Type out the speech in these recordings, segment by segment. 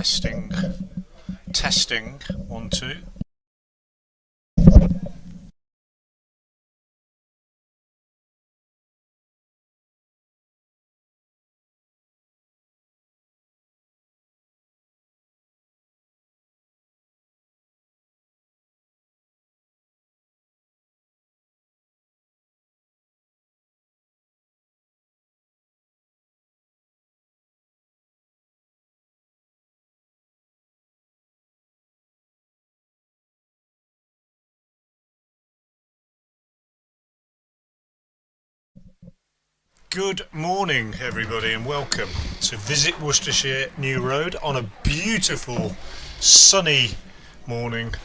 Testing. Testing. 1, 2. Good morning everybody and welcome to Visit Worcestershire New Road on a beautiful sunny morning.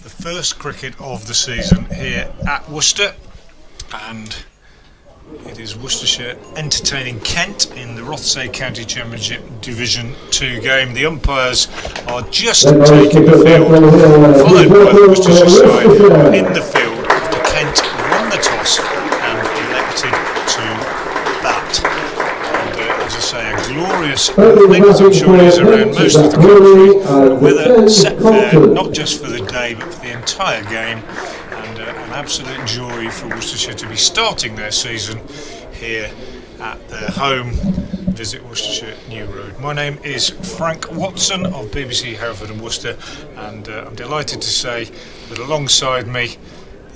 The first cricket of the season here at Worcester, and it is Worcestershire entertaining Kent in the Rothesay County Championship Division 2 game. The umpires are just taking the field, followed by the Worcestershire side in the field after Kent won the toss and elected to bat. And as I say, a glorious morning, as I'm sure it is around most of the country. The weather set fair, not just for the day but for the entire game, and an absolute joy for Worcestershire to be starting their season here at their home, Visit Worcestershire New Road. My name is Frank Watson of BBC Hereford and Worcester, and I'm delighted to say that alongside me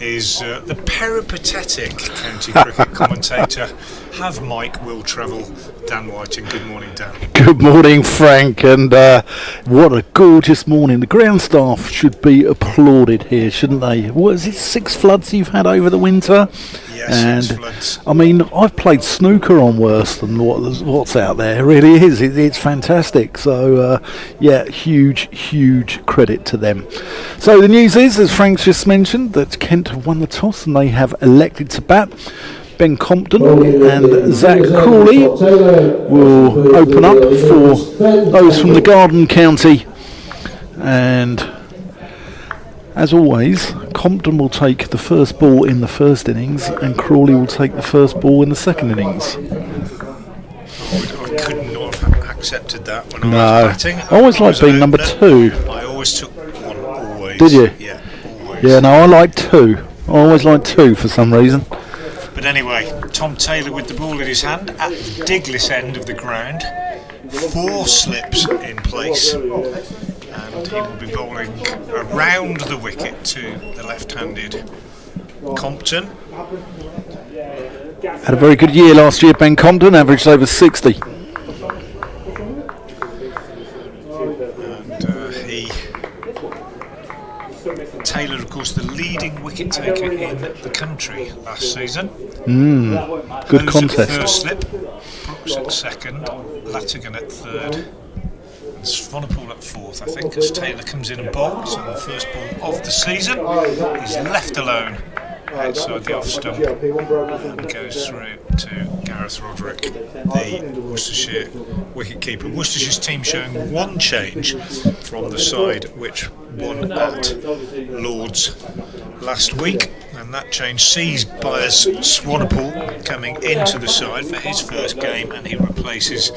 is the peripatetic county cricket commentator, have Mike Will Trevel, Dan Whiting. Good morning, Dan. Good morning, Frank, and what a gorgeous morning. The ground staff should be applauded here, shouldn't they? What is it, 6 floods you've had over the winter? Yes, and 6 floods. I mean, I've played snooker on worse than what's out there. It really is. It's fantastic. So, yeah, huge credit to them. So the news is, as Frank's just mentioned, that Kent have won the toss and they have elected to bat. Ben Compton and Zach Crawley will open up for those from the Garden County, and as always, Compton will take the first ball in the first innings and Crawley will take the first ball in the second innings. I could not have accepted that when I was batting. I always liked being number 2. I always took 1, always. Did you? Yeah, always. Yeah, no, I like 2. I always liked 2 for some reason. But anyway, Tom Taylor with the ball in his hand at the digless end of the ground. 4 slips in place, and he will be bowling around the wicket to the left-handed Compton. Had a very good year last year, Ben Compton, averaged over 60. Taylor, of course, the leading wicket taker in the country last season. Good contest. At first slip, Brooks at second, Latigan at third, and Swanepoel at fourth. I think as Taylor comes in and bowls on the first ball of the season, he's left alone outside the off stump and goes through to Gareth Roderick, the Worcestershire wicket-keeper. Worcestershire's team showing 1 change from the side which won at Lord's last week, and that change sees Byers Swanepoel coming into the side for his first game, and he replaces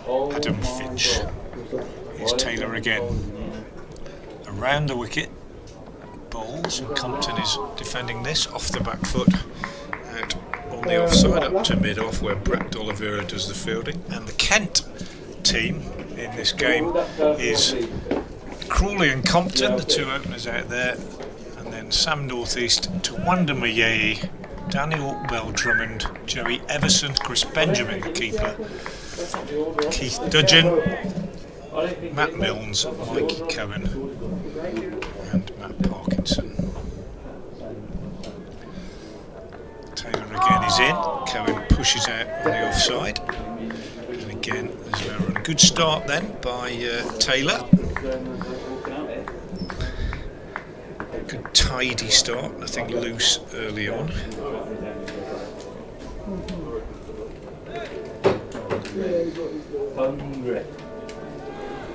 Adam Finch. Here's Taylor again. Around the wicket, bowls, and Compton is defending this off the back foot, out on the offside up to mid-off where Brett Oliveira does the fielding. And the Kent team in this game is Crawley and Compton, the 2 openers out there, and then Sam Northeast, Tawanda Mayei, Daniel Bell-Drummond, Joey Everson, Chris Benjamin the keeper, Keith Dudgeon, Matt Milnes, Mikey Cohen and Matt Parkinson. Taylor again is in, Cohen pushes out on the offside, and again there's a good start then by Taylor. Good tidy start, nothing loose early on.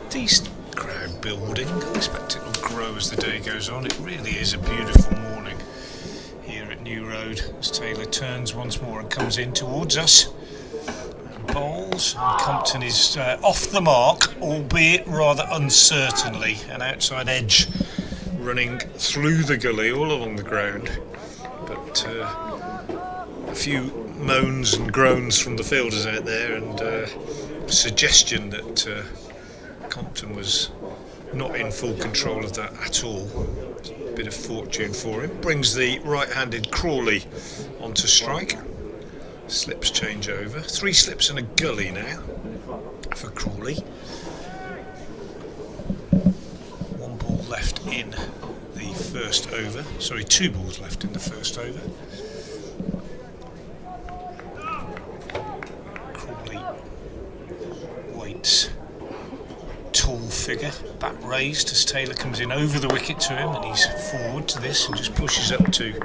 Decent crowd building. I expect it will grow as the day goes on. It really is a beautiful morning here at New Road as Taylor turns once more and comes in towards us and bowls. balls, and Compton is off the mark, albeit rather uncertainly. An outside edge running through the gully all along the ground, but a few moans and groans from the fielders out there, and a suggestion that Compton was not in full control of that at all. Bit of fortune for him. Brings the right-handed Crawley onto strike. Slips change over. 3 slips and a gully now for Crawley. 1 ball left in the first over. Sorry, 2 balls left in the first over. Crawley waits. Tall figure, bat raised as Taylor comes in over the wicket to him, and he's forward to this and just pushes up to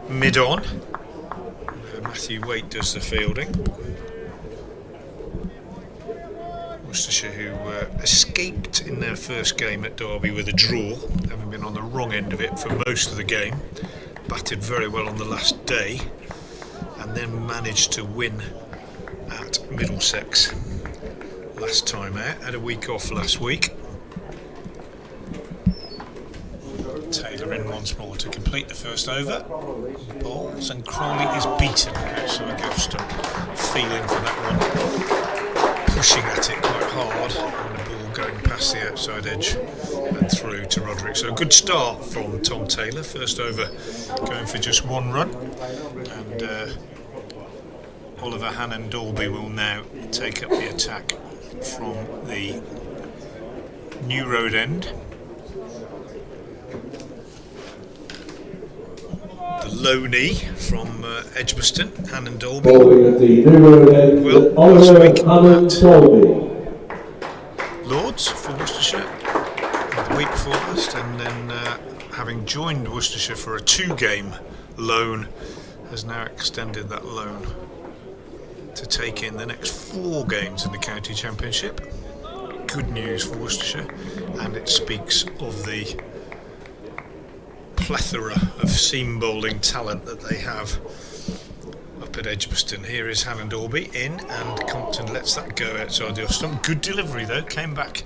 mid-on. Matthew Waite does the fielding. Worcestershire, who escaped in their first game at Derby with a draw, having been on the wrong end of it for most of the game, batted very well on the last day, and then managed to win at Middlesex last time out. Had a week off last week. Taylor in once more to complete the first over. Balls, and Crawley is beaten outside the off stump. Feeling for that one. Pushing at it quite hard, and the ball going past the outside edge and through to Roderick. So a good start from Tom Taylor. First over going for just 1 run. And Oliver Hannon-Dalby will now take up the attack from the New Road end. The low knee from Edgbaston, Hannon-Dalby. Well, last week at Lords for Worcestershire, the week before last, and then having joined Worcestershire for a 2-game loan, has now extended that loan to take in the next 4 games in the county championship. Good news for Worcestershire, and it speaks of the plethora of seam bowling talent that they have up at Edgbaston. Here is Hannon-Dalby in, and Compton lets that go outside the off stump. Good delivery though, came back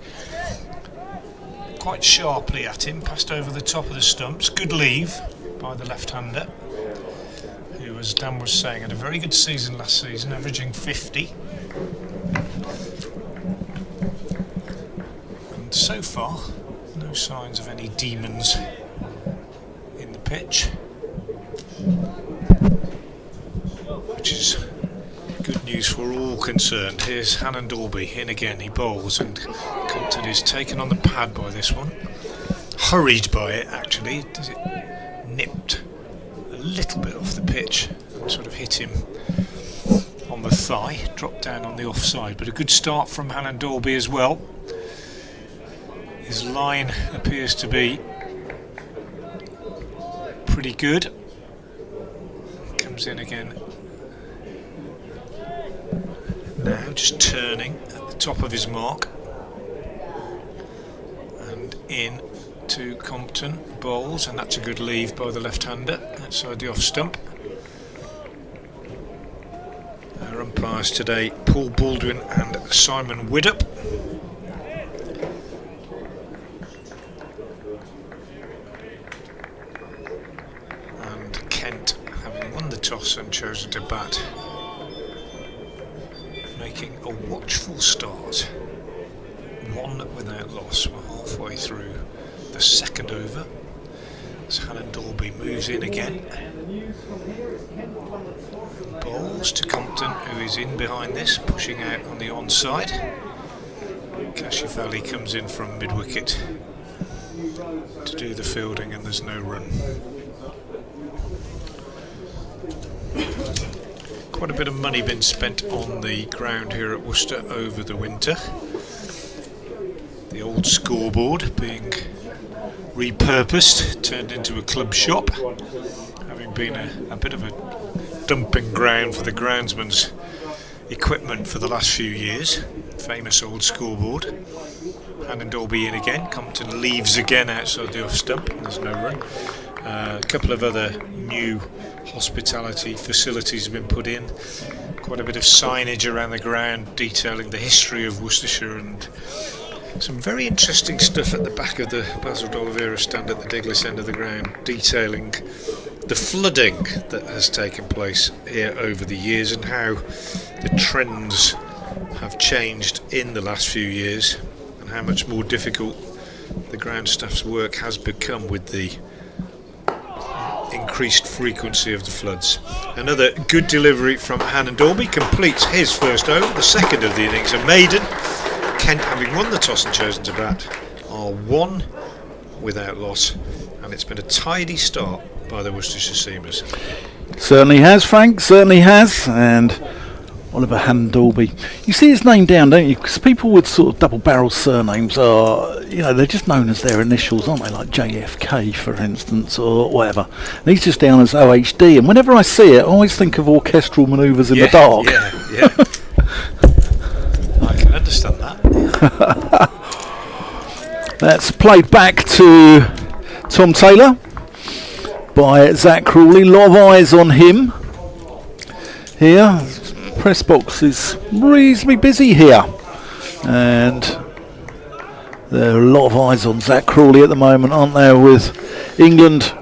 quite sharply at him, passed over the top of the stumps. Good leave by the left-hander, who, as Dan was saying, had a very good season last season, averaging 50. And so far, no signs of any demons in the pitch, which is good news for all concerned. Here's Hannon-Dalby in again. He bowls, and Compton is taken on the pad by this one. Hurried by it, actually. Does it nipped a little bit off the pitch and sort of hit him on the thigh, dropped down on the offside, but a good start from Hannon-Dalby as well. His line appears to be pretty good. Comes in again now, just turning at the top of his mark, and in to Compton, bowls, and that's a good leave by the left-hander outside the off stump. Our umpires today, Paul Baldwin and Simon Widdup. And Kent, having won the toss and chosen to bat, making a watchful start. 1 without loss. We're halfway through the second over as Hannon-Dalby moves in again. Bowls to Compton, who is in behind this, pushing out on the onside. Kashif comes in from mid-wicket to do the fielding, and there's no run. Quite a bit of money been spent on the ground here at Worcester over the winter. The old scoreboard being repurposed, turned into a club shop, having been a bit of a dumping ground for the groundsman's equipment for the last few years. Famous old scoreboard. Hannon-Dalby in again. Compton leaves again outside the off stump, and there's no run. A couple of other new hospitality facilities have been put in. quite a bit of signage around the ground detailing the history of Worcestershire, and some very interesting stuff at the back of the Basil d'Oliveira stand at the Diglis end of the ground, detailing the flooding that has taken place here over the years and how the trends have changed in the last few years, and how much more difficult the ground staff's work has become with the increased frequency of the floods. Another good delivery from Hannon Dolby completes his first over, the second of the innings, a maiden. Kent, having won the toss and chosen to bat, are 1 without loss, and it's been a tidy start by the Worcestershire Seamers. Certainly has, Frank, certainly has. And Oliver Hannon Dolby, you see his name down, don't you? Because people with sort of double barrel surnames are, they're just known as their initials, aren't they? Like JFK, for instance, or whatever. And he's just down as OHD, and whenever I see it, I always think of orchestral manoeuvres in the dark. Yeah. I can understand that. That's played back to Tom Taylor by Zach Crawley. A lot of eyes on him here. Press box is reasonably busy here, and there are a lot of eyes on Zach Crawley at the moment, aren't there, with England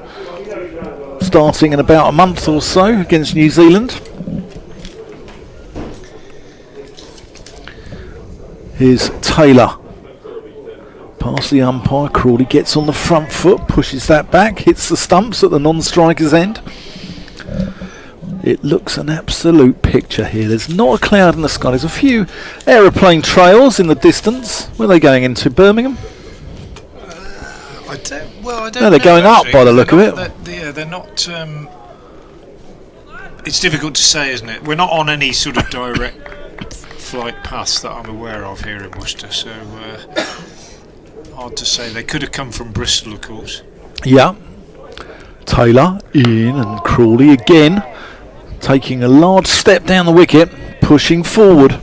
starting in about a month or so against New Zealand. Here's Taylor past the umpire. Crawley gets on the front foot, pushes that back, hits the stumps at the non-striker's end. It looks an absolute picture here. There's not a cloud in the sky. There's a few aeroplane trails in the distance. Where are they going into? Birmingham? I don't know. They're going actually, up by the look of it. They're not. It's difficult to say, isn't it? We're not on any sort of direct flight paths that I'm aware of here in Worcester, so hard to say. They could have come from Bristol, of course. Yeah. Taylor in, and Crawley again, taking a large step down the wicket, pushing forward.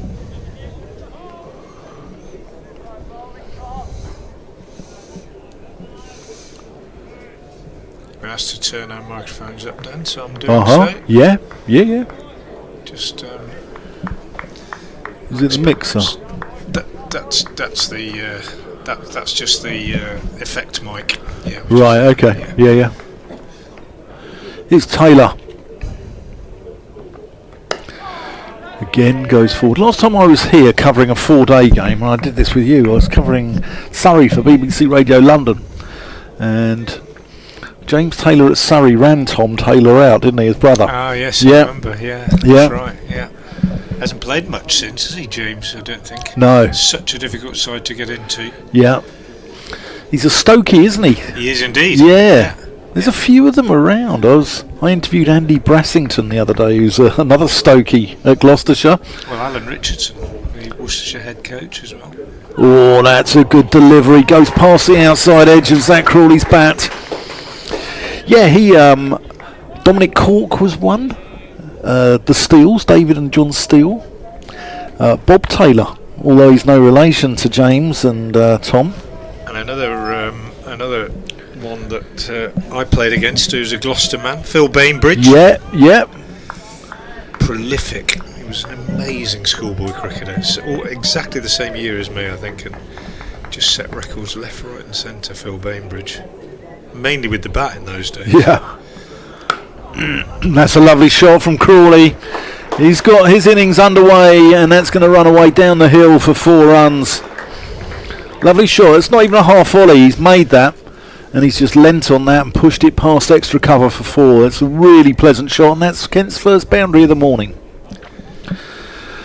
We're asked to turn our microphones up, Dan, so I'm doing so. Yeah. Just is it the mixer? That's just the effect mic. Yeah. Right. Okay. Yeah. Here's Taylor. Again goes forward. Last time I was here covering a 4-day game, and I did this with you, I was covering Surrey for BBC Radio London, and James Taylor at Surrey ran Tom Taylor out, didn't he, his brother? Ah, yes, I remember, that's right, Hasn't played much since, has he, James, I don't think? No. Such a difficult side to get into. Yeah. He's a Stokey, isn't he? He is indeed. Yeah. There's a few of them around. I interviewed Andy Brassington the other day, who's another Stokey at Gloucestershire. Well, Alan Richardson, the Worcestershire head coach as well. Oh, that's a good delivery. Goes past the outside edge of Zach Crawley's bat. Yeah, Dominic Cork was one. The Steeles, David and John Steele. Bob Taylor, although he's no relation to James and Tom. And another one that I played against, who's a Gloucester man, Phil Bainbridge. Yeah. Prolific. He was an amazing schoolboy cricketer. Exactly the same year as me, I think, and just set records left, right and centre, Phil Bainbridge. Mainly with the bat in those days. Yeah. That's a lovely shot from Crawley. He's got his innings underway, and that's going to run away down the hill for 4 runs. Lovely shot. It's not even a half volley. He's made that, and he's just leant on that and pushed it past extra cover for 4. That's a really pleasant shot, and that's Kent's first boundary of the morning.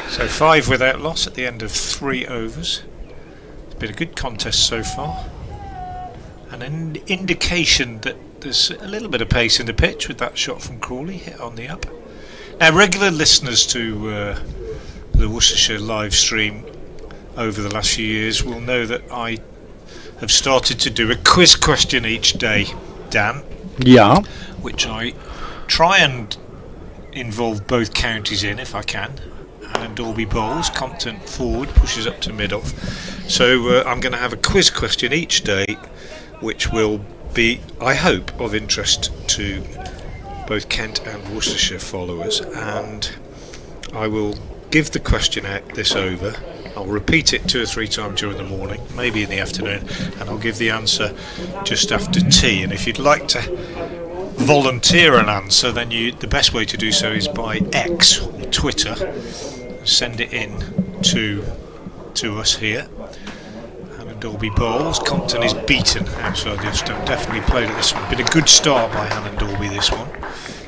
So 5 without loss at the end of 3 overs. It's been a good contest so far, and an indication that there's a little bit of pace in the pitch with that shot from Crawley hit on the up. Now, regular listeners to the Worcestershire live stream over the last few years will know that I have started to do a quiz question each day, Dan. Yeah. Which I try and involve both counties in if I can. And Dolby bowls, Compton forward, pushes up to mid-off. So I'm going to have a quiz question each day, which will be, I hope, of interest to both Kent and Worcestershire followers. And I will give the question out this over. I'll repeat it 2 or 3 times during the morning, maybe in the afternoon, and I'll give the answer just after tea. And if you'd like to volunteer an answer, then the best way to do so is by X or Twitter. Send it in to us here. Hannon Dolby bowls. Compton is beaten outside the stump. Definitely played at this one. Been a good start by Hannon Dolby this one.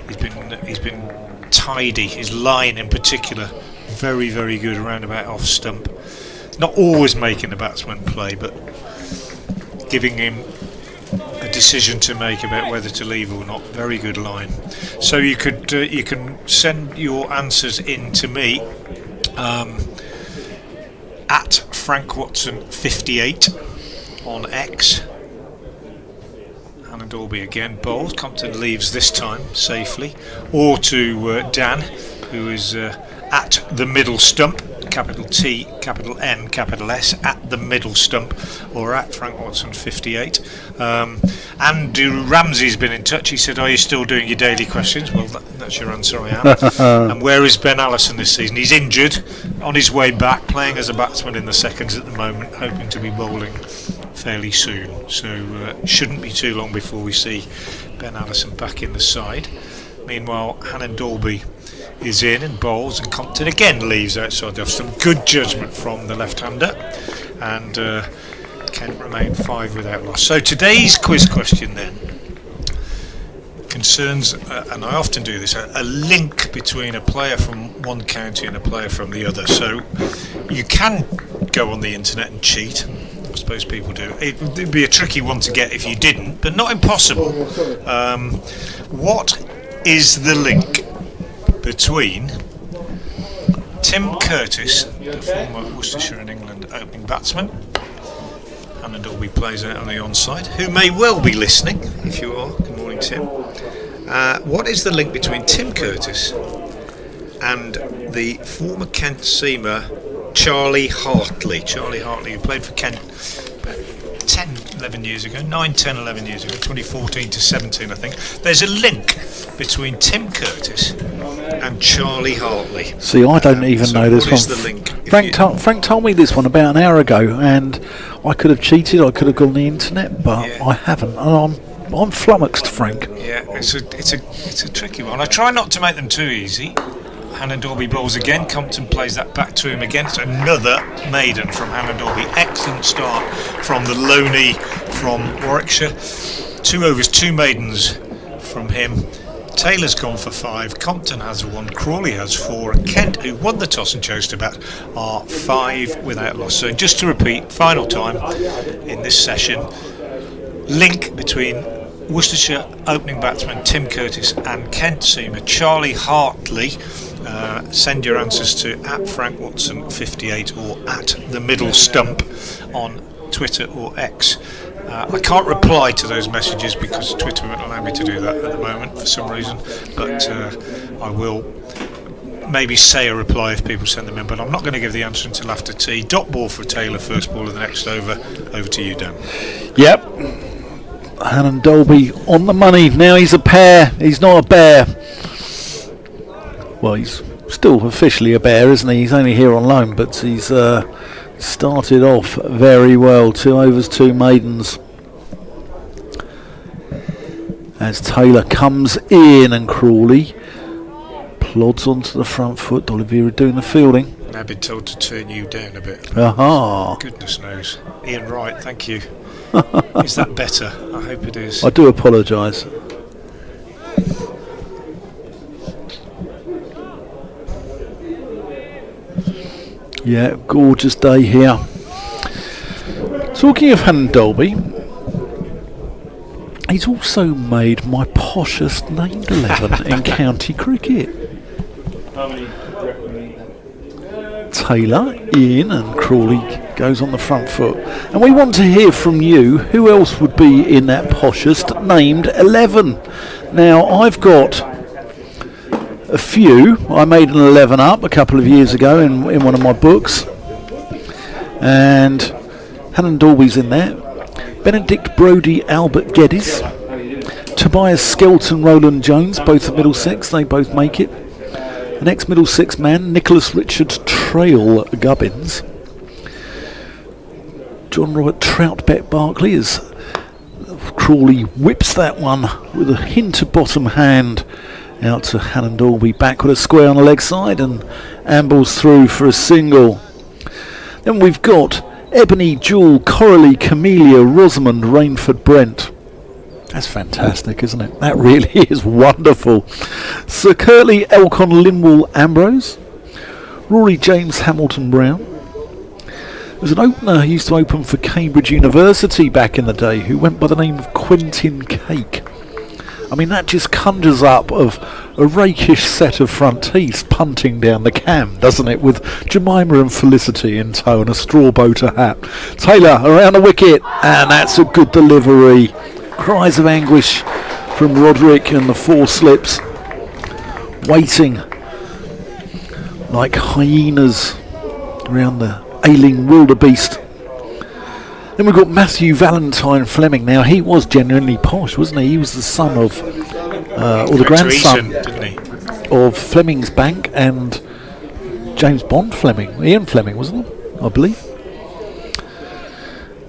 He's been tidy. His line in particular, very, very good around about off stump. Not always making the batsman play, but giving him a decision to make about whether to leave or not. Very good line. So you can send your answers in to me at Frank Watson 58 on X. Hannon Dolby again bowls. Compton leaves this time safely, or to Dan, who is at the middle stump, capital T, capital N, capital S, at the middle stump, or at Frank Watson 58. Andrew Ramsey's been in touch. He said, "Are you still doing your daily questions?" Well, that's your answer. I am. And where is Ben Allison this season? He's injured, on his way back, playing as a batsman in the seconds at the moment, hoping to be bowling fairly soon. So shouldn't be too long before we see Ben Allison back in the side. Meanwhile, Hannon Dolby is in and bowls, and Compton again leaves outside the off stump. Good judgment from the left-hander, and Kent remained 5 without loss. So today's quiz question then concerns, and I often do this, a link between a player from one county and a player from the other. So you can go on the internet and cheat. I suppose people do. It'd be a tricky one to get if you didn't, but not impossible. What is the link between Tim Curtis, the former Worcestershire and England opening batsman, Hannon Dolby plays out on the onside, who may well be listening, if you are. Good morning, Tim. What is the link between Tim Curtis and the former Kent seamer Charlie Hartley? Charlie Hartley, who played for Kent about 11 years ago, 11 years ago, 2014 to 17, I think. There's a link between Tim Curtis and Charlie Hartley. See, I don't even know this one. What is the link? Frank told me this one about an hour ago, and I could have cheated. I could have gone on the internet, but I haven't, and I'm flummoxed, Frank. Yeah, it's a tricky one. I try not to make them too easy. Hannon Dolby bowls again. Compton plays that back to him again. It's another maiden from Hannon Dolby. Excellent start from the loanee from Warwickshire. 2 overs, 2 maidens from him. Taylor's gone for 5. Compton has 1. Crawley has 4. And Kent, who won the toss and chose to bat, are 5 without loss. So just to repeat, final time in this session, link between Worcestershire opening batsman Tim Curtis and Kent seamer Charlie Hartley. Send your answers to at Frank Watson 58 or at the middle stump on Twitter or X. I can't reply to those messages because Twitter won't allow me to do that at the moment for some reason, but I will maybe say a reply if people send them in, but I'm not going to give the answer until after tea. Dot ball for Taylor, first ball of the next over. Over to you, Dan. Yep. Hannon Dolby on the money. Now he's a pair. He's not a bear. Well, he's still officially a bear, isn't he? He's only here on loan, but he's started off very well. 2 overs, 2 maidens. As Taylor comes in and Crawley plods onto the front foot. D'Oliveira doing the fielding. I've been told to turn you down a bit. Aha. Goodness knows. Ian Wright, thank you. Is that better? I hope it is. I do apologise. Yeah, gorgeous day here. Talking of Hannon Dolby, he's also made my poshest named 11 in county cricket. Taylor in and Crawley goes on the front foot, and we want to hear from you who else would be in that poshest named 11. Now I've got a few. I made an 11 up a couple of years ago in one of my books, and Hannon Dolby's in there, Benedict Brodie, Albert Geddes, Tobias Skelton, Roland Jones, both at Middlesex, they both make it. An ex-Middlesex man, Nicholas Richard Trail Gubbins. John Robert Troutbeck Barkley as Crawley whips that one with a hint of bottom hand out to Hannon Dalby, back with a square on the leg side and ambles through for a single. Then we've got Ebony, Jewel, Coralie, Camellia, Rosamond, Rainford, Brent. That's fantastic, isn't it? That really is wonderful. Sir Curtly, Elcon, Linwall, Ambrose. Rory James, Hamilton Brown. There's an opener who used to open for Cambridge University back in the day who went by the name of Quentin Cake. I mean, that just conjures up of a rakish set of front teeth punting down the cam, doesn't it? With Jemima and Felicity in tow and a straw boater hat. Taylor around the wicket, and that's a good delivery. Cries of anguish from Roderick, and the four slips waiting like hyenas around the ailing wildebeest. Then we've got Matthew Valentine Fleming. Now, he was genuinely posh, wasn't he? He was the son of, or the grandson of Fleming's Bank and James Bond Fleming, Ian Fleming, wasn't he? I believe.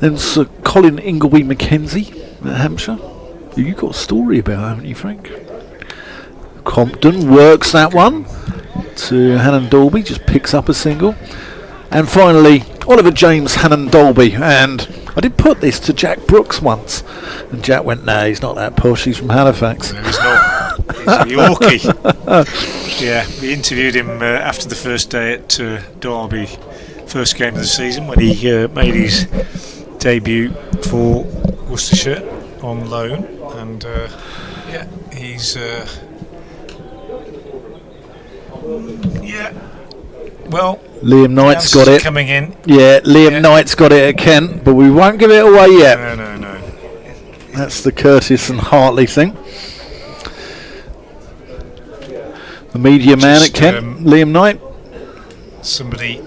Then Sir Colin Ingleby Mackenzie at Hampshire, who you got a story about, haven't you, Frank? Compton works that one to Hannon Dalby, just picks up a single. And finally, Oliver James, Hannon Dalby. And I did put this to Jack Brooks once, and Jack went, "No, he's not that posh, he's from Halifax." No, he's not. He's a Yorkie. Yeah, we interviewed him after the first day at Derby, first game of the season, when he made his debut for Worcestershire on loan. And yeah, he's... yeah. Well, Liam Knight's got it. Coming in. Yeah, Liam Knight's got it at Kent, but we won't give it away yet. No. That's the Curtis and Hartley thing. The media man at Kent, Liam Knight. Somebody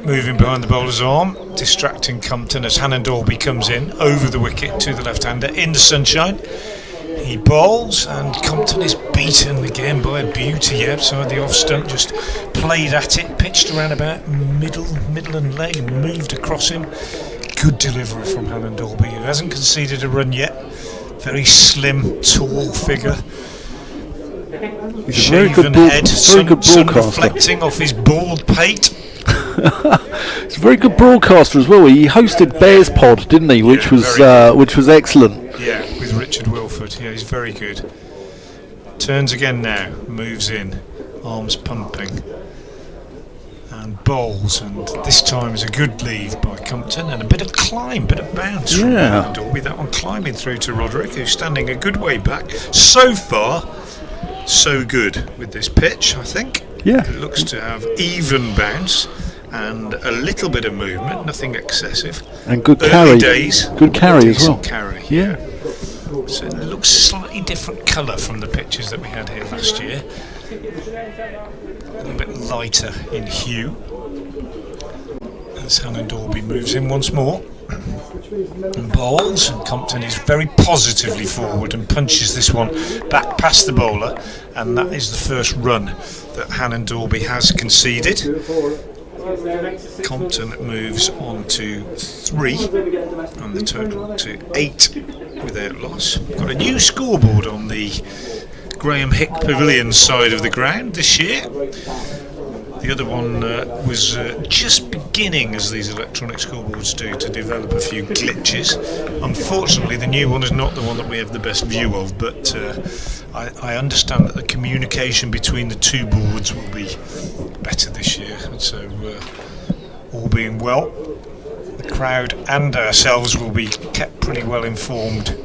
moving behind the bowler's arm, distracting Compton as Hannon Dalby comes in over the wicket to the left-hander in the sunshine. He bowls, and Compton is beaten again by a beauty outside the off stump. Just played at it, pitched around about middle and leg, and moved across him. Good delivery from Hannon Dalby, who hasn't conceded a run yet. Very slim, tall figure. He's Shaven head, sun reflecting off his bald pate. He's a very good broadcaster as well. He hosted Bears Pod, didn't he? Which was excellent. Yeah, with Richard Wilford. Yeah, he's very good. Turns again now, moves in, arms pumping, and bowls. And this time is a good leave by Compton, and a bit of climb, bit of bounce from Dalby. That one climbing through to Roderick, who's standing a good way back. So far, so good with this pitch, I think. Yeah. It looks to have even bounce and a little bit of movement, nothing excessive. And good Early carry. Days, good carry as well. Carry, yeah. So it looks slightly different colour from the pictures that we had here last year. A little bit lighter in hue. As Hannon Dalby moves in once more and bowls, and Compton is very positively forward and punches this one back past the bowler, and that is the first run that Hannon Dalby has conceded. Compton moves on to 3 and the total to 8 without loss. Got a new scoreboard on the Graham Hick Pavilion side of the ground this year. The other one was just beginning, as these electronic scoreboards do, to develop a few glitches. Unfortunately, the new one is not the one that we have the best view of, but I understand that the communication between the two boards will be better this year. So, all being well, the crowd and ourselves will be kept pretty well informed.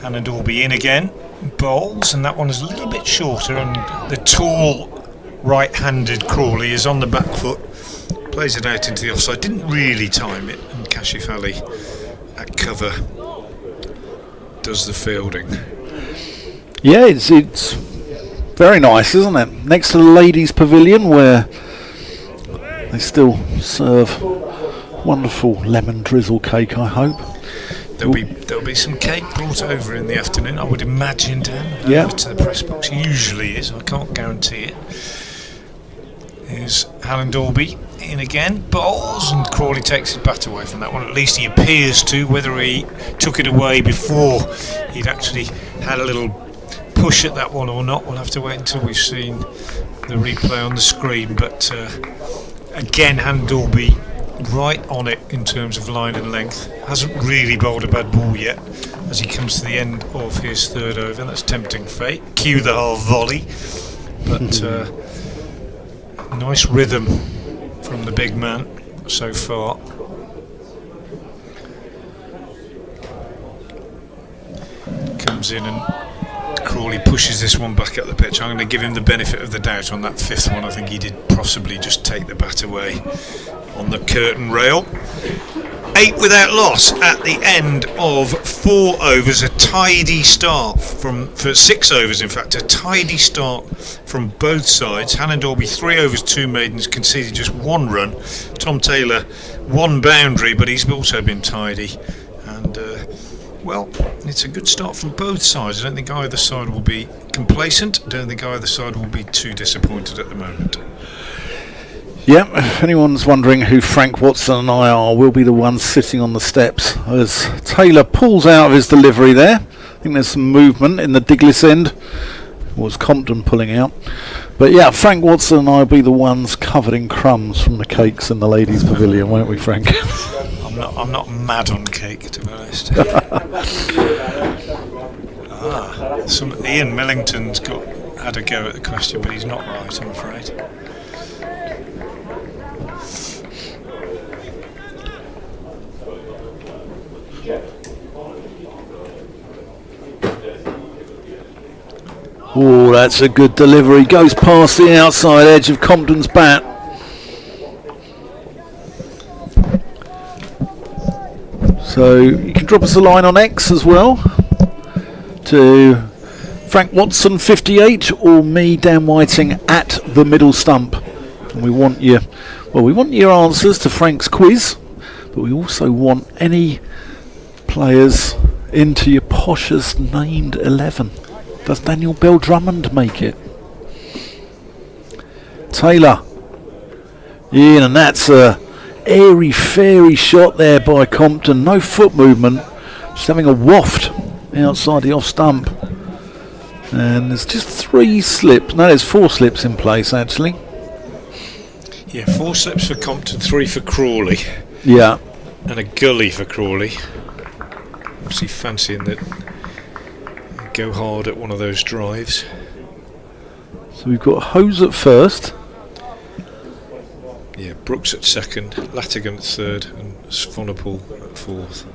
Hannon Dalby in again, bowls, and that one is a little bit shorter, and the tall right-handed Crawley is on the back foot, plays it out into the offside, didn't really time it, and Kashif Ali at cover does the fielding. Yeah, it's very nice, isn't it? Next to the ladies' pavilion, where they still serve wonderful lemon drizzle cake, I hope. There'll be some cake brought over in the afternoon, I would imagine, Dan. Yeah. Over to the press box. Usually is. I can't guarantee it. Here's Alan Dalby in again. Bowls, and Crawley takes his bat away from that one. At least he appears to. Whether he took it away before he'd actually had a little push at that one or not, we'll have to wait until we've seen the replay on the screen. But again, Alan Dalby right on it in terms of line and length. Hasn't really bowled a bad ball yet as he comes to the end of his third over. That's tempting fate. Cue the half volley. But nice rhythm from the big man so far. Comes in and Crawley pushes this one back up the pitch. I'm going to give him the benefit of the doubt on that fifth one. I think he did possibly just take the bat away on the curtain rail. 8 without loss at the end of 4 overs. A tidy start for 6 overs, in fact, a tidy start from both sides. Hannah Dalby 3 overs 2 maidens, conceded just 1 run. Tom Taylor 1 boundary, but he's also been tidy. And well, it's a good start from both sides. I don't think either side will be complacent. I don't think either side will be too disappointed at the moment. Yeah, if anyone's wondering who Frank Watson and I are, we'll be the ones sitting on the steps as Taylor pulls out of his delivery there. I think there's some movement in the Diglis end. Was Compton pulling out? But yeah, Frank Watson and I will be the ones covered in crumbs from the cakes in the ladies' pavilion, won't we, Frank? I'm not mad on cake, to be honest. Ian Millington's had a go at the question, but he's not right, I'm afraid. Oh, that's a good delivery. Goes past the outside edge of Compton's bat. So you can drop us a line on X as well to Frank Watson 58 or me, Dan Whiting, at the middle stump. And we want your answers to Frank's quiz, but we also want any players into your Poshers named 11. Does Daniel Bell Drummond make it? Taylor in, and that's a airy fairy shot there by Compton. No foot movement, just having a waft outside the off stump. And there's just 3 slips. No, there's 4 slips in place actually. Yeah, 4 slips for Compton, 3 for Crawley. Yeah. And a gully for Crawley. Obviously fancying that go hard at one of those drives. So we've got Hose at first. Yeah, Brooks at second, Latigan at third, and Swanepoel at fourth.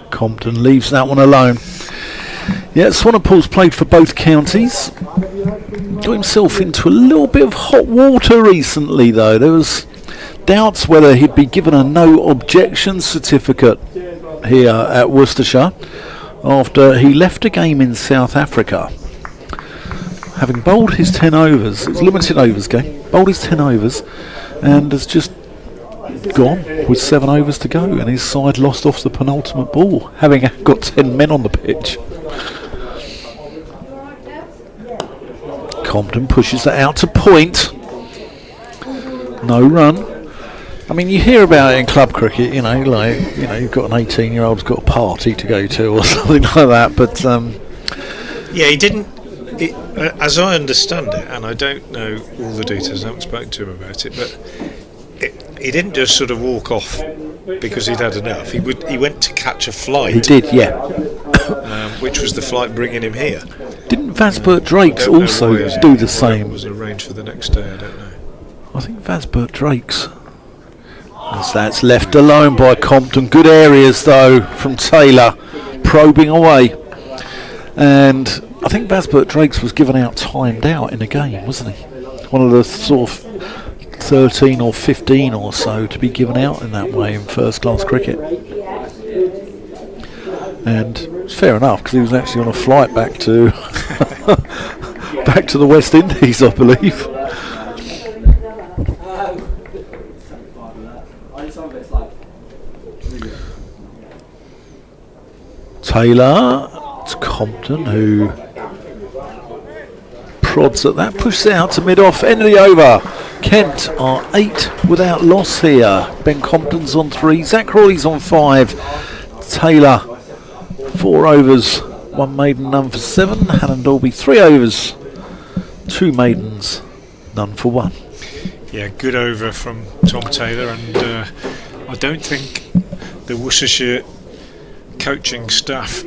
Compton leaves that one alone. Yeah, Swanepoel's played for both counties. Got himself into a little bit of hot water recently though. There was doubts whether he'd be given a no objection certificate here at Worcestershire after he left a game in South Africa, having bowled his 10 overs. It's a limited overs game, bowled his 10 overs and has just gone with 7 overs to go, and his side lost off the penultimate ball, having got 10 men on the pitch. Compton pushes that out to point. No run. I mean, you hear about it in club cricket, you've got an 18-year-old who's got a party to go to or something like that, but yeah, he didn't, as I understand it, and I don't know all the details, I haven't spoken to him about it, but he didn't just sort of walk off because he'd had enough. He went to catch a flight. He did, yeah. Which was the flight bringing him here. Didn't Vasbert Drakes also do the same? It was arranged for the next day, I don't know. I think Vasbert Drakes. As that's left alone by Compton. Good areas though from Taylor, probing away. And I think Vasbert Drakes was given out timed out in the game, wasn't he? One of the sort of 13 or 15 or so to be given out in that way in first class cricket. And it's fair enough because he was actually on a flight back to back to the West Indies, I believe. Taylor to Compton, who prods at that, pushes it out to mid-off, end of the over. Kent are 8 without loss here. Ben Compton's on 3, Zach Crawley's on 5. Taylor 4 overs, 1 maiden, none for 7. Hannon Dalby 3 overs, 2 maidens, none for 1. Yeah, good over from Tom Taylor, and I don't think the Worcestershire coaching staff,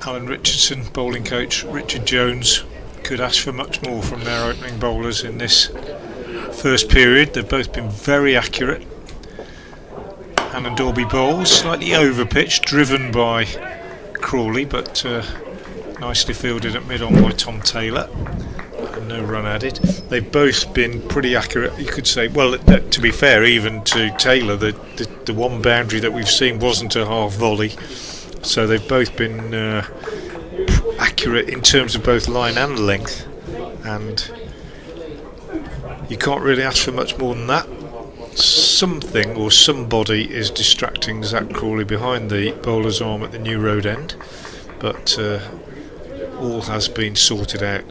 Alan Richardson, bowling coach, Richard Jones, could ask for much more from their opening bowlers in this first period. They've both been very accurate. Hannon Dalby bowls, slightly over pitch, driven by Crawley, but nicely fielded at mid-on by Tom Taylor. No run added. They've both been pretty accurate, you could say. Well, to be fair, even to Taylor, the one boundary that we've seen wasn't a half volley, so they've both been accurate in terms of both line and length, and you can't really ask for much more than that. Something or somebody is distracting Zach Crawley behind the bowler's arm at the New Road end, but all has been sorted out,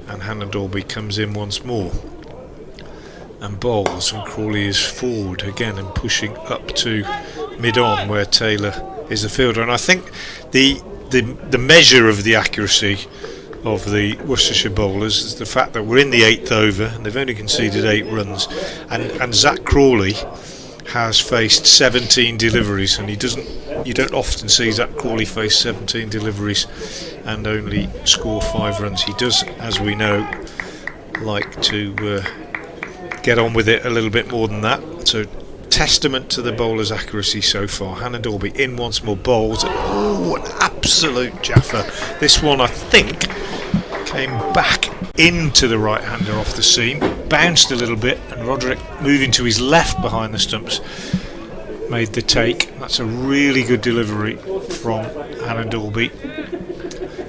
and Hannon Dalby comes in once more and bowls, and Crawley is forward again and pushing up to mid-on where Taylor is the fielder. And I think the measure of the accuracy of the Worcestershire bowlers is the fact that we're in the 8th over and they've only conceded 8 runs, and Zach Crawley has faced 17 deliveries, and you don't often see Zach Crawley face 17 deliveries and only score 5 runs. He does, as we know, like to get on with it a little bit more than that. So testament to the bowler's accuracy so far. Hannon Dalby in once more, bowls. Oh, an absolute jaffer. This one, I think, came back into the right-hander off the seam, bounced a little bit, and Roderick, moving to his left behind the stumps, made the take. That's a really good delivery from Hannon Dalby,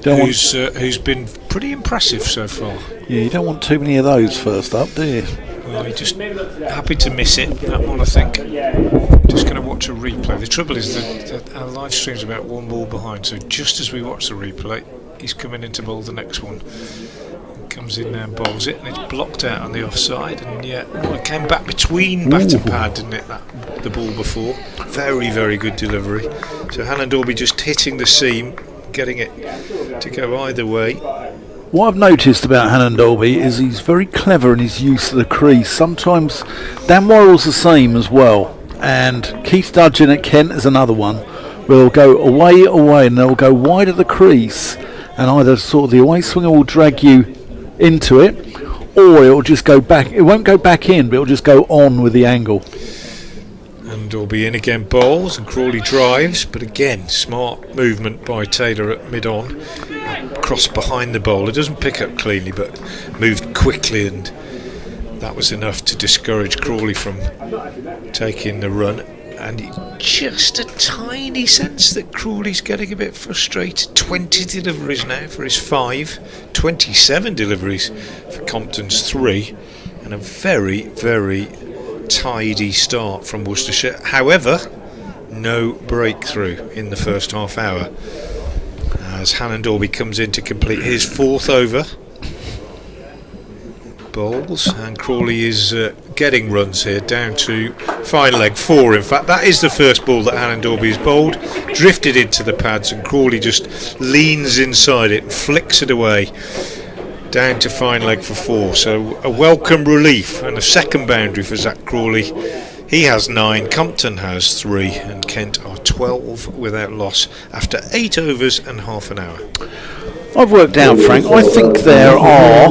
who's been pretty impressive so far. Yeah, you don't want too many of those first up, do you? Well, you're just happy to miss it, that one, I think. Just going to watch a replay. The trouble is that our live stream's about 1 ball behind, so just as we watch the replay, he's coming in to bowl the next one. Comes in there and bowls it, and it's blocked out on the offside, and it came back between bat and pad, didn't it, the ball before. Very, very good delivery. So Hannon Dalby just hitting the seam, getting it to go either way. What I've noticed about Hannon Dalby is he's very clever in his use of the crease. Sometimes Dan Worrell's the same as well, and Keith Dudgeon at Kent is another one. Will go away, and they'll go wide of the crease, and either sort of the away swinger will drag you into it, or it'll just go back. It won't go back in, but it'll just go on with the angle. And Dalby in again, bowls, and Crawley drives, but again smart movement by Taylor at mid-on, cross behind the bowler, doesn't pick up cleanly but moved quickly, and that was enough to discourage Crawley from taking the run. And just a tiny sense that Crawley's getting a bit frustrated. 20 deliveries now for his 5, 27 deliveries for Compton's 3, and a very, very tidy start from Worcestershire. However, no breakthrough in the first half hour, as Hannon Dalby comes in to complete his 4th over. Bowls, and Crawley is getting runs here, down to fine leg 4. In fact, that is the first ball that Hannon Dalby has bowled, drifted into the pads, and Crawley just leans inside it and flicks it away, down to fine leg for 4. So a welcome relief, and a second boundary for Zach Crawley. He has 9, Compton has 3, and Kent are 12 without loss after 8 overs and half an hour. I've worked out, Frank, I think there are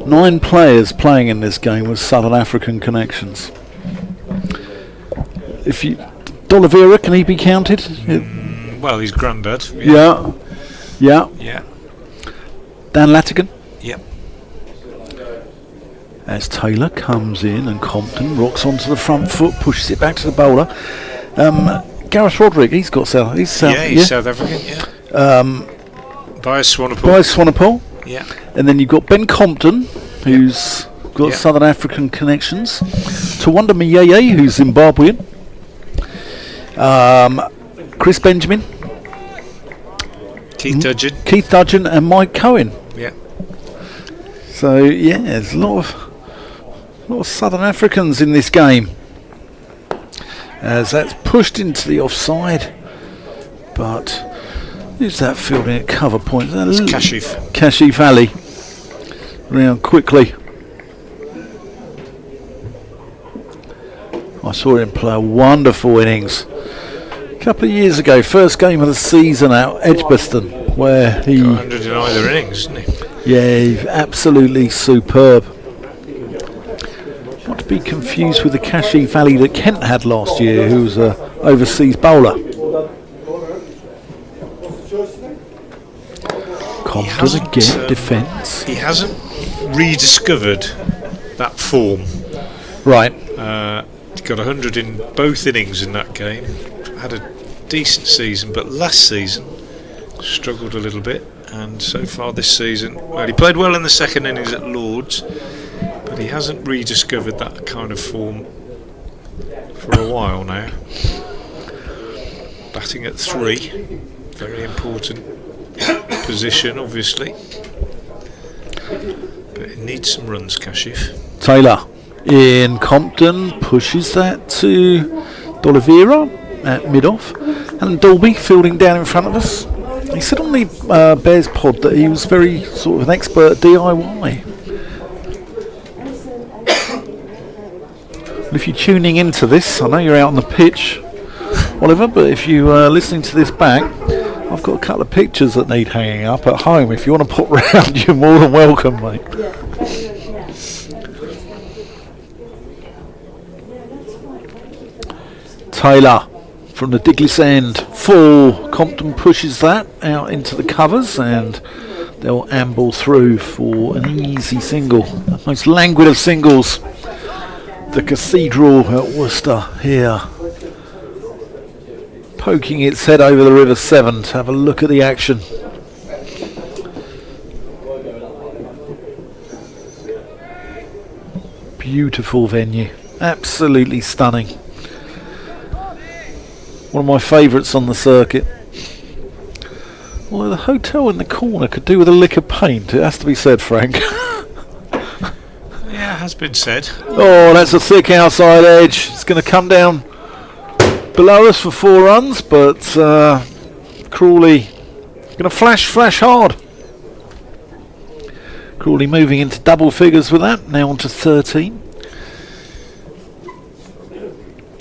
9 players playing in this game with Southern African connections. D'Oliveira, can he be counted? Well, he's granddad. Yeah. Dan Latigan. Yep. As Taylor comes in and Compton rocks onto the front foot, pushes it back to the bowler. Gareth Roderick, he's South African, yeah. By Swanepoel. Yeah. And then you've got Ben Compton, who's got Southern African connections. Tawanda Miyeye, who's Zimbabwean. Chris Benjamin, Keith Dudgeon and Mike Cohen. Yeah. So yeah, there's a lot of Southern Africans in this game. As that's pushed into the offside, but who's that fielding at cover point? It's Kashif. Kashif Ali. Round quickly. I saw him play a wonderful innings a couple of years ago, first game of the season out Edgbaston, where he got 100 in either innings, didn't he? Yeah, he's absolutely superb. Not to be confused with the Kashif Ali that Kent had last year, who was an overseas bowler. Compton again, defence. He hasn't rediscovered that form. Right. He got 100 in both innings in that game. Had a decent season, but last season struggled a little bit. And so far this season, well, he played well in the second innings at Lord's, but he hasn't rediscovered that kind of form for a while now. Batting at 3, very important position, obviously. But it needs some runs, Kashif. Taylor in Compton pushes that to D'Oliveira at mid-off, and Dolby fielding down in front of us. He said on the Bears pod that he was very sort of an expert DIY. And if you're tuning into this, I know you're out on the pitch, Oliver, but if you are listening to this back, I've got a couple of pictures that need hanging up at home. If you want to pop round, you're more than welcome, mate. Taylor from the Diglis end, full. Compton pushes that out into the covers, and they'll amble through for an easy single. The most languid of singles. The Cathedral at Worcester here, poking its head over the River Severn to have a look at the action. Beautiful venue, absolutely stunning. One of my favourites on the circuit. Although the hotel in the corner could do with a lick of paint, it has to be said, Frank. Yeah, it has been said. Oh, that's a thick outside edge. It's going to come down below us for 4 runs, but Crawley going to flash hard. Crawley moving into double figures with that, now on to 13.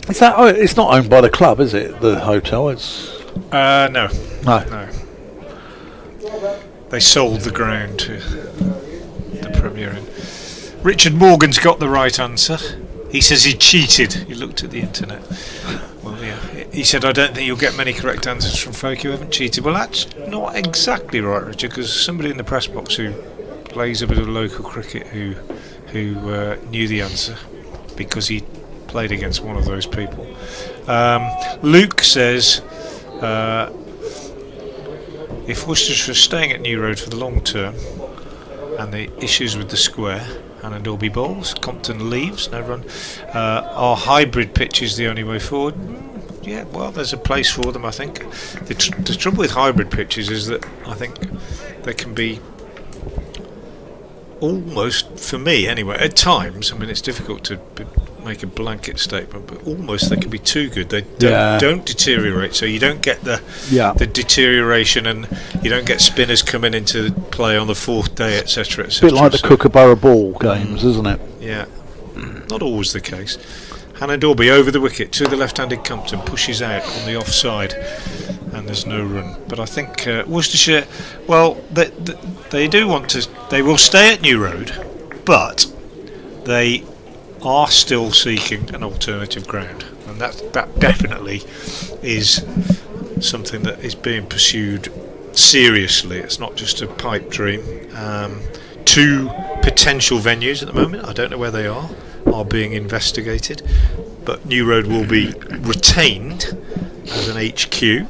Is that? Oh, it's not owned by the club, is it? The hotel? It's no. No. They sold the ground to the Premier Inn. Richard Morgan's got the right answer. He says he cheated. He looked at the internet. Well, yeah. He said, I don't think you'll get many correct answers from folk who haven't cheated. Well, that's not exactly right, Richard, because somebody in the press box who plays a bit of local cricket who knew the answer because he played against one of those people. Luke says, if Worcestershire is staying at New Road for the long term and the issues with the square, Hannah Dolby bowls, Compton leaves, no run, are hybrid pitches the only way forward? Yeah, well, there's a place for them, I think. The trouble with hybrid pitches is that I think they can be almost, for me anyway, at times, I mean it's difficult to make a blanket statement, but almost they can be too good. They don't deteriorate, so you don't get the deterioration, and you don't get spinners coming into play on the 4th day, etc. A bit like the Kookaburra ball games, isn't it? Yeah, not always the case. Hannah Dolby over the wicket to the left-handed Compton, pushes out on the offside, and there's no run. But I think Worcestershire, well, they do want to. They will stay at New Road, but they are still seeking an alternative ground, and that definitely is something that is being pursued seriously. It's not just a pipe dream. 2 potential venues at the moment, I don't know where they are being investigated, but New Road will be retained as an HQ,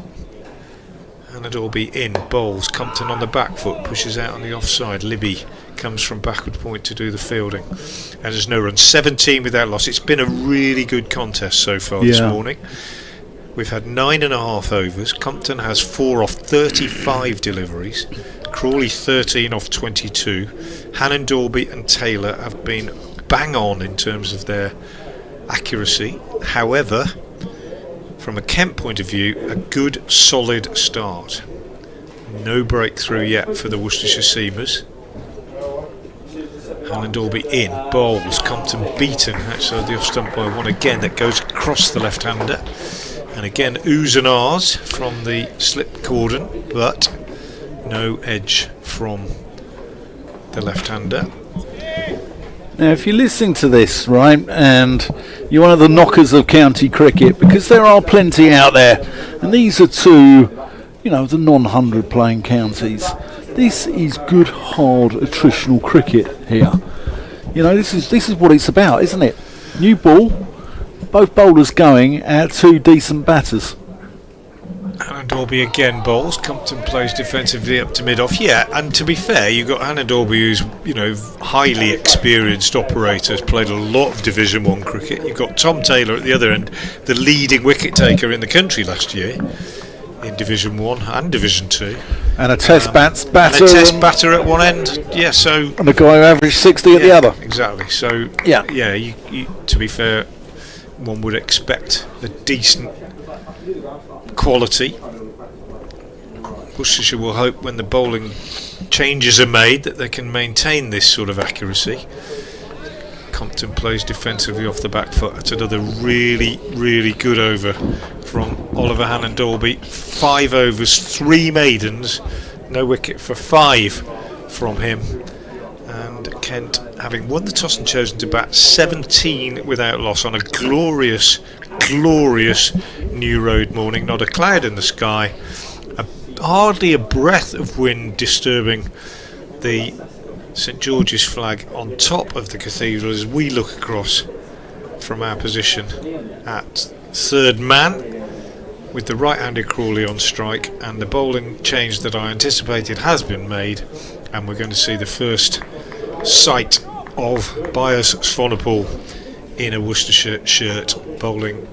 and it'll be in bowls. Compton on the back foot, pushes out on the offside. Libby comes from backward point to do the fielding, and there's no run. 17 without loss. It's been a really good contest so far this morning. We've had 9.5 overs. Compton has 4 off 35 deliveries. Crawley 13 off 22. Hannon, Dorby and Taylor have been bang on in terms of their accuracy. However, from a Kent point of view, a good solid start. No breakthrough yet for the Worcestershire Seamers. Hannon Dorby in, bowls, Compton beaten outside the off stump by one again. That goes across the left-hander. And again, oohs and ahs from the slip cordon, but no edge from the left-hander. Now, if you're listening to this, right, and you're one of the knockers of county cricket, because there are plenty out there, and these are two, you know, the non-100 playing counties. This is good, hard, attritional cricket here. You know, this is what it's about, isn't it? New ball, both bowlers going at two decent batters. Hannon Dorby again bowls. Compton plays defensively up to mid-off. Yeah, and to be fair, you've got Hannon Dorby, who's, you know, highly experienced operator, has played a lot of Division 1 cricket. You've got Tom Taylor at the other end, the leading wicket taker in the country last year in Division 1 and Division 2. And a test batter. And a test batter at one end. Yeah, so... And a guy who averaged 60 at the other. Exactly. So, yeah, you, to be fair, one would expect a decent quality. Worcestershire will hope when the bowling changes are made that they can maintain this sort of accuracy. Compton plays defensively off the back foot. That's another really, really good over from Oliver Hannon Dorby. 5 overs, 3 maidens, no wicket for 5 from him. And Kent, having won the toss and chosen to bat, 17 without loss on a glorious, glorious New Road morning. Not a cloud in the sky, hardly a breath of wind disturbing the St George's flag on top of the cathedral as we look across from our position at third man, with the right-handed Crawley on strike, and the bowling change that I anticipated has been made, and we're going to see the first sight of Byers Swanepoel in a Worcestershire shirt bowling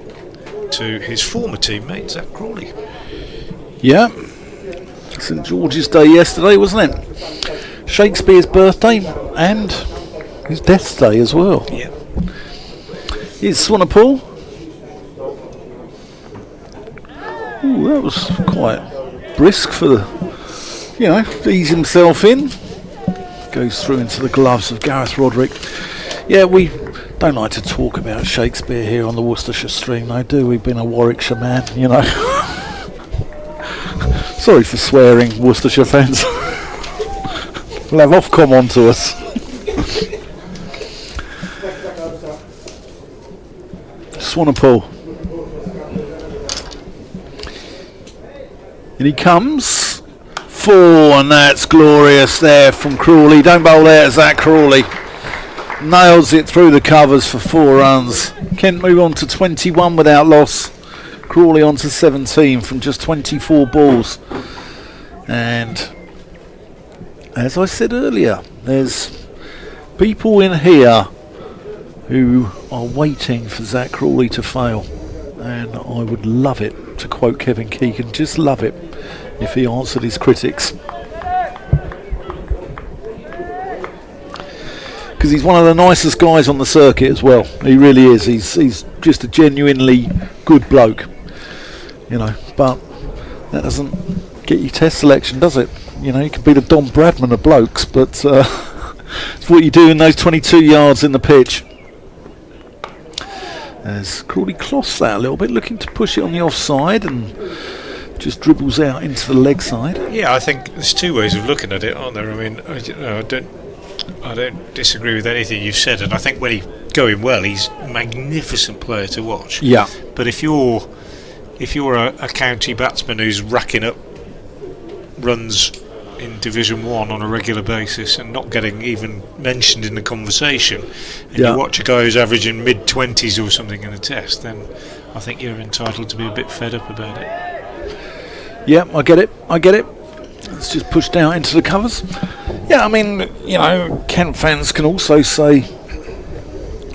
to his former teammate Zach Crawley. Yeah, St George's Day yesterday, wasn't it? Shakespeare's birthday and his death day as well. Yeah. Here's Swanepoel. Ooh, that was quite brisk for the, you know, to ease himself in. Goes through into the gloves of Gareth Roderick. Yeah, we don't like to talk about Shakespeare here on the Worcestershire stream, though, do we? Being a Warwickshire man, you know. Sorry for swearing, Worcestershire fans. We'll have Ofcom on to us. Swanepoel. And he comes. 4, and that's glorious there from Crawley. Don't bowl there, Zach Crawley. Nails it through the covers for 4 runs. Kent move on to 21 without loss. Crawley on to 17 from just 24 balls. And as I said earlier, there's people in here who are waiting for Zach Crawley to fail. And I would love it, to quote Kevin Keegan, just love it if he answered his critics. Because he's one of the nicest guys on the circuit as well. He really is. He's just a genuinely good bloke. You know, but that doesn't get you test selection, does it? You know, you could be the Don Bradman of blokes, but it's what you do in those 22 yards in the pitch. As Crawley cloths that a little bit, looking to push it on the offside, and just dribbles out into the leg side. Yeah, I think there's 2 ways of looking at it, aren't there? I mean, I don't disagree with anything you've said, and I think when he's going well, he's a magnificent player to watch. Yeah. But if you're a county batsman who's racking up runs in Division 1 on a regular basis and not getting even mentioned in the conversation, and you watch a guy who's averaging mid-20s or something in a test, then I think you're entitled to be a bit fed up about it. Yeah, I get it. It's just pushed out into the covers. Yeah, I mean, you know, Kent fans can also say,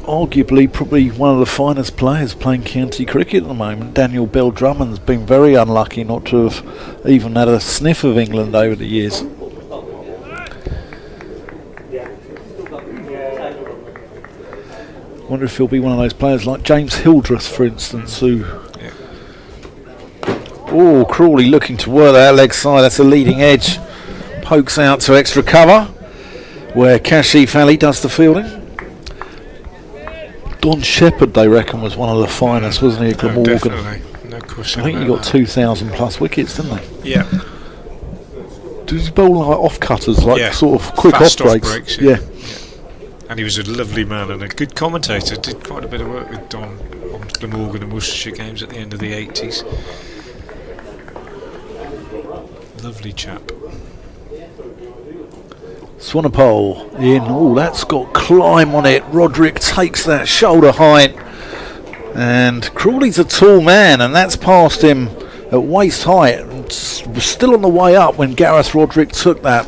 arguably probably one of the finest players playing county cricket at the moment. Daniel Bell Drummond's been very unlucky not to have even had a sniff of England over the years. Wonder if he'll be one of those players like James Hildreth, for instance, who... Oh, Crawley looking to work that leg side. That's a leading edge. Pokes out to extra cover, where Kashif Ali does the fielding. Don Shepherd, they reckon, was one of the finest, wasn't he, at Glamorgan? Definitely. No question. I think he got 2,000 plus wickets, didn't he? Yeah. Did he bowl like off cutters, like sort of quick fast off breaks? Yeah. And he was a lovely man and a good commentator. Did quite a bit of work with Don on Glamorgan and Worcestershire games at the end of the 80s. Lovely chap. Swanepoel in. Oh, that's got climb on it. Roderick takes that shoulder height. And Crawley's a tall man, and that's past him at waist height. Was still on the way up when Gareth Roderick took that.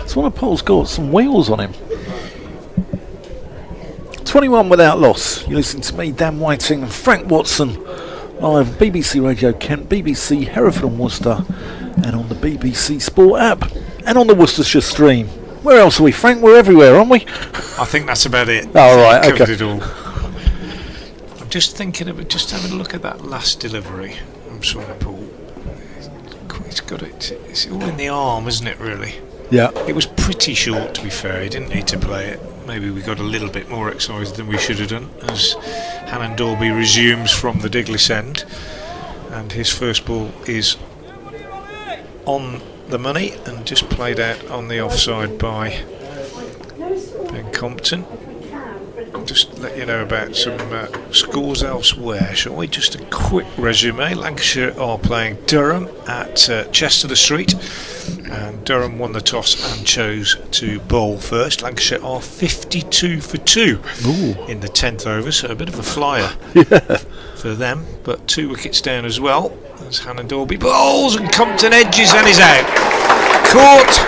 Swanepoel's got some wheels on him. 21 without loss. You listen to me, Dan Whiting, and Frank Watson, live on BBC Radio Kent, BBC Hereford and Worcester, and on the BBC Sport app, and on the Worcestershire stream. Where else are we, Frank? We're everywhere, aren't we? I think that's about it. Oh, right, covered okay. It all. I'm just thinking of it, just having a look at that last delivery from Swanepoel. It's got it. It's all in the arm, isn't it? Really. Yeah. It was pretty short, to be fair. He didn't need to play it. Maybe we got a little bit more excited than we should have done as Hannon Dalby resumes from the Diglis end, and his first ball is on the money and just played out on the offside by Ben Compton. Just let you know about some scores elsewhere, shall we? Just a quick resume. Lancashire are playing Durham at Chester-le-Street, and Durham won the toss and chose to bowl first. Lancashire are 52 for 2 in the 10th over, so a bit of a flyer for them, but 2 wickets down as well as Hannon Dalby bowls, and Compton edges and is out. Caught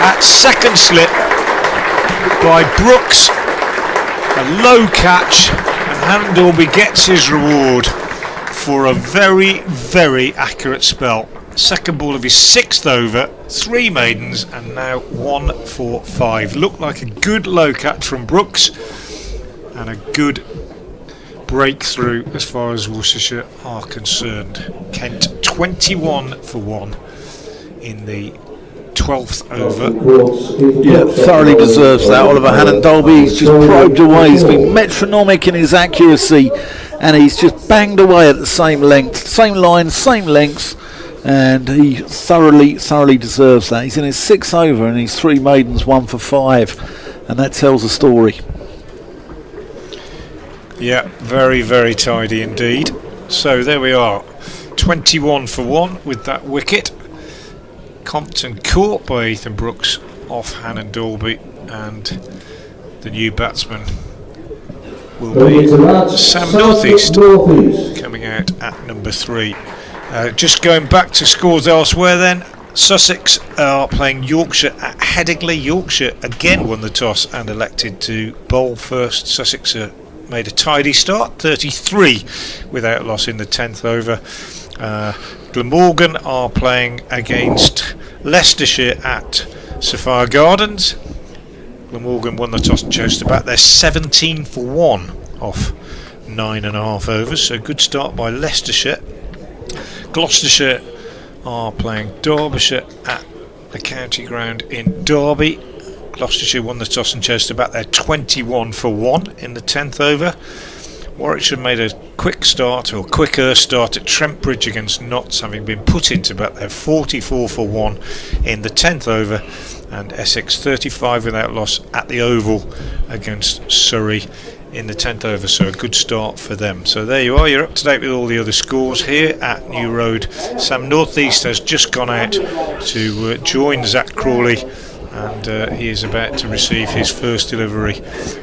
at second slip by Brooks. A low catch, and Hannon Dalby gets his reward for a very, very accurate spell. Second ball of his 6th over, 3 maidens, and now 1 for 5. Looked like a good low catch from Brooks, and a good breakthrough as far as Worcestershire are concerned. Kent 21 for 1 in the 12th over. Yeah, thoroughly deserves that. Oliver Hannon Dalby, he's just probed away. He's been metronomic in his accuracy, and he's just banged away at the same length, same line, same lengths, and he thoroughly deserves that. He's in his 6th over and he's 3 maidens, 1 for 5, and that tells a story. Yeah, very, very tidy indeed. So there we are, 21 for 1 with that wicket. Compton caught by Ethan Brooks off Hannon Dalby, and the new batsman will be Sam Northeast coming out at number 3. Just going back to scores elsewhere then, Sussex are playing Yorkshire at Headingley. Yorkshire again won the toss and elected to bowl first. Sussex made a tidy start, 33 without loss in the 10th over. Glamorgan are playing against Leicestershire at Sapphire Gardens. Glamorgan won the toss and chose to bat. They're 17 for 1 off 9.5 overs, so good start by Leicestershire. Gloucestershire are playing Derbyshire at the county ground in Derby. Gloucestershire won the toss and chose to bat. They're 21 for 1 in the 10th over. Warwickshire made a quicker start at Trent Bridge against Notts, having been put into bat. They're 44 for 1 in the 10th over, and Essex 35 without loss at the Oval against Surrey in the 10th over, so a good start for them. So there you are, you're up to date with all the other scores here at New Road. Sam Northeast has just gone out to join Zach Crawley, and he is about to receive his first delivery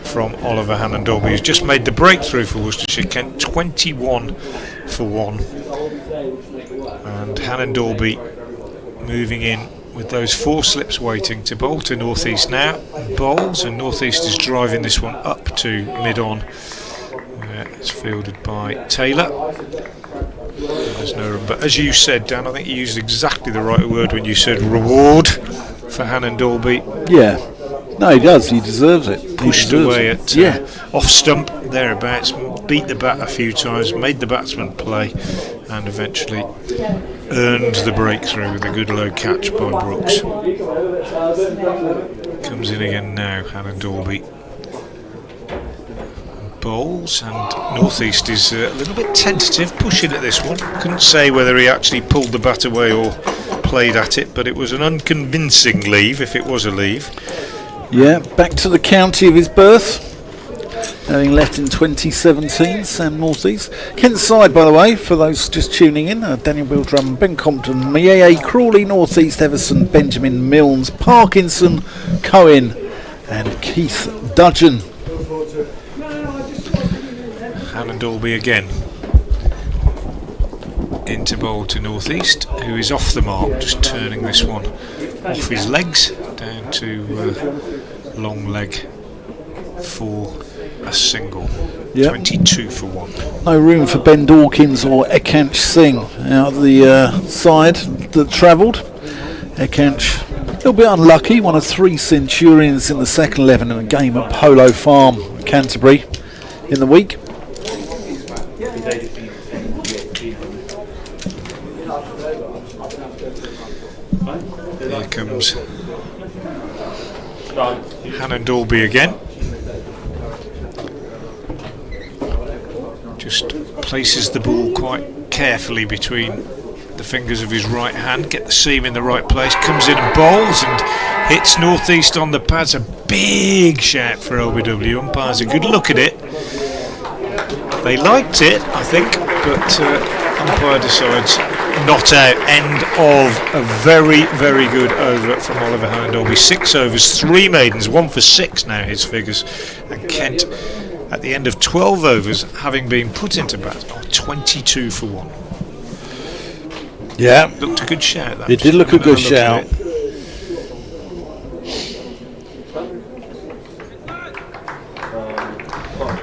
from Oliver Hannon Dalby, who's just made the breakthrough for Worcestershire. Kent 21 for 1, and Hannon Dalby moving in with those 4 slips waiting to bowl to Northeast now. Bowls, and Northeast is driving this one up to mid-on, where it's fielded by Taylor. There's no room, but as you said, Dan, I think you used exactly the right word when you said reward for Hannon Dalby. Yeah, no, he does. He deserves it. Pushed away at off stump thereabouts, beat the bat a few times, made the batsman play, and eventually earned the breakthrough with a good low catch by Brooks. Comes in again now, Hannon Dalby. Bowls, and Northeast is a little bit tentative, pushing at this one. Couldn't say whether he actually pulled the bat away or played at it, but it was an unconvincing leave, if it was a leave. Yeah, back to the county of his birth, having left in 2017, Sam Northeast. Kent's side, by the way, for those just tuning in, Daniel Bildrum, Ben Compton, Mieye, Crawley, Northeast, Everson, Benjamin, Milnes, Parkinson, Cohen and Keith Dudgeon. Hannon Dalby again into bowl to Northeast, who is off the mark, just turning this one off his legs down to long leg for a single. 22 for 1. No room for Ben Dawkins or Ekansh Singh out of the side that travelled. Ekansh a little bit unlucky, one of 3 centurions in the second 11 in a game at Polo Farm, Canterbury, in the week. Here comes Hannon Dalby again. Just places the ball quite carefully between the fingers of his right hand, get the seam in the right place, comes in and bowls and hits Northeast on the pads. A big shout for LBW. Umpires a good look at it. They liked it, I think, but umpire decides not out. End of a very, very good over from Oliver Hannon Dalby. 6 overs, 3 maidens, 1 for 6 now his figures. And Kent at the end of 12 overs, having been put into bat, 22 for 1. Yeah, looked a good shout. That it did look a good shout.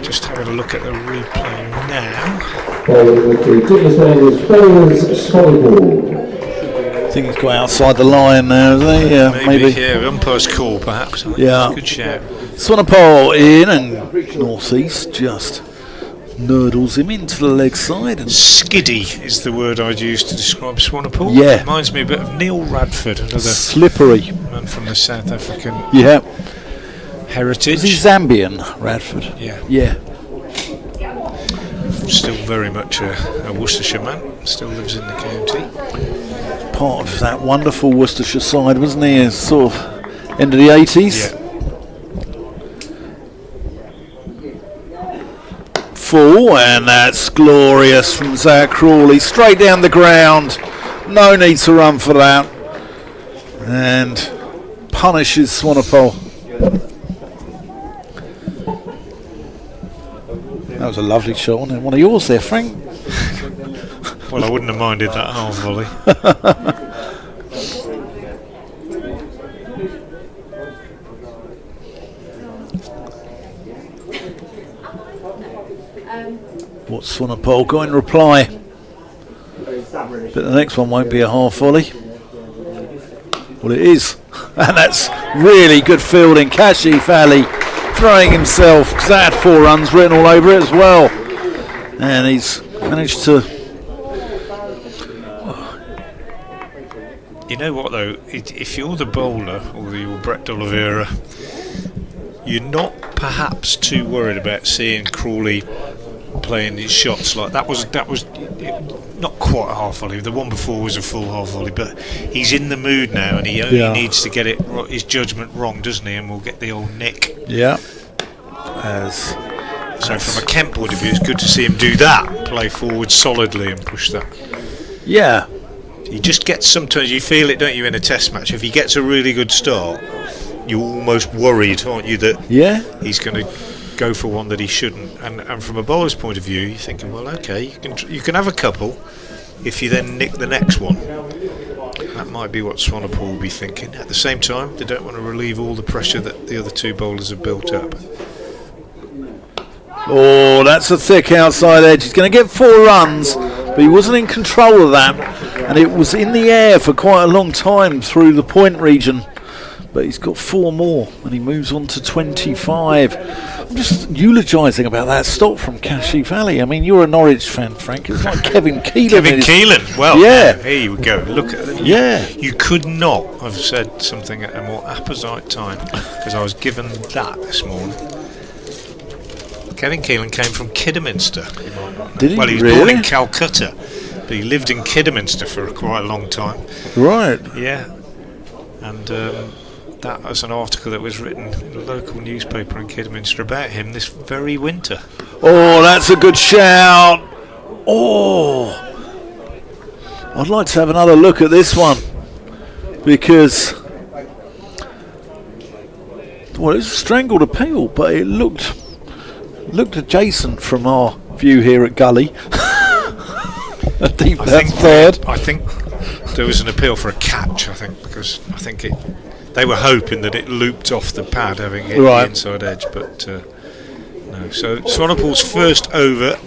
Just having a look at the replay now. I think he's got outside the line now, isn't he? Yeah, maybe. Yeah, umpire's call perhaps. Yeah. Good shout. Swanepoel in, and Northeast just nurdles him into the leg side. And skiddy is the word I'd use to describe Swanepoel. Yeah. Reminds me a bit of Neil Radford, another slippery man from the South African is heritage. he Zambian, Radford? Yeah. Still very much a Worcestershire man, still lives in the county. Part of that wonderful Worcestershire side, wasn't he? Sort of end of the 80s. Yeah. Full, and that's glorious from Zach Crawley, straight down the ground. No need to run for that, and punishes Swanepoel. That was a lovely shot, wasn't it? One of yours there, Frank. Well, I wouldn't have minded that half volley. What's Swanepoel got in reply? But the next one won't be a half volley. Well, it is. And that's really good fielding. Kashif Ali throwing himself. That had 4 runs written all over it as well. And he's managed to... You know what though, if you're the bowler or you're Brett D'Oliveira, you're not perhaps too worried about seeing Crawley playing his shots like that. Was not quite a half volley. The one before was a full half volley, but he's in the mood now, and he only needs to get his judgment wrong, doesn't he? And we'll get the old nick. Yeah. So from a Kent point of view, it's good to see him do that, play forward solidly and push that. Yeah. You just get, sometimes you feel it, don't you, in a test match? If he gets a really good start, you're almost worried, aren't you, that he's going to go for one that he shouldn't. And from a bowler's point of view, you're thinking, well, okay, you can have a couple. If you then nick the next one, that that might be what Swanepoel will be thinking. At the same time, they don't want to relieve all the pressure that the other two bowlers have built up. Oh, that's a thick outside edge. He's going to get 4 runs, but he wasn't in control of that, and it was in the air for quite a long time through the point region. But he's got 4 more, and he moves on to 25. I'm just eulogising about that stop from Kashi Valley. I mean, you're a Norwich fan, Frank. It's like Kevin Keelan. Kevin Keelan. Well, yeah. Here you go. Look at them. Yeah. You could not have said something at a more apposite time, because I was given that this morning. Kevin Keelan came from Kidderminster. You might not know. Did he? Well, he was really? born in Calcutta, but he lived in Kidderminster for quite a long time. Right. Yeah. And that was an article that was written in a local newspaper in Kidderminster about him this very winter. Oh, that's a good shout. Oh. I'd like to have another look at this one, because, well, it was a strangled appeal, but it looked adjacent from our view here at Gully. A deep left third. I think there was an appeal for a catch, because I think they were hoping that it looped off the pad, having hit the inside edge, but no. So Swanepoel's first over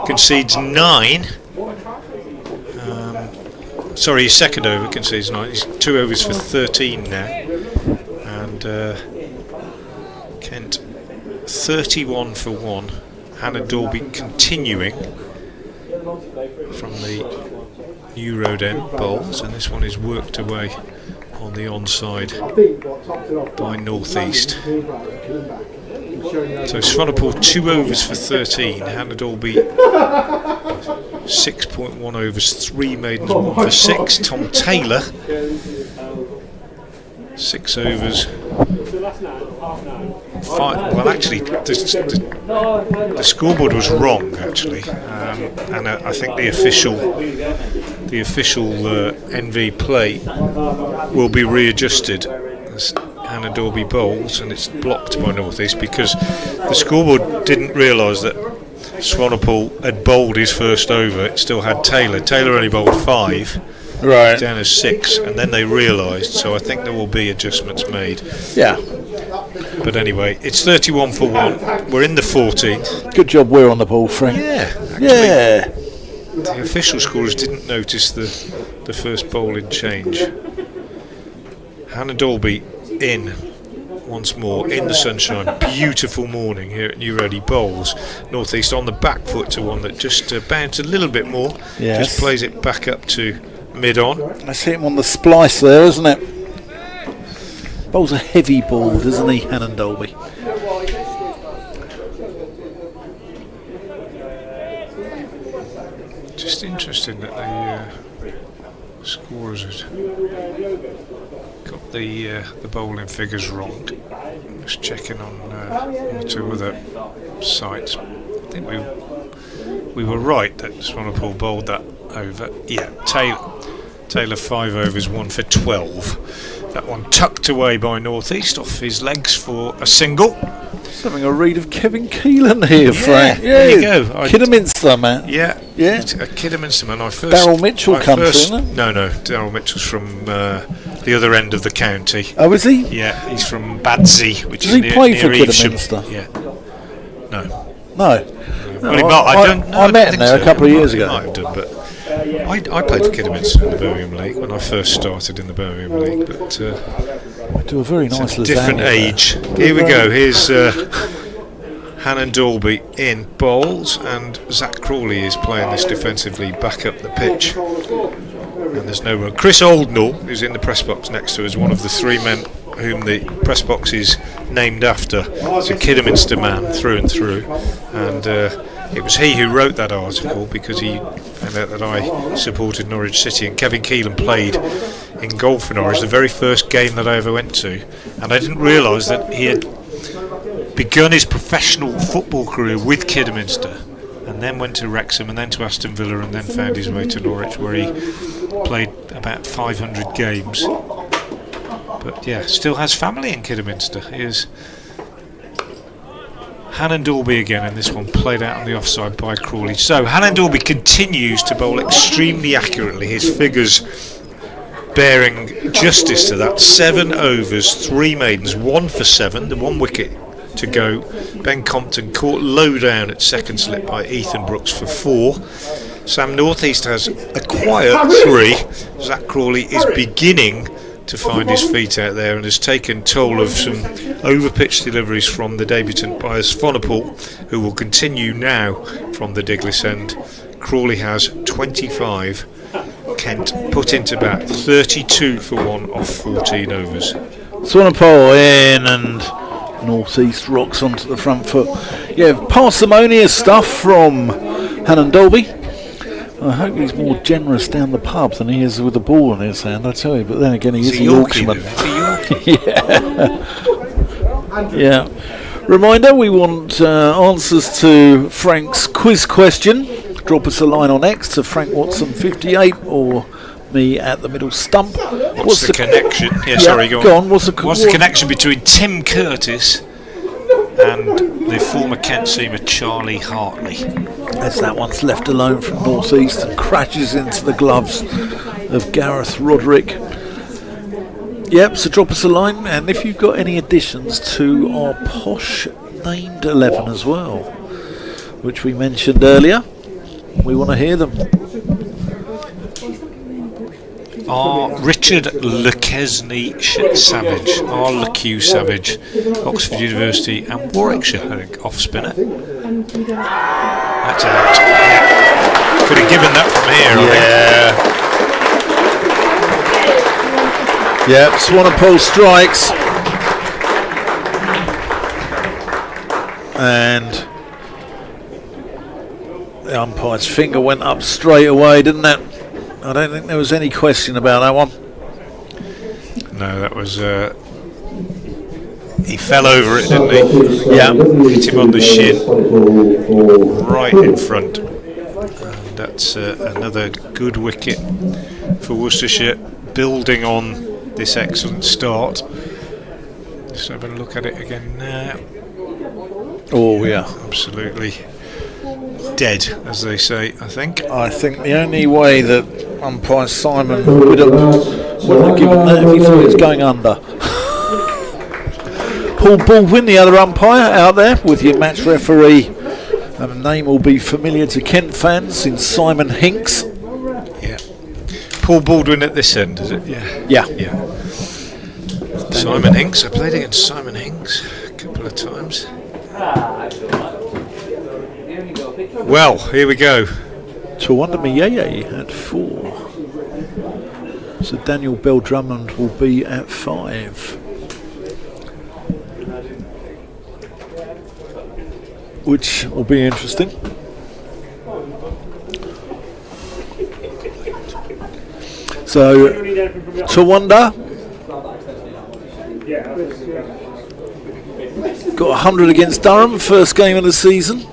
concedes 9. Sorry, his second over concedes 9. He's 2 overs for 13 now, and Kent 31 for 1. Hannah Dalby continuing from the New Road End bowls, and this one is worked away on the onside by North East. So Swanepoel 2 overs for 13. Hannah Dalby 6.1 overs, 3 maidens, 1 for 6. Tom Taylor 6 overs. 5. Well, actually, the scoreboard was wrong, actually, and I think the official NV play will be readjusted as Hannah Dalby bowls, and it's blocked by North East because the scoreboard didn't realise that Swanepoel had bowled his first over. It still had Taylor. Taylor only bowled 5. Right. Down as 6, and then they realised, so I think there will be adjustments made. Yeah. But anyway, it's 31 for 1. We're in the 14th. Good job we're on the ball, Frank. Yeah, actually, yeah. The official scorers didn't notice the first bowling change. Hannah Dalby in once more in the sunshine. Beautiful morning here at New Road. He bowls North East on the back foot to one that just bounced a little bit more. Yes. Just plays it back up to mid-on. Let's hit him on the splice there, isn't it? Bowls a heavy ball, doesn't he, Hannah Dalby? Just interesting that the scorers had got the bowling figures wrong. Just checking on 1 or 2 other sites. I think we were right that Swanepoel bowled that over. Yeah, Taylor 5 overs, 1 for 12. That one tucked away by North East off his legs for a single. Just having a read of Kevin Keelan here, Frank. Yeah, there you go. Kidderminster, man. Yeah, yeah. A Kidderminster man. Daryl Mitchell comes in. No, Daryl Mitchell's from the other end of the county. Oh, is he? Yeah, he's from Badsey, which Does is he play for Evesham. Kidderminster? Yeah. No. No. Well, he might. I met him there a couple of years ago. He might have done, but I played for Kidderminster in the Birmingham League when I first started in the Birmingham League, but do a very nice different age. Here we go. Here's Hannah Dalby in bowls, and Zach Crawley is playing this defensively back up the pitch. And there's no one. Chris Oldnall, who's in the press box next to us, one of the 3 men whom the press box is named after. It's a Kidderminster man through and through, and it was he who wrote that article because he found out that I supported Norwich City, and Kevin Keelan played in goal for Norwich, the very first game that I ever went to, and I didn't realise that he had begun his professional football career with Kidderminster and then went to Wrexham and then to Aston Villa and then found his way to Norwich, where he played about 500 games. But yeah, still has family in Kidderminster. Here's Hannah Dalby again, and this one played out on the offside by Crawley. So Hannah Dalby continues to bowl extremely accurately. His figures bearing justice to that. 7 overs, 3 maidens, 1 for 7, the 1 wicket to go. Ben Compton caught low down at second slip by Ethan Brooks for 4. Sam Northeast has a quiet 3. Zach Crawley is beginning to find his feet out there and has taken toll of some over-pitch deliveries from the debutant Bias Vonapol, who will continue now from the Diglis end. Crawley has 25. Kent put into bat 32 for 1 off 14 overs. Swanepoel in, and Northeast rocks onto the front foot. Yeah, parsimonious stuff from Hannon Dolby. I hope he's more generous down the pub than he is with the ball in his hand, I tell you. But then again, he is a Yorkshireman. Yeah. Reminder, we want answers to Frank's quiz question. Drop us a line on X to Frank Watson 58 or me at the middle stump. What's the connection? Yeah, sorry, go on. What's the connection between Tim Curtis and the former Kent seamer Charlie Hartley? As that one's left alone from Northeast and crashes into the gloves of Gareth Roderick. Yep, so drop us a line, and if you've got any additions to our posh named 11 as well, which we mentioned earlier, we want to hear them. Richard Lecesney Savage, LeQ Savage, Oxford University and Warwickshire, I think, off spinner. That's out. Yeah. Could have given that from here, I think. Yep, Swanepoel strikes. And the umpire's finger went up straight away, didn't it? I don't think there was any question about that one. No, that was... he fell over it, didn't he? Yeah. Hit him on the shin. Right in front. And that's another good wicket for Worcestershire, building on this excellent start. Just having a look at it again now. Oh, yeah. Absolutely dead, as they say, I think. I think the only way that umpire Simon wouldn't have given that if he thought it was going under. Paul Baldwin, the other umpire out there with your match referee, and a name will be familiar to Kent fans in Simon Hinks. Yeah. Paul Baldwin at this end, is it? Yeah. Simon Hinks. I played against Simon Hinks a couple of times. Well, here we go. Tawanda Miyeye at 4. So Daniel Bell Drummond will be at 5. Which will be interesting. So Tawanda got 100 against Durham, first game of the season.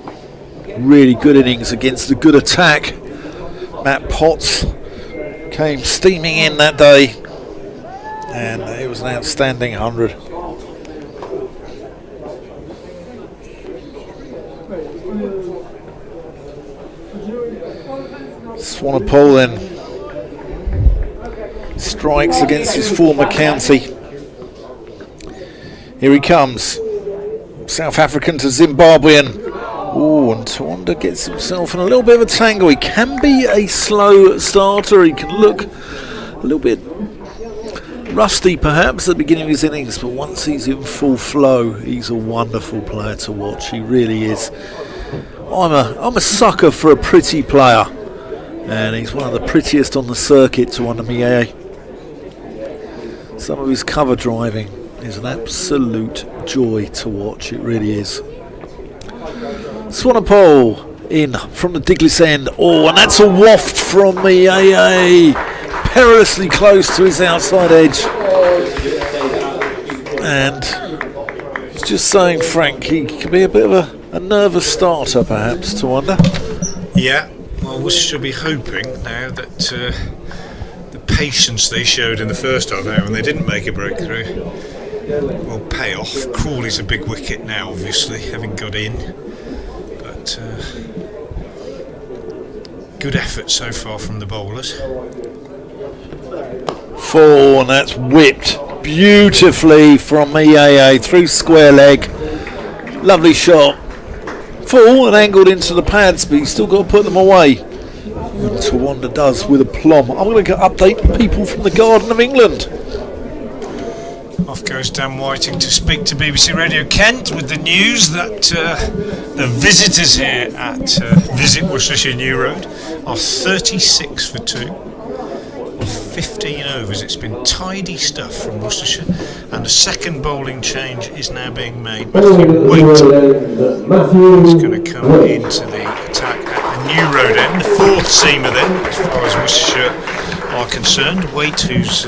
Really good innings against a good attack. Matt Potts came steaming in that day, and it was an outstanding 100. Swanepoel then strikes against his former county. Here he comes, South African to Zimbabwean. Oh, and Tawanda gets himself in a little bit of a tangle. He can be a slow starter. He can look a little bit rusty perhaps at the beginning of his innings, but once he's in full flow, he's a wonderful player to watch. He really is. I'm a sucker for a pretty player, and he's one of the prettiest on the circuit, Tawanda Miyeye. Some of his cover driving is an absolute joy to watch. It really is. Swanepoel in from the Diglis end. Oh, and that's a waft from Miyeye. Perilously close to his outside edge. And it's just saying, Frank, he could be a bit of a nervous starter, perhaps, Tawanda. Yeah, well, we should be hoping now that the patience they showed in the first half hour when they didn't make a breakthrough will pay off. Crawley's a big wicket now, obviously, having got in. But good effort so far from the bowlers. full, and that's whipped beautifully from EAA through square leg. Lovely shot. Full and angled into the pads, but he's still got to put them away. Tawanda does with aplomb. I'm going to update people from the Garden of England. Off goes Dan Whiting to speak to BBC Radio Kent with the news that the visitors here at Visit Worcestershire New Road are 36 for 2. 15 overs. It's been tidy stuff from Worcestershire, and a second bowling change is now being made. Matthew Waite is going to come into the attack at the New Road end, the fourth seamer then, as far as Worcestershire are concerned. Waite, who's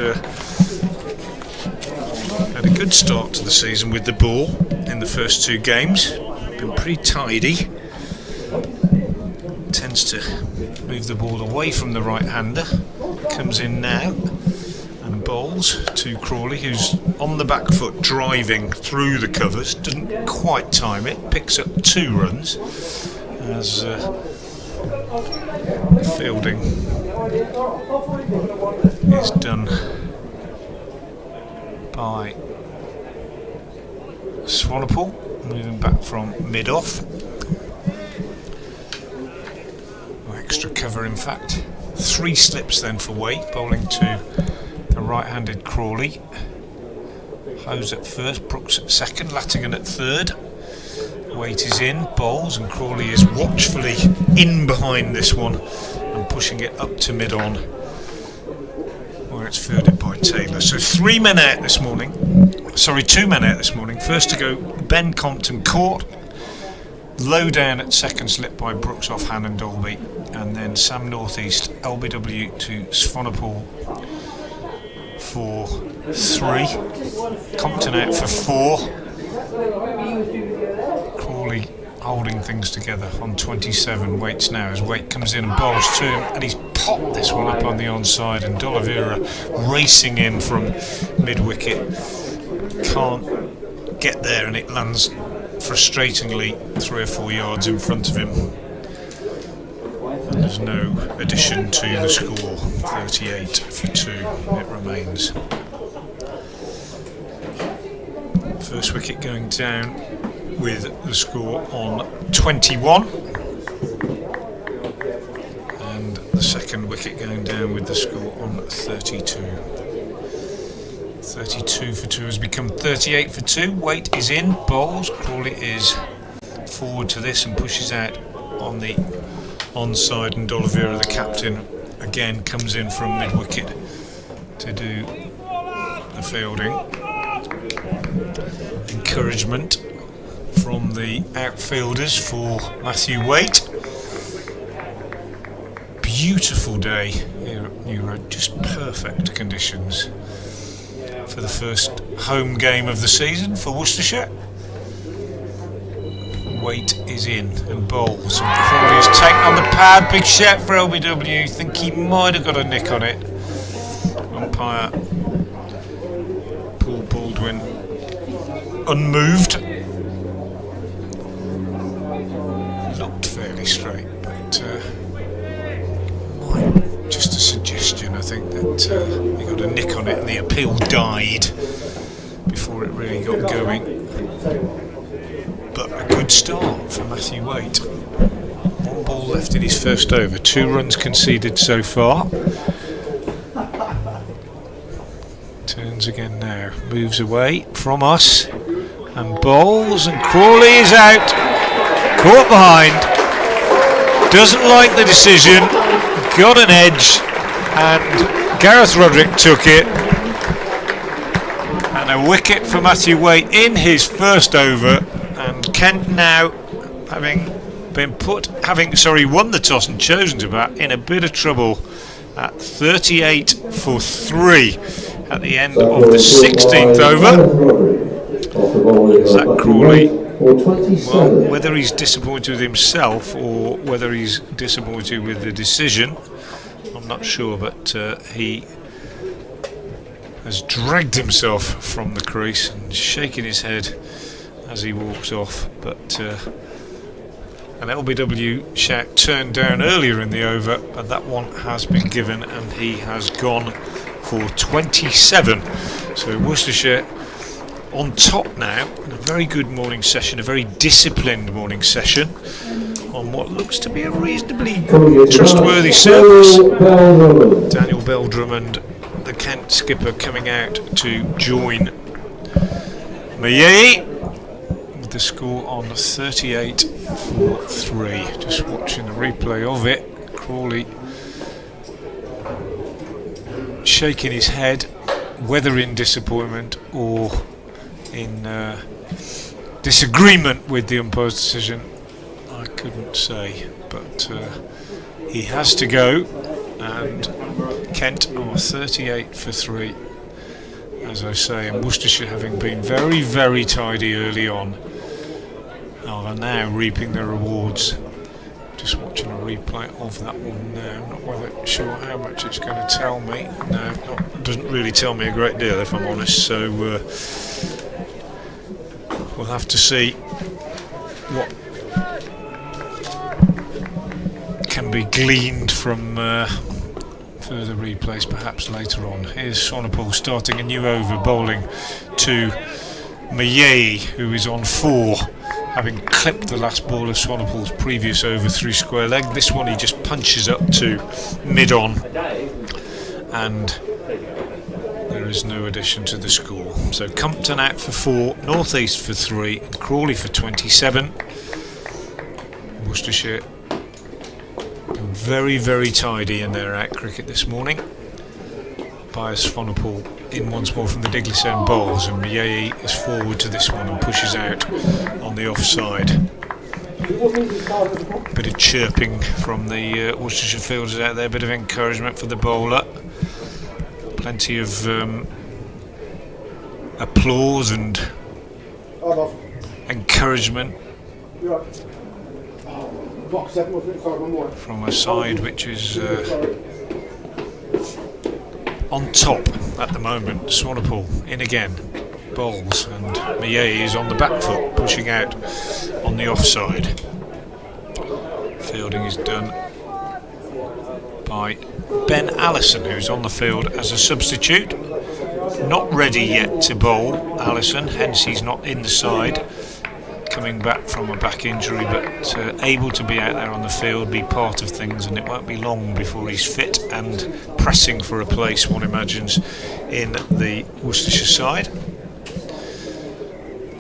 had a good start to the season with the ball in the first 2 games, been pretty tidy. Tends to move the ball away from the right-hander. Comes in now and bowls to Crawley, who's on the back foot driving through the covers. Doesn't quite time it. Picks up 2 runs as fielding is done by Swanepoel, moving back from mid-off. Extra cover, in fact. 3 slips then for Waite, bowling to the right-handed Crawley. Hose at first, Brooks at second, Latigan at third. Waite is in, bowls, and Crawley is watchfully in behind this one and pushing it up to mid-on, where it's fielded by Taylor. So 3 men out this morning. Sorry, 2 men out this morning. First to go, Ben Compton Court. Low down at second slip by Brooks off Hannon Dolby, and then Sam Northeast LBW to Swanepoel for 3. Compton out for 4. Crawley holding things together on 27. Waits now as Waite comes in and bowls to him, and he's popped this one up on the onside, and D'Oliveira racing in from mid-wicket. Can't get there, and it lands frustratingly 3 or 4 yards in front of him. And there's no addition to the score. 38 for 2 it remains. First wicket going down with the score on 21, and the second wicket going down with the score on 32. 32 for 2 has become 38 for 2. Waite is in, bowls. Crawley is forward to this and pushes out on the onside, and D'Oliveira, the captain, again comes in from mid-wicket to do the fielding. Encouragement from the outfielders for Matthew Waite. Beautiful day here at New Road, just perfect conditions for the first home game of the season for Worcestershire. Waite is in and bowls, and Crawley is taken on the pad. Big shout for LBW. Think he might have got a nick on it. Umpire Paul Baldwin unmoved. Looked fairly straight, but just a suggestion. I think that he got a nick on it and the appeal died before it really got going. But a good start for Matthew Waite. 1 ball left in his first over. 2 runs conceded so far. Turns again now. Moves away from us and bowls, and Crawley is out. Caught behind. Doesn't like the decision. Got an edge, and Gareth Roderick took it. And a wicket for Matthew Waite in his first over. And Kent now, having won the toss and chosen to bat, in a bit of trouble at 38 for 3 at the end of the 16th over. Zach Crawley, well, whether he's disappointed with himself or whether he's disappointed with the decision, I'm not sure, but he has dragged himself from the crease and shaking his head as he walks off. But an LBW shout turned down earlier in the over, but that one has been given, and he has gone for 27. So Worcestershire on top now in a very good morning session, a very disciplined morning session on what looks to be a reasonably trustworthy service. Daniel Bell-Drummond, the Kent skipper, coming out to join Midday with the score on 38 for 3. Just watching the replay of it. Crawley shaking his head, whether in disappointment or in disagreement with the umpire's decision, I couldn't say, but he has to go, and Kent are 38 for 3, as I say, and Worcestershire, having been very, very tidy early on, are now reaping the rewards. Just watching a replay of that one now. Not sure how much it's going to tell me. No, it doesn't really tell me a great deal, if I'm honest. So we'll have to see what can be gleaned from further replays, perhaps later on. Here's Swanepoel starting a new over, bowling to Midday, who is on 4. Having clipped the last ball of Swanepoel's previous over through square leg. This one he just punches up to mid-on, and there is no addition to the score. So Compton out for 4, North East for 3, and Crawley for 27. Worcestershire very, very tidy in their out cricket this morning. By Swanepoel in once more from the Diglisone bowls, and Midday is forward to this one and pushes out on the offside. Bit of chirping from the Worcestershire fielders out there, bit of encouragement for the bowler. Plenty of applause and encouragement from a side which is on top at the moment. Swanepoel in again, bowls, and Midday is on the back foot, pushing out on the offside. Fielding is done by Ben Allison, who's on the field as a substitute. Not ready yet to bowl, Allison, hence he's not in the side, coming back from a back injury, but able to be out there on the field, be part of things, and it won't be long before he's fit and pressing for a place, one imagines, in the Worcestershire side.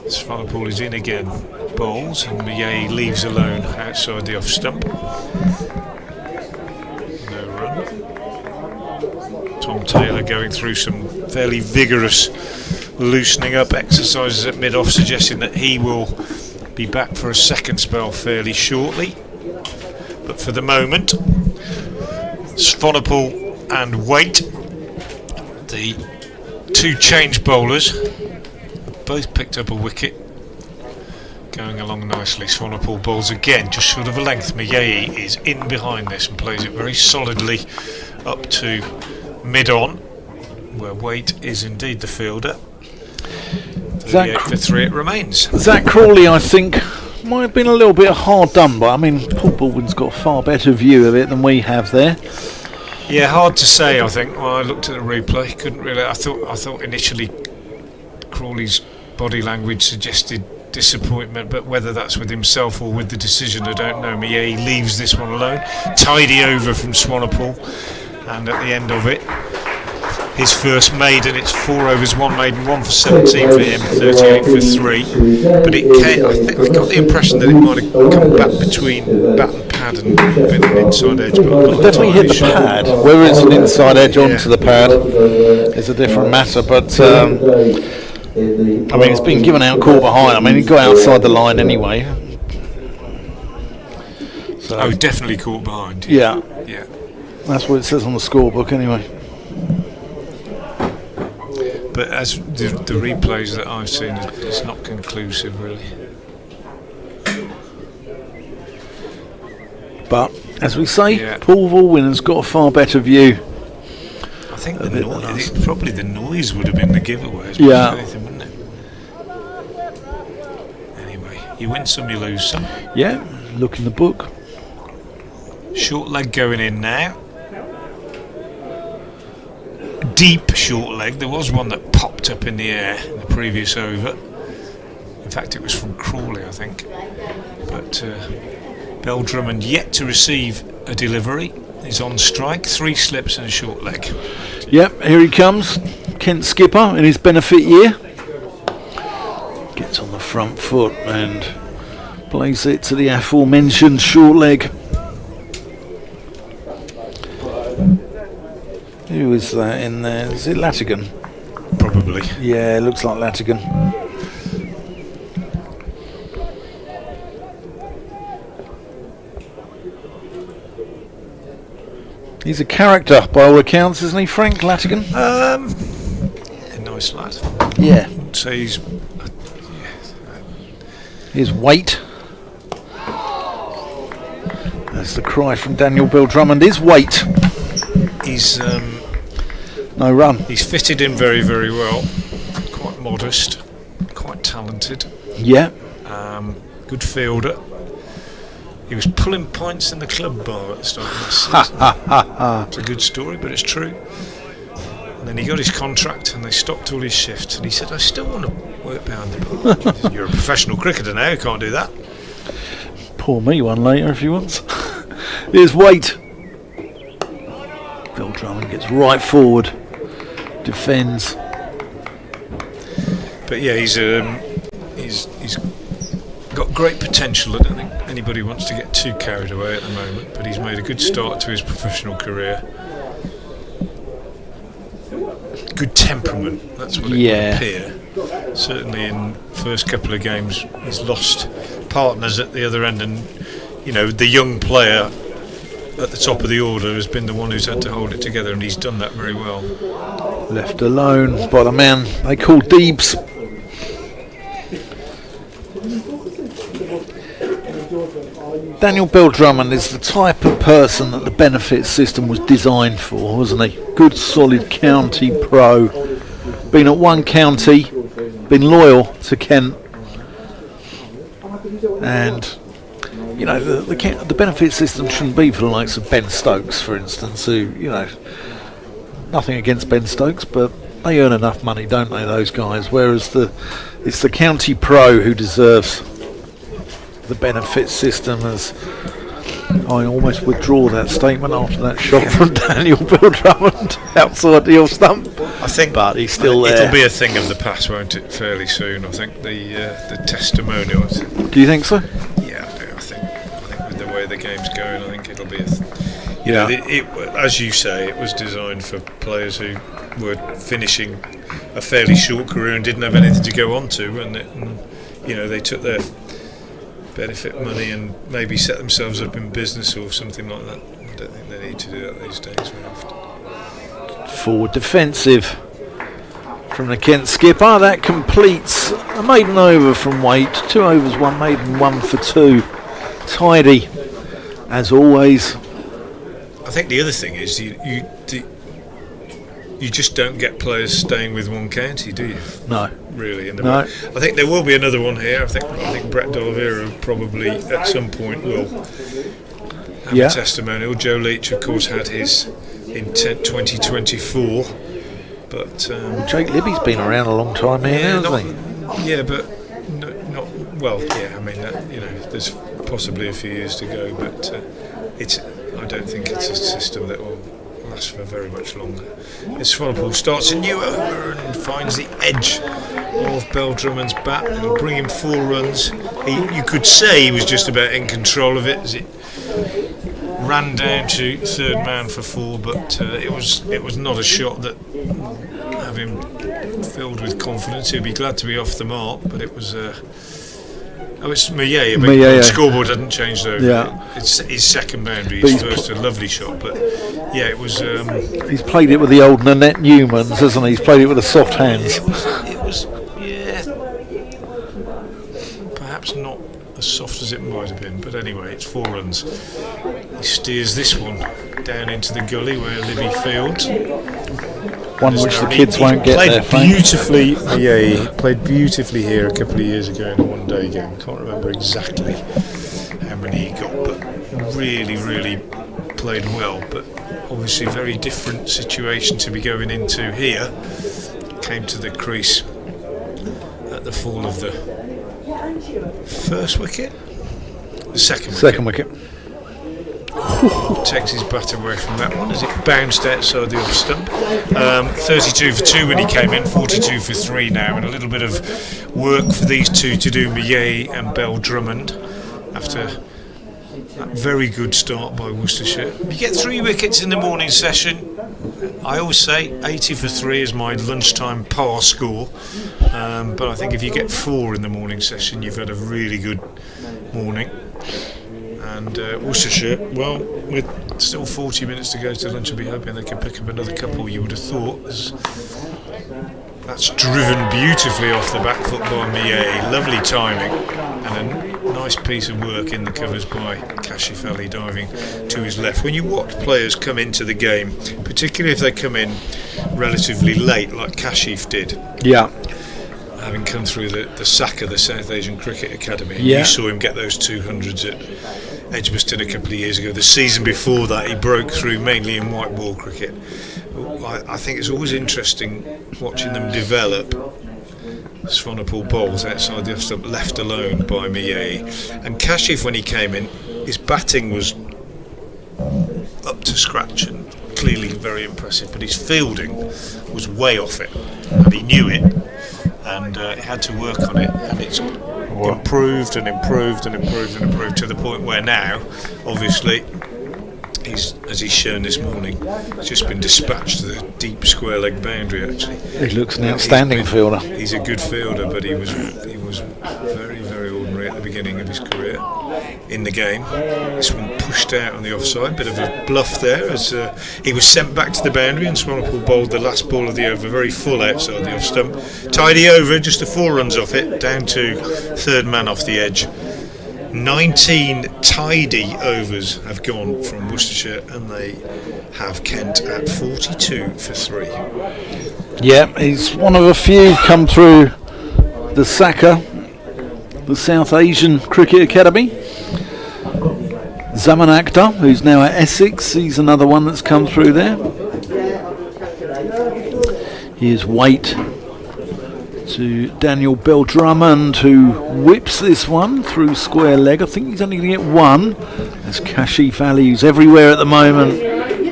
Swanepoel is in again, bowls, and Midday leaves alone outside the off stump. No run. Tom Taylor going through some fairly vigorous loosening up exercises at mid-off, suggesting that he will be back for a second spell fairly shortly. But for the moment, Swanepoel and Waite, the two change bowlers, both picked up a wicket, going along nicely. Swanepoel bowls again, just short of a length. Midday is in behind this and plays it very solidly up to mid-on, where Waite is indeed the fielder. 38 for 3 it remains. Zach Crawley, I think, might have been a little bit hard done, but I mean, Paul Baldwin's got a far better view of it than we have there. Yeah, hard to say. I think. Well, I looked at the replay, couldn't really. I thought initially Crawley's body language suggested disappointment, but whether that's with himself or with the decision, I don't know. Midday leaves this one alone. Tidy over from Swanepoel, and at the end of it, his first maiden. It's 4 overs, 1 maiden, 1 for 17 for him, 38 for 3. But it came, I think I got the impression that it might have come back between bat and pad and been an inside edge. But it definitely hit the pad. Whether it's an inside edge onto the pad is a different matter. But I mean, it's been given out caught behind. I mean, it got outside the line anyway. So, oh, definitely caught behind. Yeah. Yeah. That's what it says on the scorebook anyway. But as the replays that I've seen, it's not conclusive really. But as we say, Paul Baldwin has got a far better view. I think probably the noise would have been the giveaway as much as anything, wouldn't it? Anyway, you win some, you lose some. Yeah, look in the book. Short leg going in now. deep short leg. There was one that popped up in the air in the previous over. In fact, it was from Crawley, I think. But Bell Drummond yet to receive a delivery. He's on strike, 3 slips and a short leg. Yep, here he comes. Kent skipper in his benefit year. Gets on the front foot and plays it to the aforementioned short leg. Who is that in there? Is it Latigan? Probably. Yeah, it looks like Latigan. He's a character by all accounts, isn't he, Frank Latigan? Yeah, nice lad. Yeah. So he's... His weight. That's the cry from Daniel Bill Drummond. His weight. He's... no run. He's fitted in very, very well. Quite modest. Quite talented. Yeah. Good fielder. He was pulling points in the club bar at the start of this season. It's a good story, but it's true. And then he got his contract and they stopped all his shifts. And he said, I still want to work behind the bar. You're a professional cricketer now, you can't do that. Pour me one later if he wants. Here's Waite. Bill Drummond gets right forward. Defends. But yeah, he's got great potential. I don't think anybody wants to get too carried away at the moment, but he's made a good start to his professional career. Good temperament, that's what it would appear. Certainly in first couple of games he's lost partners at the other end, and you know, the young player at the top of the order has been the one who's had to hold it together, and he's done that very well. Left alone by the man they call Deebs. Daniel Bill Drummond is the type of person that the benefit system was designed for, wasn't he? Good, solid county pro. Been at one county, been loyal to Kent. And, you know, the benefit system shouldn't be for the likes of Ben Stokes, for instance, who, you know, nothing against Ben Stokes, but they earn enough money, don't they, those guys? Whereas it's the county pro who deserves the benefit system. As I almost withdraw that statement after that shot from Daniel Bill Drummond outside the off stump. I think, but he's still there. It'll be a thing of the past, won't it? Fairly soon, I think. The testimonials. Do you think so? Yeah, I do. I think with the way the game's going, I think it'll be you know, as you say, it was designed for players who were finishing a fairly short career and didn't have anything to go on to, and you know, they took their benefit money and maybe set themselves up in business or something like that. I don't think they need to do that these days very often. Forward defensive from the Kent skipper. That completes a maiden over from Waite. 2 overs, 1 maiden, 1 for 2. Tidy as always. I think the other thing is you just don't get players staying with one county, do you? No. Really. No. I think there will be another one here. I think Brett D'Oliveira probably at some point will have a testimonial. Joe Leach, of course, had his in 2024, but Jake Libby's been around a long time here, hasn't he? Yeah, but not well. Yeah, I mean, you know, there's possibly a few years to go, but I don't think it's a system that will last for very much longer. Swanepoel starts a new over and finds the edge of Bell Drummond's bat. It'll bring him 4 runs. You could say he was just about in control of it as it ran down to third man for 4, but it was not a shot that have him filled with confidence. He'd be glad to be off the mark, but it was it's Midday, but the scoreboard hadn't changed over. Yeah. It's his second boundary, his first a lovely shot, but yeah, it was. He's played it with the old Nanette Newmans, hasn't he? He's played it with the soft hands. It was perhaps not as soft as it might have been, but anyway, it's 4 runs. He steers this one down into the gully where Libby fields. One which the kids won't get there. Beautifully, he played beautifully here a couple of years ago in a one-day game. Can't remember exactly how many he got, but really, really played well. But obviously very different situation to be going into here. Came to the crease at the fall of the first wicket, the second wicket. Takes his bat away from that one as it bounced outside the off stump. 32 for 2 when he came in, 42 for 3 now, and a little bit of work for these two to do, Midday and Bell Drummond, after that very good start by Worcestershire. You get 3 wickets in the morning session. I always say 80 for 3 is my lunchtime par score, but I think if you get 4 in the morning session, you've had a really good morning. And Worcestershire, well, with still 40 minutes to go to lunch, I'll be hoping they can pick up another couple, you would have thought. That's driven beautifully off the back foot by Midday. Lovely timing and a nice piece of work in the covers by Kashif Ali diving to his left. When you watch players come into the game, particularly if they come in relatively late like Kashif did, having come through the SACA, the South Asian Cricket Academy, you saw him get those 200s at Edgbaston a couple of years ago. The season before that he broke through mainly in white ball cricket. I think it's always interesting watching them develop. Swanepoel bowls outside the off stump, left alone by Midday. And Kashif, when he came in, his batting was up to scratch and clearly very impressive, but his fielding was way off it, and he knew it, and he had to work on it, and it's improved and improved and improved and improved to the point where now, obviously, as he's shown this morning, he's just been dispatched to the deep square leg boundary. Actually, he looks an outstanding fielder. He's a good fielder, but he was very, very ordinary at the beginning of his career in the game. This one pushed out on the offside, bit of a bluff there as he was sent back to the boundary, and Swanepoel bowled the last ball of the over very full outside the off stump. Tidy over, just 4 runs off it, down to third man off the edge. 19 tidy overs have gone from Worcestershire, and they have Kent at 42 for 3. Yeah, he's one of a few come through the SACA, the South Asian Cricket Academy. Zaman Akhtar, who's now at Essex, he's another one that's come through there. Here's Waite to Daniel Bell Drummond, who whips this one through square leg. I think he's only going to get 1. As Kashif Ali, who's everywhere at the moment,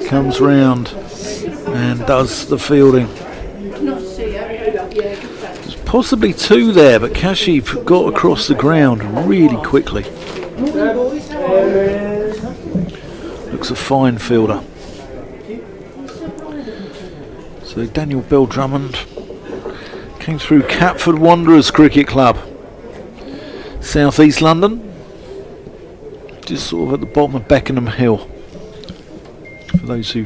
comes round and does the fielding. There's possibly 2 there, but Kashif got across the ground really quickly. Looks a fine fielder. So Daniel Bell Drummond came through Catford Wanderers Cricket Club, South East London, just sort of at the bottom of Beckenham Hill. For those who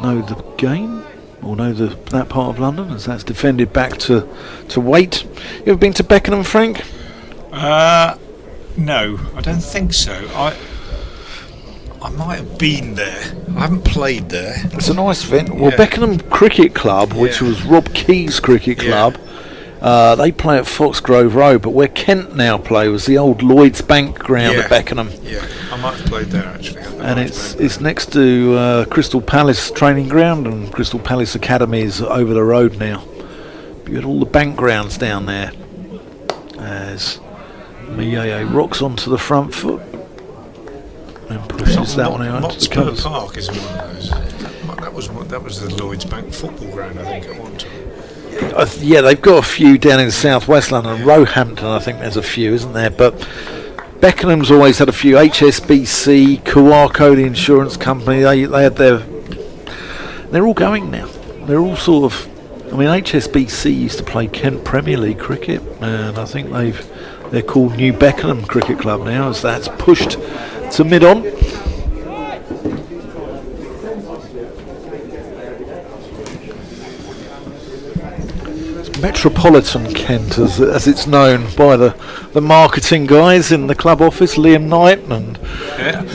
know the game or know that part of London, as that's defended back to Waite. You ever been to Beckenham, Frank? No, I don't think so. I might have been there. I haven't played there. It's a nice event. Well, Beckenham Cricket Club, which was Rob Key's cricket club, they play at Foxgrove Road, but where Kent now play was the old Lloyds Bank ground at Beckenham. Yeah, I might have played there actually. And it's next to Crystal Palace training ground, and Crystal Palace Academy is over the road now. But you had all the bank grounds down there. As Midday rocks onto the front foot and pushes that one out to the covers. Park is one of those. That was the Lloyds Bank football ground, I think, at one time. Yeah, they've got a few down in South West London. Roehampton, I think there's a few, isn't there? But Beckenham's always had a few. HSBC, Kawako, the insurance company, they had their. They're all going now. They're all sort of. I mean, HSBC used to play Kent Premier League cricket, and I think they're called New Beckenham Cricket Club now, as that's pushed to mid-on. Metropolitan Kent, as it's known by the marketing guys in the club office, Liam Knight and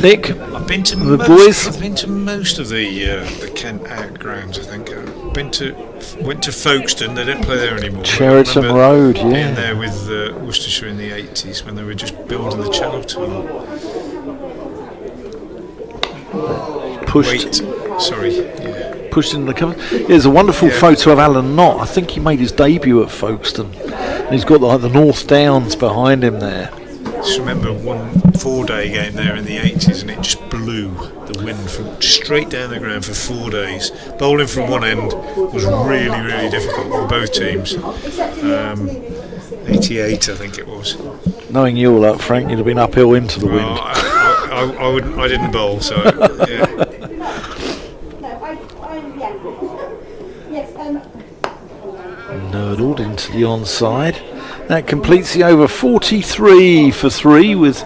Nick. I've been to the boys. I've been to most of the Kent out grounds. I think went to Folkestone. They don't play there anymore. Cheriton Road, being there with Worcestershire in the 80s when they were just building the Channel Tunnel. pushed. Sorry, yeah. Pushed into the cover. There's a wonderful photo of Alan Knott. I think he made his debut at Folkestone. And he's got like the North Downs behind him there. Just remember one 4-day game there in the 80s, and it just blew the wind from straight down the ground for 4 days. Bowling from one end was really, really difficult for both teams. 88, I think it was. Knowing you all up, Frank, you'd have been uphill into the wind. I wouldn't. I didn't bowl, so yeah. Nurdled into the onside. That completes the over. 43 for 3 with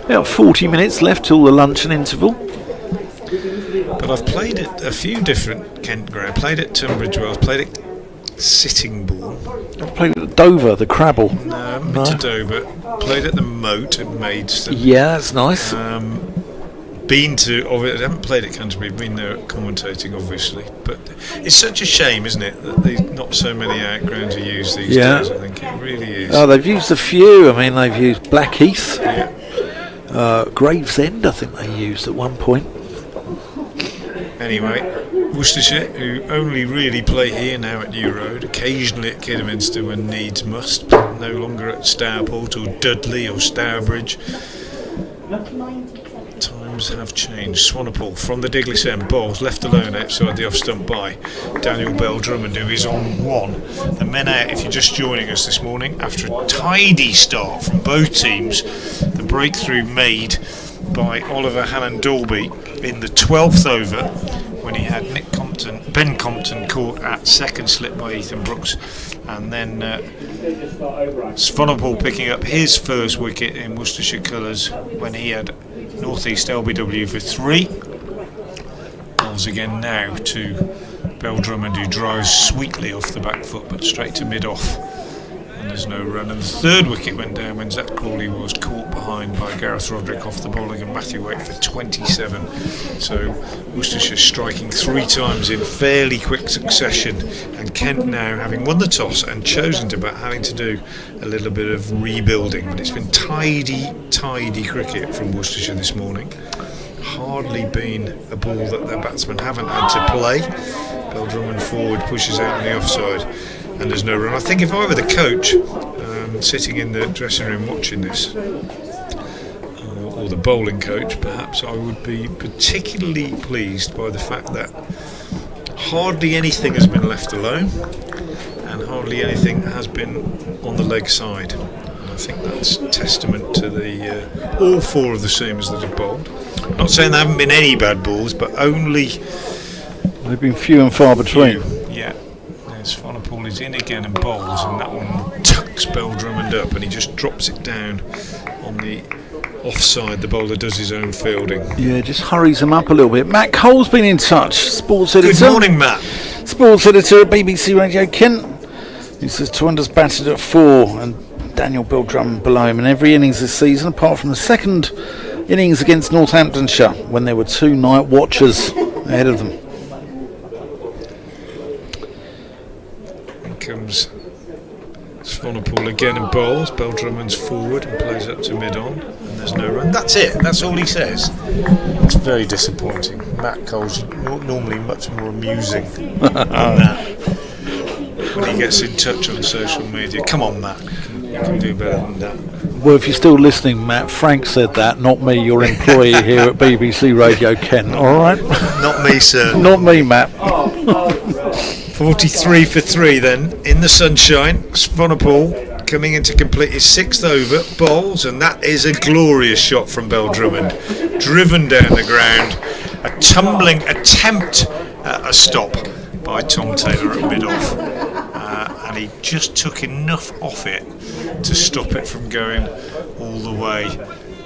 about 40 minutes left till the luncheon interval. But I've played at a few different Kent ground. Played at Tunbridge Wells. Played at Sitting Bull. I've played at Dover, the Crabble. No. To Dover. Played at the Moat at Maidstone. Yeah, that's nice. Been to, I haven't played at Canterbury, been there commentating obviously, but it's such a shame, isn't it, that there's not so many outgrounds are used these days. I think it really is. Oh, they've used a few. I mean, they've used Blackheath, Gravesend, I think they used at one point. Anyway, Worcestershire, who only really play here now at New Road, occasionally at Kidderminster when needs must, but no longer at Stourport or Dudley or Stourbridge. Times have changed. Swanepoel from the Diglis end bowls, left alone outside the off stump by Daniel Bell Drummond, who is on one. The men out, if you're just joining us this morning, after a tidy start from both teams, the breakthrough made by Oliver Hannon-Dalby in the 12th over when he had Ben Compton caught at second slip by Ethan Brooks, and then Swanepoel picking up his first wicket in Worcestershire colours when he had North East LBW for 3. Balls again now to Bell Drummond, who drives sweetly off the back foot but straight to mid-off, and there's no run. And the third wicket went down when Zach Crawley was caught behind by Gareth Roderick off the bowling of Matthew Waite for 27. So Worcestershire striking 3 times in fairly quick succession, and Kent now, having won the toss and chosen to bat, having to do a little bit of rebuilding. But it's been tidy cricket from Worcestershire this morning. Hardly been a ball that their batsmen haven't had to play. Bell Drummond forward pushes out on the offside, and there's no run. I think if I were the coach sitting in the dressing room watching this, or the bowling coach perhaps, I would be particularly pleased by the fact that hardly anything has been left alone and hardly anything has been on the leg side. And I think that's testament to the all 4 of the seamers that have bowled. Not saying there haven't been any bad balls, but only they've been few and far between. Yeah. Swanepoel is in again and bowls, and that one tucks Bell Drummond up and he just drops it down on the offside. The bowler does his own fielding. Yeah, just hurries him up a little bit. Matt Cole's been in touch, sports editor. Good morning, Matt. Sports editor at BBC Radio Kent. He says Twander's batted at 4 and Daniel Bell Drummond below him in every innings this season, apart from the second innings against Northamptonshire when there were 2 night watchers ahead of them. Comes Swanepoel again and bowls. Bell Drummond's forward and plays up to mid-on, and there's no run. That's it. That's all he says. It's very disappointing. Matt Cole's normally much more amusing than that when he gets in touch on social media. Come on, Matt. You can do better than that. Well, if you're still listening, Matt, Frank said that, not me, your employee here at BBC Radio Kent. All right? Not me, sir. Not me, Matt. 43 for 3 then, in the sunshine. Swanepoel coming in to complete his 6th over, bowls, and that is a glorious shot from Bell Drummond. Driven down the ground, a tumbling attempt at a stop by Tom Taylor at mid-off. And he just took enough off it to stop it from going all the way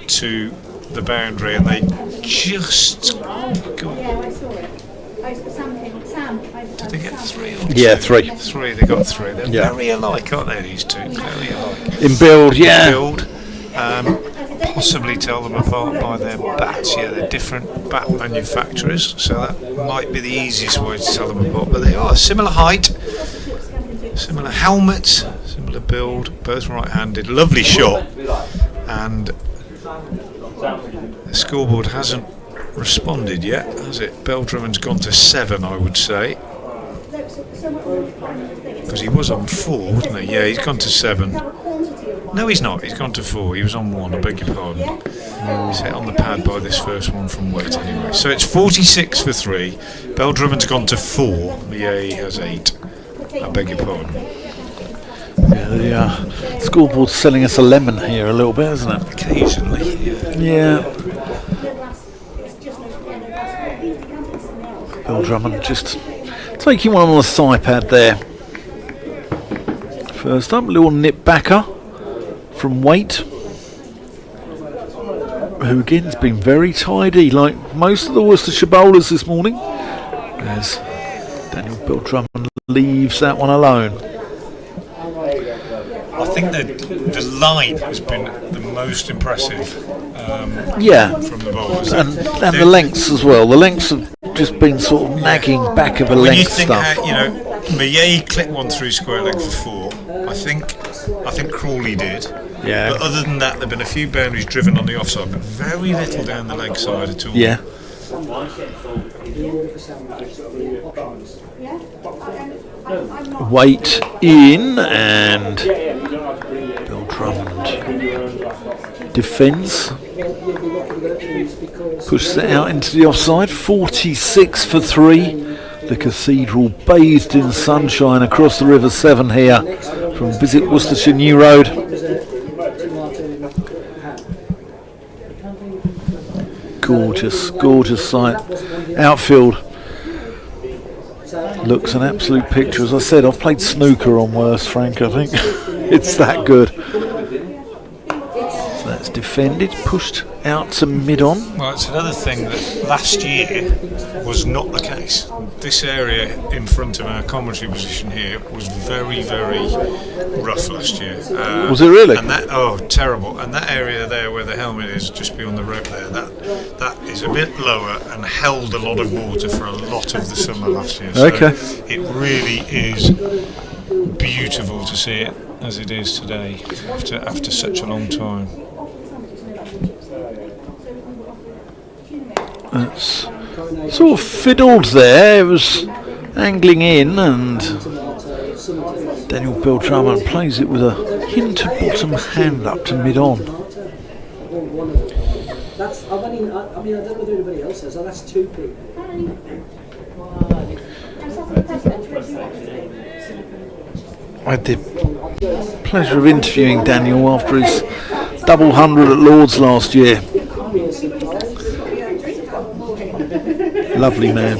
to the boundary, and they just did they get 3 or 2? Yeah, 3. 3, they got 3. They're very alike, aren't they, these two? Very alike. In build, yeah. In build. Possibly tell them apart by their bats. Yeah, they're different bat manufacturers, so that might be the easiest way to tell them apart. But they are similar height, similar helmets, similar build, both right-handed. Lovely shot. And the scoreboard hasn't responded yet, has it? Bell Drummond's gone to 7, I would say. Because he was on 4, wasn't he? Yeah, he's gone to 7. No, he's not. He's gone to 4. He was on 1, I beg your pardon. He's hit on the pad by this first one from Wet anyway. So it's 46 for 3. Bell Drummond's gone to 4. Yeah, he has 8. I beg your pardon. Yeah, the scoreboard's selling us a lemon here a little bit, isn't it? Occasionally. Yeah. Bell Drummond just taking one on the side pad there. First up, a little nip backer from Waite, who again has been very tidy, like most of the Worcestershire bowlers this morning, as Daniel Bell Drummond leaves that one alone. I think the line has been the most impressive from the bowlers. And the lengths as well. The lengths have just been sort of nagging back of a when length you think stuff. Midday clipped one through square leg for 4. I think Crawley did. Yeah. But other than that, there've been a few boundaries driven on the offside, but very little down the leg side at all. Yeah. Waite in, and Bell Drummond defends. Pushes it out into the offside. 46 for 3. The Cathedral bathed in sunshine across the River Severn here from Visit Worcestershire New Road. Gorgeous sight. Outfield looks an absolute picture. As I said, I've played snooker on Worst, Frank, I think. It's that good. So that's defended, pushed out to mid-on. Well, it's another thing that last year was not the case. This area in front of our commentary position here was very, very rough last year. Was it really? And terrible. And that area there where the helmet is, just beyond the rope there, that is a bit lower and held a lot of water for a lot of the summer last year. So okay. It really is beautiful to see it as it is today after such a long time. It's sort of fiddled there. It was angling in, and Daniel Bell Drummond plays it with a hint of bottom hand up to mid-on. I don't know whether anybody else has. That's 2 people. I had the pleasure of interviewing Daniel after his double 100 at Lord's last year. Lovely man.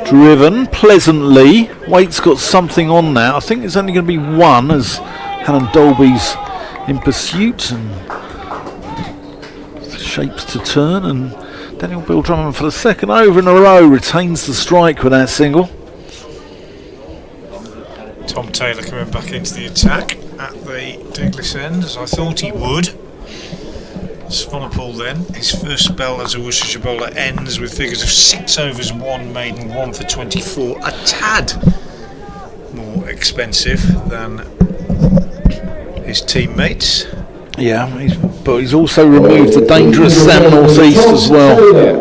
Driven pleasantly. Waite's got something on that. I think it's only going to be 1 as Helen Dolby's in pursuit and shapes to turn, and Daniel Bell Drummond for the second over in a row retains the strike with that single. Tom Taylor coming back into the attack at the Douglas end, as I thought he would. Swanepoel then, his first spell as a Worcestershire bowler ends with figures of 6 overs, 1 maiden, 1 for 24. A tad more expensive than his teammates. Yeah, but he's also removed the dangerous Sam North East as well. Yeah.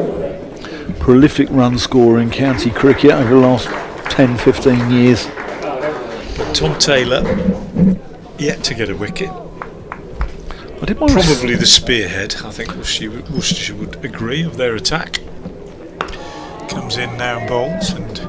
Prolific run scorer in county cricket over the last 10-15 years. But Tom Taylor yet to get a wicket. Probably the spearhead, I think Worcestershire would agree, of their attack. Comes in now and bowls, and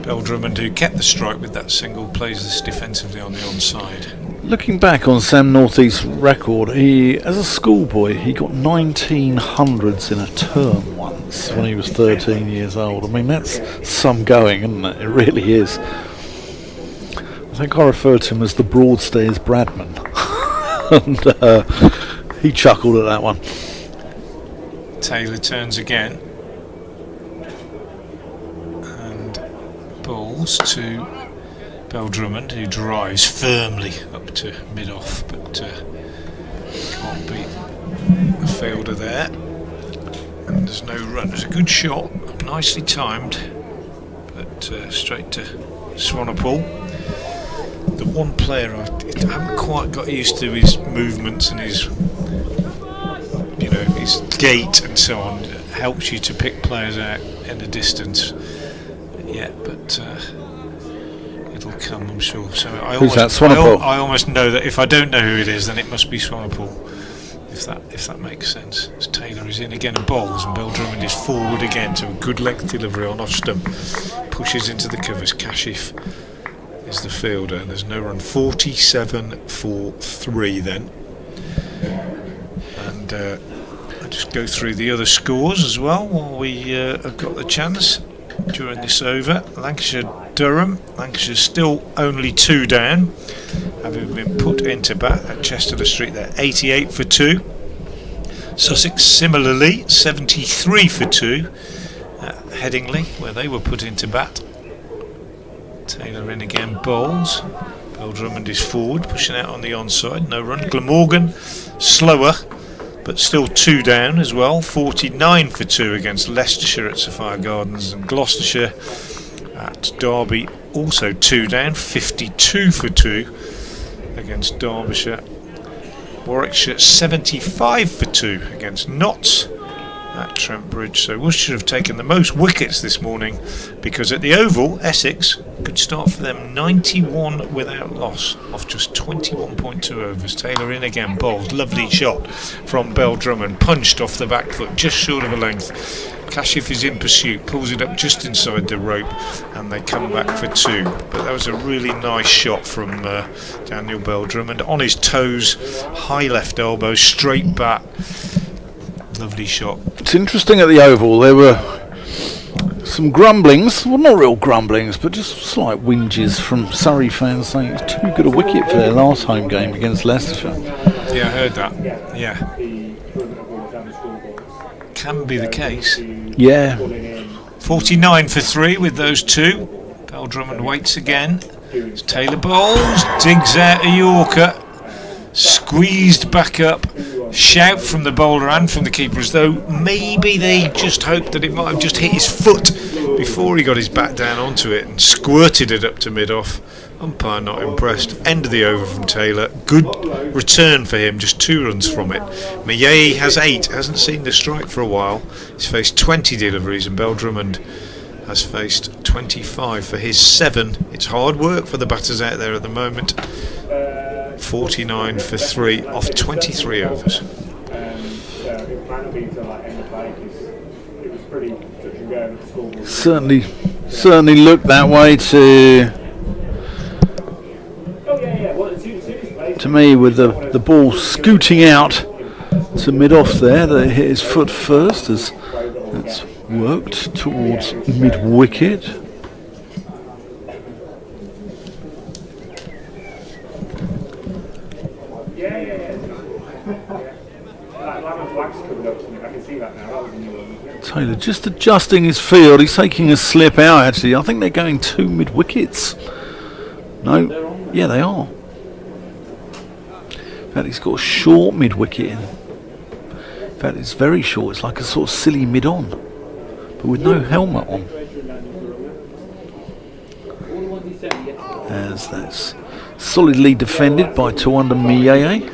Bell Drummond, who kept the strike with that single, plays this defensively on the onside. Looking back on Sam Northeast's record, as a schoolboy, he got 1900s in a term once when he was 13 years old. I mean, that's some going, isn't it? It really is. I think I referred to him as the Broadstairs Bradman. And he chuckled at that one. Taylor turns again and bowls to Bell Drummond, who drives firmly up to mid-off, but can't beat the fielder there. And there's no run. There's a good shot, nicely timed, but straight to Swanepoel. The one player I haven't quite got used to his movements and his gait and so on helps you to pick players out in the distance. Yeah, but it'll come, I'm sure. So Who's that? Swanepoel? I almost know that if I don't know who it is, then it must be Swanepoel. If that makes sense. As Taylor is in again and bowls, and Bill Drummond is forward again to a good length delivery on off stump. Pushes into the covers. Kashif is the fielder, and there's no run. 47 for 3 then. And I'll just go through the other scores as well while we have got the chance during this over. Lancashire Durham. Lancashire still only 2 down, having been put into bat at Chester Street. They're 88 for 2. Sussex similarly 73 for 2 at Headingley, where they were put into bat. Taylor in again, bowls. Bill Drummond is forward, pushing out on the onside, no run. Glamorgan slower, but still 2 down as well. 49 for 2 against Leicestershire at Sophia Gardens, and Gloucestershire at Derby also 2 down. 52 for 2 against Derbyshire. Warwickshire 75 for 2 against Notts at Trent Bridge. So Worcestershire have taken the most wickets this morning, because at the Oval, Essex, good start for them, 91 without loss off just 21.2 overs. Taylor in again, bowls, lovely shot from Bell Drummond, punched off the back foot just short of a length. Kashif is in pursuit, pulls it up just inside the rope, and they come back for 2. But that was a really nice shot from Daniel Bell Drummond, on his toes, high left elbow, straight bat. Lovely shot. It's interesting at the Oval, there were some grumblings, well, not real grumblings, but just slight whinges from Surrey fans saying it's too good a wicket for their last home game against Leicestershire. Yeah, I heard that. Yeah. Can be the case. Yeah. 49 for 3 with those 2. Bell Drummond waits again. Taylor bowls, digs out a Yorker, squeezed back up. Shout from the bowler and from the keeper, as though maybe they just hoped that it might have just hit his foot before he got his bat down onto it and squirted it up to mid-off. Umpire not impressed. End of the over from Taylor. Good return for him, just 2 runs from it. Midday has 8, hasn't seen the strike for a while. He's faced 20 deliveries, and Bell Drummond has faced 25 for his 7. It's hard work for the batters out there at the moment. 49 for 3 off 23 overs. Certainly looked that way to me, with the ball scooting out to mid-off there. That hit his foot first, as it's worked towards mid-wicket. Taylor just adjusting his field. He's taking a slip out, actually. I think they're going 2 mid-wickets. No, yeah, they are. In fact, he's got a short mid-wicket in. In fact, it's very short. It's like a sort of silly mid-on, but with no helmet on. As that's solidly defended by Tawanda Midday.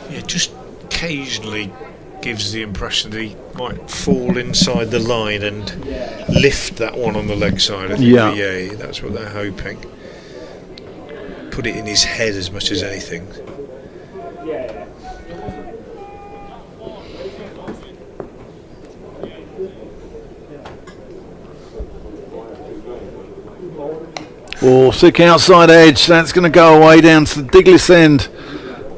Yeah, just occasionally gives the impression that he might fall inside the line and lift that one on the leg side. I think VA, that's what they're hoping. Put it in his head as much as anything. Sick outside edge. That's going to go away down to the Diglis end.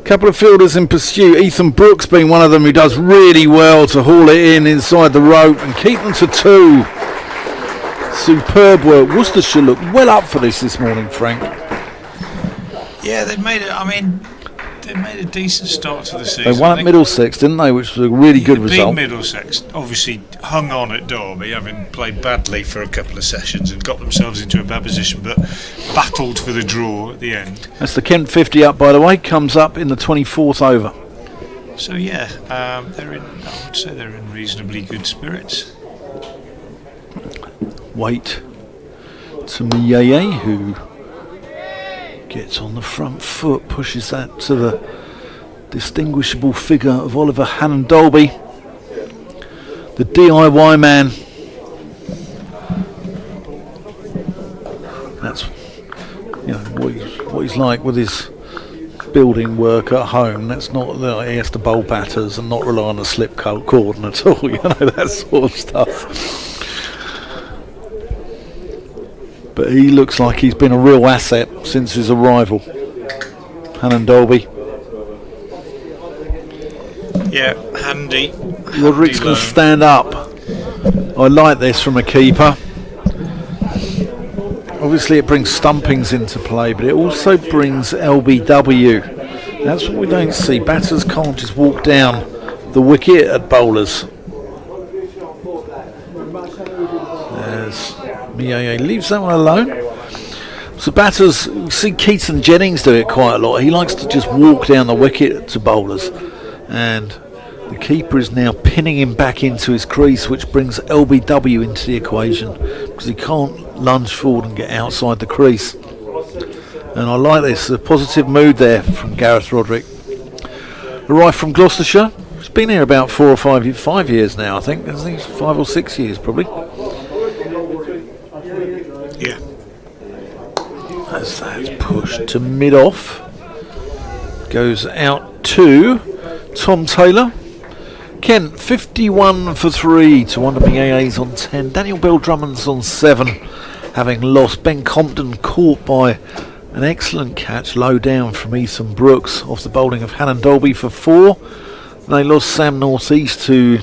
Couple of fielders in pursuit. Ethan Brooks being one of them, who does really well to haul it in inside the rope and keep them to 2. Superb work. Worcestershire look well up for this morning, Frank. Yeah, they've made it. I mean, they made a decent start to the season. They won at Middlesex, didn't they? Which was a really good result. Middlesex obviously hung on at Derby, having played badly for a couple of sessions and got themselves into a bad position, but battled for the draw at the end. That's the Kent 50 up, by the way. Comes up in the 24th over. So yeah, I would say they're in reasonably good spirits. Wait to Midday, who Gets on the front foot, pushes that to the distinguishable figure of Oliver Hannon-Dolby, the DIY man. That's what he's like with his building work at home. That's not that he has to bowl batters and not rely on a slip cordon at all, that sort of stuff. But he looks like he's been a real asset since his arrival, Hannon-Dolby. Yeah, handy. Roderick's going to stand up. I like this from a keeper. Obviously it brings stumpings into play, but it also brings LBW. That's what we don't see. Batters can't just walk down the wicket at bowlers. There's Midday, leaves that one alone. So batters, you see Keaton Jennings do it quite a lot. He likes to just walk down the wicket to bowlers, and the keeper is now pinning him back into his crease, which brings LBW into the equation because he can't lunge forward and get outside the crease. And I like this, a positive mood there from Gareth Roderick. Arrived from Gloucestershire. He's been here about 4 or 5 years now, I think. 5 or 6 years probably. Yeah. As that's pushed to mid-off. Goes out to Tom Taylor. Kent 51 for 3 to one of Midday's on 10. Daniel Bell-Drummond's on 7, having lost. Ben Compton caught by an excellent catch low down from Ethan Brooks off the bowling of Hannon-Dolby for 4. They lost Sam Northeast, who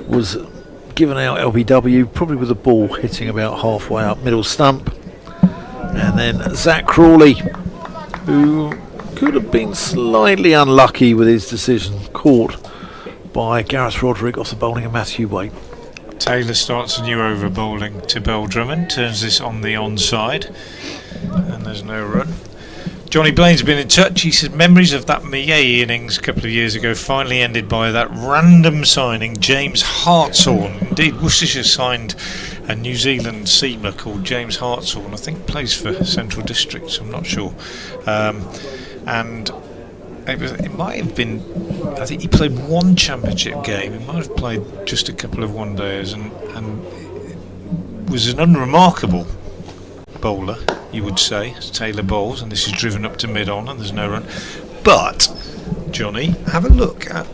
was given out LBW, probably with the ball hitting about halfway up middle stump. And then Zach Crawley, who could have been slightly unlucky with his decision, caught by Gareth Roderick off the bowling of Matthew Waite. Taylor starts a new over bowling to Bell-Drummond, turns this on the onside, and there's no run. Johnny Blaine's been in touch. He said memories of that Midday innings a couple of years ago finally ended by that random signing, James Hartshorn. Indeed, Worcestershire signed a New Zealand seamer called James Hartshorn. I think plays for Central District, so I'm not sure. And it might have been, I think he played one championship game. He might have played just a couple of one-dayers and was an unremarkable bowler, you would say, as Taylor bowls, and this is driven up to mid-on and there's no run. But, Johnny, have a look at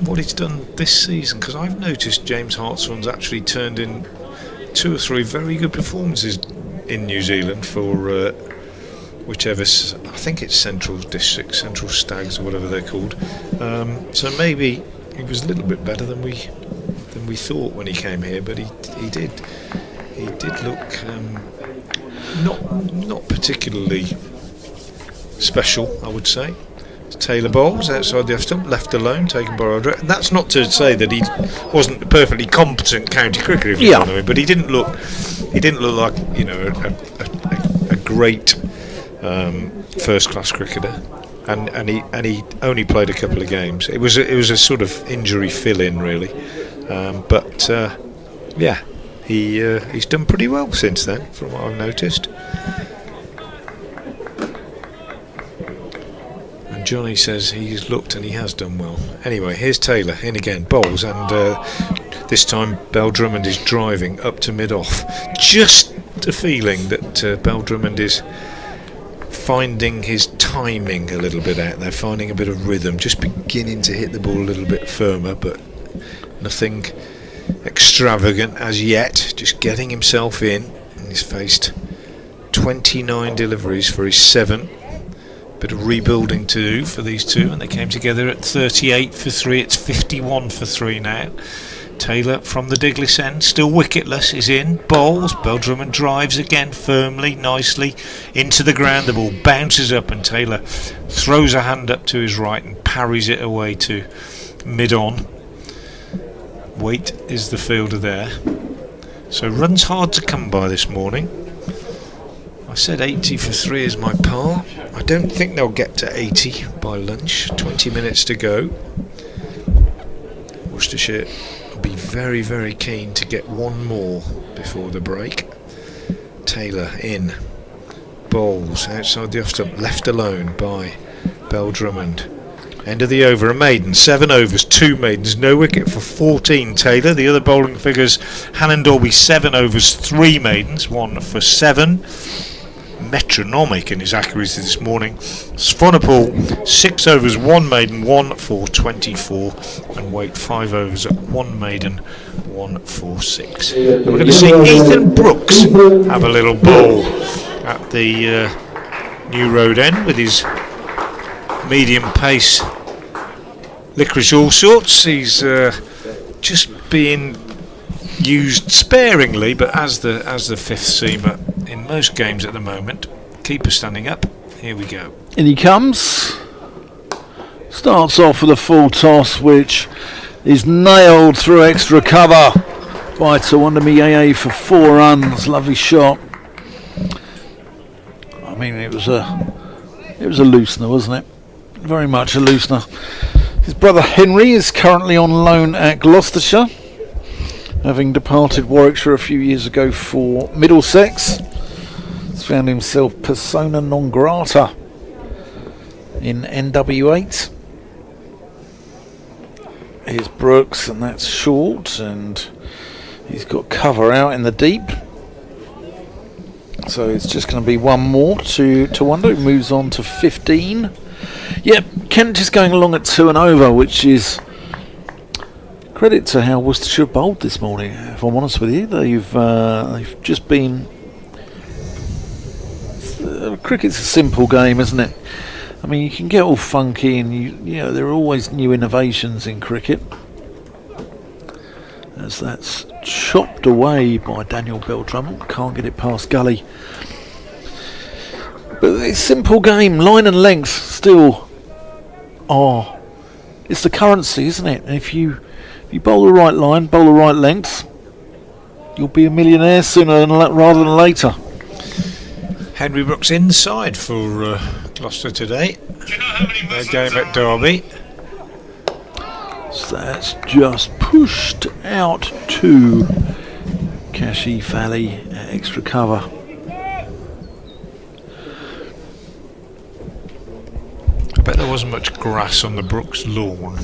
what he's done this season, because I've noticed James Hartshorn's actually turned in 2 or 3 very good performances in New Zealand for whichever, I think it's Central District, Central Stags or whatever they're called. So maybe he was a little bit better than we thought when he came here, but he did look not particularly special, I would say. Taylor bowls outside the off stump, left alone, taken by Roderick. And that's not to say that he wasn't a perfectly competent county cricketer, if you know what I mean, but he didn't look like a great first class cricketer. And he only played a couple of games. It was a sort of injury fill in really, but he's done pretty well since then, from what I've noticed. And Johnny says he's looked and he has done well. Anyway, here's Taylor in again, bowls, and this time Bell-Drummond is driving up to mid-off. Just a feeling that Bell-Drummond is finding his timing a little bit out there, finding a bit of rhythm, just beginning to hit the ball a little bit firmer, but nothing extravagant as yet, just getting himself in. And he's faced 29 deliveries for his 7. Bit of rebuilding to do for these two, and they came together at 38 for 3. It's 51 for 3 now. Taylor from the Diglis end, still wicketless, is in, bowls. Bell-Drummond drives again firmly, nicely into the ground. The ball bounces up and Taylor throws a hand up to his right and parries it away to mid-on. Waite is the fielder there. So runs hard to come by this morning. I said 80 for 3 is my par. I don't think they'll get to 80 by lunch. 20 minutes to go. Worcestershire will be very, very keen to get one more before the break. Taylor in. bowls outside the off stump, left alone by Bell Drummond. End of the over, a maiden, 7 overs, 2 maidens, no wicket for 14 Taylor. The other bowling figures, Hannon Dolby 7 overs, 3 maidens, 1 for 7. Metronomic in his accuracy this morning. Swanepoel 6 overs, 1 maiden, 1 for 24, and Waite 5 overs, 1 maiden, 1 for 6. And we're going to see Ethan Brooks have a little bowl at the New Road end with his medium pace licorice all sorts. He's just being used sparingly, but as the fifth seamer in most games at the moment. Keeper standing up. Here we go. In he comes. Starts off with a full toss, which is nailed through extra cover by Tawanda Mieye for 4 runs. Lovely shot. I mean, it was a loosener, wasn't it? Very much a loosener. His brother Henry is currently on loan at Gloucestershire, having departed Warwickshire a few years ago for Middlesex. He's found himself persona non grata in NW8. Here's Brooks, and that's short, and he's got cover out in the deep. So it's just going to be one more to Wonder, who moves on to 15. Yep, Kent is going along at 2 and over, which is credit to how Worcestershire bowled this morning. If I'm honest with you, they've just been. Cricket's a simple game, isn't it? I mean, you can get all funky, and you know there are always new innovations in cricket. As that's chopped away by Daniel Bell Drummond, can't get it past gully. But it's a simple game, line and length still are. It's the currency, isn't it? And if you bowl the right line, bowl the right length, you'll be a millionaire sooner rather than later. Henry Brooks inside for Gloucester today. Their game at Derby. So that's just pushed out to Kashi Valley at extra cover. I bet there wasn't much grass on the Brooks lawn.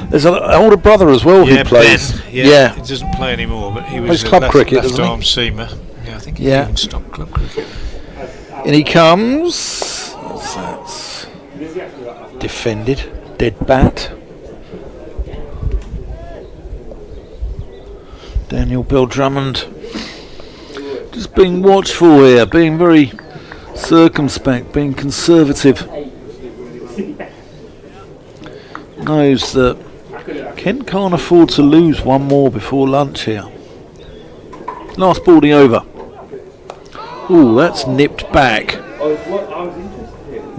There's an older brother as well who plays. Ben, yeah, he doesn't play anymore, but he was club cricket, left arm seamer. Yeah, I think he even stopped club cricket. In he comes. That's defended. Dead bat. Daniel Bell Drummond just being watchful here, being very circumspect, being conservative. Knows that Kent can't afford to lose one more before lunch here. Last ball over. Ooh, that's nipped back.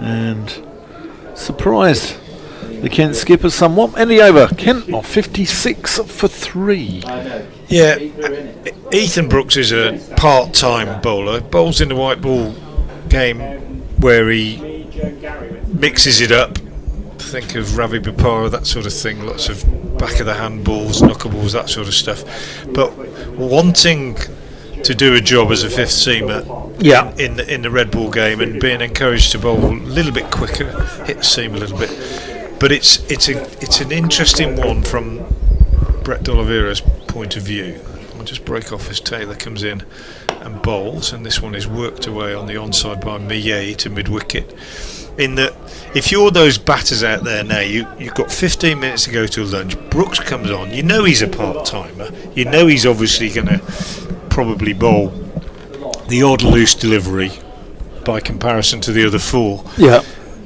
And surprised the Kent skipper somewhat. End the over. Kent off 56 for 3. Yeah, Ethan Brooks is a part-time bowler. Bowls in the white ball game where he mixes it up. Think of Ravi Bopara, that sort of thing. Lots of back of the hand balls, knuckleballs, that sort of stuff. But wanting to do a job as a fifth seamer in the red ball game and being encouraged to bowl a little bit quicker, hit the seam a little bit. But it's an interesting one from Brett D'Oliveira's point of view. I'll just break off as Taylor comes in and bowls, and this one is worked away on the onside by Millet to mid-wicket. In that, if you're those batters out there now, you've got 15 minutes to go to lunch. Brooks comes on. You know he's a part-timer. You know he's obviously going to probably bowl the odd loose delivery by comparison to the other 4. Yeah.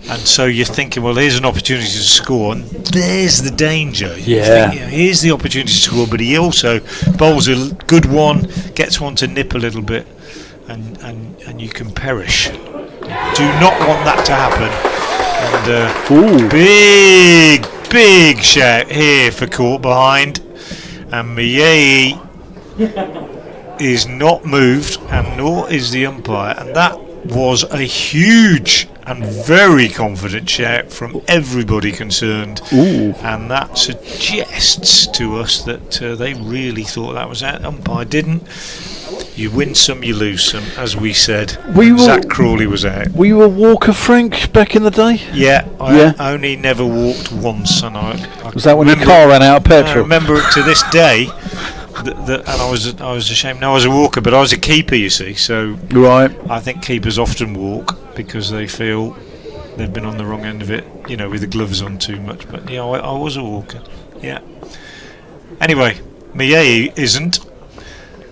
And so you're thinking, well, here's an opportunity to score, and there's the danger. Yeah. Here's the opportunity to score, but he also bowls a good one, gets one to nip a little bit, and you can perish. Do not want that to happen. And big shout here for caught behind, and Millet is not moved, and nor is the umpire, and that was a huge and very confident shout from everybody concerned. Ooh. And that suggests to us that they really thought that was out. Umpire didn't. You win some, you lose some, as we said. We were- Zach Crawley was out. Were you a walker, Frank, back in the day? Yeah, Yeah. I only never walked once, and I Was that when your remember- car ran out of I petrol? remember it to this day. And I was ashamed. No, I was a walker, but I was a keeper. You see, so Right. I think keepers often walk because they feel they've been on the wrong end of it. You know, with the gloves on too much. But yeah, I was a walker. Yeah. Anyway, Midday isn't.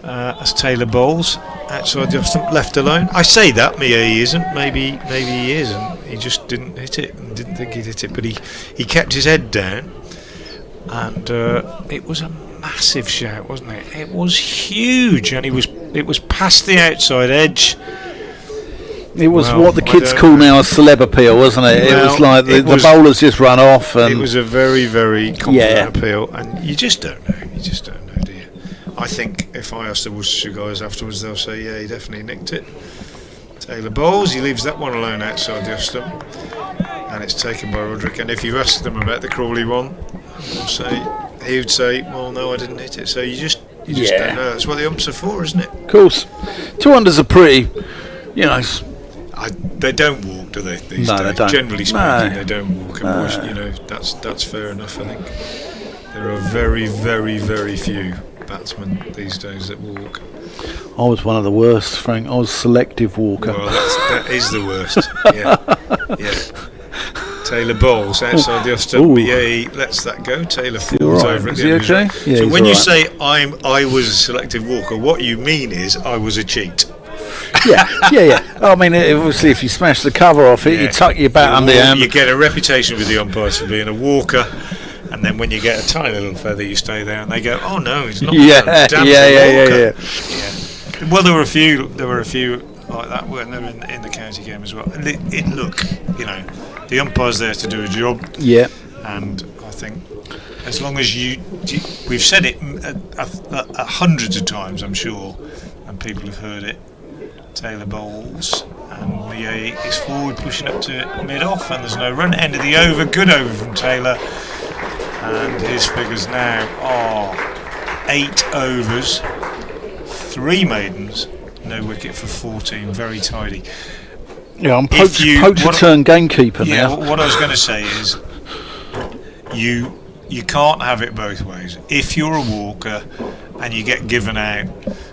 As Taylor bowls outside the off-stump, left alone. I say that Midday isn't. Maybe he isn't. He just didn't hit it and didn't think he'd hit it. But he kept his head down, and it was a massive shout, wasn't it? It was huge, and it was past the outside edge. It was Well, what the I kids don't call know. now a celeb appeal, wasn't it? It was Well, like the it was- bowlers just run off, and It was a very, very confident Yeah. appeal, and you just don't know. You just don't know, do you? I think if I ask the Worcestershire guys afterwards, they'll say, yeah, he definitely nicked it. Taylor bowls, he leaves that one alone outside the off stump, and it's taken by Roderick. And if you ask them about the Crawley one, he would say, well, no, I didn't hit it. So you just Yeah. don't know. That's what the umps are for, isn't it? of course, 200s are pretty, you know. They don't walk, do they? These No, days? they don't. Generally speaking, No. they don't walk. And boys, you know, that's fair enough. I think there are very, very, very few batsmen these days that walk. I was one of the worst, Frank. I was selective walker. Well, that is the worst. Yeah, yeah. Taylor bowls outside the off stump. Ooh. Yeah, he lets that go. Taylor he falls all right? over at Is the he end of okay? his Yeah, So he's when all you right. say I was a selective walker, what you mean is I was a cheat. yeah. I mean, obviously, if you smash the cover off it, you Yeah. tuck your bat under your hand. You get a reputation with the umpires for being a walker, and then when you get a tiny little feather, you stay there, and they go, "Oh no, he's not." Yeah, a damn yeah. walker." Yeah. Well, there were a few like that, weren't there, in the county game as well. And look, you know, the umpire's there to do a job, Yeah, and I think as long as we've said it hundreds of times, I'm sure, and people have heard it. Taylor bowls, and Midday is forward, pushing up to mid-off, and there's no run. End of the over, good over from Taylor, and his figures now are 8 overs, 3 maidens, no wicket for 14, very tidy. yeah. I'm If you- poacher what- turn gamekeeper Yeah, now. what I was going to say is, you can't have it both ways. If you're a walker and you get given out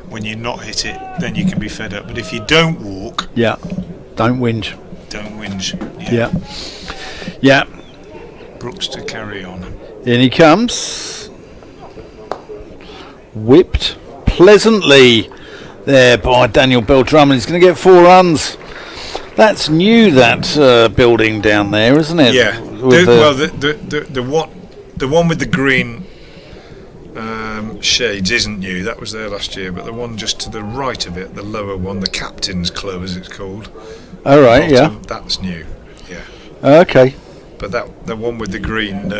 when you not hit it, then you can be fed up. But if you don't walk, Yeah, don't whinge. don't whinge. Yeah. Brooks to carry on. In he comes. Whipped pleasantly there by Daniel Bell-Drummond. He's going to get 4 runs. That's new, that building down there, isn't it? Yeah. With The one with the green shades isn't new. That was there last year. But the one just to the right of it, the lower one, the Captain's Club as it's called. all right, Bottom, that's new. Yeah. yeah. Okay. But the one with the green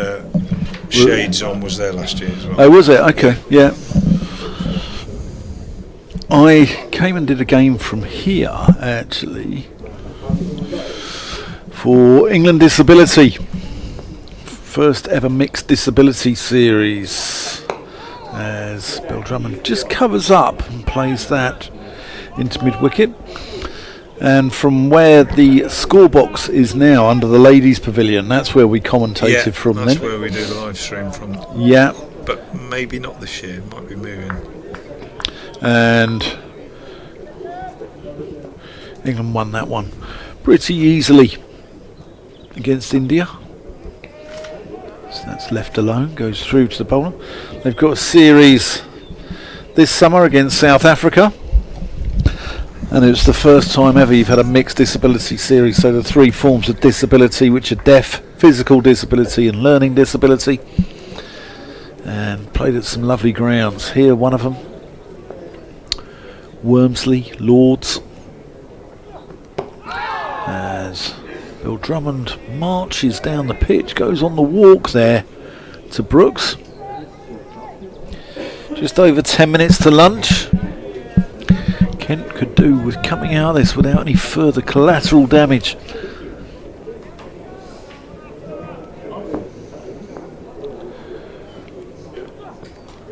shades on was there last year as well. Oh, was it? Okay, yeah. I came and did a game from here, actually, for England Disability. First ever mixed disability series. As Bill Drummond just covers up and plays that into mid-wicket. And from where the scorebox is now, under the ladies' pavilion, that's where we commentated from that's then. where we do the live stream from. Yeah. But maybe not this year. Might be moving. And England won that one pretty easily against India. So that's left alone, goes through to the bowler. They've got a series this summer against South Africa, and it's the first time ever you've had a mixed disability series. So the 3 forms of disability, which are deaf, physical disability and learning disability, and played at some lovely grounds. Here, one of them, Wormsley, Lords, as Bill Drummond marches down the pitch, goes on the walk there to Brooks. Just over 10 minutes to lunch. Kent could do with coming out of this without any further collateral damage.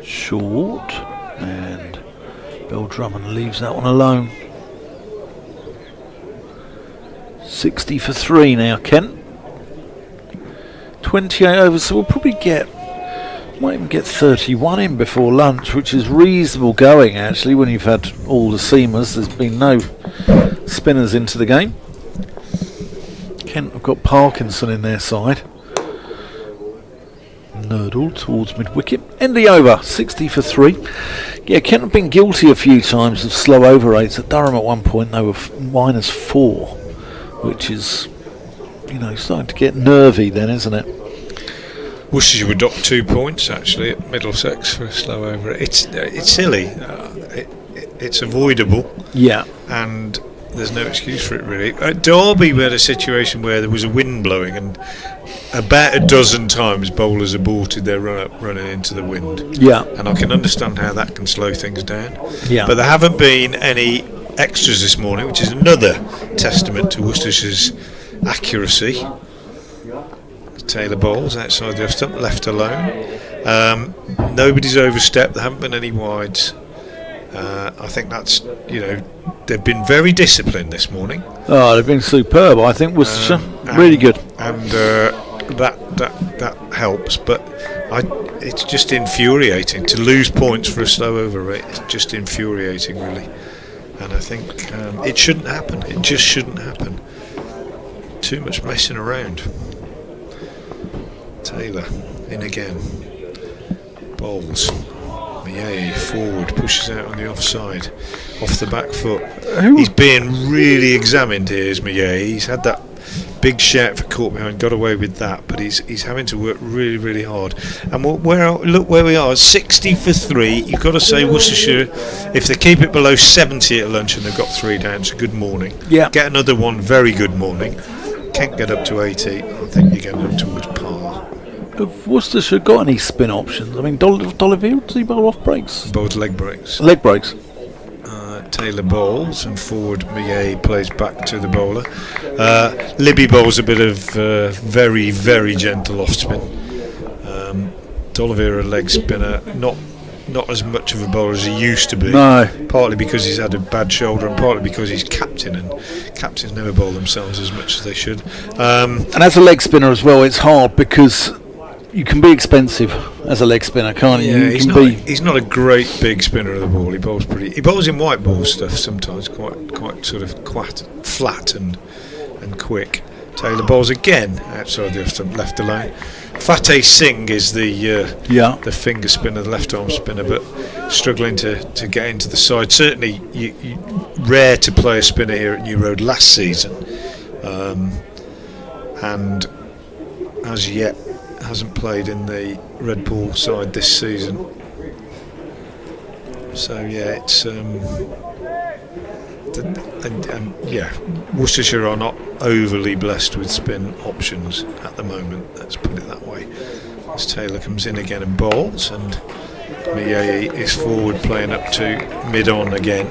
Short, and Bill Drummond leaves that one alone. 60 for 3 now, Kent. 28 overs, so we'll probably might even get 31 in before lunch, which is reasonable going actually when you've had all the seamers. There's been no spinners into the game. Kent have got Parkinson in their side. Nurdle towards mid-wicket. End the over, 60 for 3. Yeah, Kent have been guilty a few times of slow over rates. At Durham at one point they were -4, which is, starting to get nervy then, isn't it? Worcestershire would dock 2 points actually at Middlesex for a slow over. It's silly. It's avoidable. Yeah. And there's no excuse for it really. At Derby we had a situation where there was a wind blowing and about a dozen times bowlers aborted their run up running into the wind. Yeah. And I can understand how that can slow things down. Yeah. But there haven't been any extras this morning, which is another testament to Worcestershire's accuracy. Taylor bowls outside the off stump, left alone. Nobody's overstepped. There haven't been any wides. I think that's, they've been very disciplined this morning. Oh, they've been superb. I think Worcestershire really good. And that helps. But it's just infuriating to lose points for a slow over rate. It's just infuriating, really. And I think it shouldn't happen. It just shouldn't happen. Too much messing around. Taylor in again. Bowls. Midday forward, pushes out on the offside, off the back foot. He's being really examined here, is Midday. He's had that big shout for caught behind, got away with that, but he's having to work really, really hard. And look where we are, 60 for 3. You've got to say Worcestershire, if they keep it below 70 at lunch and they've got 3 down, it's a good morning. Yeah. Get another one, very good morning. Can't get up to 80. I think you're getting up towards par. Have Worcestershire got any spin options? I mean, Dolliver, does he bowl off breaks? Both leg breaks. Leg breaks. Taylor bowls and forward Midday plays back to the bowler. Libby bowls a bit of very, very gentle off spin. Dolliver, a leg spinner, not as much of a bowler as he used to be. No. Partly because he's had a bad shoulder and partly because he's captain, and captains never bowl themselves as much as they should. And as a leg spinner as well, it's hard because you can be expensive as a leg spinner, can't you? Yeah, you he's not a great big spinner of the ball. He bowls in white ball stuff sometimes, quite sort of flat and quick. Taylor bowls again outside the off stump, left alone. Fateh Singh is the finger spinner, the left arm spinner, but struggling to get into the side. Certainly, you rare to play a spinner here at New Road last season, and as yet hasn't played in the red ball side this season. So yeah, it's Worcestershire are not overly blessed with spin options at the moment, let's put it that way. As Taylor comes in again and bowls, and Midday is forward playing up to mid-on again.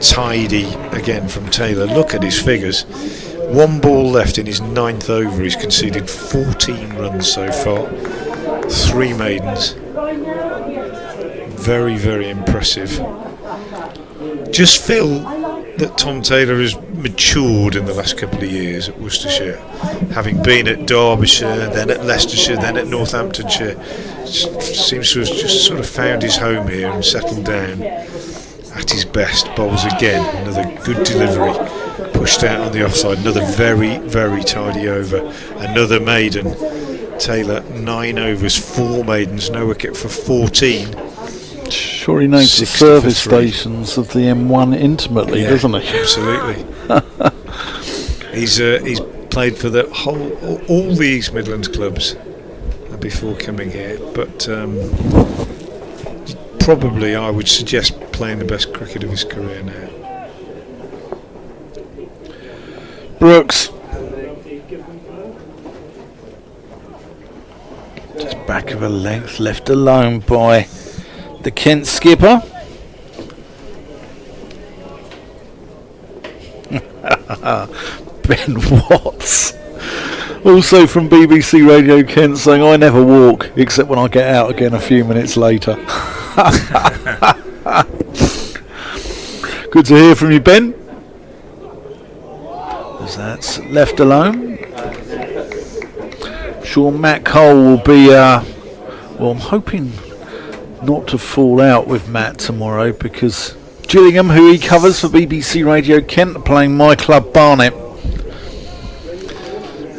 Tidy again from Taylor. Look at his figures. 1 ball left in his 9th over. He's conceded 14 runs so far. 3 maidens. Very, very impressive. Just feel that Tom Taylor has matured in the last couple of years at Worcestershire, having been at Derbyshire, then at Leicestershire, then at Northamptonshire. Seems to have just sort of found his home here and settled down at his best. Bowls again, another good delivery, pushed out on the offside, another very, very tidy over, another maiden. Taylor 9 overs, 4 maidens, no wicket for 14. Sure, he knows the service stations of the M1 intimately, doesn't he? Absolutely. He's played for all the East Midlands clubs before coming here, but probably I would suggest playing the best cricket of his career now. Brooks. Just back of a length, left alone by the Kent skipper. Ben Watts, also from BBC Radio Kent, saying, I never walk except when I get out again a few minutes later. Good to hear from you, Ben. As that's left alone. Sure, Matt Cole will be. Well, I'm hoping not to fall out with Matt tomorrow because Gillingham, who he covers for BBC Radio Kent, are playing my club Barnet,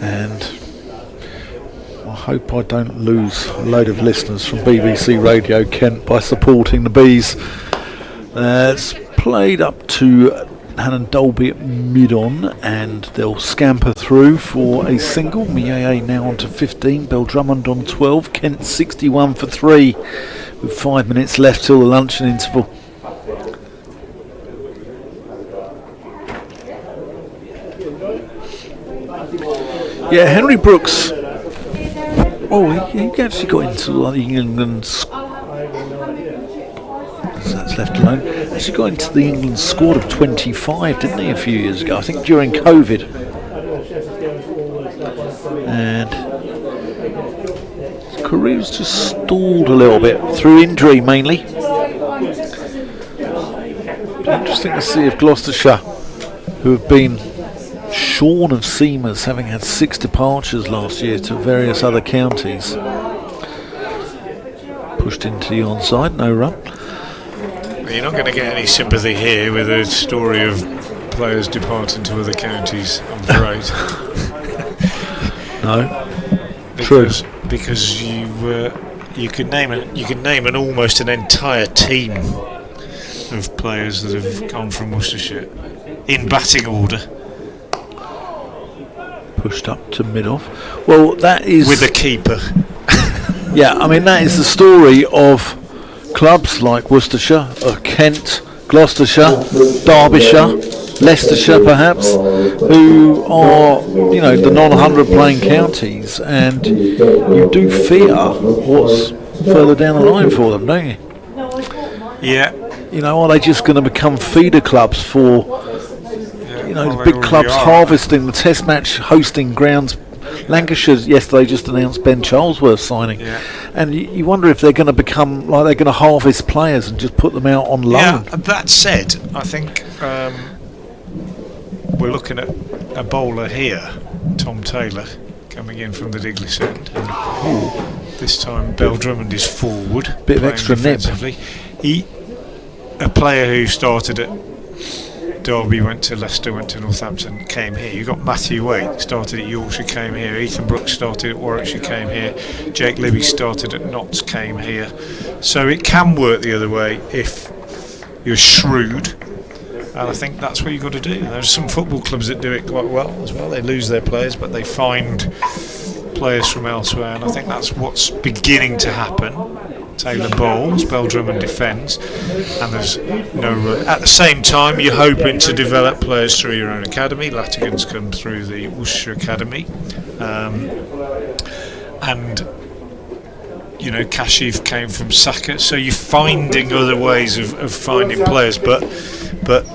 and I hope I don't lose a load of listeners from BBC Radio Kent by supporting the Bees. It's played up to Hannon Dolby at mid-on, and they'll scamper through for a single. Midday now on to 15, Beldrummond on 12, Kent 61 for 3 with 5 minutes left till the luncheon interval. Yeah, Henry Brooks. Oh, he actually got into the England. That's left alone. Actually got into the England squad of 25, didn't he, a few years ago? I think during COVID. And his career's just stalled a little bit through injury, mainly. Interesting to see if Gloucestershire, who have been shorn of seamers, having had 6 departures last year to various other counties. Pushed into the onside, no run. You're not going to get any sympathy here with a story of players departing to other counties, I'm afraid. No, because you could name an almost an entire team of players that have gone from Worcestershire in batting order. Pushed up to mid-off. Well, that is with a keeper. Yeah, I mean that is the story of clubs like Worcestershire, Kent, Gloucestershire, Derbyshire, Leicestershire perhaps, who are, the non-100 playing counties, and you do fear what's further down the line for them, don't you? Yeah. Are they just going to become feeder clubs for, the big clubs harvesting the test match hosting grounds? Lancashire yesterday just announced Ben Charlesworth signing, and you wonder if they're going to become like they're going to harvest players and just put them out on loan. Yeah, that said, I think we're looking at a bowler here, Tom Taylor, coming in from the Diglis end. This time Beldrummond is forward, bit of extra nip. A player who started at Derby, went to Leicester, went to Northampton, came here. You got Matthew Waite, started at Yorkshire, came here. Ethan Brooks started at Warwickshire, came here. Jake Libby started at Notts, came here. So it can work the other way if you're shrewd, and I think that's what you've got to do. There's some football clubs that do it quite well as well. They lose their players, but they find players from elsewhere, and I think that's what's beginning to happen. Taylor bowls, Beldrummond defends, and there's no run. At the same time, you're hoping to develop players through your own academy. Latigan's come through the Worcestershire Academy, and Kashif came from Saka. So you're finding other ways of finding players, but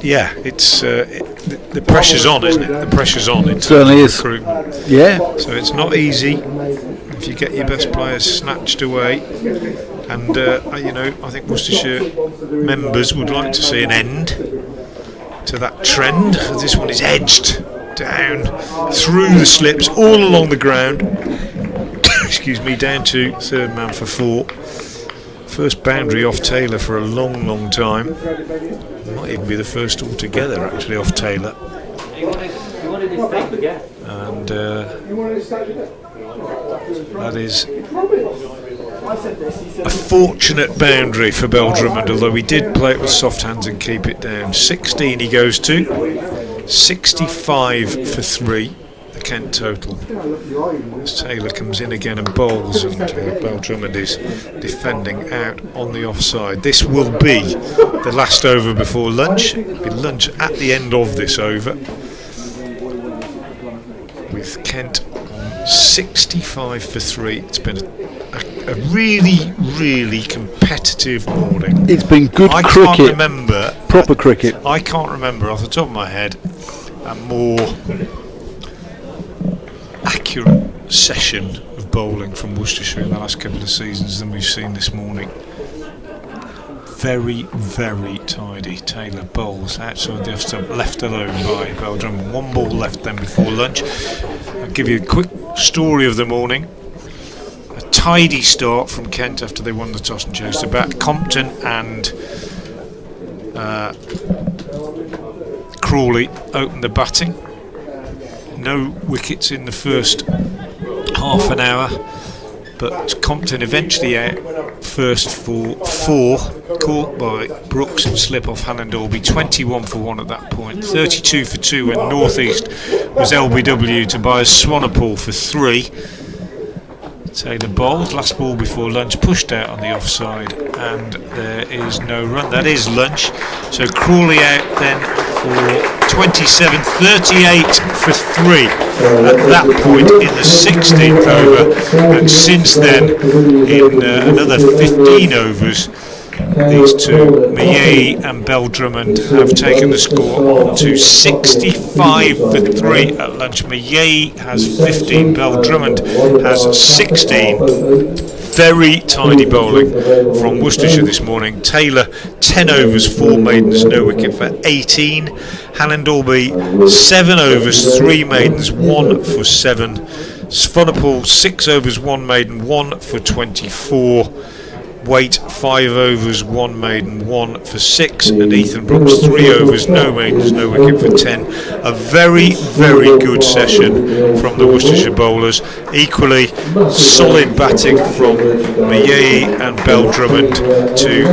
yeah, it's the pressure's on, isn't it? The pressure's on in terms of recruitment. Yeah. So it's not easy if you get your best players snatched away. And I think Worcestershire members would like to see an end to that trend. This one is edged down through the slips, all along the ground. Excuse me, down to third man for 4. First boundary off Taylor for a long, long time. Might even be the first altogether, actually, off Taylor. And that is a fortunate boundary for Beldrummond, although he did play it with soft hands and keep it down. 16 he goes to, 65 for 3, the Kent total. As Taylor comes in again and bowls, and Beldrummond is defending out on the offside. This will be the last over before lunch. It'll be lunch at the end of this over, with Kent on 65 for 3. It's been a really, really competitive morning. It's been good cricket. I can't remember proper cricket. I can't remember off the top of my head a more accurate session of bowling from Worcestershire in the last couple of seasons than we've seen this morning. very, very tidy. Taylor bowls outside the off stump, left alone by Beldrum. One ball left then before lunch. I'll give you a quick story of the morning. A tidy start from Kent after they won the toss and chose to bat. Compton and Crawley opened the batting. No wickets in the first half an hour, but Compton eventually out first for 4, caught by Brooks and slip off Hannah Dolby. 21 for 1 at that point, 32 for 2 when North East was LBW to buy a Swanepoel for 3. Taylor bowled, last ball before lunch, pushed out on the offside, and there is no run. That is lunch. So Crawley out then for 27, 38 for 3 at that point in the 16th over, and since then in another 15 overs these two, Midday and Beldrum, have taken the score on to 65 for 3 at lunch. Midday has 15, Beldrum has 16. Very tidy bowling from Worcestershire this morning. Taylor 10 overs, 4 maidens, no wicket for 18. Hannah Dolby 7 overs, 3 maidens, 1 for 7. Swanepoel 6 overs, 1 maiden, 1 for 24. Waite 5 overs, 1 maiden, 1 for 6, and Ethan Brooks 3 overs, no maidens, no wicket for 10. A very, very good session from the Worcestershire bowlers. Equally solid batting from Midday and Beldrum to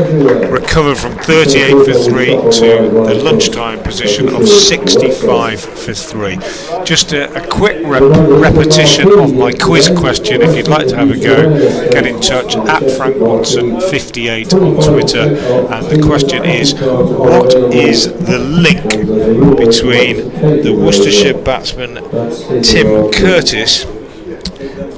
recover from 38 for 3 to the lunchtime position of 65 for 3. Just a quick repetition of my quiz question. If you'd like to have a go, get in touch at Frank Watson 58 on Twitter, and the question is, what is the link between the Worcestershire batsman Tim Curtis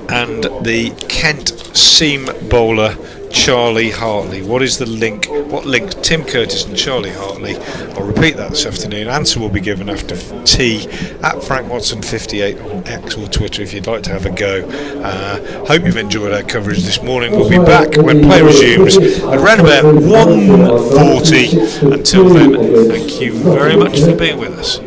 and the Kent seam bowler Charlie Hartley? What is the link? What links Tim Curtis and Charlie Hartley? I'll repeat that this afternoon. Answer will be given after tea at Frank Watson 58 on X or Twitter if you'd like to have a go. Hope you've enjoyed our coverage this morning. We'll be back when play resumes at around about 1:40. Until then, thank you very much for being with us.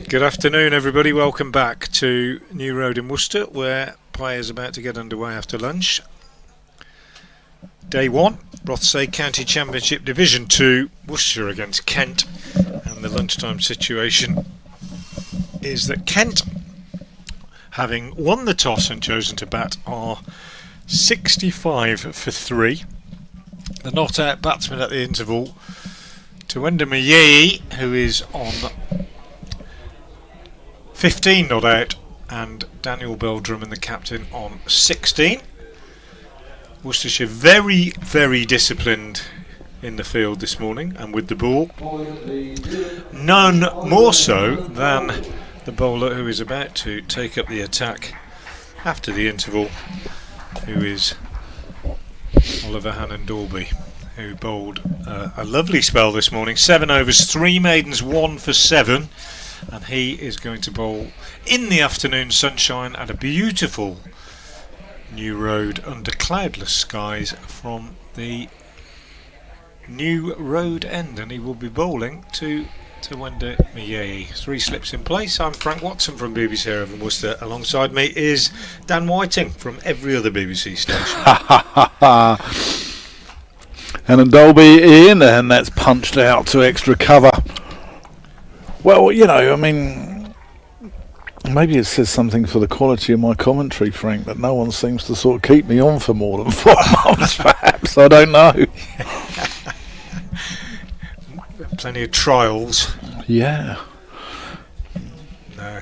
Good afternoon, everybody. Welcome back to New Road in Worcester, where play is about to get underway after lunch. Day 1, Rothesay County Championship Division 2, Worcestershire against Kent. And the lunchtime situation is that Kent, having won the toss and chosen to bat, are 65 for 3. The not out batsman at the interval, Midday, who is on 15 not out, and Daniel Beldrum, the captain, on 16. Worcestershire very, very disciplined in the field this morning and with the ball. None more so than the bowler who is about to take up the attack after the interval, who is Oliver Hannon-Dalby, who bowled a lovely spell this morning. 7 overs, 3 maidens, 1 for 7. And he is going to bowl in the afternoon sunshine at a beautiful New Road under cloudless skies from the New Road end. And he will be bowling to Midday. 3 slips in place. I'm Frank Watson from BBC here in Worcester. Alongside me is Dan Whiting from every other BBC station. Hannon-Dalby in, and that's punched out to extra cover. Well, you know, I mean, maybe it says something for the quality of my commentary, Frank, that no one seems to sort of keep me on for more than 4 months, perhaps. I don't know. Plenty of trials. Yeah. No,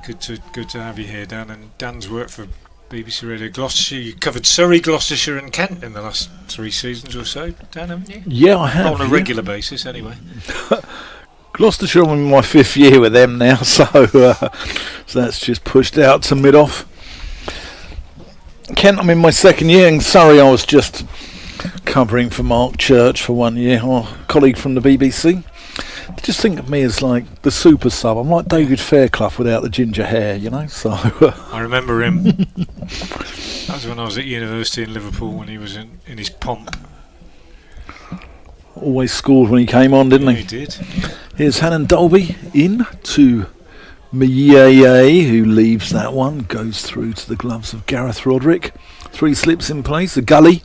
good to have you here, Dan. And Dan's worked for BBC Radio Gloucestershire. You covered Surrey, Gloucestershire and Kent in the last 3 seasons or so, Dan, haven't you? Yeah, I have. On a regular basis, anyway. Gloucestershire, I'm in my 5th year with them now, so that's just pushed out to mid-off. Kent, I'm in my 2nd year, and Surrey, I was just covering for Mark Church for 1 year, our colleague from the BBC. Just think of me as like the super sub. I'm like David Fairclough without the ginger hair, you know. So I remember him. That was when I was at university in Liverpool, when he was in his pomp. Always scored when he came on, didn't he? He did. Here's Hannon-Dalby in to Midday, who leaves that one, goes through to the gloves of Gareth Roderick. 3 slips in place, a gully,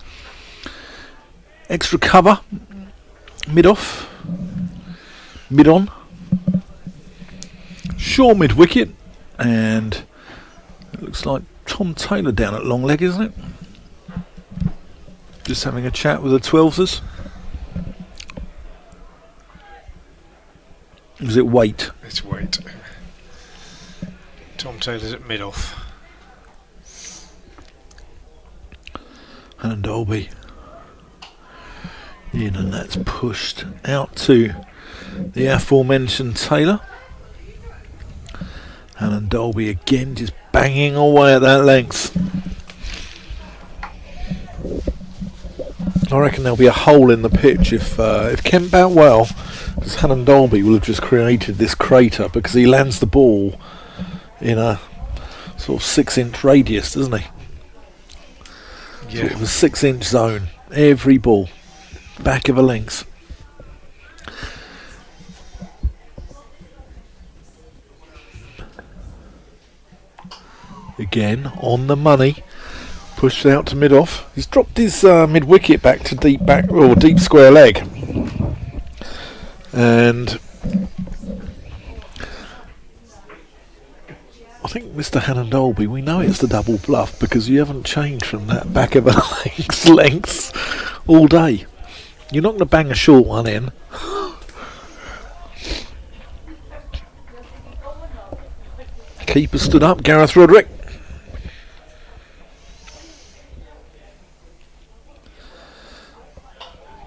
extra cover, mid-off, mid-on, Shaw mid-wicket, and it looks like Tom Taylor down at long leg, isn't it? Just having a chat with the 12ers. Is it weight? It's weight. Tom Taylor's at mid-off. Hannon-Dalby in, and that's pushed out to the aforementioned Taylor. Hannon-Dalby again just banging away at that length. I reckon there'll be a hole in the pitch if Kent bat well, because Hannon-Dalby will have just created this crater because he lands the ball in a sort of 6-inch radius, doesn't he? Yeah. Sort of a 6-inch zone. Every ball, back of a length. Again on the money. Pushed out to mid-off. He's dropped his mid-wicket back to deep square leg. And I think Mr. Hannon-Dalby, we know it's the double bluff because you haven't changed from that back of a leg's length all day. You're not going to bang a short one in. Keeper stood up, Gareth Roderick.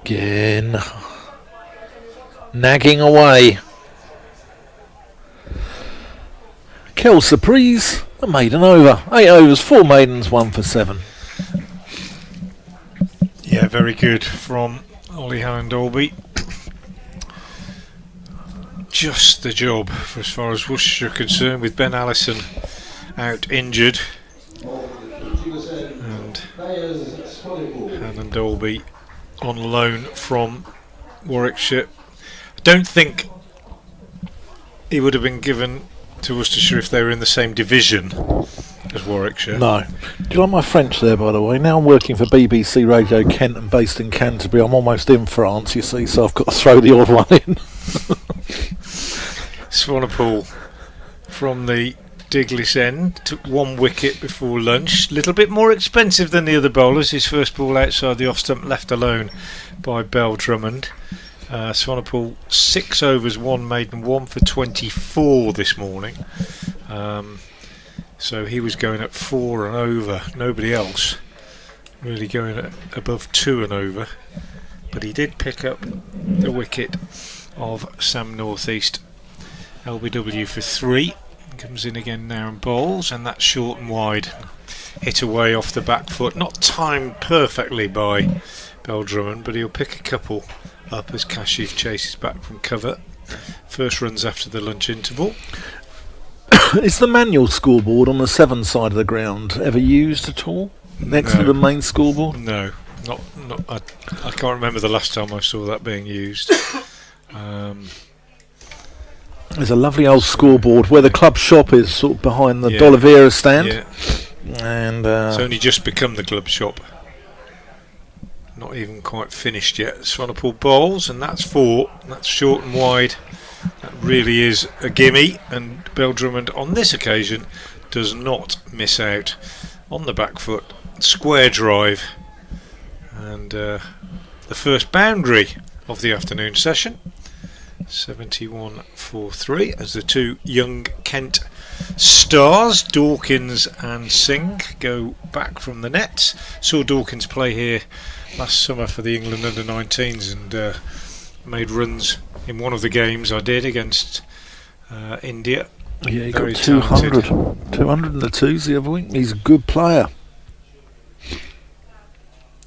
Again, nagging away. Kel Surprise, a maiden over. 8 overs, 4 maidens, 1 for 7. Yeah, very good from Ollie Hannon-Dalby. Just the job for as far as Worcestershire are concerned, with Ben Allison out injured and Hannon-Dalby on loan from Warwickshire. I don't think he would have been given to Worcestershire if they were in the same division as Warwickshire. No. Do you like my French there, by the way? Now I'm working for BBC Radio Kent and based in Canterbury. I'm almost in France, you see, so I've got to throw the odd one in. Swanepoel from the Diglis end took 1 wicket before lunch. Little bit more expensive than the other bowlers. His first ball outside the off stump, left alone by Bell Drummond. Swanepoel 6 overs, 1 maiden, 1 for 24 this morning. So he was going at 4 and over. Nobody else really going at above 2 and over. But he did pick up the wicket of Sam Northeast. LBW for 3. Comes in again now and bowls, and that's short and wide. Hit away off the back foot. Not timed perfectly by Bell Drummond, but he'll pick a couple up as Kashif chases back from cover. First runs after the lunch interval. Is the manual scoreboard on the 7 side of the ground ever used at all? Next to the main scoreboard? No, not. I can't remember the last time I saw that being used. There's a lovely old scoreboard where the club shop is, sort of behind the D'Oliveira stand. Yeah. And it's only just become the club shop. Not even quite finished yet. Swanepoel bowls, and that's 4. That's short and wide. That really is a gimme, and Bell Drummond on this occasion does not miss out on the back foot. Square drive, and the first boundary of the afternoon session. 71 for 3 as the 2 young Kent stars, Dawkins and Singh, go back from the nets. Saw Dawkins play here last summer for the England under-19s and made runs in one of the games I did against India. Yeah, he Very got 200. talented. 200 in the twos the other week. He's a good player.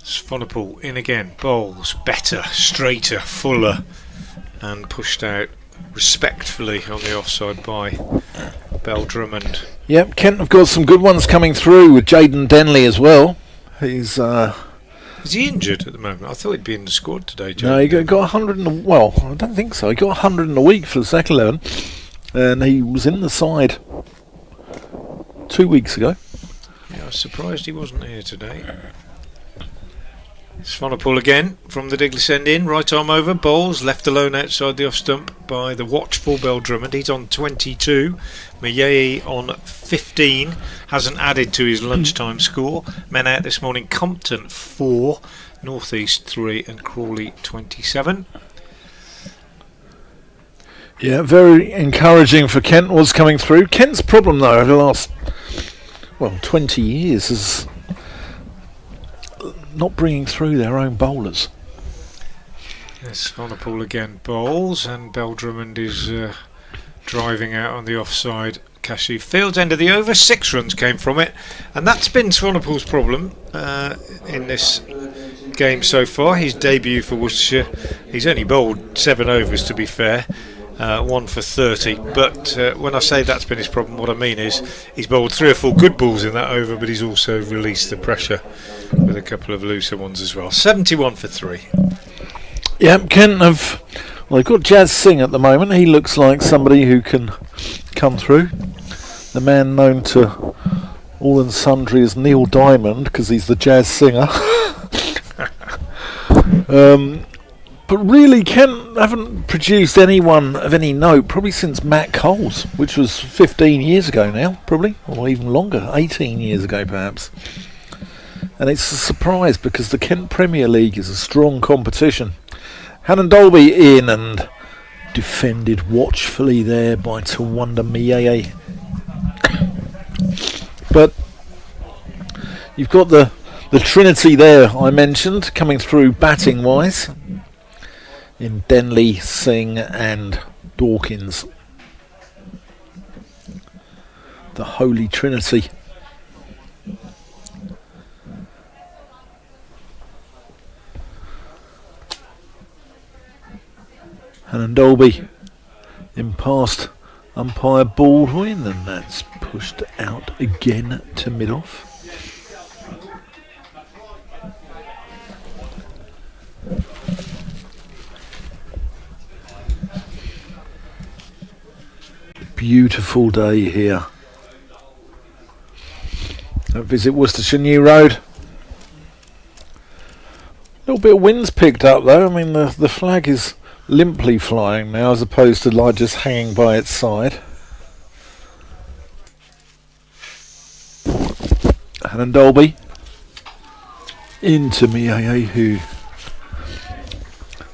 Swanepoel in again, bowls better, straighter, fuller, and pushed out respectfully on the offside by Bell Drummond. Yep, Kent have got some good ones coming through with Jaden Denley as well. He's Is he injured at the moment? I thought he'd be in the squad today, Joe. no, he got 100 in the, well, I don't think so. He got 100 in a week for the second 11, and he was in the side 2 weeks ago. Yeah, I was surprised he wasn't here today. Swanepoel again from the Diglis end in, right arm over, bowls, left alone outside the off stump by the watchful Bell Drummond. He's on 22, Midday on 15, hasn't added to his lunchtime score. Men out this morning, Compton 4, Northeast 3 and Crawley 27. Yeah, very encouraging for Kent was coming through. Kent's problem though over the last 20 years is not bringing through their own bowlers. Yes, Swanepoel again bowls, and Bell Drummond is driving out on the offside. Kashif Fields end of the over, 6 runs came from it, and that's been Swanepoel's problem in this game so far. His debut for Worcestershire, he's only bowled 7 overs to be fair, 1 for 30, but when I say that's been his problem, what I mean is he's bowled 3 or 4 good balls in that over, but he's also released the pressure with a couple of looser ones as well. 71 for 3. Yeah, Kent have, well, they've got Jazz Singh at the moment. He looks like somebody who can come through. The man known to all and sundry as Neil Diamond because he's the jazz singer. But really, Kent haven't produced anyone of any note probably since Matt Coles, which was 15 years ago now, probably, or even longer, 18 years ago perhaps. And it's a surprise because the Kent Premier League is a strong competition. Hannon Dolby in and defended watchfully there by Tawanda Mieye. But you've got the trinity there I mentioned coming through batting wise in Denley, Singh and Dawkins. The Holy Trinity. And Dolby in past umpire Baldwin, and that's pushed out again to mid-off. beautiful day here. Visit Worcestershire New Road. A little bit of wind's picked up though. I mean the flag is limply flying now as opposed to like just hanging by its side. Hannah Dolby into Midday, who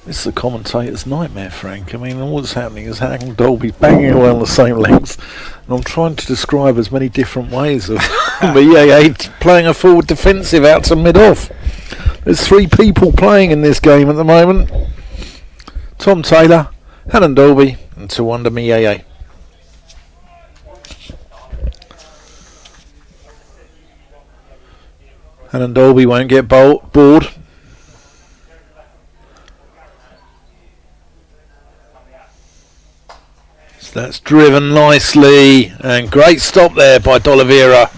this is a commentator's nightmare, Frank. I mean, all that's happening is Hannah Dolby banging away on the same length, and I'm trying to describe as many different ways of Midday playing a forward defensive out to mid-off. There's 3 people playing in this game at the moment. Tom Taylor, Hannah Dolby, and 2 under Midday. Hannah Dolby won't get bored. So that's driven nicely, and great stop there by D'Oliveira.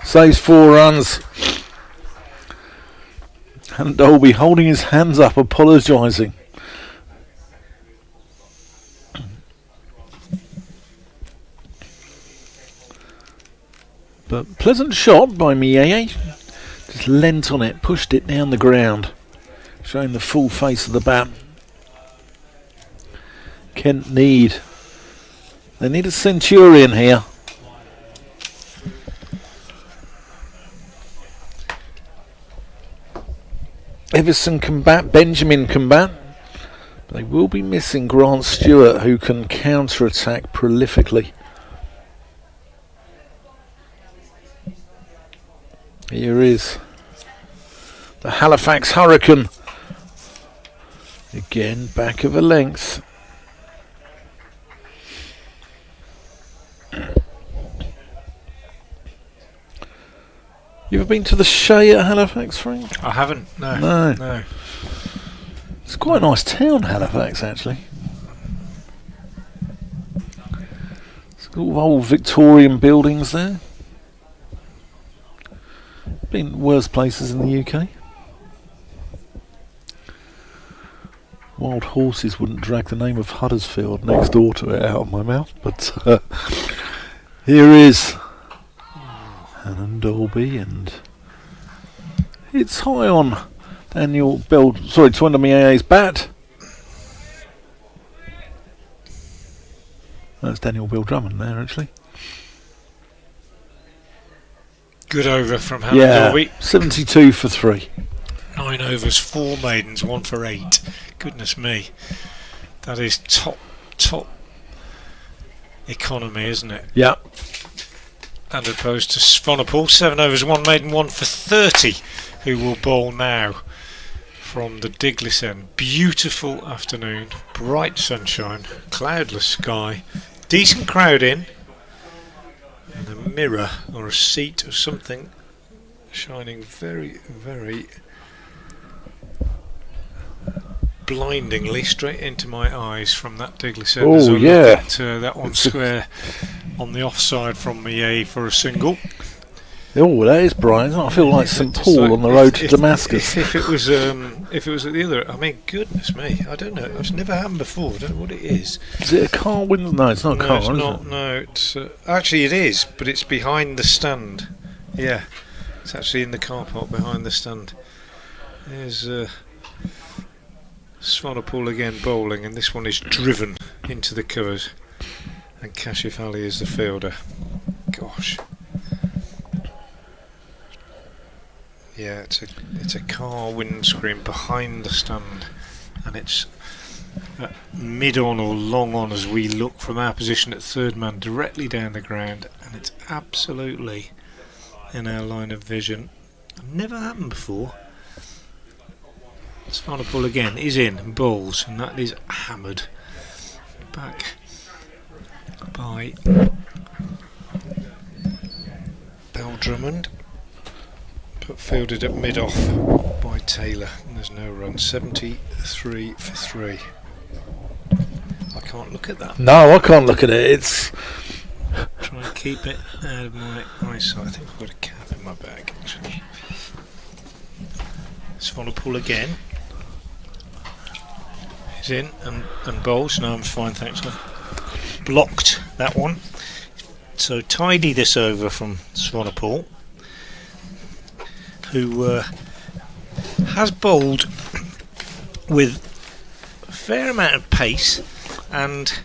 Saves 4 runs. Hannah Dolby holding his hands up, apologising. But pleasant shot by Midday. Just leant on it, pushed it down the ground, showing the full face of the bat. Kent need. They need a centurion here. Everson can bat, Benjamin can bat. They will be missing Grant Stewart, who can counter-attack prolifically. Here is the Halifax Hurricane. Again, back of a length. You ever been to the Shay at Halifax, Frank? I haven't, no. It's quite a nice town, Halifax, actually. It's got all old Victorian buildings there. Been worse places in the UK. Wild horses wouldn't drag the name of Huddersfield next door to it out of my mouth, but here is Hannah Dolby, and it's high on Daniel Bell. Sorry, to under Mia's bat. That's Daniel Bill Drummond there, actually. Good over from Hannah Dolby. 72 for 3. 9 overs, 4 maidens, 1 for 8. Goodness me. That is top economy, isn't it? Yeah. And opposed to Swanepoel, 7 overs, 1 maiden, 1 for 30, who will bowl now from the Diglis end. Beautiful afternoon, bright sunshine, cloudless sky, decent crowd in, and a mirror or a seat or something shining very, very blindingly straight into my eyes from that Diglis end. Oh, yeah. Look at, that one square on the offside from me for a single. Oh, that is bright. I feel like St Paul on the road to Damascus. If it was at the other, I mean, goodness me, I don't know. It's never happened before. I don't know what it is. Is it a car window? No, it's not a car. It's not. Is it? No, it's actually it is, but it's behind the stand. Yeah, it's actually in the car park behind the stand. There's Swanepoel again bowling, and this one is driven into the covers, and Kashif Ali is the fielder. Gosh. Yeah, it's a car windscreen behind the stand, and it's mid on or long on as we look from our position at third man directly down the ground, and it's absolutely in our line of vision. Never happened before. Swanepoel again is in and bowls, and that is hammered back by Bell Drummond, but fielded at mid-off by Taylor, and there's no run. 73 for 3. I can't look at that. No, I can't look at it. It's Try and keep it out of my eyesight. I think I've got a cap in my bag, actually. Swanepoel again. He's in and bowls. No, I'm fine, thanks. Blocked that one. So tidy this over from Swanepoel, who has bowled with a fair amount of pace and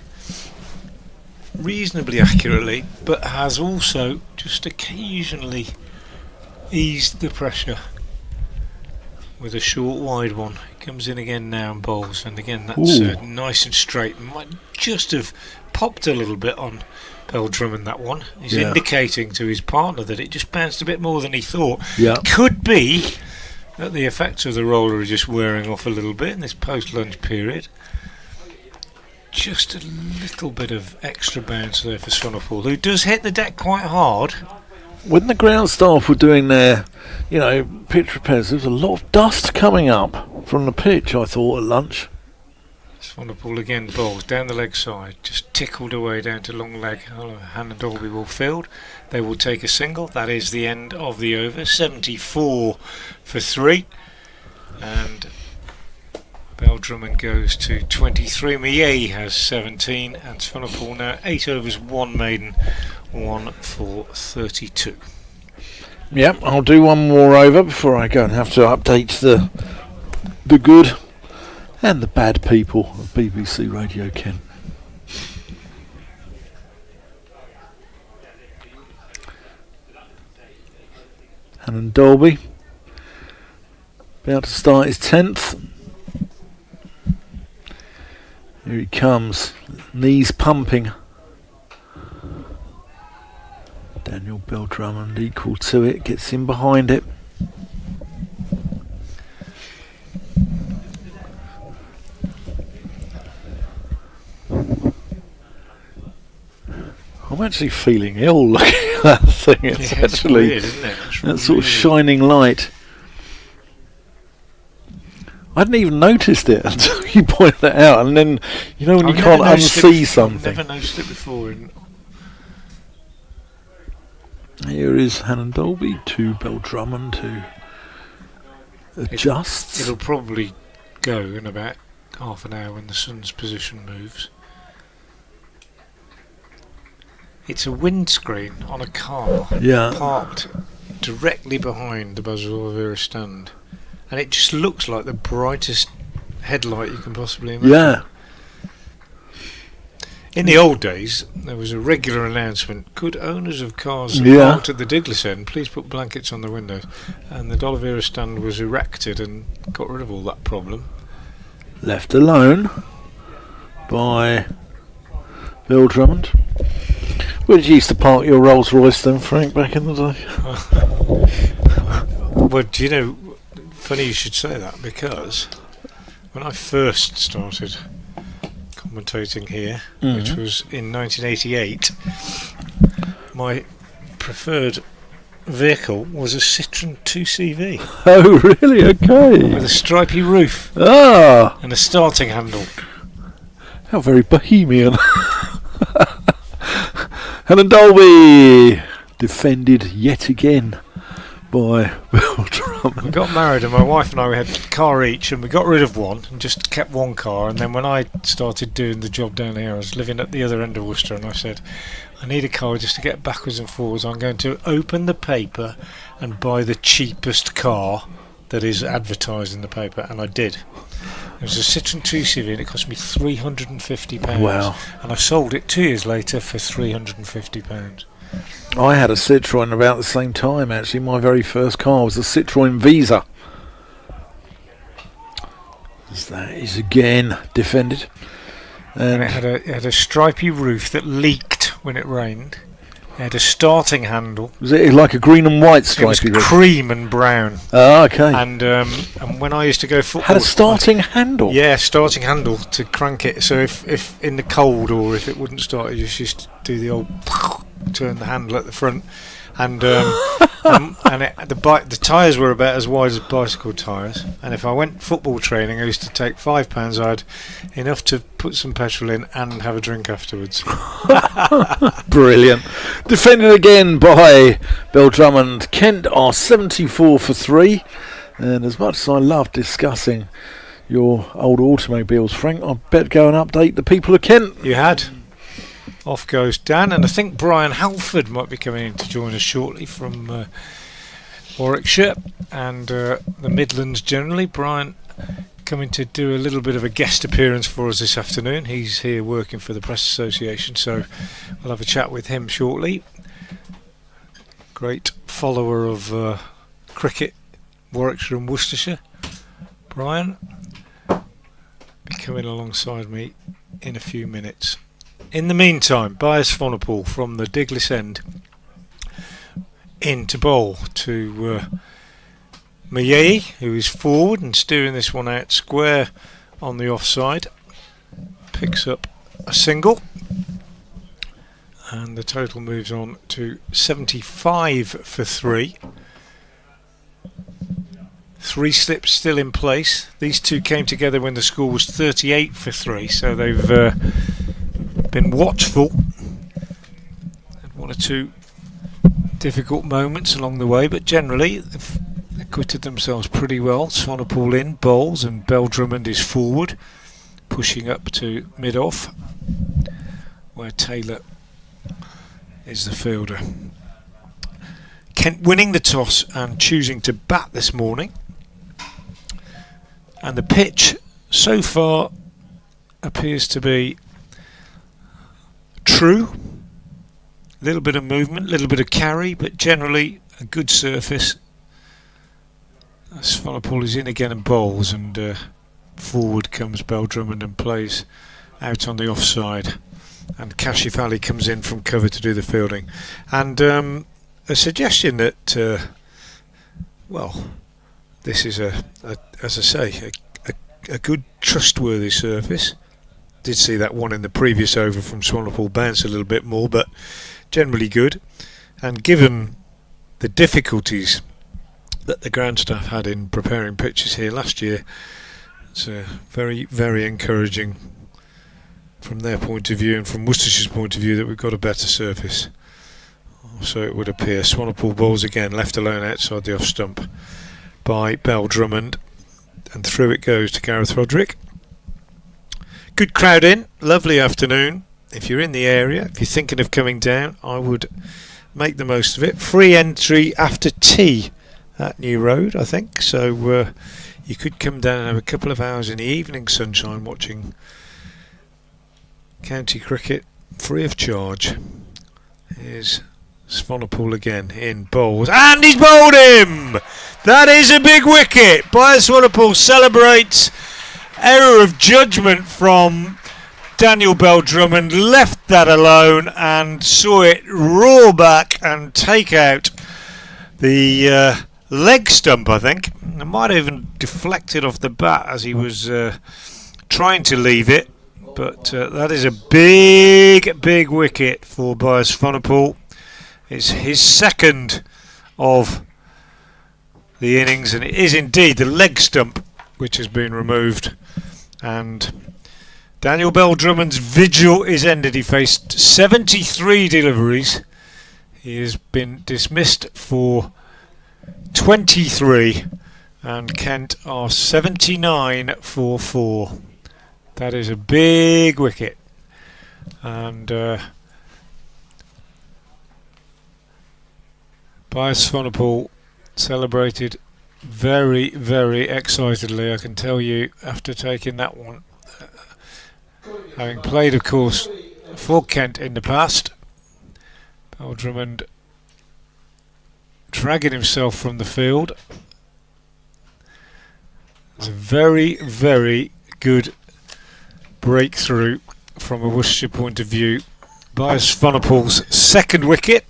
reasonably accurately, but has also just occasionally eased the pressure with a short wide one. He comes in again now and bowls, and again that's nice and straight. Might just have popped a little bit on Bell Drummond, that one. He's indicating to his partner that it just bounced a bit more than he thought. Could be that the effects of the roller are just wearing off a little bit in this post-lunch period. Just a little bit of extra bounce there for Swanepoel, who does hit the deck quite hard. When the ground staff were doing their, pitch repairs, there was a lot of dust coming up from the pitch, I thought, at lunch. Swanepoel again bowls down the leg side, just tickled away down to long leg. Hannah Dolby will field. They will take a single. That is the end of the over. 74 for 3. And Bell Drummond goes to 23. Millet has 17. And Swanepoel now 8 overs, 1 maiden, 1 for 32. Yep, I'll do one more over before I go and have to update the good and the bad people of BBC Radio Kent. Hannon Dolby about to start his 10th. Here he comes, knees pumping. Daniel Bell Drummond equal to it, gets in behind it. I'm actually feeling ill looking at that thing. It's actually weird, isn't it? It's that sort of shining light. I hadn't even noticed it until you pointed it out, and then when you can't unsee something. I've never noticed it before. Here is Hannon Dolby to Bell Drummond to adjust. It'll probably go in about half an hour when the sun's position moves. It's a windscreen on a car parked directly behind the Buzzer Oliveira stand, and it just looks like the brightest headlight you can possibly imagine. Yeah. In the old days, there was a regular announcement: could owners of cars parked at the Diglis end please put blankets on the windows? And the Oliveira stand was erected and got rid of all that problem. Left alone by Bell Drummond. Where did you used to park your Rolls Royce then, Frank, back in the day? Well, funny you should say that, because when I first started commentating here, which was in 1988, my preferred vehicle was a Citroen 2CV. Oh, really? Okay. With a stripy roof and a starting handle. How very bohemian. Hannon Dolby defended yet again by Bell Drummond. We got married, and my wife and I, we had a car each, and we got rid of one and just kept one car. And then when I started doing the job down here, I was living at the other end of Worcester, and I said, I need a car just to get backwards and forwards. I'm going to open the paper and buy the cheapest car that is advertised in the paper, and I did. It was a Citroen 2CV, and it cost me £350. Wow. And I sold it 2 years later for £350. I had a Citroen about the same time, actually. My very first car was a Citroen Visa. That is again defended. And it had a stripy roof that leaked when it rained. It had a starting handle. Was it like a green and white stripy roof? It roof? was cream and brown. Oh, okay. And when I used to go football, had a starting handle. Yeah, starting handle to crank it. So if in the cold or if it wouldn't start, you just used to do the old turn the handle at the front, and the tyres were about as wide as bicycle tyres. And if I went football training, I used to take £5. I had enough to put some petrol in and have a drink afterwards. Brilliant. Defended again by Bell Drummond. Kent are 74 for 3. And as much as I love discussing your old automobiles, Frank, I better go and update the people of Kent. You had. Off goes Dan, and I think Brian Halford might be coming in to join us shortly from Warwickshire and the Midlands generally. Brian coming to do a little bit of a guest appearance for us this afternoon. He's here working for the Press Association, so we'll have a chat with him shortly. Great follower of cricket, Warwickshire and Worcestershire. Brian be coming alongside me in a few minutes. In the meantime, Bias Vonapole from the Diglis end in to bowl to Midday, who is forward and steering this one out square on the offside. Picks up a single, and the total moves on to 75 for 3. 3 slips still in place. These two came together when the score was 38 for 3, so they've been watchful. Had 1 or 2 difficult moments along the way, but generally they've acquitted themselves pretty well. Vonapole in bowls, and Bell Drummond is forward, pushing up to mid-off, where Taylor is the fielder. Kent winning the toss and choosing to bat this morning. And the pitch so far appears to be true. A little bit of movement, a little bit of carry, but generally a good surface. As Vonapole is in again and bowls, and forward comes Bell Drummond and plays out on the offside. And Kashif Ali comes in from cover to do the fielding. And a suggestion that, well, this is as I say, a good trustworthy surface. Did see that one in the previous over from Vonapole bounce a little bit more, but generally good. And given the difficulties that the ground staff had in preparing pitches here last year, it's very, very encouraging from their point of view and from Worcestershire's point of view that we've got a better surface. So it would appear. Vonapole bowls again, left alone outside the off stump by Bell Drummond, and through it goes to Gareth Roderick. Good crowd in, lovely afternoon. If you're in the area, if you're thinking of coming down, I would make the most of it. Free entry after tea at New Road, I think, so you could come down and have a couple of hours in the evening sunshine watching county cricket free of charge. Here's Vonapole again in bowls, and he's bowled him! That is a big wicket. Bias Vonapole celebrates. Error of judgment from Daniel Bell Drummond, left that alone and saw it roar back and take out the leg stump, I think. It might have even deflected off the bat as he was trying to leave it. But that is a big, big wicket for Bias Vonapole. It's his second of the innings, and it is indeed the leg stump which has been removed. And Daniel Bell Drummond's vigil is ended. He faced 73 deliveries. He has been dismissed for 23, and Kent are 79 for 4. That is a big wicket, and Bias Vonapole celebrated very, very excitedly, I can tell you, after taking that one. Having played, of course, for Kent in the past, Bell Drummond dragging himself from the field. It's a very, very good breakthrough from a Worcestershire point of view. Bias Vonapole's second wicket,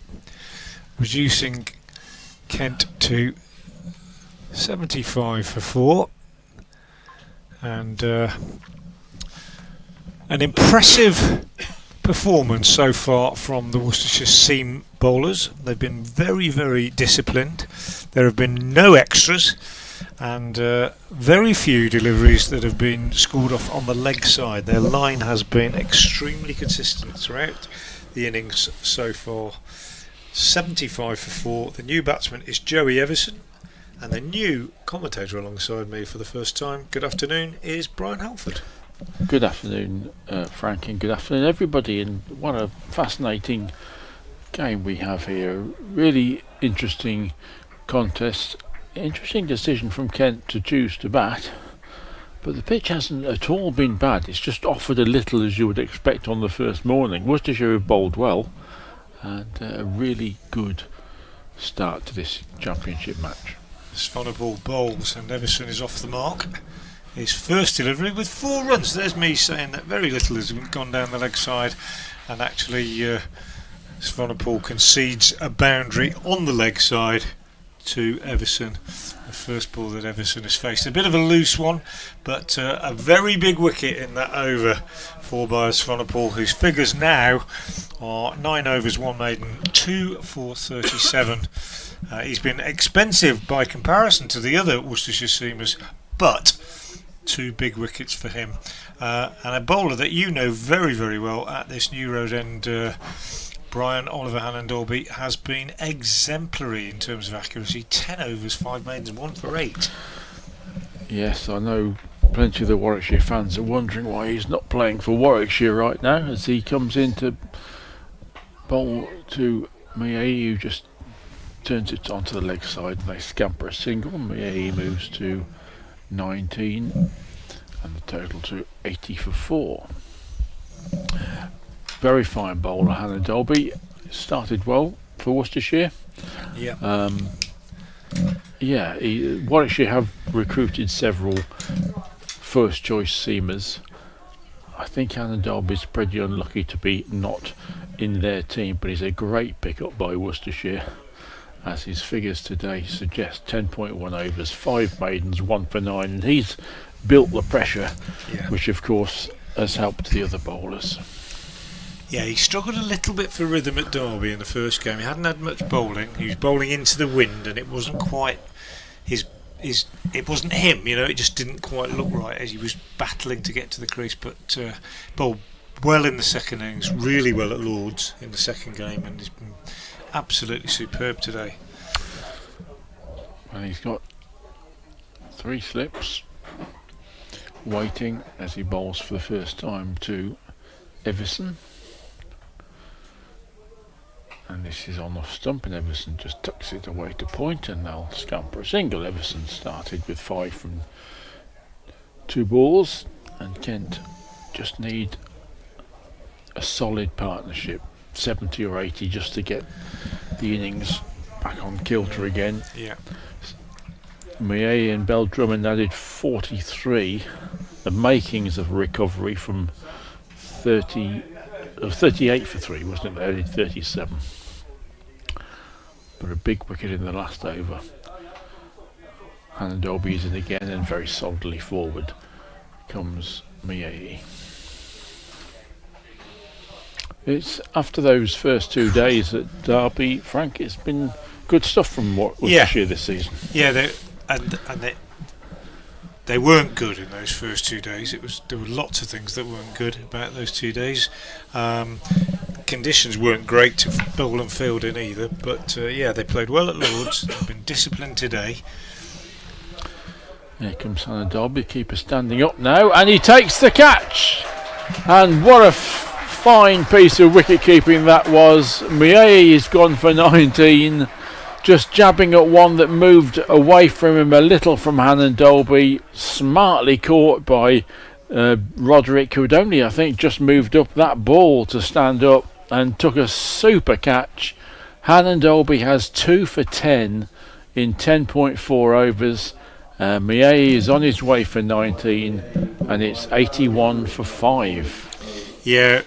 reducing Kent to 75 for 4, and an impressive performance so far from the Worcestershire seam bowlers. They've been very, very disciplined. There have been no extras, and very few deliveries that have been scored off on the leg side. Their line has been extremely consistent throughout the innings so far. 75 for 4. The new batsman is Joey Everson, and the new commentator alongside me for the first time, good afternoon, is Brian Halford. Good afternoon, Frank, and good afternoon, everybody. And what a fascinating game we have here. Really interesting contest. Interesting decision from Kent to choose to bat. But the pitch hasn't at all been bad. It's just offered a little, as you would expect on the first morning. Worcestershire have bowled well, and a really good start to this championship match. Swanepoel bowls and Everson is off the mark. His first delivery with 4 runs. There's me saying that very little has gone down the leg side, and actually Swanepoel concedes a boundary on the leg side to Everson. The first ball that Everson has faced. A bit of a loose one, but a very big wicket in that over for by Swanepoel, whose figures now are 9 overs, 1 maiden, 2 for 37. He's been expensive by comparison to the other Worcestershire seamers, but 2 big wickets for him. And a bowler that you know very, very well at this New Road End, Brian Oliver Hannon-Dolby, has been exemplary in terms of accuracy. 10 overs, 5 maidens, 1 for 8. Yes, I know plenty of the Warwickshire fans are wondering why he's not playing for Warwickshire right now, as he comes in to bowl to Midday, who just turns it onto the leg side, and they scamper a single. Midday moves to 19 and the total to 80 for 4. Very fine bowler Hannon-Dolby. Started well for Worcestershire. Warwickshire have recruited several first choice seamers. I think Hannon-Dolby's pretty unlucky to be not in their team, but he's a great pick-up by Worcestershire, as his figures today suggest. 10.1 overs, 5 maidens, 1 for 9, and he's built the pressure, which of course has helped the other bowlers. Yeah, he struggled a little bit for rhythm at Derby in the first game. He hadn't had much bowling. He was bowling into the wind, and it wasn't quite it wasn't him, it just didn't quite look right as he was battling to get to the crease. But bowled well in the second innings, really well at Lords in the second game, and he's been absolutely superb today. And he's got 3 slips waiting as he bowls for the first time to Everson. And this is on off stump, and Everson just tucks it away to point, and they'll scamper a single. Everson started with 5 from 2 balls, and Kent just need a solid partnership, 70 or 80, just to get the innings back on kilter again. Yeah. Midday and Bell Drummond added 43, the makings of a recovery from 38 for 3, wasn't it? They added 37. But a big wicket in the last over. Hannon-Dolby is in again, and very solidly forward comes Midday. It's after those first 2 days at Derby, Frank, it's been good stuff from Worcestershire this season. Yeah, they weren't good in those first 2 days. There were lots of things that weren't good about those 2 days. Conditions weren't great to bowl and field in either, but they played well at Lords. They've been disciplined today. Here comes Hannon-Dolby, keeper standing up now, and he takes the catch. And what a fine piece of wicket keeping that was. Midday has gone for 19, just jabbing at one that moved away from him a little from Hannon-Dolby, smartly caught by Roderick, who had only, I think, just moved up that ball to stand up and took a super catch. Hannon-Dolby has 2 for 10 in 10.4 overs. Midday is on his way for 19, and it's 81 for 5. Yeah,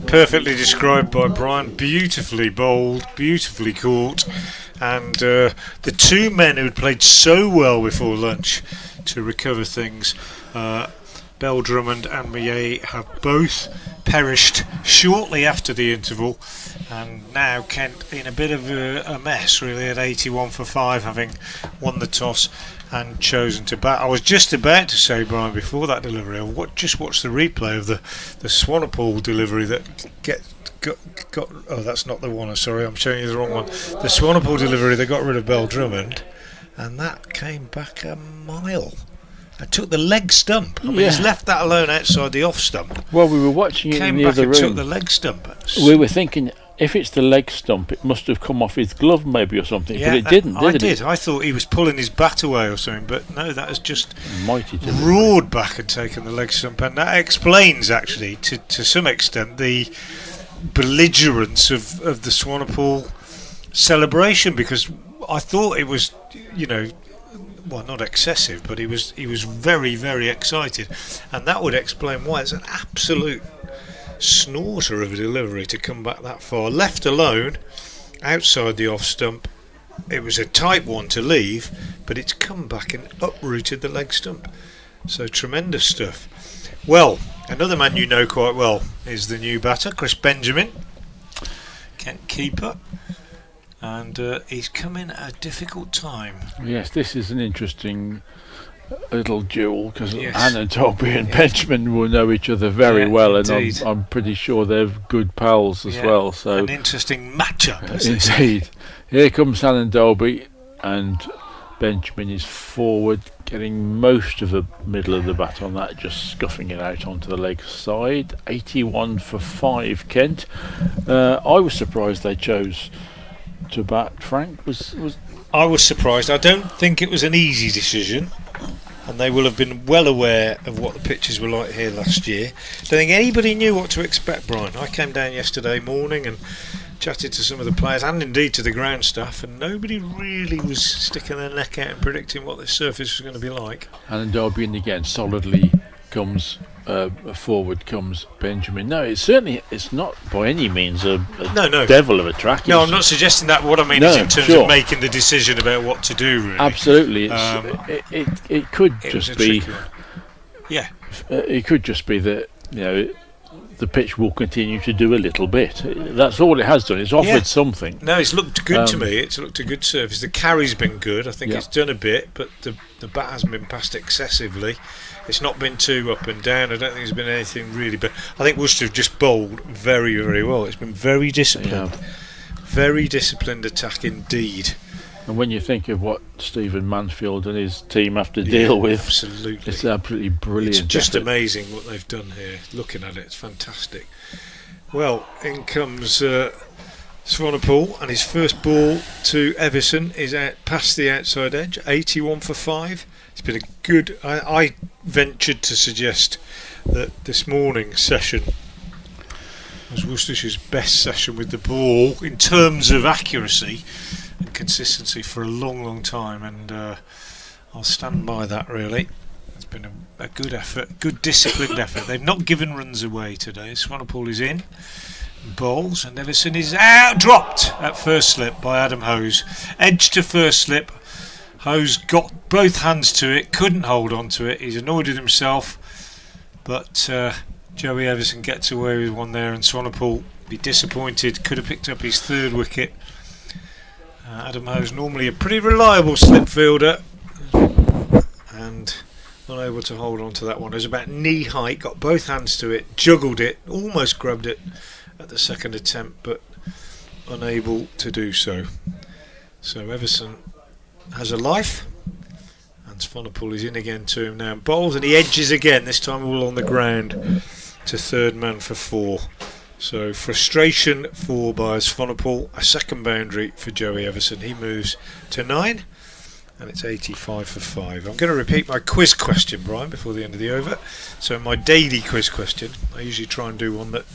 perfectly described by Brian. Beautifully bowled, beautifully caught, and the 2 men who had played so well before lunch to recover things, Bell Drummond and Midday, have both perished shortly after the interval, and now Kent in a bit of a mess really at 81 for 5, having won the toss and chosen to bat. I was just about to say, Brian, before that delivery, just watch the replay of the Swanepoel delivery that got oh, that's not the one, I'm sorry, I'm showing you the wrong one. The Swanepoel delivery that got rid of Bell Drummond, and that came back a mile. and took the leg stump. I mean, he's left that alone outside the off stump. Well, we were watching it in the other room. Took the leg stump. We were thinking, if it's the leg stump, it must have come off his glove maybe or something, but it didn't, did it? I thought he was pulling his bat away or something, but no, that has just mighty roared back and taken the leg stump, and that explains, actually, to some extent, the belligerence of the Swanepoel celebration, because I thought it was, well, not excessive, but he was very, very excited, and that would explain why it's an absolute snorter of a delivery to come back that far. Left alone outside the off stump, it was a tight one to leave, but it's come back and uprooted the leg stump. So tremendous stuff. Well, another man you know quite well is the new batter, Chris Benjamin, Kent keeper, and he's come in at a difficult time. Yes, this is an interesting little duel, because Anna, Dobby and Benjamin will know each other very well, indeed. And I'm pretty sure they're good pals as well. So an interesting matchup. Indeed. Here comes Anna Dobby, and Benjamin is forward, getting most of the middle of the bat on that, just scuffing it out onto the leg side. 81 for 5, Kent. I was surprised they chose to bat. Frank I was surprised. I don't think it was an easy decision, and they will have been well aware of what the pitches were like here last year. Don't think anybody knew what to expect, Brian. I came down yesterday morning and chatted to some of the players and indeed to the ground staff, and nobody really was sticking their neck out and predicting what this surface was going to be like. And Derby, and again solidly comes forward comes Benjamin. No, it's not by any means a devil of a track. No, I'm not suggesting that. What I mean is in terms of making the decision about what to do, really. Absolutely. It could just be it could just be that the pitch will continue to do a little bit. That's all it has done. It's offered something. No, it's looked good to me. It's looked a good surface. The carry's been good. I think it's done a bit, but the bat hasn't been passed excessively. It's not been too up and down. I don't think there's been anything really, but I think Worcester have just bowled very, very well. It's been very disciplined. Very disciplined attack indeed. And when you think of what Stephen Mansfield and his team have to deal with, absolutely, it's absolutely brilliant. It's just amazing what they've done here. Looking at it, it's fantastic. Well, in comes Swanepoel, and his first ball to Everson is out past the outside edge, 81 for 5. It's been a good. I ventured to suggest that this morning's session was Worcestershire's best session with the ball in terms of accuracy and consistency for a long, long time, and I'll stand by that. Really, it's been a good effort, good disciplined effort. They've not given runs away today. Swanepoel is in, bowls, and Everson is out, dropped at first slip by Adam Hose. Edge to first slip. Hose got both hands to it, couldn't hold on to it. He's annoyed at himself, but Joey Everson gets away with one there, and Swanepoel be disappointed. Could have picked up his third wicket. Adam Hose, normally a pretty reliable slip fielder, and unable to hold on to that one. It was about knee height, got both hands to it, juggled it, almost grabbed it at the second attempt, but unable to do so. So Everson has a life, and Swanepoel is in again to him now, bowls, and he edges again, this time all on the ground, to third man for 4. So frustration for by Swanepoel, a second boundary for Joey Everson. He moves to 9, and it's 85 for 5. I'm going to repeat my quiz question, Brian, before the end of the over. So my daily quiz question, I usually try and do one that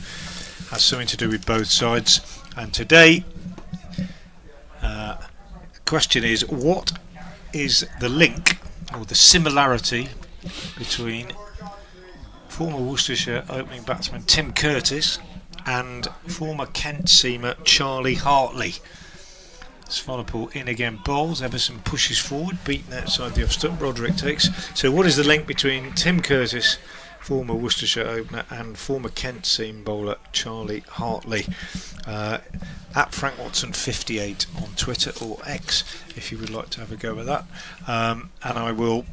has something to do with both sides, and today question is, what is the link or the similarity between former Worcestershire opening batsman Tim Curtis and former Kent seamer Charlie Hartley? Swanepoel in again, bowls, Everson pushes forward, beaten outside the off stump, Roderick takes. So what is the link between Tim Curtis, former Worcestershire opener, and former Kent seam bowler Charlie Hartley? At Frank Watson 58 on Twitter or X if you would like to have a go at that, and I will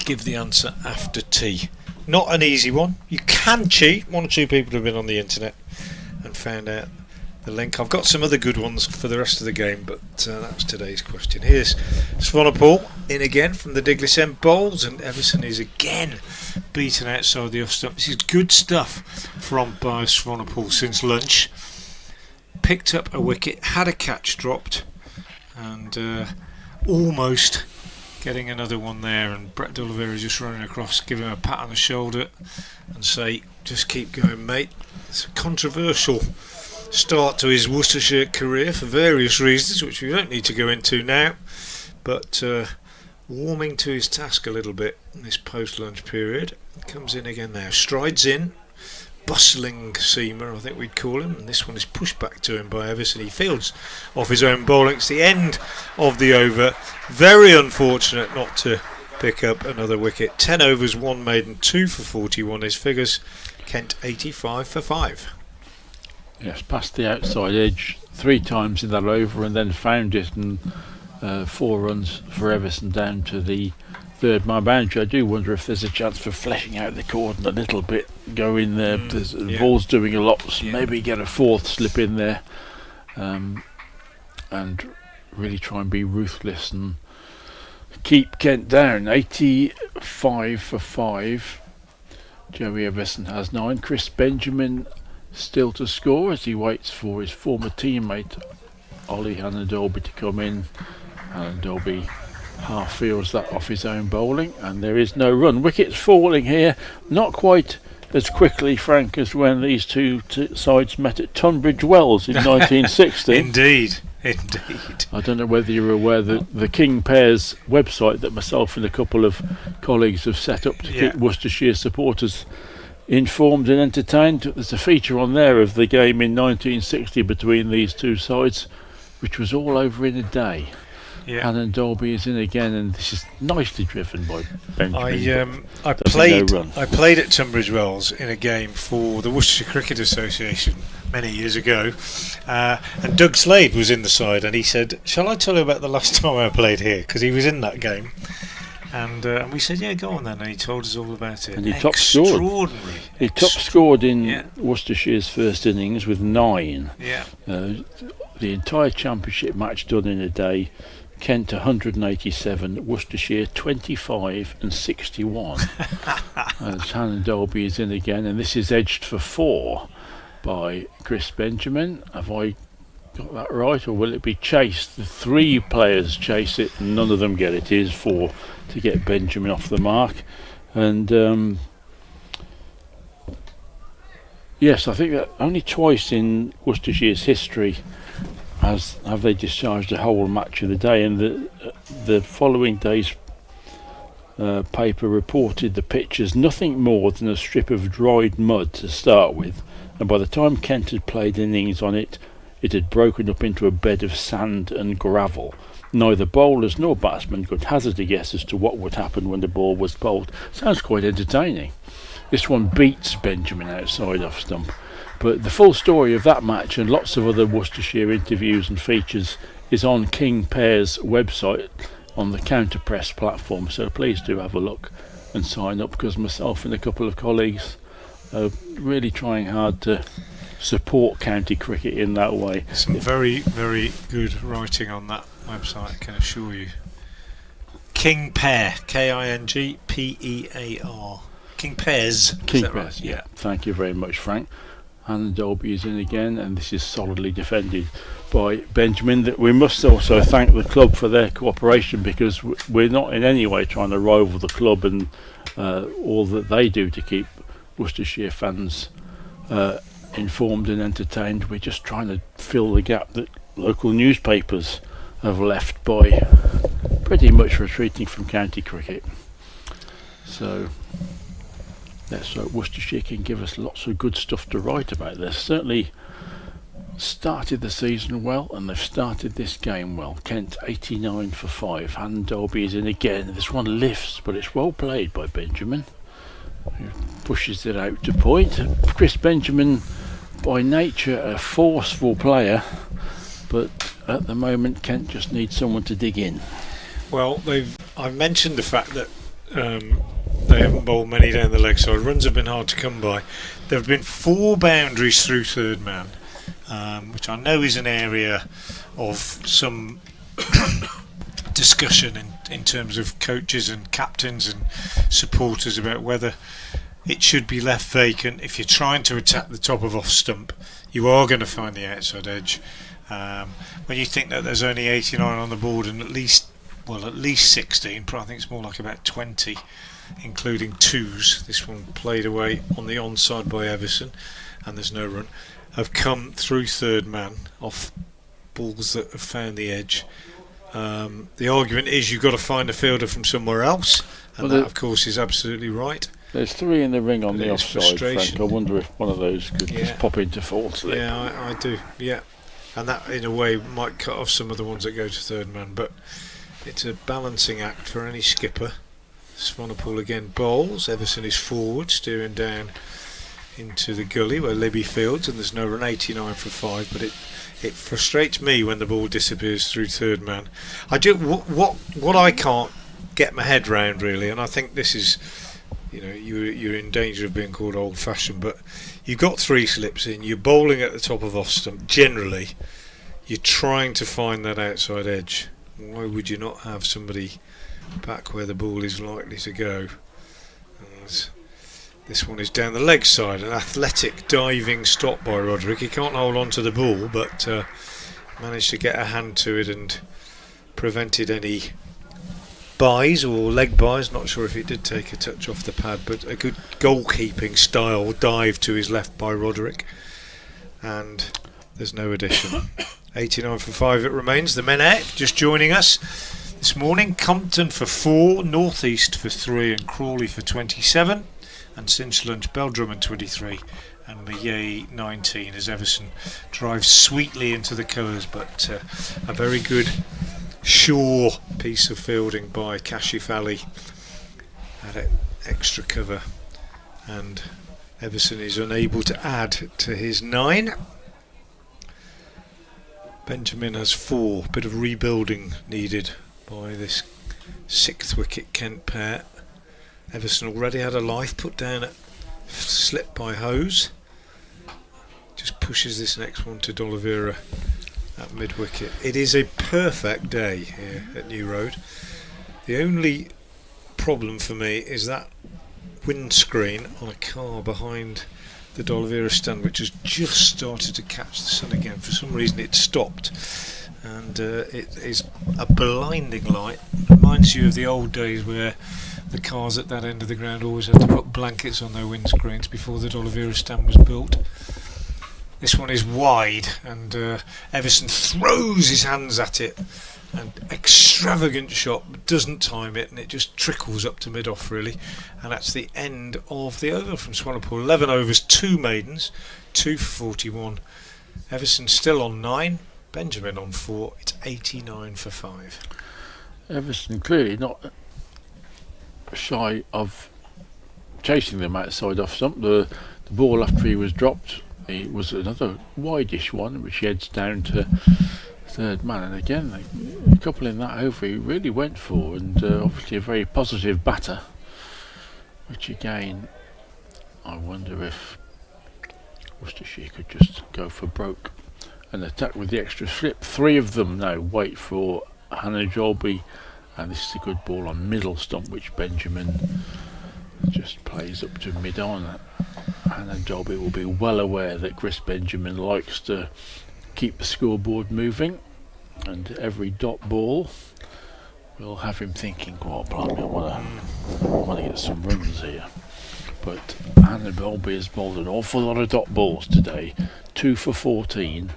give the answer after tea. Not an easy one. You can cheat. One or two people have been on the internet and found out the link. I've got some other good ones for the rest of the game, but that's today's question. Here's Swanepoel in again from the Diglis End bowls, and Everson is again beaten outside the off stump. This is good stuff from by Swanepoel since lunch. Picked up a wicket, had a catch dropped, and almost getting another one there, and Brett D'Oliveira just running across, give him a pat on the shoulder and say, just keep going, mate. It's a controversial start to his Worcestershire career for various reasons, which we don't need to go into now, but warming to his task a little bit in this post-lunch period. Comes in again now, strides in, bustling seamer I think we'd call him, and this one is pushed back to him by Everson. He fields off his own bowling. It's the end of the over. Very unfortunate not to pick up another wicket. 10 overs, 1 maiden, 2 for 41 his figures. Kent 85 for 5. Yes, past the outside edge 3 times in that over, and then found it, and 4 runs for Everson down to the third man boundary. I do wonder if there's a chance for fleshing out the cordon a little bit, go in there. The ball's doing a lot, so maybe get a 4th slip in there, and really try and be ruthless and keep Kent down. 85 for 5. Joey Everson has 9. Chris Benjamin still to score as he waits for his former teammate Ollie Hannon-Dolby to come in. Hannon-Dolby half fields that off his own bowling, and there is no run. Wickets falling here, not quite as quickly, Frank, as when these two sides met at Tunbridge Wells in 1960. Indeed. I don't know whether you're aware that the King Pairs website that myself and a couple of colleagues have set up to keep Worcestershire supporters informed and entertained. There's a feature on there of the game in 1960 between these two sides, which was all over in a day. Hannon-Dolby is in again, and this is nicely driven by Benjamin. I played at Tunbridge Wells in a game for the Worcestershire Cricket Association many years ago, and Doug Slade was in the side, and he said, shall I tell you about the last time I played here, because he was in that game, and we said, yeah, go on then, and he told us all about it. And he top scored. He top scored in Worcestershire's first innings with 9. The entire championship match done in a day. Kent 187, Worcestershire 25 and 61. As Hannon-Dolby is in again, and this is edged for 4 by Chris Benjamin. Have I got that right, or will it be chased? The 3 players chase it and none of them get it. It is 4 to get Benjamin off the mark. And yes, I think that only twice in Worcestershire's history have they discharged a whole match of the day, and the following day's paper reported the pitch as nothing more than a strip of dried mud to start with, and by the time Kent had played innings on it, it had broken up into a bed of sand and gravel. Neither bowlers nor batsmen could hazard a guess as to what would happen when the ball was bowled. Sounds quite entertaining. This one beats Benjamin outside off stump. But the full story of that match and lots of other Worcestershire interviews and features is on King Pairs website on the Counterpress platform, so please do have a look and sign up, because myself and a couple of colleagues are really trying hard to support county cricket in that way. Some very, very good writing on that website, I can assure you. King Pair, Kingpear. King Pairs. King Pairs, yeah. Thank you very much, Frank. Hannon-Dolby is in again, and this is solidly defended by Benjamin. That we must also thank the club for their cooperation, because we're not in any way trying to rival the club and all that they do to keep Worcestershire fans informed and entertained. We're just trying to fill the gap that local newspapers have left by pretty much retreating from county cricket. So let's hope Worcestershire can give us lots of good stuff to write about. They've certainly started the season well, and they've started this game well. Kent 89 for 5. Hannon-Dolby is in again. This one lifts, but it's well played by Benjamin, who pushes it out to point. Chris Benjamin, by nature a forceful player, but at the moment Kent just needs someone to dig in. Well, I've mentioned the fact that they haven't bowled many down the leg side. Runs have been hard to come by. There have been 4 boundaries through third man, which I know is an area of some discussion in terms of coaches and captains and supporters about whether it should be left vacant. If you're trying to attack the top of off stump, you are going to find the outside edge. When you think that there's only 89 on the board and at least 16, but I think it's more like about 20, including twos. This one played away on the onside by Everson, and there's no run. Have come through third man off balls that have found the edge. The argument is you've got to find a fielder from somewhere else, and that of course is absolutely right. There's 3 in the ring on the offside, Frank. I wonder if one of those could just pop into full slip. Yeah, I do, yeah. And that in a way might cut off some of the ones that go to third man, but it's a balancing act for any skipper. Swanepoel again bowls, Everson is forward, steering down into the gully where Libby fields, and there's no run. 89 for 5, but it frustrates me when the ball disappears through third man. I do what I can't get my head round really, and I think this is, you're in danger of being called old-fashioned, but you've got 3 slips in, you're bowling at the top of off stump. Generally, you're trying to find that outside edge. Why would you not have somebody back where the ball is likely to go? This one is down the leg side, an athletic diving stop by Roderick. He can't hold on to the ball, but managed to get a hand to it and prevented any buys or leg buys. Not sure if it did take a touch off the pad, but a good goalkeeping style dive to his left by Roderick, and there's no addition. 89 for 5 it remains. The men out just joining us this morning. Compton for 4, North East for 3, and Crawley for 27, and since lunch Beldrummond 23 and Midday 19 as Everson drives sweetly into the colours, but a very good sure piece of fielding by Kashif Ali at extra cover, and Everson is unable to add to his 9. Benjamin has 4, bit of rebuilding needed by this 6th wicket Kent pair. Everson already had a life put down at slip by Hose. Just pushes this next one to D'Oliveira at mid wicket. It is a perfect day here at New Road. The only problem for me is that windscreen on a car behind the D'Oliveira stand, which has just started to catch the sun again. For some reason it stopped, and it is a blinding light. Reminds you of the old days where the cars at that end of the ground always had to put blankets on their windscreens before the D'Oliveira stand was built. This one is wide, and Everson throws his hands at it. An extravagant shot, but doesn't time it, and it just trickles up to mid-off really, and that's the end of the over from Swanepoel. 11 overs, 2 maidens, 2 for 41. Everson still on 9, Benjamin on 4. It's 89 for 5. Everson clearly not shy of chasing them outside off stump. The ball after he was dropped, it was another wideish one which heads down to third man, and again a couple in that over he really went for, and obviously a very positive batter, which again I wonder if Worcestershire could just go for broke and attack with the extra slip. 3 of them now wait for Hannah Jolby, and this is a good ball on middle stump which Benjamin just plays up to mid on. Hannah Jolby will be well aware that Chris Benjamin likes to keep the scoreboard moving, and every dot ball will have him thinking, "God, blimey, I want to get some runs here." But Hannah Jolby has bowled an awful lot of dot balls today, 2 for 14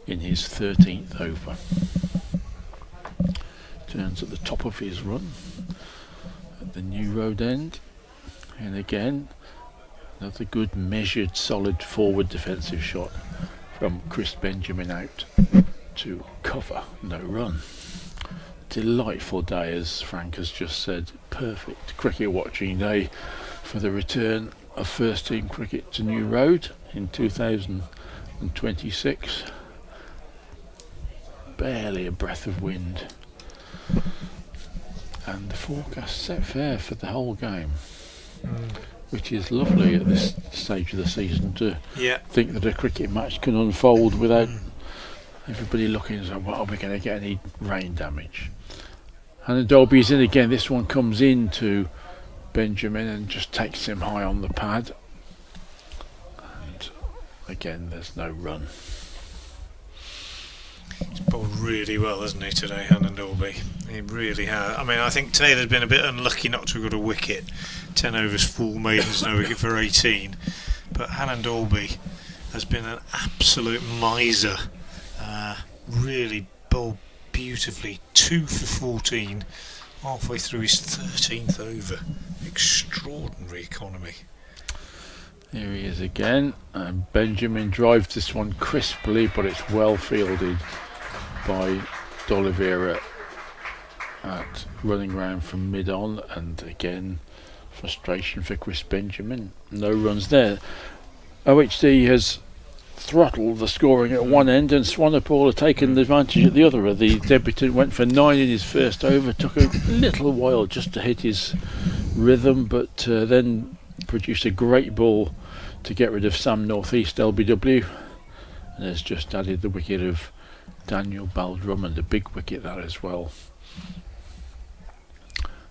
in his 13th over. Turns at the top of his run at the New Road end, and again another good measured solid forward defensive shot from Chris Benjamin out to cover, no run. Delightful day, as Frank has just said. Perfect cricket watching day for the return of first team cricket to New Road in 2026. Barely a breath of wind, and the forecast set fair for the whole game. which is lovely at this stage of the season to Yeah. think that a cricket match can unfold without everybody looking as well, are we going to get any rain damage? And the Dolby's in again. This one comes in to Benjamin and just takes him high on the pad. And again, there's no run. He's bowled really well, hasn't he, today, Hannon Dolby? He really has. I mean, I think Taylor's been a bit unlucky not to have got a wicket. 10 overs, 4 maidens, no wicket for 18. But Hannon Dolby has been an absolute miser. Really bowled beautifully. 2 for 14, halfway through his 13th over. Extraordinary economy. Here he is again, and Benjamin drives this one crisply, but it's well fielded by D'Oliveira at running round from mid on, and again frustration for Chris Benjamin. No runs there. OHD has throttled the scoring at one end, and Swanepoel have taken the advantage at the other. The debutant went for 9 in his first over, took a little while just to hit his rhythm, but then produced a great ball to get rid of Sam Northeast LBW, and has just added the wicket of Daniel Baldrummond, a big wicket that as well.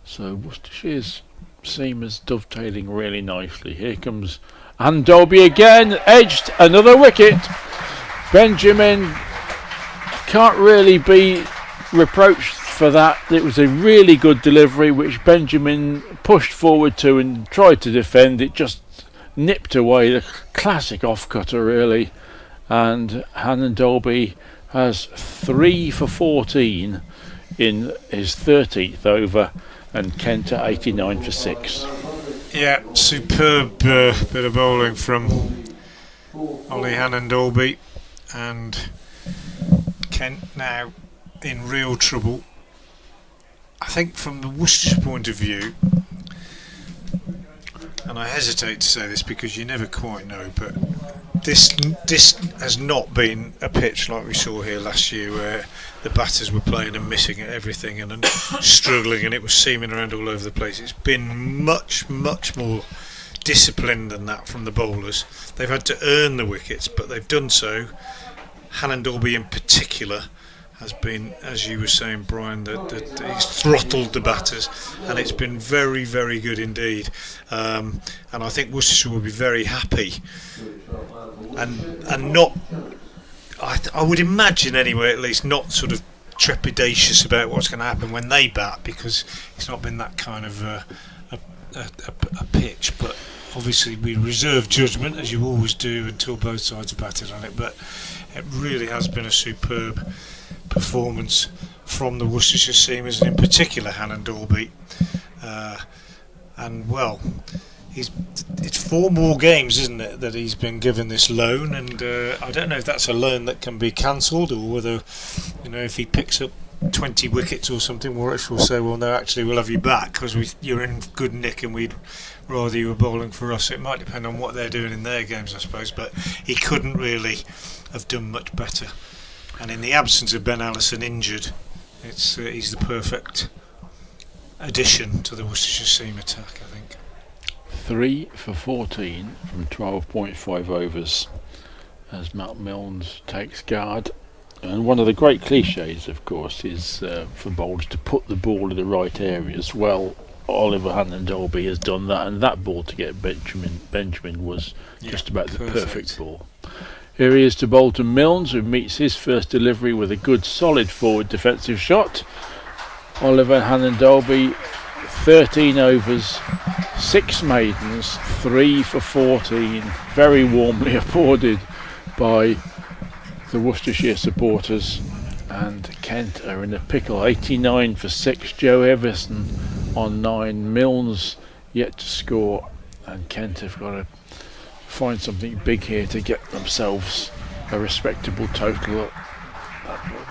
So Worcestershire's seam is dovetailing really nicely. Here comes Dolby again, edged another wicket. Benjamin can't really be reproached for that. It was a really good delivery which Benjamin pushed forward to and tried to defend. It just nipped away, the classic off-cutter really, and Hannon Dolby has 3 for 14 in his 13th over, and Kent at 89 for 6. Yeah, superb bit of bowling from Ollie Hannon Dolby, and Kent now in real trouble. I think from the Worcestershire point of view, and I hesitate to say this because you never quite know, but this has not been a pitch like we saw here last year, where the batters were playing and missing at everything and struggling, and it was seaming around all over the place. It's been much more disciplined than that from the bowlers. They've had to earn the wickets, but they've done so. Hannon Dolby in particular has been, as you were saying, Brian, that he's throttled the batters, and it's been very good indeed. And I think Worcestershire will be very happy, and not, I would imagine anyway, at least not sort of trepidatious about what's going to happen when they bat, because it's not been that kind of a pitch. But obviously we reserve judgment, as you always do, until both sides have batted on it. But it really has been a superb performance from the Worcestershire seamers, and in particular Hannon Dolby. And well, it's 4 more games, isn't it, that he's been given this loan, and I don't know if that's a loan that can be cancelled, or whether, you know, if he picks up 20 wickets or something, Warwick will say, well no, actually we'll have you back because you're in good nick and we'd rather you were bowling for us. It might depend on what they're doing in their games, I suppose, but he couldn't really have done much better. And in the absence of Ben Allison injured, he's the perfect addition to the Worcestershire seam attack, I think. 3 for 14 from 12.5 overs as Matt Milnes takes guard. And one of the great cliches, of course, is for bowlers to put the ball in the right areas. Well, Oliver Hannon Dolby has done that, and that ball to get Benjamin was just about the perfect ball. Here he is to bowl to Milnes, who meets his first delivery with a good solid forward defensive shot. Oliver Hannon Dolby, 13 overs, 6 maidens, 3 for 14, very warmly applauded by the Worcestershire supporters, and Kent are in a pickle. 89 for 6, Joe Everson on 9, Milnes yet to score, and Kent have got to find something big here to get themselves a respectable total.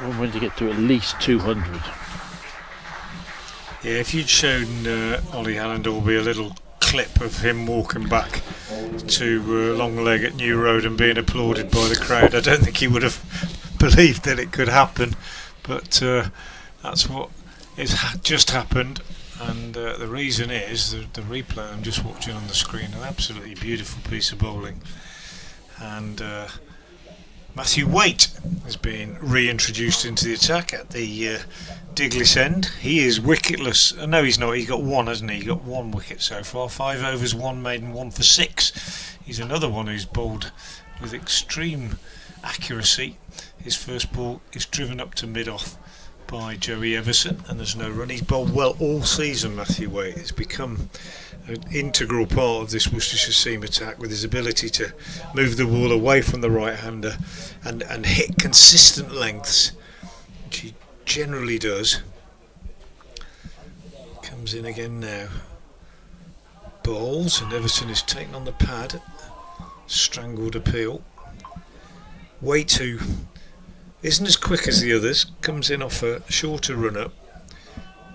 We're going to get to at least 200. Yeah, if you'd shown Ollie Hannon Dolby a little clip of him walking back to Long Leg at New Road and being applauded by the crowd, I don't think he would have believed that it could happen, but that's what has just happened. and the reason is the replay I'm just watching on the screen, an absolutely beautiful piece of bowling, and Matthew Waite has been reintroduced into the attack at the Diglis end. He is wicketless. No, he's not. He got one, hasn't he? He got 1 wicket so far. 5 overs, 1 maiden, 1 for 6. He's another one who's bowled with extreme accuracy. His first ball is driven up to mid-off by Joey Everson, and there's no run. He's bowled well all season, Matthew Waite. It's become an integral part of this Worcestershire seam attack, with his ability to move the ball away from the right-hander and hit consistent lengths, which he generally does. Comes in again now. Bowls, and Everson is taken on the pad. Strangled appeal. Waite, who isn't as quick as the others, comes in off a shorter run up.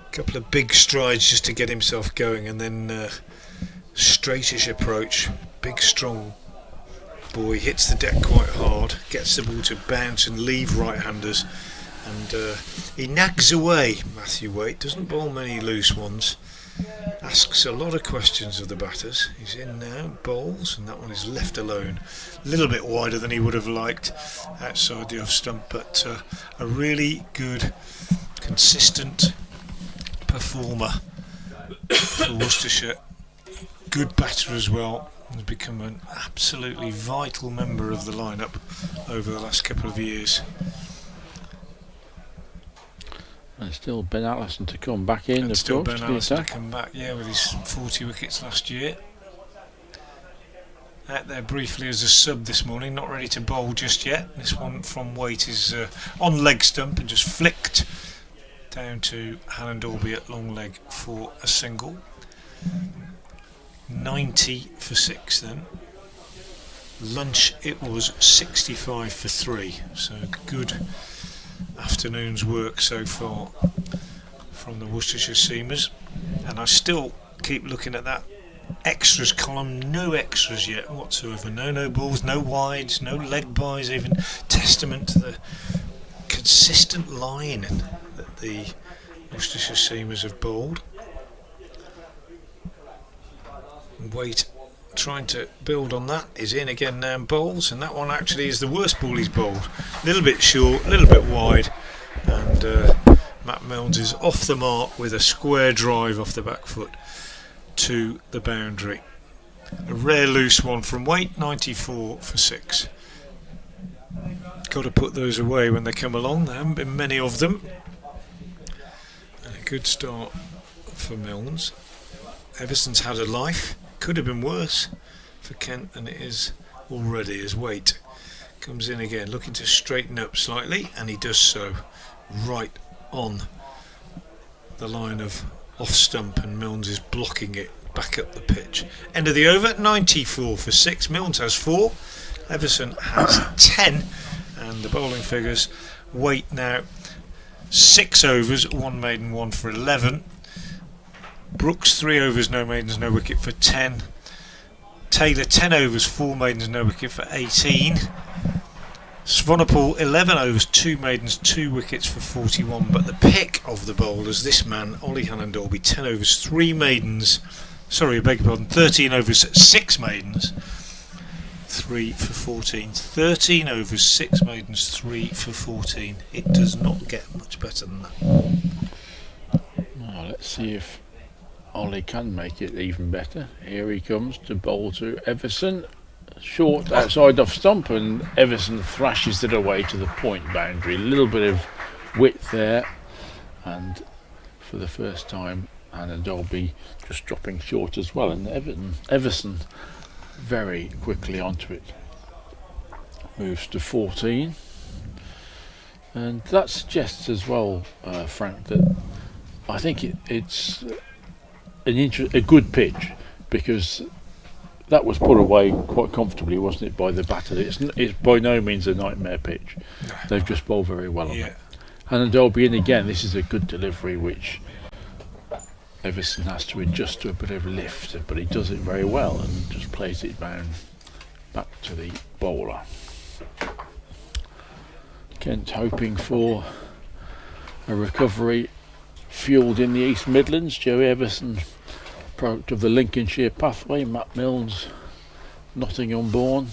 A couple of big strides just to get himself going, and then straightish approach. Big strong boy, hits the deck quite hard, gets the ball to bounce and leave right-handers, and he nags away. Matthew Waite doesn't bowl many loose ones, asks a lot of questions of the batters. He's in now, bowls, and that one is left alone. A little bit wider than he would have liked outside the off stump, but a really good, consistent performer for Worcestershire. Good batter as well. Has become an absolutely vital member of the lineup over the last couple of years. And still Ben Allison to come back in, And of still course, Ben to the Allison to attack. come back, yeah, with his 40 wickets last year. Out there briefly as a sub this morning, not ready to bowl just yet. This one from Waite is on leg stump and just flicked down to Hannon Dalby at long leg for a single. 90 for 6 then. Lunch it was 65 for 3, so good afternoon's work so far from the Worcestershire seamers. And I still keep looking at that extras column. No extras yet whatsoever. No balls, no wides, no leg byes even. Testament to the consistent line that the Worcestershire seamers have bowled. Waite trying to build on that, is in again now and bowls, and that one actually is the worst ball he's bowled. A little bit short, a little bit wide, and Matt Milnes is off the mark with a square drive off the back foot to the boundary. A rare loose one from Waite, 94 for 6. Got to put those away when they come along. There haven't been many of them. And a good start for Milnes. Everson's had a life. Could have been worse for Kent than it is already, as Waite comes in again, looking to straighten up slightly, and he does so right on the line of off stump, and Milnes is blocking it back up the pitch. End of the over, 94 for 6. Milnes has 4, Everson has 10, and the bowling figures: Waite now 6 overs, 1 maiden, 1 for 11. Brooks 3 overs, no maidens, no wicket for 10. Taylor 10 overs, 4 maidens, no wicket for 18. Swanepoel 11 overs, 2 maidens, 2 wickets for 41. But the pick of the bowlers, this man, Ollie Hannon Dalby, 10 overs, 3 maidens. Sorry, I beg your pardon. 13 overs, 6 maidens, 3 for 14. 13 overs, 6 maidens, 3 for 14. It does not get much better than that. Well, let's see if Ollie can make it even better. Here he comes to bowl to Everson. Short outside off stump, and Everson thrashes it away to the point boundary. A little bit of width there, and for the first time Hannon Dalby just dropping short as well, and Everson very quickly onto it. Moves to 14, and that suggests as well, Frank, that I think it's a good pitch, because that was put away quite comfortably, wasn't it, by the batter. It's by no means a nightmare pitch. No. They've just bowled very well on Yeah. it. And Dalby in again. This is a good delivery, which Everson has to adjust to a bit of lift, but he does it very well and just plays it down back to the bowler. Kent hoping for a recovery fuelled in the East Midlands. Joe Everson, product of the Lincolnshire pathway. Matt Mills, Nottingham born.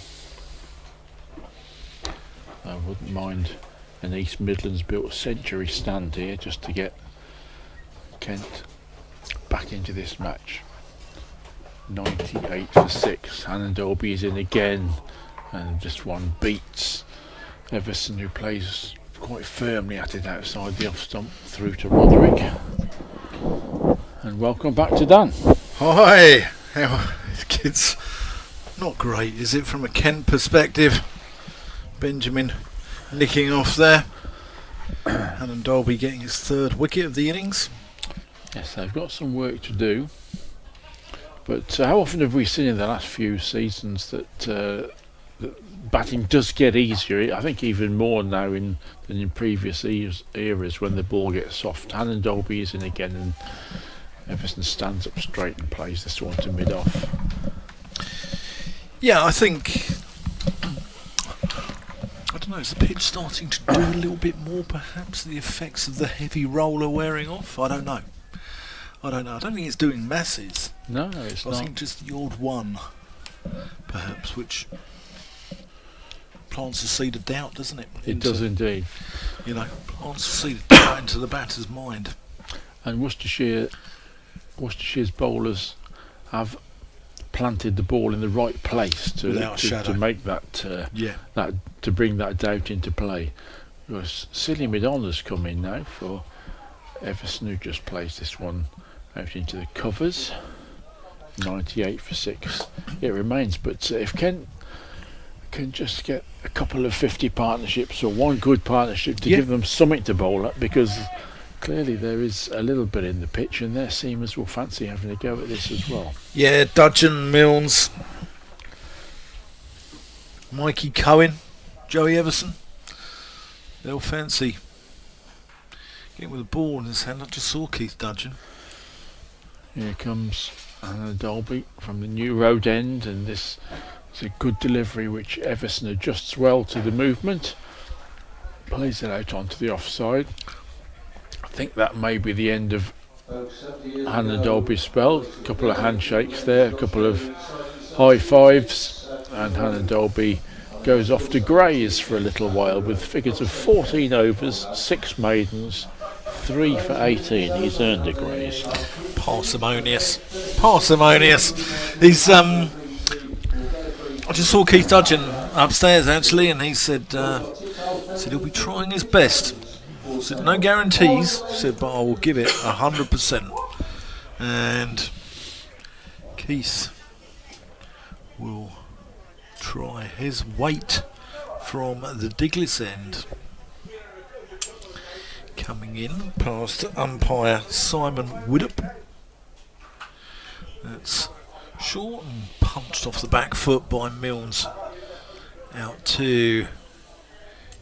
I wouldn't mind an East Midlands built century stand here just to get Kent back into this match. 98 for 6. Hannon Dolby is in again, and this one beats Everson, who plays quite firmly at it outside the off stump, through to Roderick. And welcome back to Dan. Hi! It's not great, is it, from a Kent perspective? Benjamin nicking off there. Hannon Dolby getting his 3rd wicket of the innings. Yes, they've got some work to do. But how often have we seen in the last few seasons that batting does get easier? I think even more now than in previous eras when the ball gets soft. Hannon Dolby is in again, and Everson stands up straight and plays this one to mid-off. Yeah, I think, I don't know, is the pitch starting to do a little bit more, perhaps? The effects of the heavy roller wearing off? I don't know. I don't think it's doing masses. No, it's not. I think just the odd one, perhaps, which plants a seed of doubt, doesn't it? It does indeed. You know, plants a seed of doubt into the batter's mind. And Worcestershire's bowlers have planted the ball in the right place to make that to bring that doubt into play. Because Silly Mid-on has come in now for Everson, who just plays this one out into the covers. 98 for 6. It remains, but if Kent can just get a couple of 50 partnerships or one good partnership to give them something to bowl at, because clearly there is a little bit in the pitch and their seamers will fancy having a go at this as well. Yeah, Dudgeon, Milnes, Mikey Cohen, Joey Everson, they'll fancy getting with the ball in his hand. I just saw Keith Dudgeon. Here comes Anna Dolby from the New Road end, and this is a good delivery which Everson adjusts well to the movement, plays it out onto the offside. I think that may be the end of Hannah Dolby's spell. A couple of handshakes there, a couple of high fives, and Hannah Dolby goes off to graze for a little while with figures of 14 overs, 6 maidens, 3 for 18. He's earned a graze. Parsimonious. He's I just saw Keith Dudgeon upstairs actually, and he said he'll be trying his best. Said no guarantees. Said, but I will give it 100%. And Keith will try his weight from the Diglis end. Coming in past umpire Simon Widdop. That's short and punched off the back foot by Milnes. Out to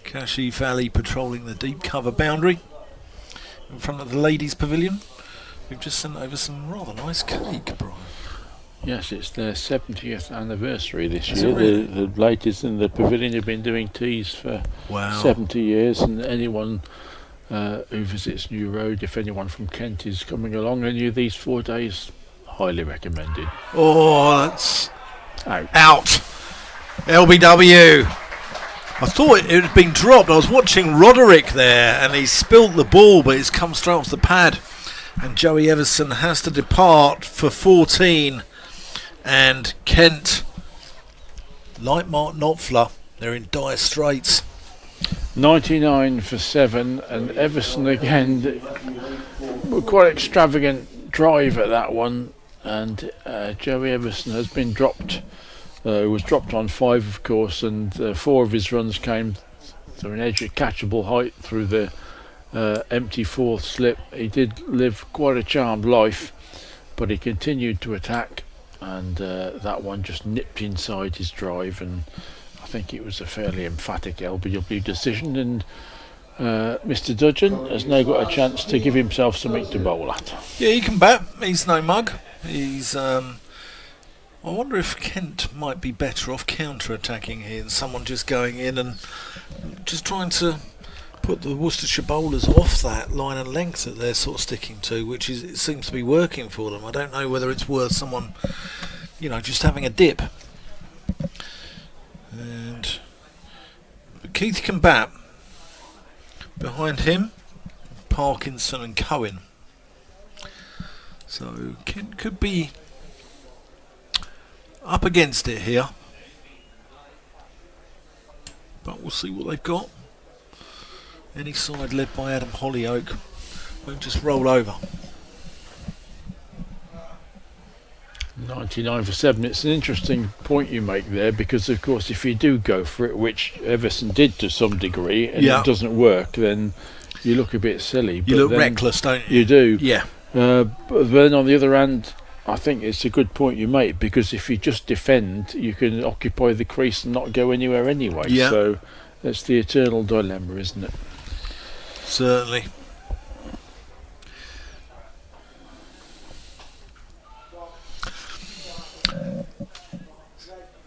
Kashi Valley patrolling the deep cover boundary in front of the ladies' pavilion. We've just sent over some rather nice cake, Brian. Yes, it's their 70th anniversary this year. Really? The ladies in the pavilion have been doing teas for 70 years, and anyone who visits New Road, if anyone from Kent is coming along any of these 4 days, highly recommended. Oh, that's out. LBW. I thought it had been dropped. I was watching Roderick there, and he spilled the ball, but it's come straight off the pad. And Joey Everson has to depart for 14. And Kent, like Mark Knopfler, they're in dire straits. 99 for 7, and Everson again, quite extravagant drive at that one, and Joey Everson has been dropped. Was dropped on 5, of course, and 4 of his runs came through an edge of catchable height through the empty 4th slip. He did live quite a charmed life, but he continued to attack, and that one just nipped inside his drive, and I think it was a fairly emphatic LBW decision, and Mr. Dudgeon has now got a chance to give himself something to bowl at. Yeah, he can bat. He's no mug. He's I wonder if Kent might be better off counter-attacking here than someone just going in and just trying to put the Worcestershire bowlers off that line and length that they're sort of sticking to, which is, it seems to be working for them. I don't know whether it's worth someone, just having a dip. And Keith can bat. Behind him, Parkinson and Cohen. So could be up against it here, but we'll see what they've got. Any side led by Adam Hollyoak won't just roll over. 99 for 7. It's an interesting point you make there, because of course if you do go for it, which Everson did to some degree, and it doesn't work, then you look a bit silly. You look reckless, don't you? You do. Yeah. But then on the other hand, I think it's a good point you make, because if you just defend, you can occupy the crease and not go anywhere anyway. Yeah. So that's the eternal dilemma, isn't it? Certainly.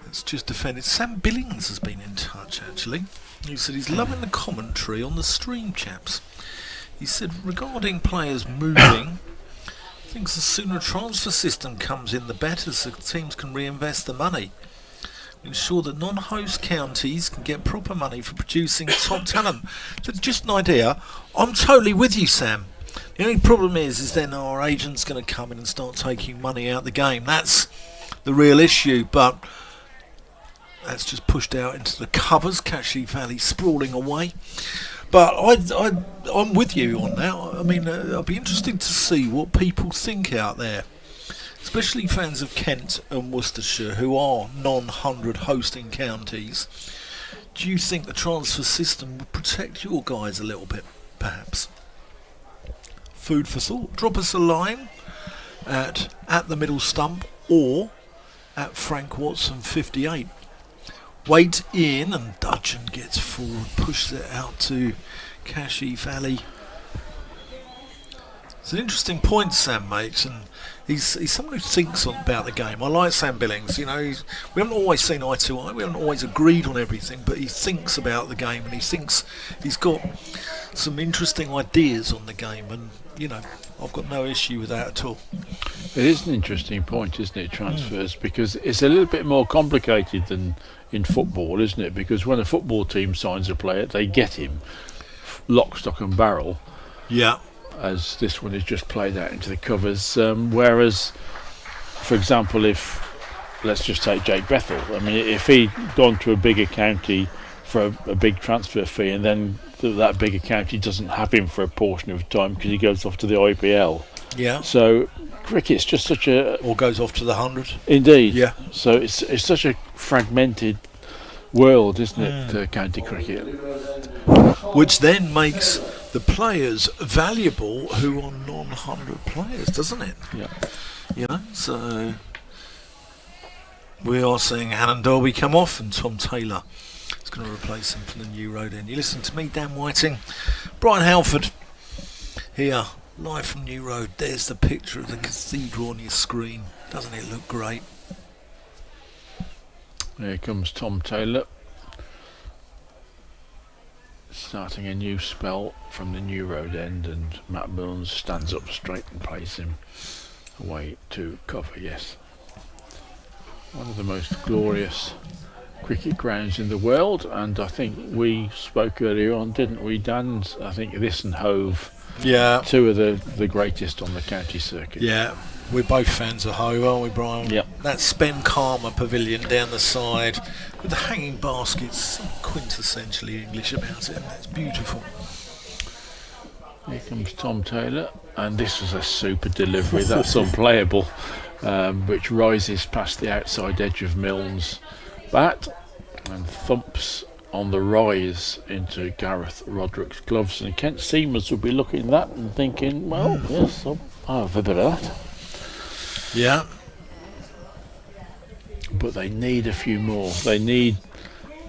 Let's just defend it. Sam Billings has been in touch, actually. He said he's loving the commentary on the stream, chaps. He said regarding players moving, thinks the sooner a transfer system comes in, the better, so teams can reinvest the money. Ensure that non-host counties can get proper money for producing top talent. So just an idea. I'm totally with you, Sam. The only problem is then our agent's going to come in and start taking money out of the game. That's the real issue, but that's just pushed out into the covers. Cashy Valley sprawling away. But I'm with you on that. I mean, it'll be interesting to see what people think out there, especially fans of Kent and Worcestershire, who are non-100 hosting counties. Do you think the transfer system would protect your guys a little bit, perhaps? Food for thought. Drop us a line at the middle stump or at Frank Watson 58. Wait in, and Dudgeon gets forward, pushes it out to Cashy Valley. It's an interesting point Sam makes, and he's someone who thinks about the game. I like Sam Billings. We haven't always seen eye to eye, we haven't always agreed on everything, but he thinks about the game, and he thinks he's got some interesting ideas on the game, and I've got no issue with that at all. It is an interesting point, isn't it, transfers, because it's a little bit more complicated than in football, isn't it? Because when a football team signs a player, they get him lock, stock and barrel. Yeah. As this one is just played out into the covers. Whereas, for example, let's just take Jake Bethel. I mean, if he'd gone to a bigger county for a big transfer fee, and then that bigger county doesn't have him for a portion of time because he goes off to the IPL. Yeah. So cricket's just such a... Or goes off to the 100. Indeed. Yeah. So it's such a fragmented world, isn't it, county cricket? Which then makes the players valuable who are non-100 players, doesn't it? Yeah. So we are seeing Hannon Derby come off, and Tom Taylor is going to replace him for the new road end. You listen to me, Dan Whiting, Brian Halford here, live from New Road. There's the picture of the cathedral on your screen. Doesn't it look great? Here comes Tom Taylor, starting a new spell from the new road end, and Matt Milnes stands up straight and plays him away to cover. Yes, one of the most glorious cricket grounds in the world, and I think we spoke earlier on, didn't we, Dan? I think this and Hove, two of the greatest on the county circuit. Yeah, we're both fans of Hove, aren't we, Brian? Yep. That Spen Karma pavilion down the side with the hanging baskets, something quintessentially English about it, and that's beautiful. Here comes Tom Taylor, and this was a super delivery. That's unplayable, which rises past the outside edge of Milnes' bat and thumps on the rise into Gareth Roderick's gloves. And Kent Seamers will be looking at that and thinking, well, yes, I'll have a bit of that. Yeah. But they need a few more. They need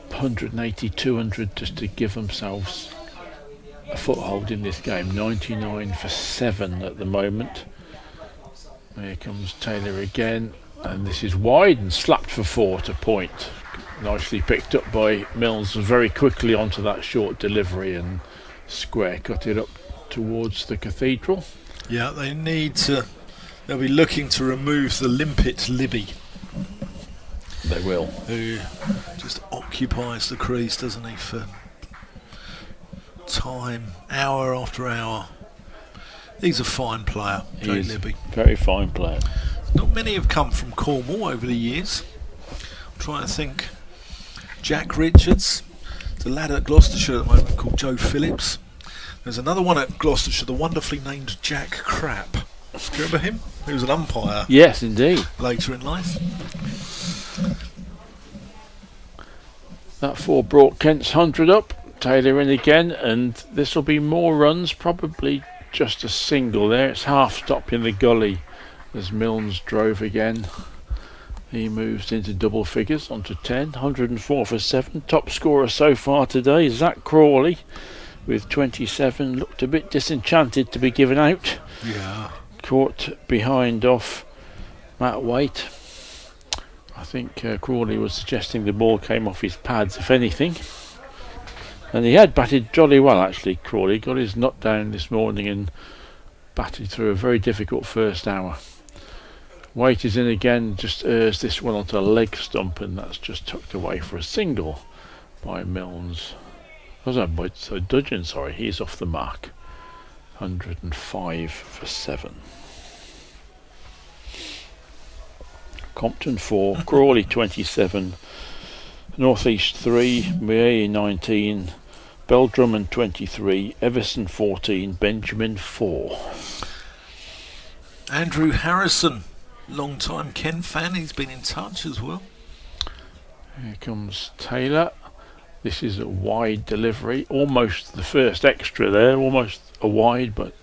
180, 200 just to give themselves a foothold in this game. 99 for 7 at the moment. Here comes Taylor again, and this is wide and slapped for 4 to point. Nicely picked up by Milnes, very quickly onto that short delivery and square cut it up towards the cathedral. Yeah, they need to. They'll be looking to remove the limpet Libby, They will. who just occupies the crease, doesn't he, for time, hour after hour. He's a fine player, He Jake is Libby. very fine player. Not many have come from Cornwall over the years. I'm trying to think. Jack Richards. There's a lad at Gloucestershire at the moment called Joe Phillips. There's another one at Gloucestershire, the wonderfully named Jack Crapp. Do you remember him? He was an umpire Yes, indeed. later in life. That 4 brought Kent's 100 up. Taylor in again, and this will be more runs, probably just a single there. It's half stop in the gully as Milnes drove again. He moves into double figures onto 10, 104 for 7. Top scorer so far today, Zach Crawley with 27. Looked a bit disenchanted to be given out. Yeah. Caught behind off Matt Waite. I think Crawley was suggesting the ball came off his pads, if anything. And he had batted jolly well, actually. Crawley got his nut down this morning and batted through a very difficult first hour. Waite is in again, just errs this one onto a leg stump, and that's just tucked away for a single by Milnes. Dudgeon, sorry, he's off the mark. 105 for 7. Compton 4, Crawley 27, North East 3, Midday 19, Beldrummond 23, Everson 14, Benjamin 4. Andrew Harrison, long-time Ken fan, he's been in touch as well. Here comes Taylor. This is a wide delivery, almost the first extra there, almost a wide, but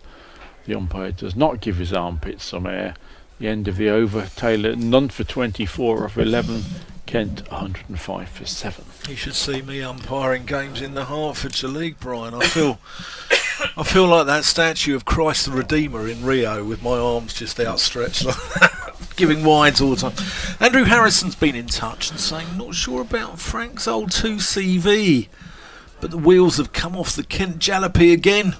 the umpire does not give his armpits some air. The end of the over, Taylor none for 24 off 11, Kent 105 for 7. You should see me umpiring games in the Hertfordshire League, Brian. I feel like that statue of Christ the Redeemer in Rio with my arms just outstretched like that, giving wides all the time. Andrew Harrison's been in touch and saying, not sure about Frank's old 2CV, but the wheels have come off the Kent Jalopy again.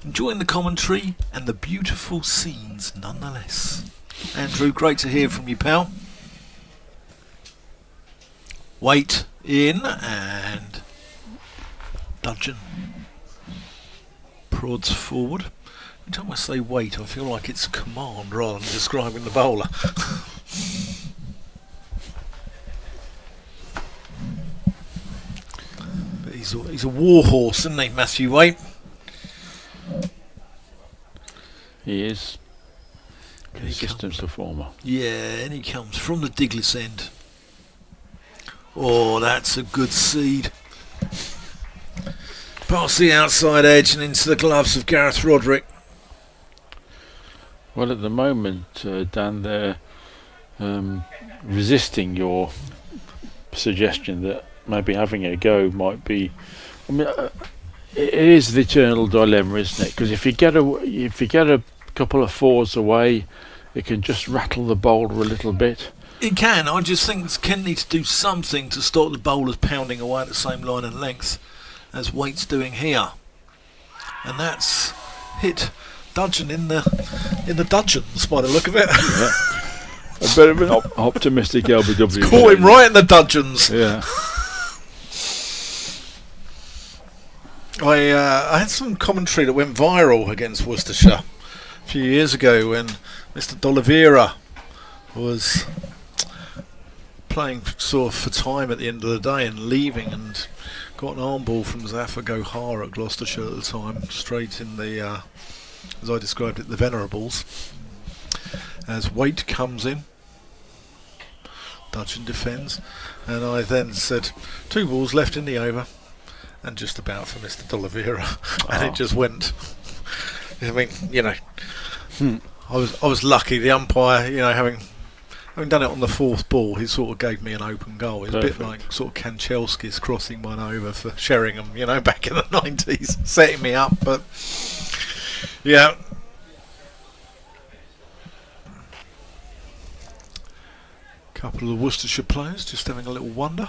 Enjoying the commentary and the beautiful scenes nonetheless. Andrew, great to hear from you, pal. Wait in, and Dudgeon prods forward. Every time I say wait, I feel like it's a command rather than describing the bowler. But he's a war horse, isn't he, Matthew Waite? He is. Consistent performer. Yeah, and he comes from the Diglis end. Oh, that's a good seed. Past the outside edge and into the gloves of Gareth Roderick. Well, at the moment, Dan, they're resisting your suggestion that maybe having a go might be. I mean, it is the eternal dilemma, isn't it? Because if you get a couple of 4s away, it can just rattle the bowler a little bit. It can. I just think Kent needs to do something to stop the bowlers pounding away at the same line and length as Waite's doing here, and that's hit Dudgeon in the Dudgeons by the look of it. Yeah. A bit of an optimistic LBW. Caught him right in the Dudgeons. Yeah. I had some commentary that went viral against Worcestershire a few years ago when Mr. D'Oliveira was playing sort of for time at the end of the day and leaving, and got an arm ball from Zafar Gohar at Gloucestershire at the time, straight in the, as I described it, the Venerables. As Waite comes in, Dudgeon defends, and I then said 2 balls left in the over, and just about for Mr. D'Oliveira, and it just went. I mean, you know, I was lucky. The umpire, you know, having done it on the 4th ball, he sort of gave me an open goal. It's a bit like sort of Kanchelskis crossing one over for Sheringham, you know, back in the 90s, setting me up. But yeah. Couple of the Worcestershire players just having a little wonder.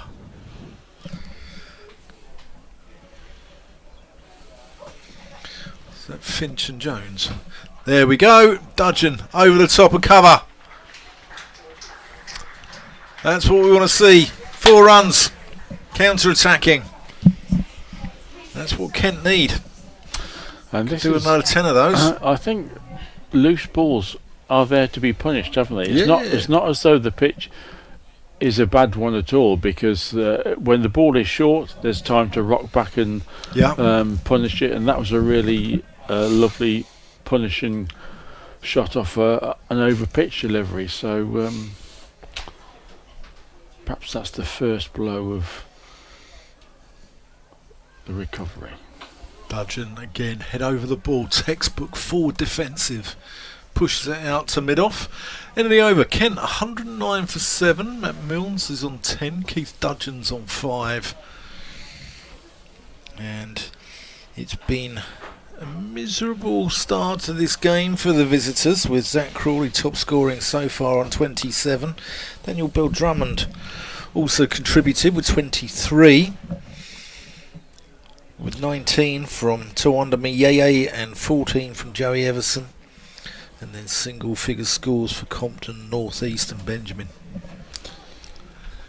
Is that Finch and Jones? There we go. Dudgeon over the top of cover. That's what we want to see. 4 runs. Counter-attacking. That's what Kent need. And this Do is, another 10 of those. I think loose balls are there to be punished, haven't they? It's Yeah. It's not as though the pitch is a bad one at all, because when the ball is short, there's time to rock back and punish it. And that was a really lovely punishing shot off an over pitch delivery. So perhaps that's the first blow of the recovery. Dudgeon again, head over the ball, textbook forward defensive, pushes it out to mid-off. End of the over, Kent 109 for 7, Matt Milnes is on 10, Keith Dudgeon's on 5. And it's been a miserable start to this game for the visitors, with Zach Crawley top scoring so far on 27. Daniel Bill Drummond also contributed with 23. With 19 from Tawanda Miyeye and 14 from Joey Everson. And then single figure scores for Compton, North East and Benjamin.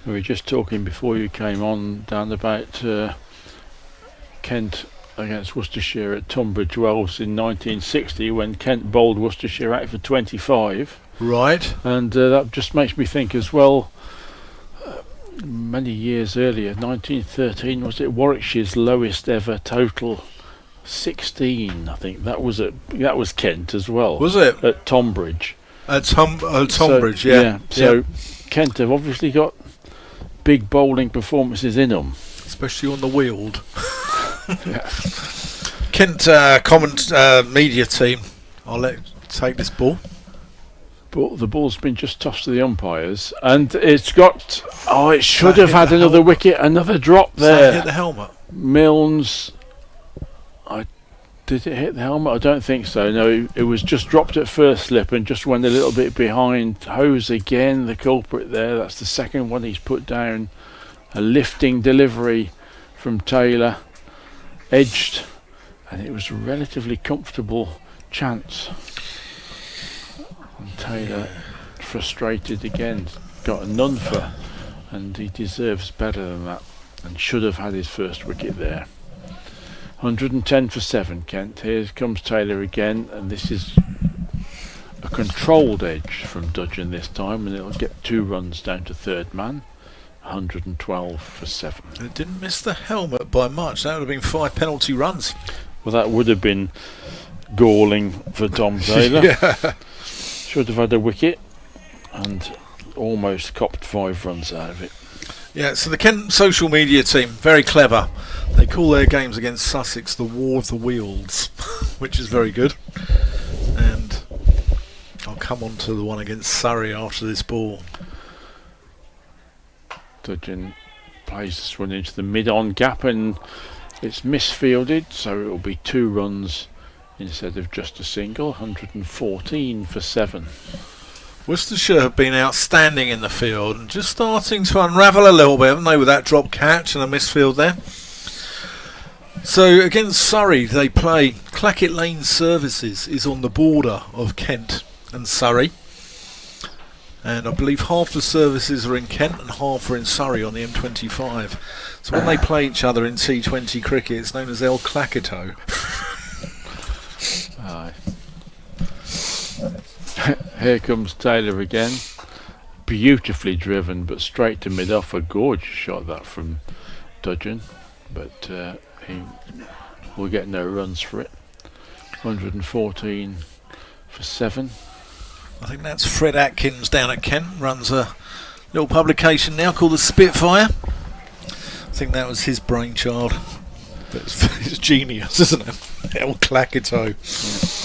We were just talking before you came on, Dan, about Kent against Worcestershire at Tunbridge Wells in 1960, when Kent bowled Worcestershire out for 25. Right. And that just makes me think as well, many years earlier, 1913, was it Warwickshire's lowest ever total? 16, I think. That was Kent as well. Was it? At Tonbridge. At Tonbridge, So, yeah. So Kent have obviously got big bowling performances in them. Especially on the Weald. Yeah. Kent media team. I'll let take this ball. But the ball's been just tossed to the umpires, and it's got. Oh, it should have had another wicket, another drop there. Hit the helmet. Milnes. Did it hit the helmet? I don't think so. No, it was just dropped at first slip and just went a little bit behind. Hose again, the culprit there. That's the second one he's put down. A lifting delivery from Taylor, edged, and it was a relatively comfortable chance. And Taylor, frustrated again, got a none for, and he deserves better than that, and should have had his first wicket there. 110 for 7, Kent. Here comes Taylor again, and this is a controlled edge from Dudgeon this time, and it'll get 2 runs down to third man. 112 for 7. It didn't miss the helmet by much. That would have been 5 penalty runs. Well, that would have been galling for Tom Taylor. Yeah. Should have had a wicket and almost copped 5 runs out of it. Yeah, so the Kent social media team, very clever. They call their games against Sussex the War of the Wealds, which is very good. And I'll come on to the one against Surrey after this ball. Dudgeon plays this one into the mid-on gap, and it's misfielded, so it will be 2 runs instead of just a single. 114 for 7. Worcestershire have been outstanding in the field and just starting to unravel a little bit, haven't they, with that drop catch and a misfield there. So against Surrey they play Clackett Lane Services is on the border of Kent and Surrey, and I believe half the services are in Kent and half are in Surrey on the M25. So when they play each other in T20 cricket, it's known as El Clacketo. Aye. Here comes Taylor again, beautifully driven, but straight to mid-off. A gorgeous shot that from Dudgeon, but he will get no runs for it. 114 for 7. I think that's Fred Atkins down at Kent, runs a little publication now called the Spitfire. I think that was his brainchild. But it's genius, isn't it? El Clacketo. Yeah.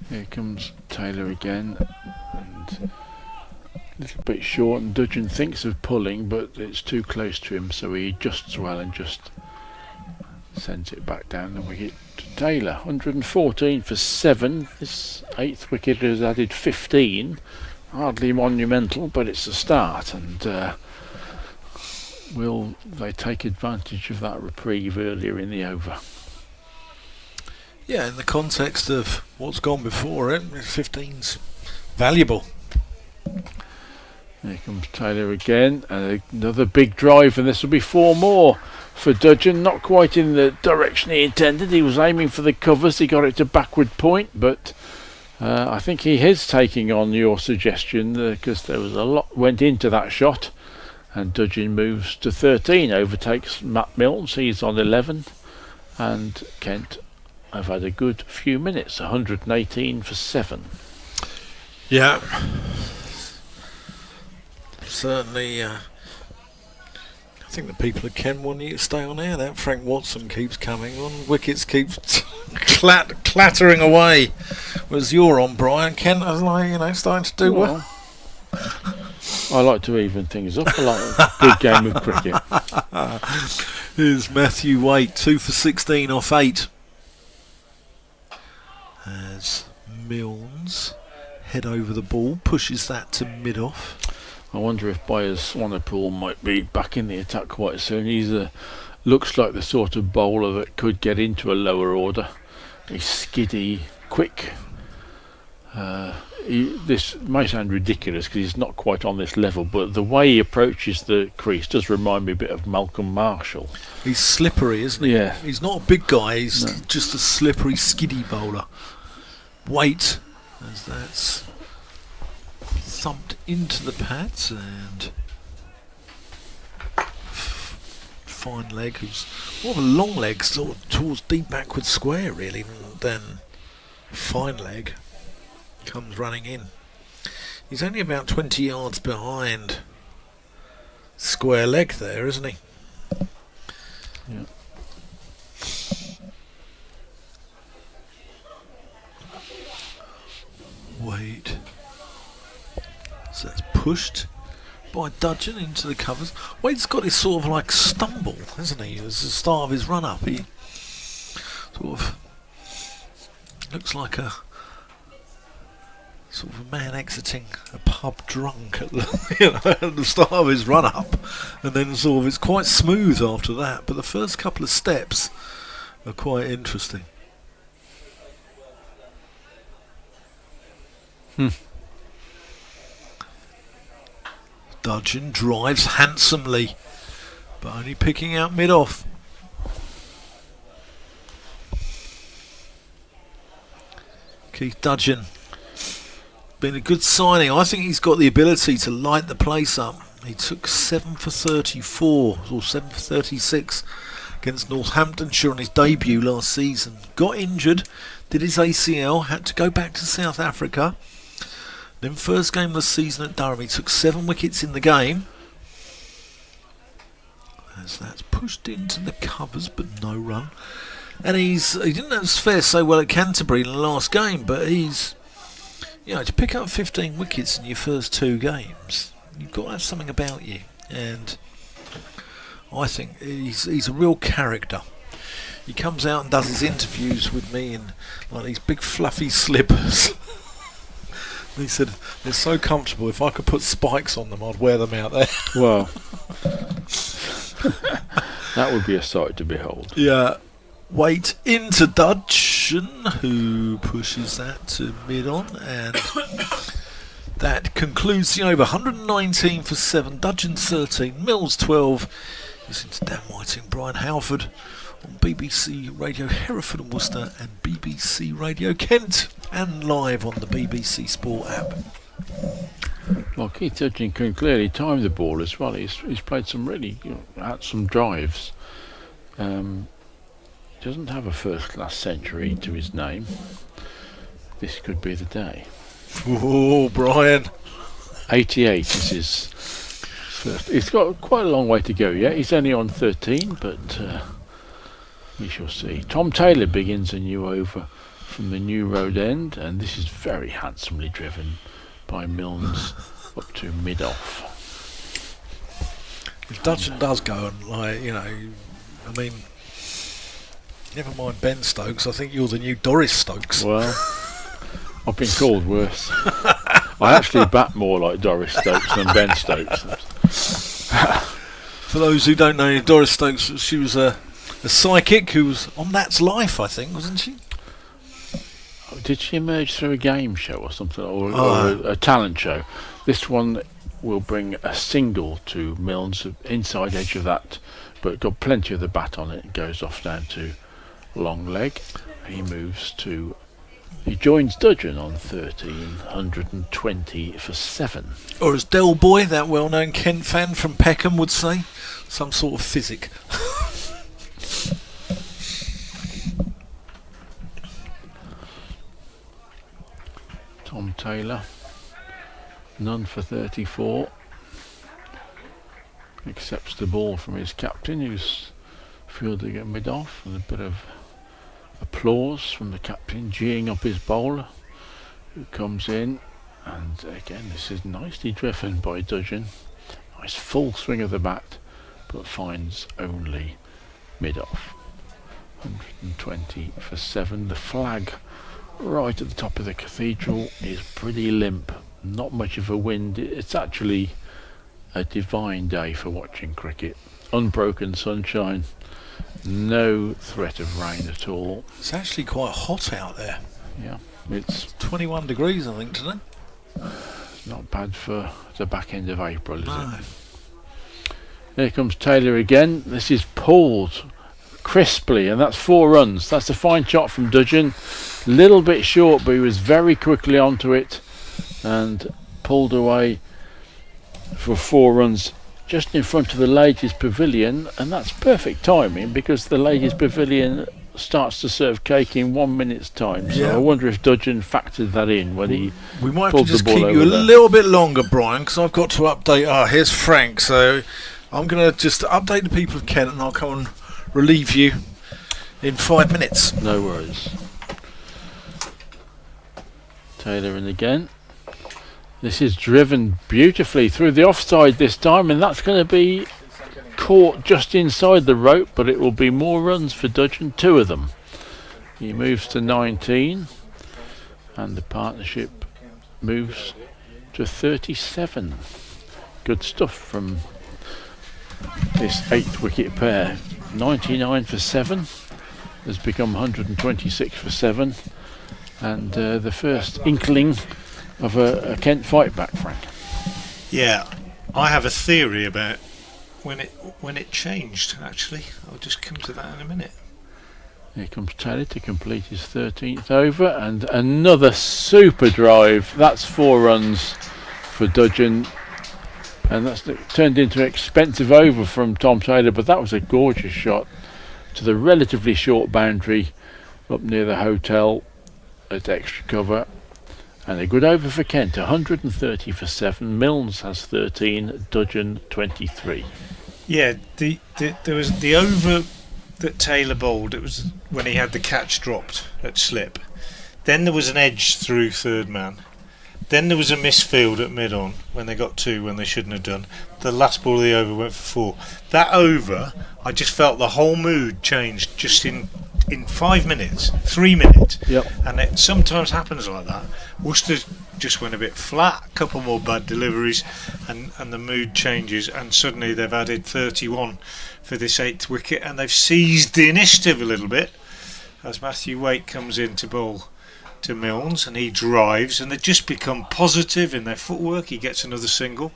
Here comes Taylor again, and a little bit short, and Dudgeon thinks of pulling, but it's too close to him, so he adjusts well and just sends it back down the wicket to Taylor. 114 for 7. This 8th wicket has added 15. Hardly monumental, but it's a start, and Will they take advantage of that reprieve earlier in the over? Yeah, in the context of what's gone before it, 15's valuable. Here comes Taylor again, and another big drive, and this will be 4 more for Dudgeon. Not quite in the direction he intended. He was aiming for the covers. He got it to backward point, but I think he is taking on your suggestion because there was a lot went into that shot. And Dudgeon moves to 13, overtakes Matt Milnes. He's on 11, and Kent have had a good few minutes, 118 for 7. Yeah. Certainly, I think the people at Kent want you to stay on air. That Frank Watson keeps coming on. Wickets keeps clattering away. Whereas you're on, Brian. Kent is starting to do well. I like to even things up. I like a good game of cricket. Here's Matthew Waite, 2 for 16 off 8. As Milnes head over the ball, pushes that to mid-off. I wonder if Byers Swanepoel might be back in the attack quite soon. He's looks like the sort of bowler that could get into a lower order. He's skiddy, quick. This may sound ridiculous because he's not quite on this level, but the way he approaches the crease does remind me a bit of Malcolm Marshall. He's slippery, isn't he? Yeah. He's not a big guy, he's just a slippery, skiddy bowler. Waite, as that's thumped into the pads, and fine leg, who's more of a long leg, sort of towards deep backward square really, than fine leg. Comes running in. He's only about 20 yards behind square leg there, isn't he? Yeah. Wait. So that's pushed by Dudgeon into the covers. Wade's got his sort of like stumble, hasn't he? As the start of his run up, he sort of looks like a sort of a man exiting a pub drunk at the, at the start of his run up, and then sort of it's quite smooth after that. But the first couple of steps are quite interesting. Dudgeon drives handsomely, but only picking out mid-off. Keith Dudgeon, been a good signing. I think he's got the ability to light the place up. He took 7 for 34 or 7 for 36 against Northamptonshire on his debut last season. Got injured, did his ACL, had to go back to South Africa. Then first game of the season at Durham, he took 7 wickets in the game. As that's pushed into the covers, but no run. And he didn't have fair so well at Canterbury in the last game, but he's, to pick up 15 wickets in your first 2 games, you've got to have something about you. And I think he's a real character. He comes out and does his interviews with me in like these big fluffy slippers. He said they're so comfortable, if I could put spikes on them I'd wear them out there. Well, that would be a sight to behold. Yeah. Waite into Dudgeon, who pushes that to mid-on, and that concludes the over. 119 for 7, Dudgeon 13, Mills 12. Listen to Dan Whiting, Brian Halford on BBC Radio Hereford and Worcester and BBC Radio Kent, and live on the BBC Sport app. Well, Keith Dudgeon can clearly time the ball as well. He's played some really some drives. Doesn't have a first-class century to his name. This could be the day. Oh, Brian. 88 is his first. He's got quite a long way to go yet. He's only on 13, but we shall see. Tom Taylor begins a new over from the New Road End, and this is very handsomely driven by Milnes up to mid-off. If Dudgeon does go and, never mind Ben Stokes, I think you're the new Doris Stokes. Well, I've been called worse. I actually bat more like Doris Stokes than Ben Stokes. For those who don't know, Doris Stokes, she was a psychic who was on That's Life, I think, wasn't she? Did she emerge through a game show or something, or a talent show? This one will bring a single to Milnes, inside edge of that, but got plenty of the bat on it. It goes off down to long leg. He joins Dudgeon on 1320 for 7. Or as Del Boy, that well-known Kent fan from Peckham, would say, some sort of physic. Tom Taylor, none for 34. Accepts the ball from his captain, who's fielding at mid-off, and a bit of applause from the captain, geeing up his bowler, who comes in. And again, this is nicely driven by Dudgeon. Nice full swing of the bat, but finds only mid-off. 120 for 7. The flag right at the top of the cathedral is pretty limp. Not much of a wind. It's actually a divine day for watching cricket. Unbroken sunshine, no threat of rain at all. It's actually quite hot out there. Yeah, it's 21 degrees, I think, today. not bad for the back end of April, is it? Here comes Taylor again. This is pulled crisply, and that's 4 runs. That's a fine shot from Dudgeon. Little bit short, but he was very quickly onto it and pulled away for 4 runs just in front of the ladies' pavilion, and that's perfect timing because the ladies' pavilion starts to serve cake in 1 minute's time. So I wonder if Dudgeon factored that in when he we might pulled have to just the ball keep over you a there. little bit longer, Brian, because I've got to update. Here's Frank. So I'm going to just update the people of Kent, and I'll come and relieve you in 5 minutes. No worries. Taylor in again. This is driven beautifully through the offside this time, and that's going to be caught just inside the rope, but it will be more runs for Dudgeon, 2 of them. He moves to 19, and the partnership moves to 37. Good stuff from this 8th wicket pair. 99 for 7 has become 126 for 7, and the first inkling of a Kent fight back, Frank. Yeah, I have a theory about when it changed, actually. I'll just come to that in a minute. Here comes Taylor to complete his 13th over, and another super drive. That's 4 runs for Dudgeon, and that's turned into an expensive over from Tom Taylor, but that was a gorgeous shot to the relatively short boundary up near the hotel at extra cover. And a good over for Kent, 130 for 7. Milnes has 13, Dudgeon 23. Yeah, there was the over that Taylor bowled. It was when he had the catch dropped at slip. Then there was an edge through third man. Then there was a misfield at mid-on when they got 2 when they shouldn't have done. The last ball of the over went for 4. That over, I just felt the whole mood changed just in 5 minutes, 3 minutes. Yep. And it sometimes happens like that. Worcester just went a bit flat, a couple more bad deliveries, and the mood changes, and suddenly they've added 31 for this 8th wicket, and they've seized the initiative a little bit as Matthew Waite comes in to bowl to Milnes, and he drives, and they've just become positive in their footwork. He gets another single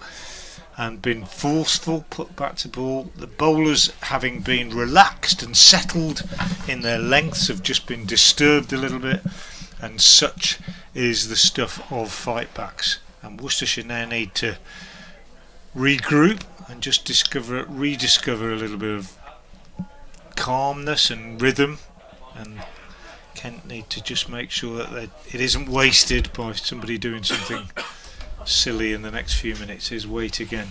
and been forceful, put back to ball. The bowlers, having been relaxed and settled in their lengths, have just been disturbed a little bit, and such is the stuff of fightbacks. And Worcestershire now need to regroup and just rediscover a little bit of calmness and rhythm, and Kent need to just make sure that it isn't wasted by somebody doing something silly in the next few minutes. His weight again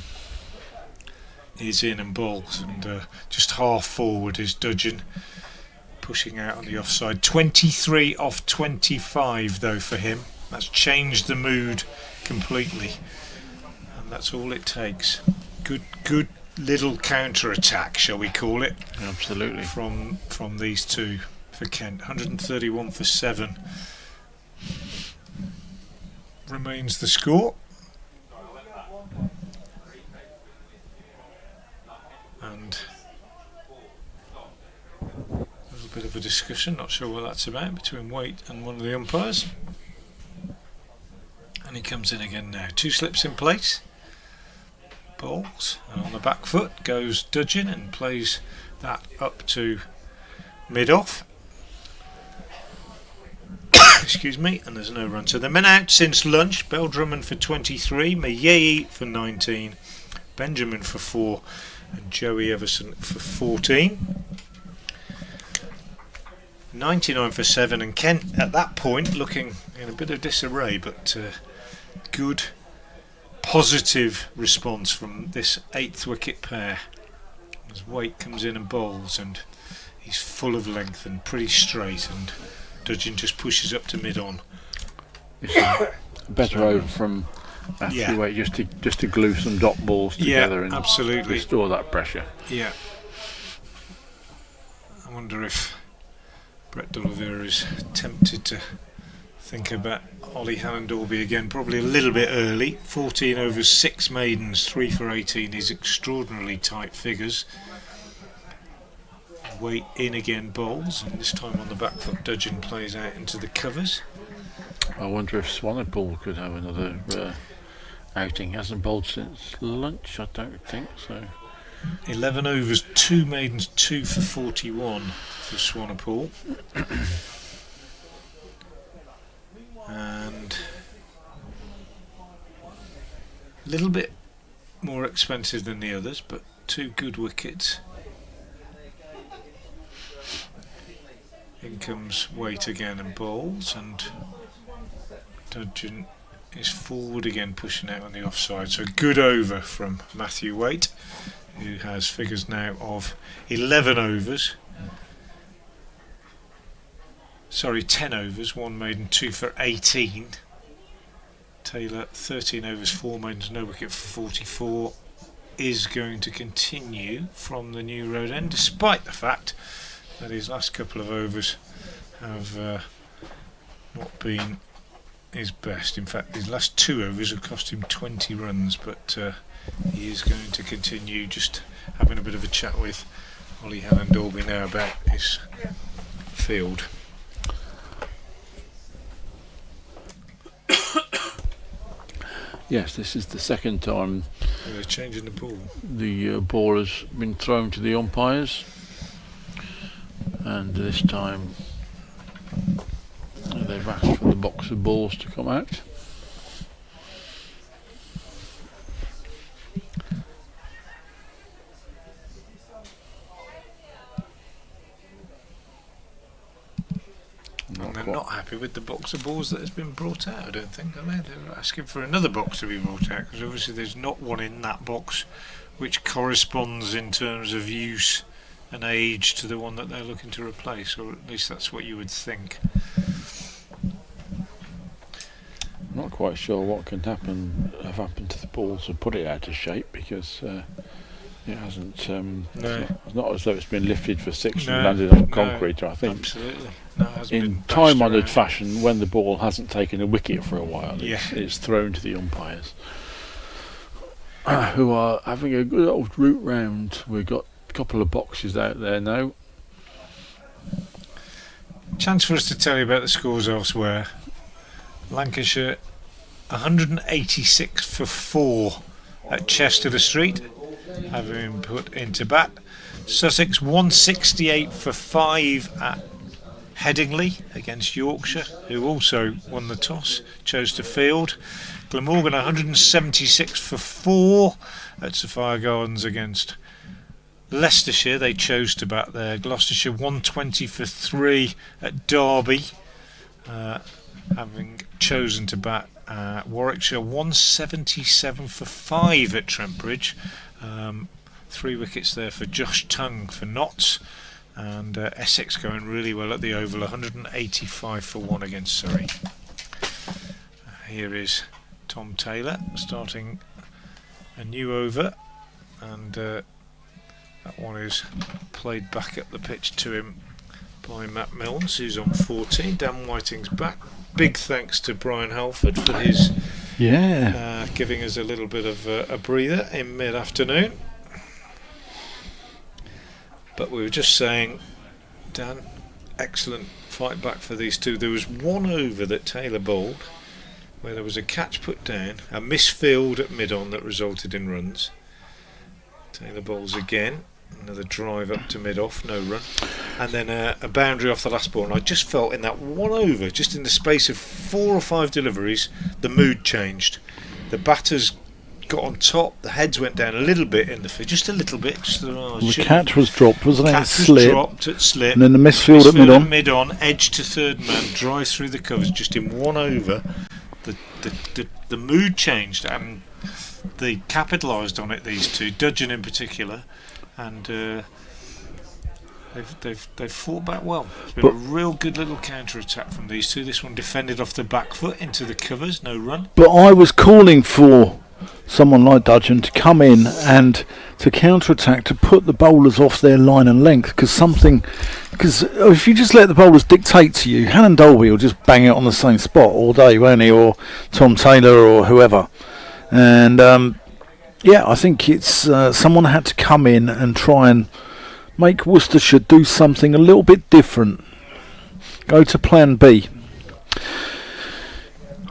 is in and bowls, and just half forward is Dudgeon pushing out on the offside. 23 off 25 though for him. That's changed the mood completely, and that's all it takes. Good little counter attack, shall we call it? Absolutely. From these 2 for Kent. 131 for 7 remains the score. Bit of a discussion, not sure what that's about, between Waite and one of the umpires. And he comes in again now. 2 slips in place. Bowls, and on the back foot goes Dudgeon and plays that up to mid-off. Excuse me, and there's no run. So the men out since lunch: Bell Drummond for 23, Midday for 19, Benjamin for 4, and Joey Everson for 14. 99 for 7, and Kent at that point looking in a bit of disarray, but good positive response from this 8th wicket pair as Waite comes in and bowls, and he's full of length and pretty straight, and Dudgeon just pushes up to mid-on. It's a better over from Matthew Waite, just to glue some dot balls together and absolutely restore that pressure. Yeah. I wonder if Brett D'Oliveira is tempted to think about Ollie Hallandorby again, probably a little bit early. 14 overs, 6 maidens, 3 for 18 is extraordinarily tight figures. Waite in again, bowls, and this time on the back foot Dudgeon plays out into the covers. I wonder if Swanepoel could have another outing. He hasn't bowled since lunch, I don't think so. 11 overs, 2 maidens, 2 for 41 for Swanepoel. And a little bit more expensive than the others, but 2 good wickets. In comes Waite again and bowls, and Dudgeon is forward again, pushing out on the offside. So good over from Matthew Waite, who has figures now of 11 overs. Sorry, 10 overs, 1 maiden, 2 for 18. Taylor, 13 overs, 4 maidens, no wicket for 44, is going to continue from the New Road End, despite the fact that his last couple of overs have not been his best. In fact, his last 2 overs have cost him 20 runs, but he is going to continue. Just having a bit of a chat with Ollie Hallandorby now about his field. Yes, this is the second time They're changing the ball. the ball has been thrown to the umpires, and this time they've asked for the box of balls to come out. And they're not happy with the box of balls that has been brought out, I don't think, are they? They're asking for another box to be brought out, because obviously there's not one in that box which corresponds in terms of use and age to the one that they're looking to replace, or at least that's what you would think. I'm not quite sure what can have happened to the ball to put it out of shape, because it hasn't. It's not as though it's been lifted for 6 and landed on concrete. I think absolutely. No, it hasn't been in bashed time-honoured around. fashion, when the ball hasn't taken a wicket for a while, Yeah. it's thrown to the umpires, who are having a good old route round. We've got a couple of boxes out there now. Chance for us to tell you about the scores elsewhere. Lancashire 186 for 4 at Chester Street, having been put into bat. Sussex 168 for 5 at Headingley against Yorkshire, who also won the toss, chose to field. Glamorgan 176 for 4 at Sophia Gardens against Leicestershire, they chose to bat there. Gloucestershire 120 for 3 at Derby, having chosen to bat. Warwickshire 177 for 5 at Trent Bridge. 3 wickets there for Josh Tongue for Notts, and Essex going really well at the Oval, 185 for 1 against Surrey. Here is Tom Taylor starting a new over, and that one is played back up the pitch to him by Matt Milnes, who's on 14. Dan Whiting's back. Big thanks to Brian Halford for his giving us a little bit of a breather in mid-afternoon. But we were just saying, Dan, excellent fight back for these two. There was one over that Taylor bowled where there was a catch put down, a misfield at mid-on that resulted in runs. Taylor bowls again, another drive up to mid-off, no run, and then a boundary off the last ball. And I just felt in that one over, just in the space of 4 or 5 deliveries, the mood changed. The batters got on top, the heads went down a little bit in the field, just a little bit. The catch was dropped, wasn't it? Catch was dropped at slip, and then the misfield at mid-on. Mid-on, edge to third man, drive through the covers, just in one over. The mood changed, and they capitalised on it, these two, Dudgeon in particular, and they've fought back well. It's been a real good little counter attack from these two. This one defended off the back foot into the covers, no run. But I was calling for someone like Dudgeon to come in and to counter attack, to put the bowlers off their line and length, because if you just let the bowlers dictate to you, Hannon Dolby will just bang it on the same spot all day, won't he, or Tom Taylor or whoever. And I think it's someone had to come in and try and make Worcestershire do something a little bit different, go to plan B.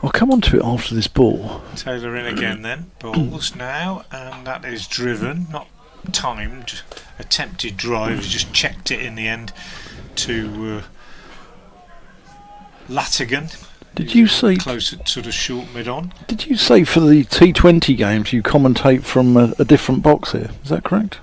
I'll come on to it after this ball. Taylor in again then, balls now, and that is driven, not timed, attempted drive, he just checked it in the end to Latigan. Did you say close at sort of short mid-on? Did you say for the T20 games you commentate from a different box here? Is that correct?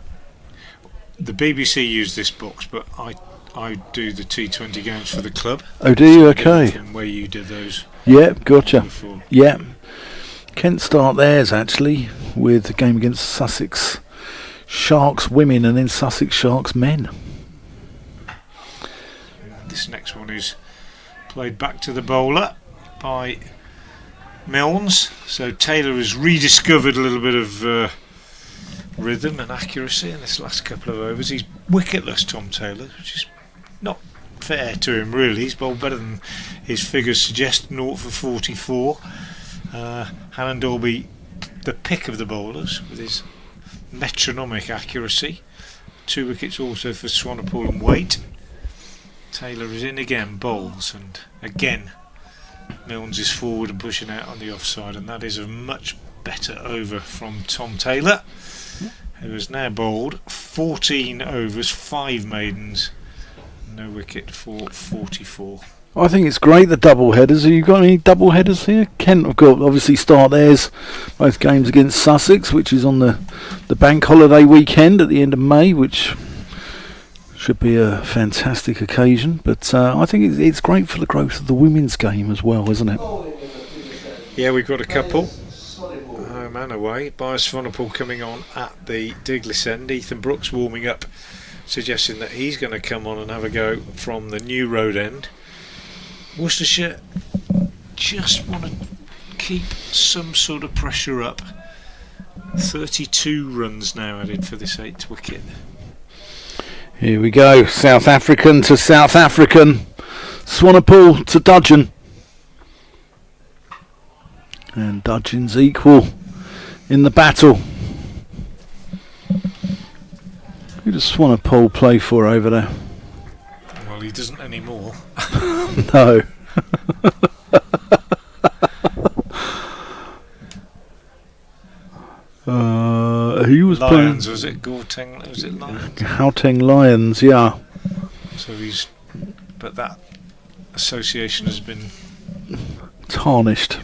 The BBC use this box, but I do the T20 games for the club. Oh, do you? Okay. From where you did those. Yeah, gotcha. Before. Yeah. Kent start theirs actually with the game against Sussex Sharks women and then Sussex Sharks men. This next one is played back to the bowler by Milnes. So Taylor has rediscovered a little bit of rhythm and accuracy in this last couple of overs. He's wicketless, Tom Taylor, which is not fair to him really. He's bowled better than his figures suggest, 0 for 44. Hannon Dolby, the pick of the bowlers with his metronomic accuracy. 2 wickets also for Swanepoel and Waite. Taylor is in again, bowls, and again Milnes is forward and pushing out on the offside, and that is a much better over from Tom Taylor, who has now bowled 14 overs, 5 maidens, no wicket for 44. I think it's great, the double headers. Have you got any double headers here? Kent have got obviously start theirs, both games against Sussex, which is on the bank holiday weekend at the end of May, which should be a fantastic occasion. But I think it's great for the growth of the women's game as well, isn't it? Yeah, we've got a couple. Home and away. Bias Swanepoel coming on at the Diglis end. Ethan Brooks warming up, suggesting that he's going to come on and have a go from the New Road end. Worcestershire just want to keep some sort of pressure up. 32 runs now added for this 8th wicket. Here we go, South African to South African. Swanepoel to Dudgeon. And Dudgeon's equal in the battle. Who does Swanepoel play for over there? Well, he doesn't anymore. No. He was Lions, playing. was it? Gauteng, was it Lions? Gauteng Lions, yeah. So but that association has been Tarnished.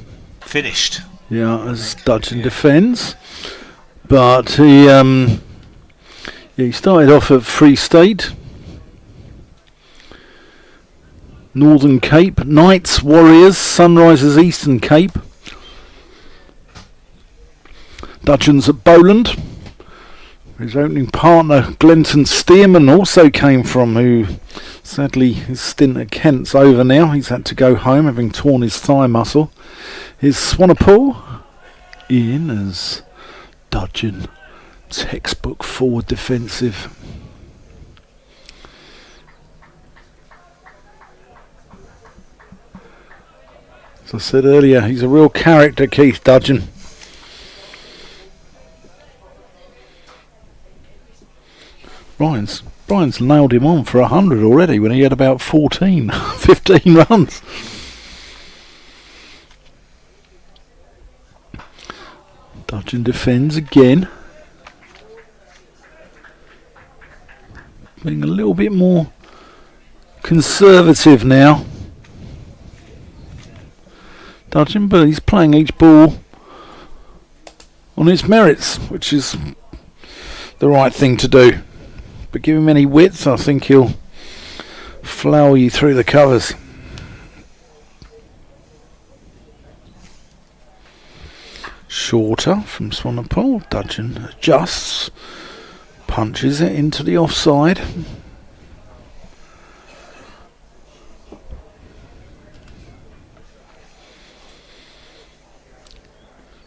finished. Yeah, as Dudgeon defends. But he started off at Free State, Northern Cape, Knights, Warriors, Sunrisers, Eastern Cape. Dudgeon's at Bowland. His opening partner, Glenton Stearman, also came from, who sadly his stint at Kent's over now. He's had to go home having torn his thigh muscle. Here's Swanepoel in as Dudgeon, textbook forward defensive. As I said earlier, he's a real character, Keith Dudgeon. Brian's nailed him on for 100 already when he had about 15 runs. Dudgeon defends again. Being a little bit more conservative now. Dudgeon, but he's playing each ball on its merits, which is the right thing to do. But give him any width, I think he'll flower you through the covers. Shorter from Swanepoel. Dudgeon adjusts, punches it into the offside.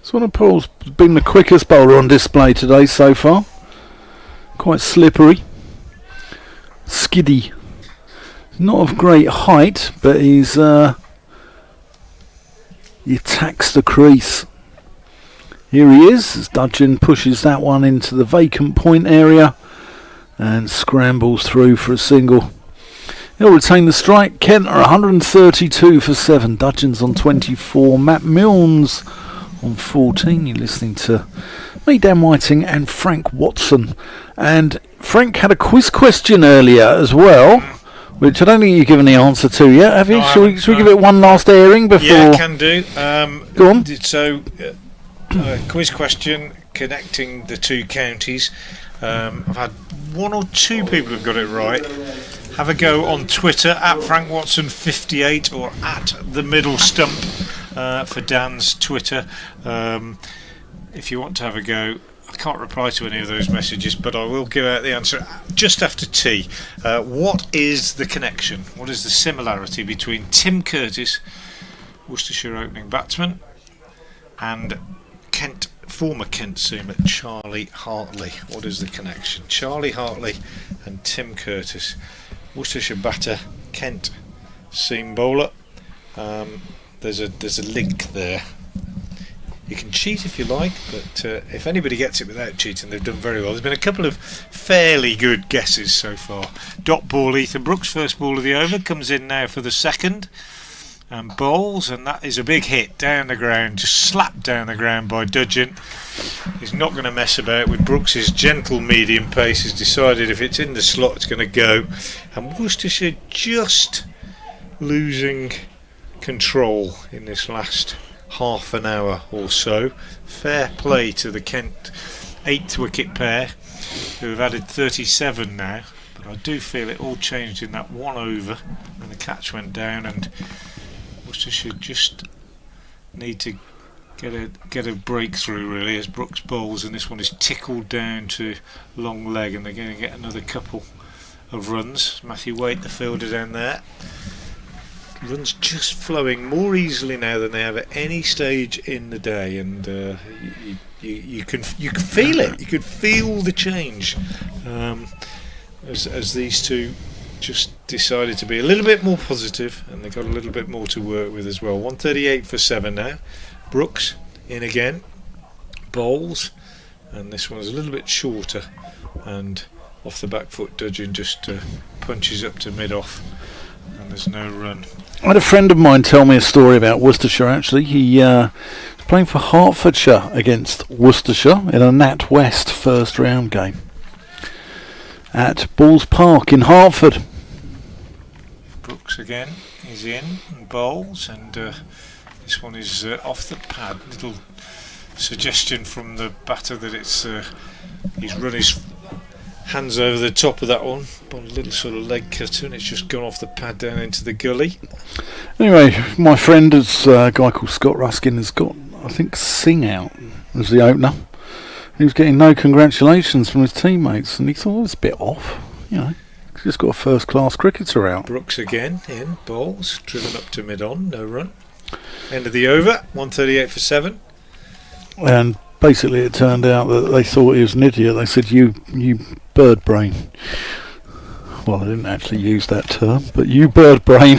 Swanepoel's been the quickest bowler on display today so far. Quite slippery, skiddy, not of great height, but he attacks the crease. Here he is as Dudgeon pushes that one into the vacant point area and scrambles through for a single. He'll retain the strike. Kent are 132 for 7. Dudgeon's on 24. Matt Milnes on 14. You're listening to me, Dan Whiting, and Frank Watson. And Frank had a quiz question earlier as well, which I don't think you've given the answer to yet, have you? No, should we give it one last airing before? Yeah, can do. Go on. So, quiz question connecting the two counties. I've had one or two people who've got it right. Have a go on Twitter at FrankWatson58 or at the middle stump for Dan's Twitter. If you want to have a go, I can't reply to any of those messages, but I will give out the answer just after tea. What is the connection? What is the similarity between Tim Curtis, Worcestershire opening batsman, and former Kent seamer Charlie Hartley? What is the connection? Charlie Hartley and Tim Curtis. Worcestershire batter, Kent seam bowler. There's a link there. You can cheat if you like, but if anybody gets it without cheating, they've done very well. There's been a couple of fairly good guesses so far. Dot ball, Ethan Brooks, first ball of the over, comes in now for the second and bowls, and that is a big hit down the ground, just slapped down the ground by Dudgeon. He's not going to mess about with Brooks's gentle medium pace. He's decided if it's in the slot, it's going to go. And Worcestershire just losing control in this last half an hour or so. Fair play to the Kent 8th wicket pair, who have added 37 now, but I do feel it all changed in that one over when the catch went down, and Worcestershire just need to get a breakthrough really as Brooks bowls, and this one is tickled down to long leg, and they're going to get another couple of runs. Matthew Waite, the fielder down there. Runs just flowing more easily now than they have at any stage in the day, and you can feel it. You could feel the change as these two just decided to be a little bit more positive, and they got a little bit more to work with as well. 138 for 7 now. Brooks in again, bowls, and this one's a little bit shorter, and off the back foot Dudgeon just punches up to mid-off, and there's no run. I had a friend of mine tell me a story about Worcestershire actually. He was playing for Hertfordshire against Worcestershire in a Nat West first round game at Balls Park in Hertford. Brooks again, he's in and bowls, and this one is off the pad. Little suggestion from the batter that it's he's run his hands over the top of that one, a little sort of leg cutter, and it's just gone off the pad down into the gully. Anyway, my friend is a guy called Scott Ruskin, has got, I think, Singh out as the opener. He was getting no congratulations from his teammates, and he thought it was a bit off, you know. He's just got a first class cricketer out. Brooks again in, bowls, driven up to mid-on, no run. End of the over, 138 for 7. And basically it turned out that they thought he was an idiot. They said, you bird brain. Well, I didn't actually use that term, but you bird brain.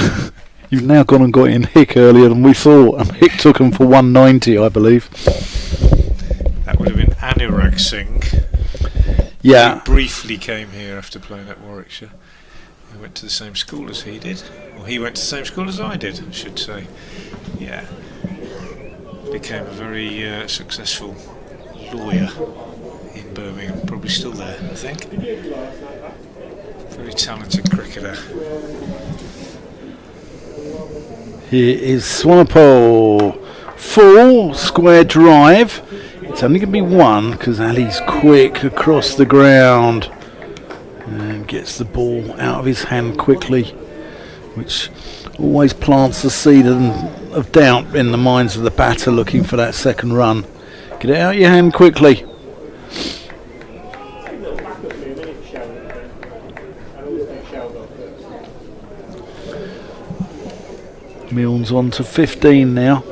You've now gone and got in Hick earlier than we thought, and Hick took him for 190, I believe. That would have been Anurag Singh. Yeah. He briefly came here after playing at Warwickshire. I went to the same school as he did. Well, he went to the same school as I did, I should say. Yeah. Became a very successful lawyer in Birmingham. Probably still there, I think. Very talented cricketer. Here is Swanepoel. Full square drive. It's only going to be one because Ali's quick across the ground and gets the ball out of his hand quickly, which always plants the seed of doubt in the minds of the batter looking for that second run. Get it out of your hand quickly. Milne's on to 15 now.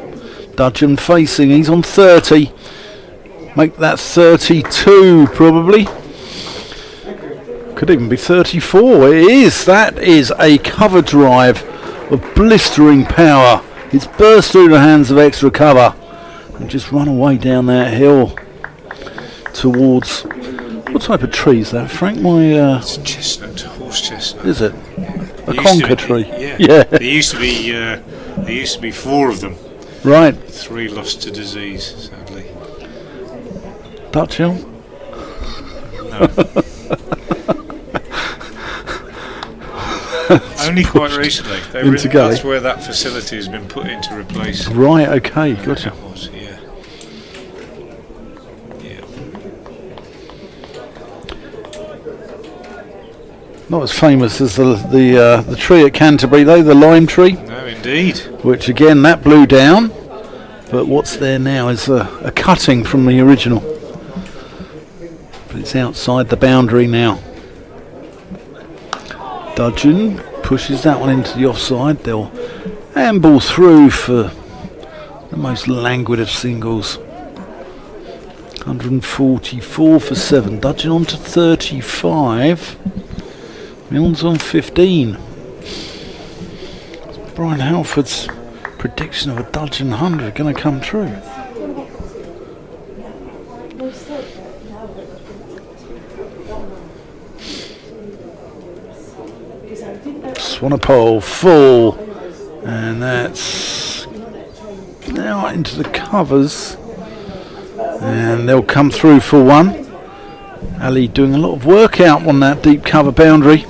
Dudgeon facing, he's on 30. Make that 32 probably. Could even be 34. It is. That is a cover drive of blistering power. It's burst through the hands of extra cover and just run away down that hill towards, what type of tree is that, Frank? It's a chestnut, horse chestnut. Is it? Yeah. A conker tree. Yeah. There used to be 4 of them. Right. 3 lost to disease, sadly. Dutch Hill? No. Only quite recently. That's where that facility has been put in to replace. Right, okay, gotcha. It was, yeah. Not as famous as the tree at Canterbury though, the lime tree. No, indeed. Which again, that blew down. But what's there now is a cutting from the original. But it's outside the boundary now. Dudgeon pushes that one into the offside. They'll handball through for the most languid of singles. 144 for 7. Dudgeon on to 35. Milne's on 15. Brian Halford's prediction of a Dudgeon 100 going to come true. Swanepoel full, and that's now into the covers, and they'll come through for one. Ali doing a lot of work out on that deep cover boundary,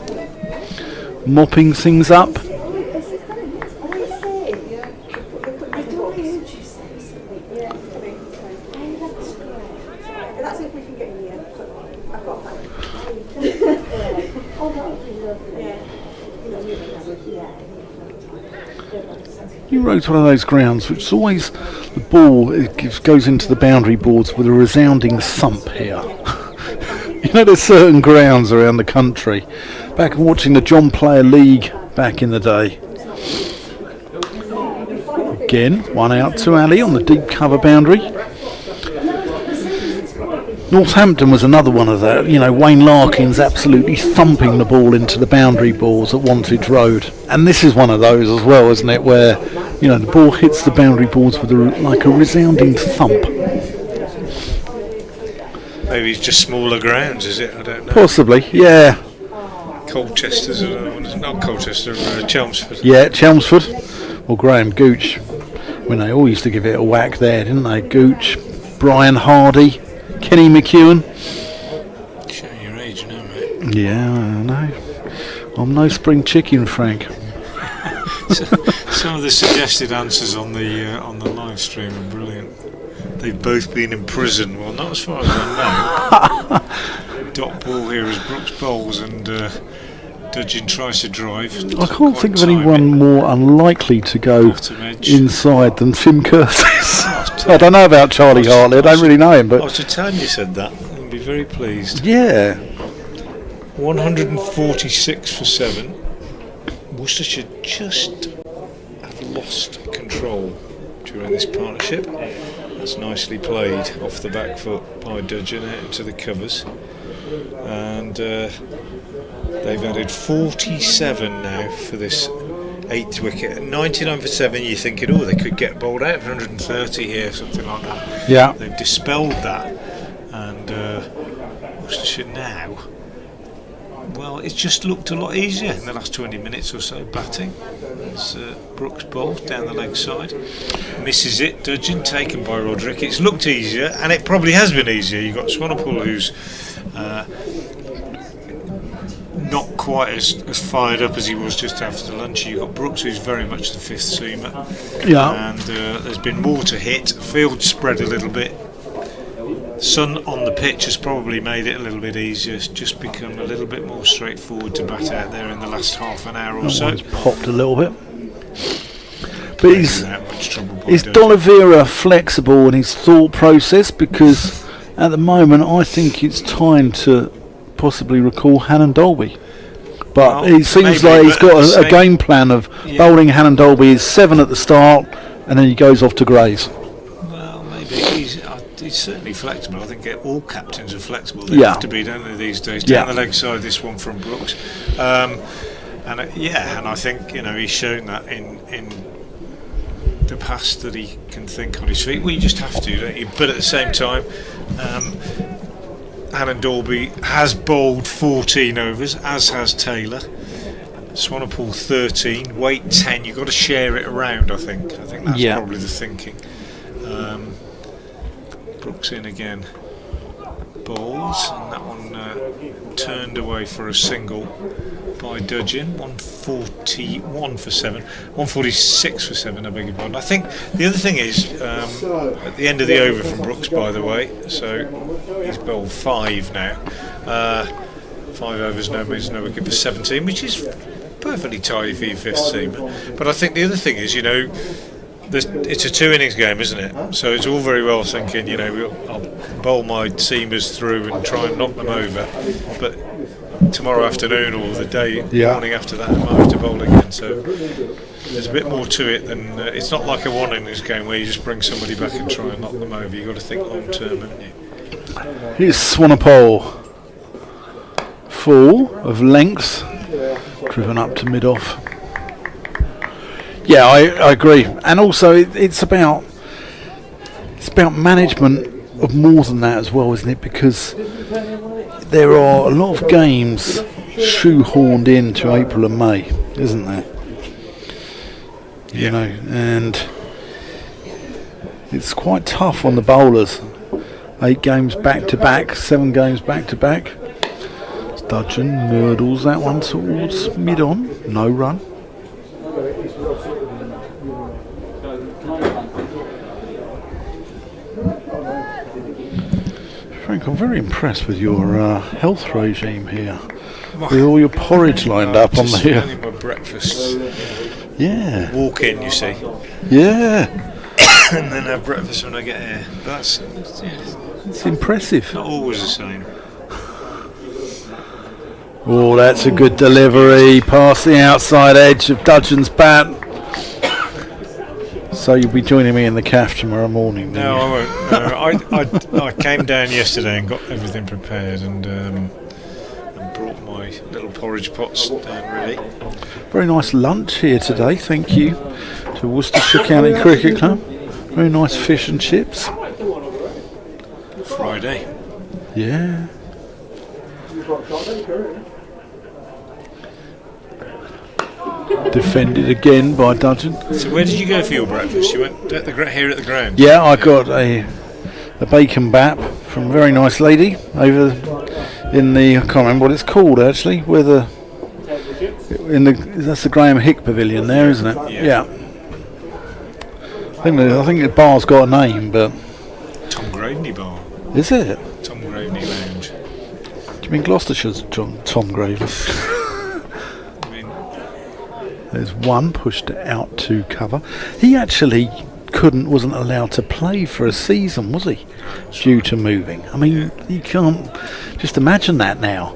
mopping things up. You wrote one of those grounds which is always the ball goes into the boundary boards with a resounding thump here. You know, there's certain grounds around the country. Back and watching the John Player League back in the day. Again, one out to Ali on the deep cover boundary. Northampton was another one of that. You know, Wayne Larkins absolutely thumping the ball into the boundary balls at Wantage Road. And this is one of those as well, isn't it? Where, you know, the ball hits the boundary balls with like a resounding thump. Maybe it's just smaller grounds, is it? I don't know. Possibly, yeah. Colchester's, not Colchester, Chelmsford. Yeah, Chelmsford. Well, Graham Gooch, when they all used to give it a whack there, didn't they? Gooch, Brian Hardy, Kenny McEwen. Showing your age now, mate. Yeah, I know. I'm no spring chicken, Frank. Some of the suggested answers on the live stream are brilliant. They've both been in prison. Well, not as far as I know. Dot ball here as Brooks bowls and Dudgeon tries to drive. I can't think of anyone more unlikely to go inside than Tim Curtis. I don't know about Charlie Hartley. I don't really know him, but I was to tell you said that. I'd be very pleased. Yeah. 146 for 7. Worcestershire just have lost control during this partnership. That's nicely played off the back foot by Dudgeon out into the covers, and they've added 47 now for this 8th wicket. At 99 for 7, you're thinking, oh, they could get bowled out for 130 here, something like that. Yeah. They've dispelled that, and Worcestershire now, well, it's just looked a lot easier in the last 20 minutes or so batting. As Brooks bowls down the leg side, misses it. Dudgeon taken by Roderick. It's looked easier, and it probably has been easier. You've got Swanepoel, who's not quite as fired up as he was just after lunch. You've got Brooks, who's very much the fifth seamer. Yeah. And there's been more to hit. Field spread a little bit. Sun on the pitch has probably made it a little bit easier. It's just become a little bit more straightforward to bat out there in the last half an hour or That so. one's popped a little bit. But is Dudgeon. D'Oliveira flexible in his thought process? Because at the moment I think it's time to possibly recall Hannon Dolby. But Well, it seems maybe, like he's but got at the a same- game plan of bowling Hannon Dolby is 7 at the start and then he goes off to Grays. Well, maybe he's certainly flexible. I think all captains are flexible. They Yeah. have to be, don't they, these days? Yeah. Down the leg side, this one from Brooks, and I think he's shown that in the past that he can think on his feet. Well, you just have to, don't you? But at the same time, Hannon Dolby has bowled 14 overs, as has Taylor. Swanepoel 13, weight 10. You've got to share it around. I think that's probably the thinking. Brooks in again, bowls, and that one turned away for a single by Dudgeon. 141 for 7, 146 for 7. I beg your pardon. I think the other thing is at the end of the over from Brooks, by the way. So he's bowled 5 now. 5 overs, no miss, no wicket for 17, which is perfectly tidy for your fifth seamer. But I think the other thing is, it's a 2 innings game, isn't it? So it's all very well thinking, I'll bowl my seamers through and try and knock them over, but tomorrow afternoon or the morning after that, I might have to bowl again. So there's a bit more to it than it's not like a 1 innings game where you just bring somebody back and try and knock them over. You've got to think long term, haven't you? Here's Swanepoel, full of length, driven up to mid-off. Yeah, I agree, and also it's about management of more than that as well, isn't it? Because there are a lot of games shoehorned into April and May, isn't there? And it's quite tough on the bowlers. 8 games back to back, 7 games back to back. Dudgeon nurdles that one towards mid-on, no run. Frank, I'm very impressed with your health regime here. With all your porridge lined up on just there. my breakfast. Yeah. Walk in, you see, Yeah. and then have breakfast when I get here. But It's impressive. not always the same. Oh, that's a good delivery past the outside edge of Dudgeon's bat. So you'll be joining me in the calf tomorrow morning? No, I won't. No, I came down yesterday and got everything prepared and brought my little porridge pots down ready. Very nice lunch here today, thank you to Worcestershire County Cricket Club. Very nice fish and chips. Friday. Yeah. Defended again by Dudgeon. So where did you go for your breakfast? You went here at the ground? Yeah, I got a bacon bap from a very nice lady over in the, I can't remember what it's called actually, where that's the Graham Hick Pavilion there, isn't it? Yeah. I think the bar's got a name, but Tom Graveney Bar. is it? Tom Graveney Lounge. Do you mean Gloucestershire's Tom Graven? I mean, There's one pushed out to cover. He actually wasn't allowed to play for a season, was he? Due to moving. I mean, you can't just imagine that now.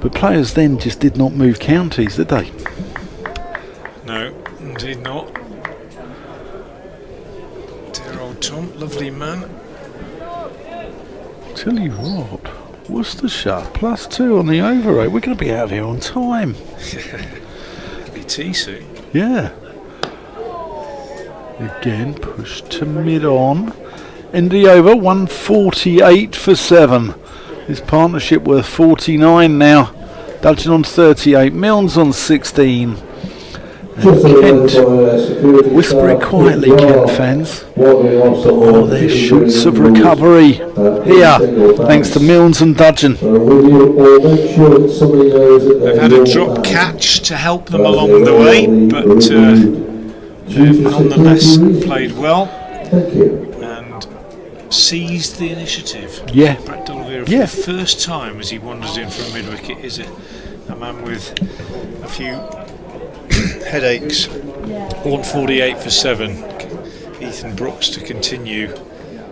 But players then just did not move counties, did they? no, indeed not. Dear old Tom, lovely man. Tell you what, Worcestershire +2 on the over rate. We're going to be out of here on time. Be tea soon. Yeah. Again, pushed to mid-on. In the over, 148 for 7. His partnership worth 49 now. Dudgeon on 38, Milnes on 16. And Kent, whisper it quietly, Kent fans. Oh, there's shoots of recovery here, thanks to Milnes and Dudgeon. They've had a drop catch to help them along the way, but they've nonetheless played well and seized the initiative. Yeah. Brett D'Oliveira, for the first time as he wanders in for a mid-wicket, is a man with a few headaches. On 48 for 7. Ethan Brooks to continue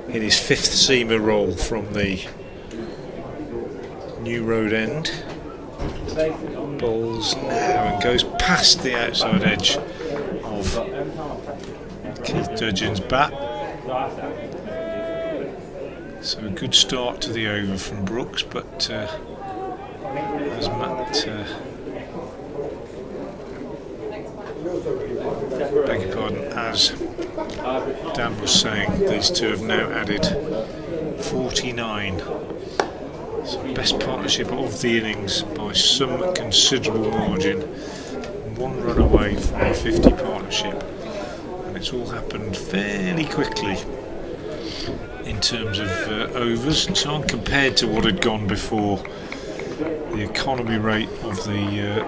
in his fifth seamer role from the New Road end. Bowls now and goes past the outside edge of Keith Dudgeon's bat. So a good start to the over from Brooks, but as Matt beg your pardon, as Dan was saying, these two have now added 49. So best partnership of the innings by some considerable margin. 1 run away from a 50 partnership, and it's all happened fairly quickly in terms of overs and so on, compared to what had gone before. The economy rate of the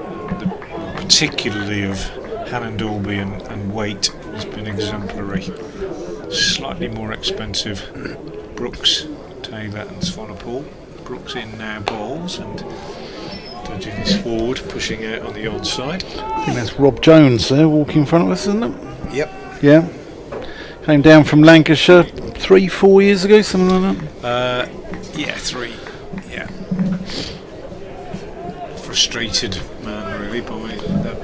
particularly of Hannon Dolby and Waite has been exemplary. Slightly more expensive Brooks, Taylor and Swanepoel. Brooks in now bowls and Dudgeon's forward, pushing out on the odd side. I think that's Rob Jones there walking in front of us, isn't it? Yep. Yeah. Came down from Lancashire 3-4 years ago, something like that. Yeah, 3. Yeah. Frustrated man really by the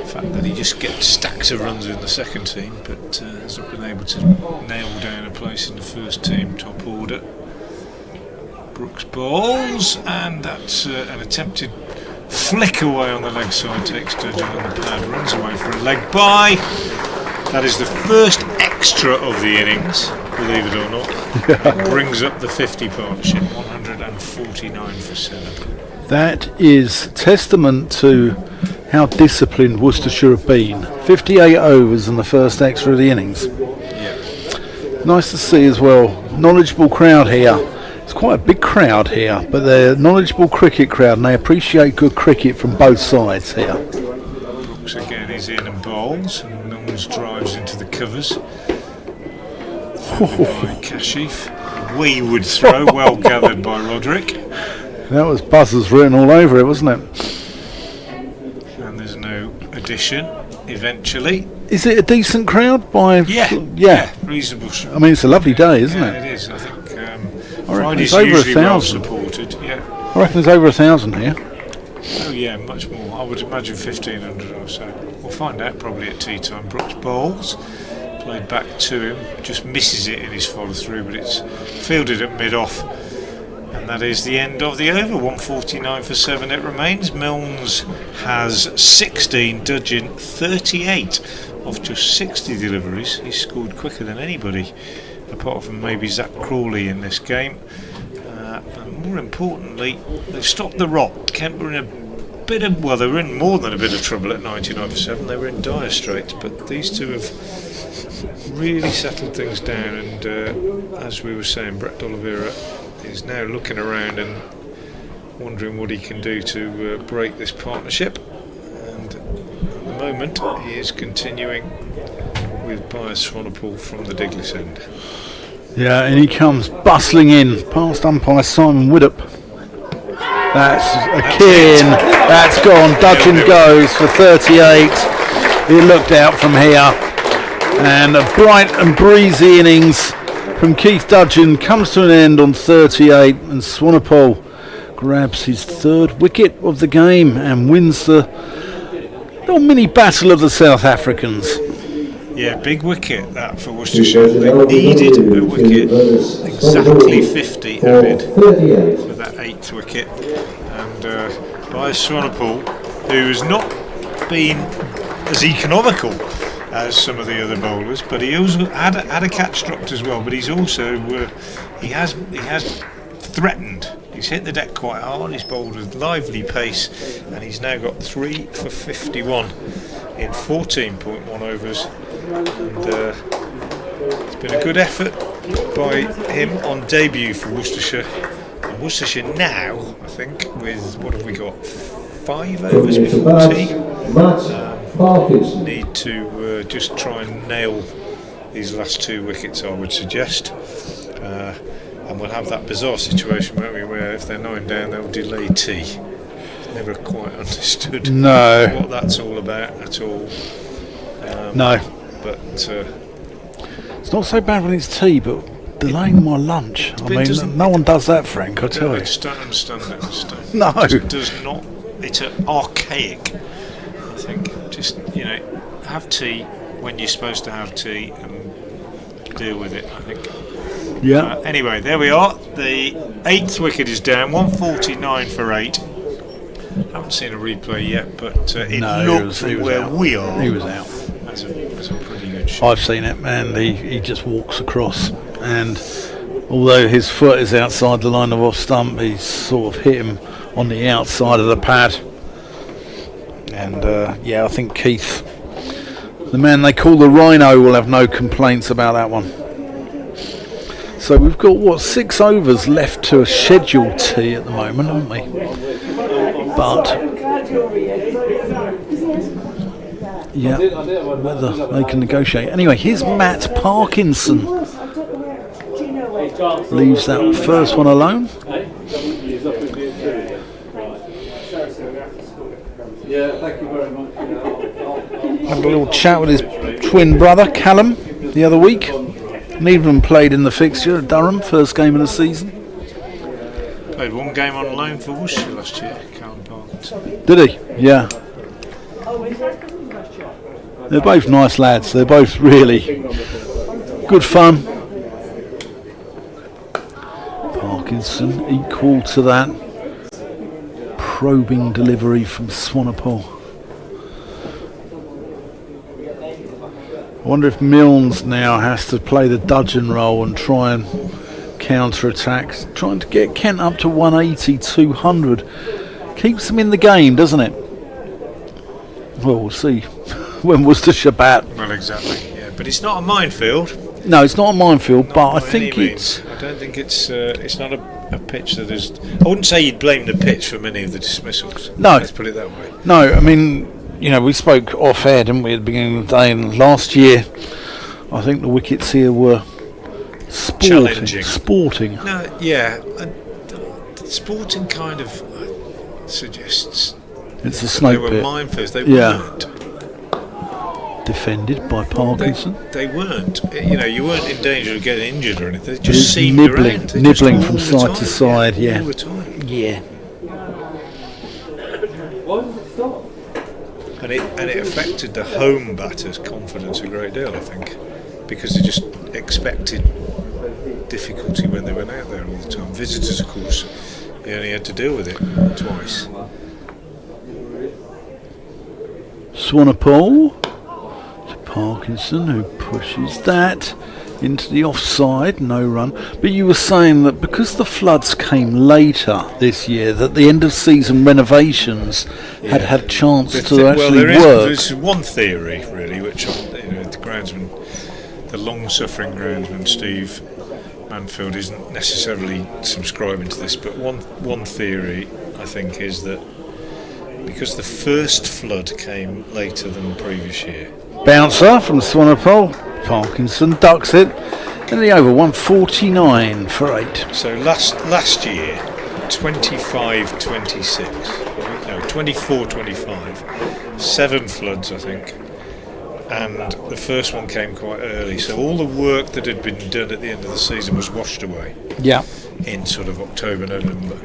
fact that he just gets stacks of runs in the second team, but hasn't been able to nail down a place in the first team top order. Brooks bowls, and that's an attempted flick away on the leg side, takes Dudgeon on the pad, runs away for a leg bye. That is the first extra of the innings, believe it or not. Brings up the 50 partnership, 149 for 7. That is testament to how disciplined Worcestershire have been. 58 overs in the first extra of the innings. Yeah. Nice to see as well. Knowledgeable crowd here. It's quite a big crowd here, but they're a knowledgeable cricket crowd and they appreciate good cricket from both sides here. Brooks again is in and bowls, and Milnes drives into the covers. By Kashif. Wayward throw, well gathered by Roderick. That was buzzers written all over it, wasn't it? And there's no addition eventually. Is it a decent crowd? Yeah. Reasonable. I mean, it's a lovely day, isn't it? It is. I think Friday's Friday's over usually well 1,000. supported. Yeah. I reckon there's over 1,000 here. Oh yeah, much more. I would imagine 1,500 or so. We'll find out probably at tea time. Brooks bowls, played back to him, just misses it in his follow through, but it's fielded at mid off. And that is the end of the over. 149 for 7 it remains. Milnes has 16, Dudgeon 38 off just 60 deliveries. He's scored quicker than anybody, apart from maybe Zach Crawley in this game. And more importantly, they've stopped the rot. Kent were in a bit of, well, they were in more than a bit of trouble at 99 for 7. They were in dire straits, but these two have really settled things down. And as we were saying, Brett D'Oliveira is now looking around and wondering what he can do to break this partnership. And at the moment, he is continuing with Bias Swanepoel from the Diglis end. Yeah, and he comes bustling in past umpire Simon Widdop. That's a kin. That's gone. Dudgeon goes for 38. He looked out from here, and a bright and breezy innings from Keith Dudgeon comes to an end on 38, and Swanepoel grabs his 3rd wicket of the game and wins the little mini battle of the South Africans. Yeah, big wicket that for Worcestershire. They needed a wicket, exactly 50 added for that 8th wicket. And by Swanepoel, who has not been as economical as some of the other bowlers, but he also had a catch dropped as well. But he's also he has threatened. He's hit the deck quite hard, he's bowled with lively pace, and he's now got 3 for 51 in 14.1 overs. And it's been a good effort by him on debut for Worcestershire. And Worcestershire now, I think, with what have we got? 5 overs before tea. Need to just try and nail these last 2 wickets, I would suggest. And we'll have that bizarre situation, won't we, where if they're 9 down, they'll delay tea. Never quite understood what that's all about at all. No. But it's not so bad when it's tea, but delaying my lunch. I mean, no one does that, Frank, I tell you. I just don't understand that. No. It does not. It's archaic, I think. Just, have tea when you're supposed to have tea and deal with it, I think. Yeah. Anyway, there we are. The 8th wicket is down, 149 for 8. Haven't seen a replay yet, but it looked from where we are. He was out. That's a pretty good shot. I've seen it, and he just walks across, and although his foot is outside the line of off stump, he's sort of hit him on the outside of the pad. And I think Keith, the man they call the Rhino, will have no complaints about that one. So we've got 6 overs left to a scheduled tea at the moment, haven't we? But whether they can negotiate. Anyway, here's Matt Parkinson. Leaves that first one alone. Had a little chat with his twin brother Callum the other week. Neither of them played in the fixture at Durham, first game of the season. Played 1 game on loan for Worcestershire last year, Callum Parkinson. Did he? Yeah. They're both nice lads. They're both really good fun. Parkinson equal to that probing delivery from Swanepoel. I wonder if Milnes now has to play the dudgeon role and try and counter-attack, trying to get Kent up to 180, 200. Keeps them in the game, doesn't it? Well, we'll see when Worcestershire bat. Well, exactly, yeah. But it's not a minefield. No, it's not a minefield, but I think I don't think it's not a pitch that is... I wouldn't say you'd blame the pitch for many of the dismissals. No. Let's put it that way. No, I mean... we spoke off-air, didn't we, at the beginning of the day, and last year I think the wickets here were sporting. No, yeah, sporting kind of suggests it's a snake they were pit. minefields. They weren't. Defended by Parkinson. They weren't. You weren't in danger of getting injured or anything. They just seemed nibbling from side to side. Yeah. All the time. Yeah. And it affected the home batters' confidence a great deal, I think, because they just expected difficulty when they went out there all the time. Visitors, of course, they only had to deal with it twice. Swanepoel to Parkinson, who pushes that into the offside, no run. But you were saying that because the floods came later this year, that the end of season renovations had had a chance to actually work. There's one theory really, which the groundsman, the long-suffering groundsman Steve Manfield isn't necessarily subscribing to this, but one theory I think is that because the first flood came later than the previous year. Bouncer from Swanepoel. Parkinson ducks it in the over, 149 for 8. So last year 25-26, no 24-25, 7 floods I think, and the first one came quite early, so all the work that had been done at the end of the season was washed away in sort of October, November,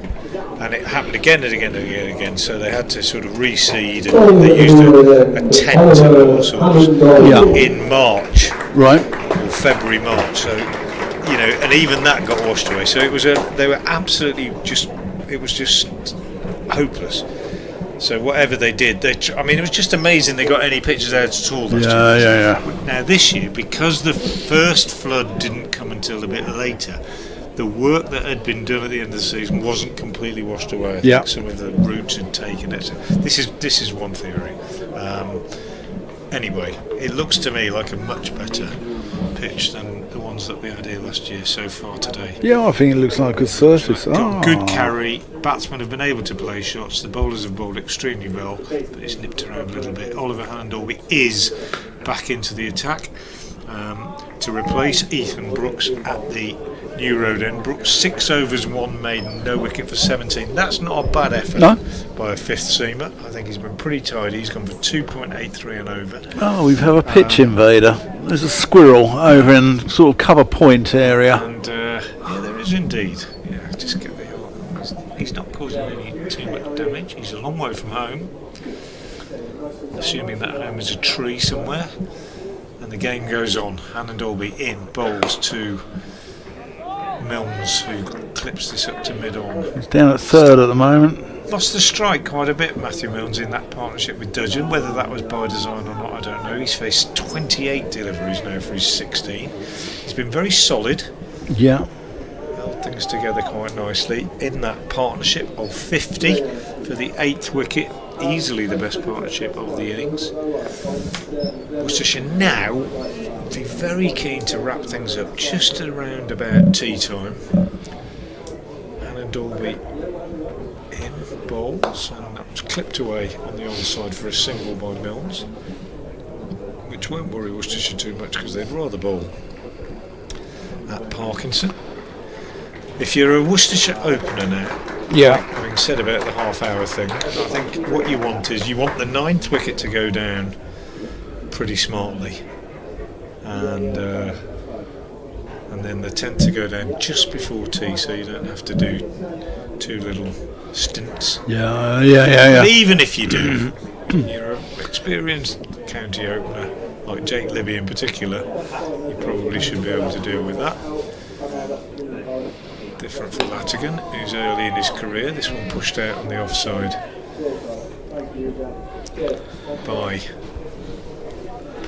and it happened again and again and again, so they had to sort of reseed, and they used a tent of all sorts in March, right, or February, March, so and even that got washed away, so they were absolutely it was just hopeless. So whatever they did, it was just amazing they got any pitches out at all last year. Now this year, because the first flood didn't come until a bit later, the work that had been done at the end of the season wasn't completely washed away. I Yeah. think some of the roots had taken it. This is one theory. Anyway, it looks to me like a much better pitch than the ones that we had here last year so far today. Yeah, I think it looks like a good surface. Got good carry, batsmen have been able to play shots, the bowlers have bowled extremely well, but it's nipped around a little bit. Oliver Handorby is back into the attack to replace Ethan Brooks at the New Road End. Brooks 6 overs, 1 maiden, no wicket for 17. That's not a bad effort by a fifth seamer. I think he's been pretty tidy. He's gone for 2.83 and over. Oh, we have a pitch invader. There's a squirrel over in sort of cover point area. And yeah, there is indeed. Yeah, just get the. He's not causing any too much damage. He's a long way from home. Assuming that home is a tree somewhere. And the game goes on. Hannon Dolby in, bowls to Milnes, who clips this up to mid-on. He's down at third at the moment. Lost the strike quite a bit, Matthew Milnes, in that partnership with Dudgeon. Whether that was by design or not, I don't know. He's faced 28 deliveries now for his 16. He's been very solid. Yeah. Held things together quite nicely in that partnership of 50 for the 8th wicket. Easily the best partnership of the innings. Worcestershire now be very keen to wrap things up just around about tea time. Hannon Dolby in bowls, and that was clipped away on the onside for a single by Milnes, which won't worry Worcestershire too much because they'd rather bowl at Parkinson. If you're a Worcestershire opener now, having said about the half-hour thing, I think what you want is you want the 9th wicket to go down pretty smartly, and then the 10th to go down just before tea, so you don't have to do two little stints. Yeah. But even if you do, you're an experienced county opener like Jake Libby in particular, you probably should be able to deal with that. Different for Latigan, who's early in his career. This one pushed out on the offside by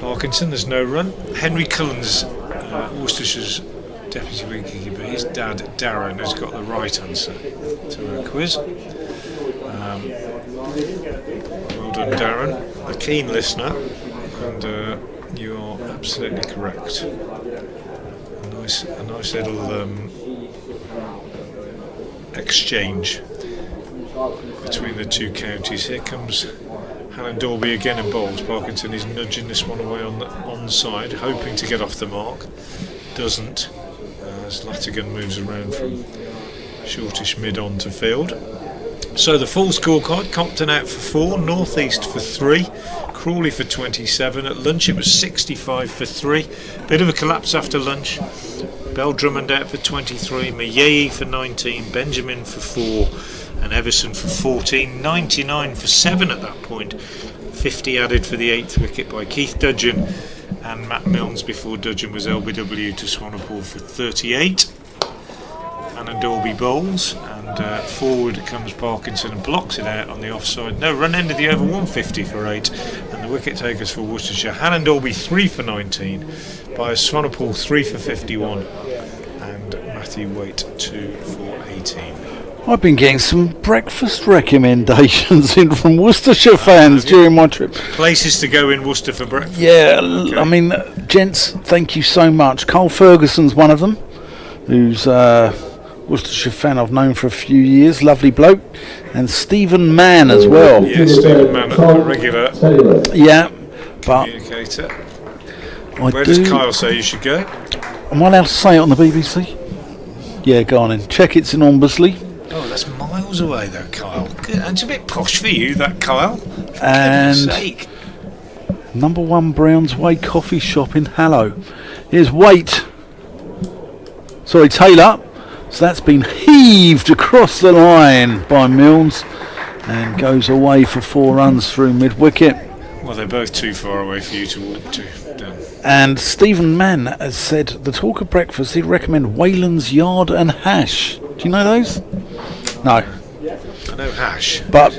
Parkinson. There's no run. Henry Cullens, Worcestershire's deputy wicketkeeper, his dad Darren has got the right answer to our quiz. Well done, Darren, a keen listener, and you are absolutely correct. A nice little exchange between the two counties. Here comes Hannon Dolby again in bowls. Parkinson is nudging this one away on the onside, hoping to get off the mark. Doesn't, as Latigan moves around from shortish mid-on to field. So the full scorecard: Compton out for 4, North East for 3, Crawley for 27. At lunch it was 65 for 3. Bit of a collapse after lunch. Bell Drummond out for 23, Miyeyi for 19, Benjamin for 4, and Everson for 14. 99 for 7 at that point. 50 added for the 8th wicket by Keith Dudgeon and Matt Milnes before Dudgeon was LBW to Swanepoel for 38. Hannon Dolby bowls, and forward comes Parkinson and blocks it out on the offside. No run, end of the over, 150 for 8, and the wicket takers for Worcestershire: Hannon Dolby 3 for 19, by Swanepoel 3 for 51, and Matthew Waite 2 for 18. I've been getting some breakfast recommendations in from Worcestershire fans during my trip. Places to go in Worcester for breakfast? Yeah, okay. I mean, gents, thank you so much. Carl Ferguson's one of them, who's Worcestershire fan I've known for a few years, lovely bloke, and Stephen Mann as well. Yeah, Stephen Mann, a regular communicator. Where does Kyle say you should go? Am I allowed to say it on the BBC? Yeah, go on in. Check it's in Ombersley. Oh, that's miles away though, Kyle. Good. And it's a bit posh for you, that, Kyle. For and goodness sake. Number 1 Browns Way coffee shop in Hallow. Here's Waite. Sorry, Taylor. So that's been heaved across the line by Milnes and goes away for 4 runs through mid-wicket. Well, they're both too far away for you to walk to. And Stephen Mann has said the talk of breakfast, he'd recommend Wayland's Yard and Hash. Do you know those? No. I know Hash. But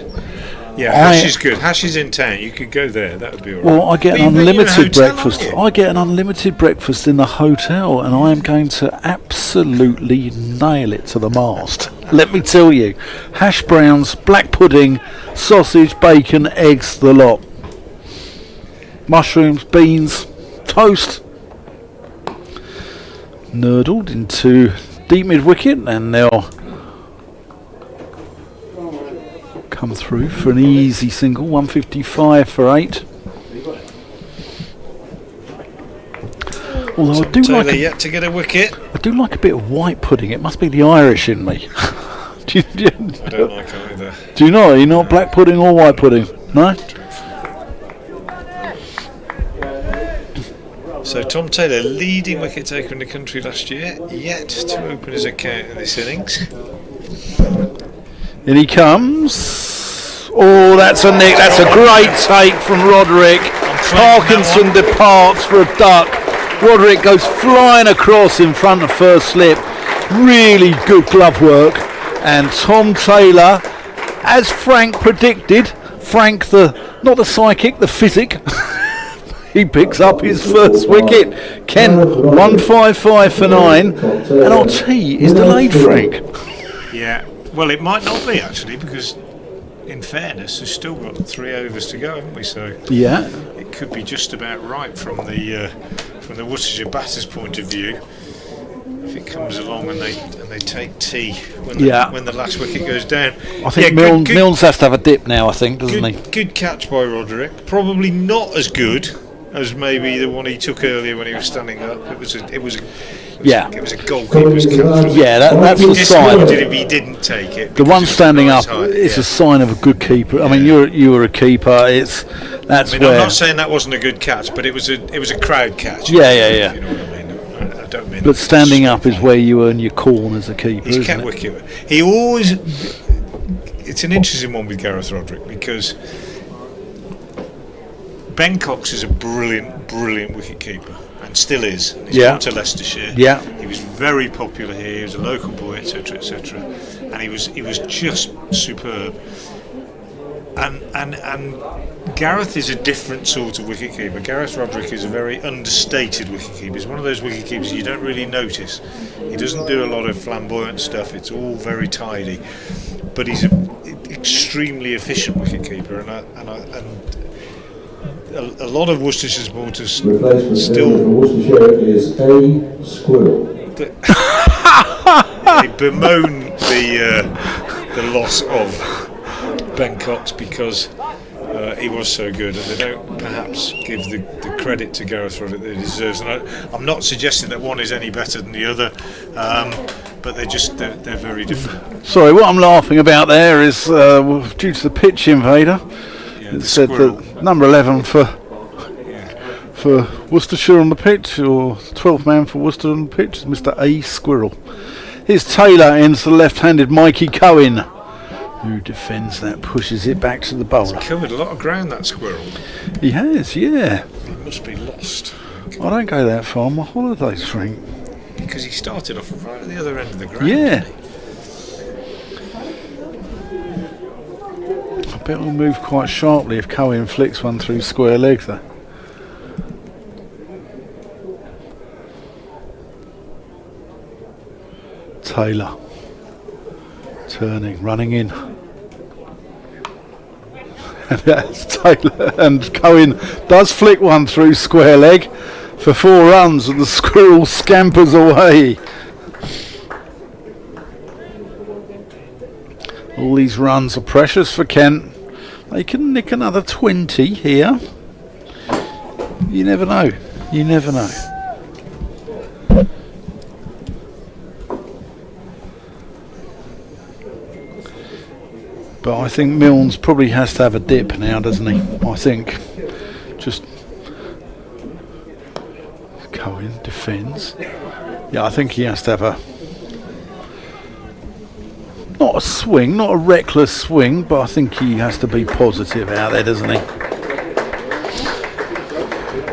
Yeah, Hash is good. Hash is in town. You could go there. That would be all right. Well, I get But an you're in a unlimited hotel, breakfast. aren't you? I get an unlimited breakfast in the hotel, and I am going to absolutely nail it to the mast. Let me tell you, hash browns, black pudding, sausage, bacon, eggs, the lot. Mushrooms, beans, toast. Nurdled into deep mid wicket, and they'll come through for an easy single. 155 for 8. Although I do Taylor like yet to get a wicket. I do like a bit of white pudding. It must be the Irish in me. I don't like either. Do you know? You're not black pudding or white pudding? No? So Tom Taylor, leading wicket taker in the country last year, yet to open his account in this innings. In he comes. Oh, that's a nick. That's a great take from Roderick. Parkinson departs for a duck. Roderick goes flying across in front of first slip. Really good glove work. And Tom Taylor, as Frank predicted, Frank not the psychic, the physic, he picks up his first wicket. Ken, 155 for 9. And our tea is delayed, Frank. Yeah, well, it might not be actually, because in fairness, we've still got 3 overs to go, haven't we? So Yeah. it could be just about right from the Worcestershire batter's point of view. If it comes along and they take tea when the last wicket goes down. I think Milnes has to have a dip now, I think, doesn't he? Good catch by Roderick. Probably not as good as maybe the one he took earlier when he was standing up. It was a goalkeeper's catch. Yeah, that's the sign. If he didn't take it. The one standing nice up height, is a sign of a good keeper. I mean, you were a keeper. I'm not saying that wasn't a good catch, but it was a crowd catch. Yeah. You know what I mean? I don't mean. But standing up is where you earn your corn as a keeper. He's kept wicket. He always. It's an interesting one with Gareth Roderick because Ben Cox is a brilliant wicket keeper and still is. He's gone to Leicestershire. Yeah. He was very popular here. He was a local boy, etc., etc. And he was just superb. And Gareth is a different sort of wicketkeeper. Gareth Roderick is a very understated wicketkeeper. He's one of those wicketkeepers you don't really notice. He doesn't do a lot of flamboyant stuff. It's all very tidy. But he's an extremely efficient wicketkeeper, and a lot of Worcestershire supporters still is a squirrel. They bemoan the loss of Ben Cox because he was so good, and they don't perhaps give the credit to Gareth Roderick that he deserves. And I'm not suggesting that one is any better than the other, but they're very different. Sorry, what I'm laughing about there is due to the pitch invader. It said that number 11 for Worcestershire on the pitch, or 12th man for Worcester on the pitch, is Mr. A. Squirrel. Here's Taylor into the left-handed Mikey Cohen, who defends that, pushes it back to the bowler. He's covered a lot of ground, that squirrel. He has, yeah. He must be lost. I don't go that far on my holidays, Frank. Because he started off right at the other end of the ground. Yeah. Didn't he? I bet we'll move quite sharply if Cohen flicks one through square legs though. Taylor turning, running in. And that's Taylor, and Cohen does flick one through square leg for 4 runs, and the squirrel scampers away. All these runs are precious for Kent. They can nick another 20 here. You never know. You never know. But I think Milnes probably has to have a dip now, doesn't he? I think. Just Cohen defends. Yeah, I think he has to have a, not a swing, not a reckless swing, but I think he has to be positive out there, doesn't he?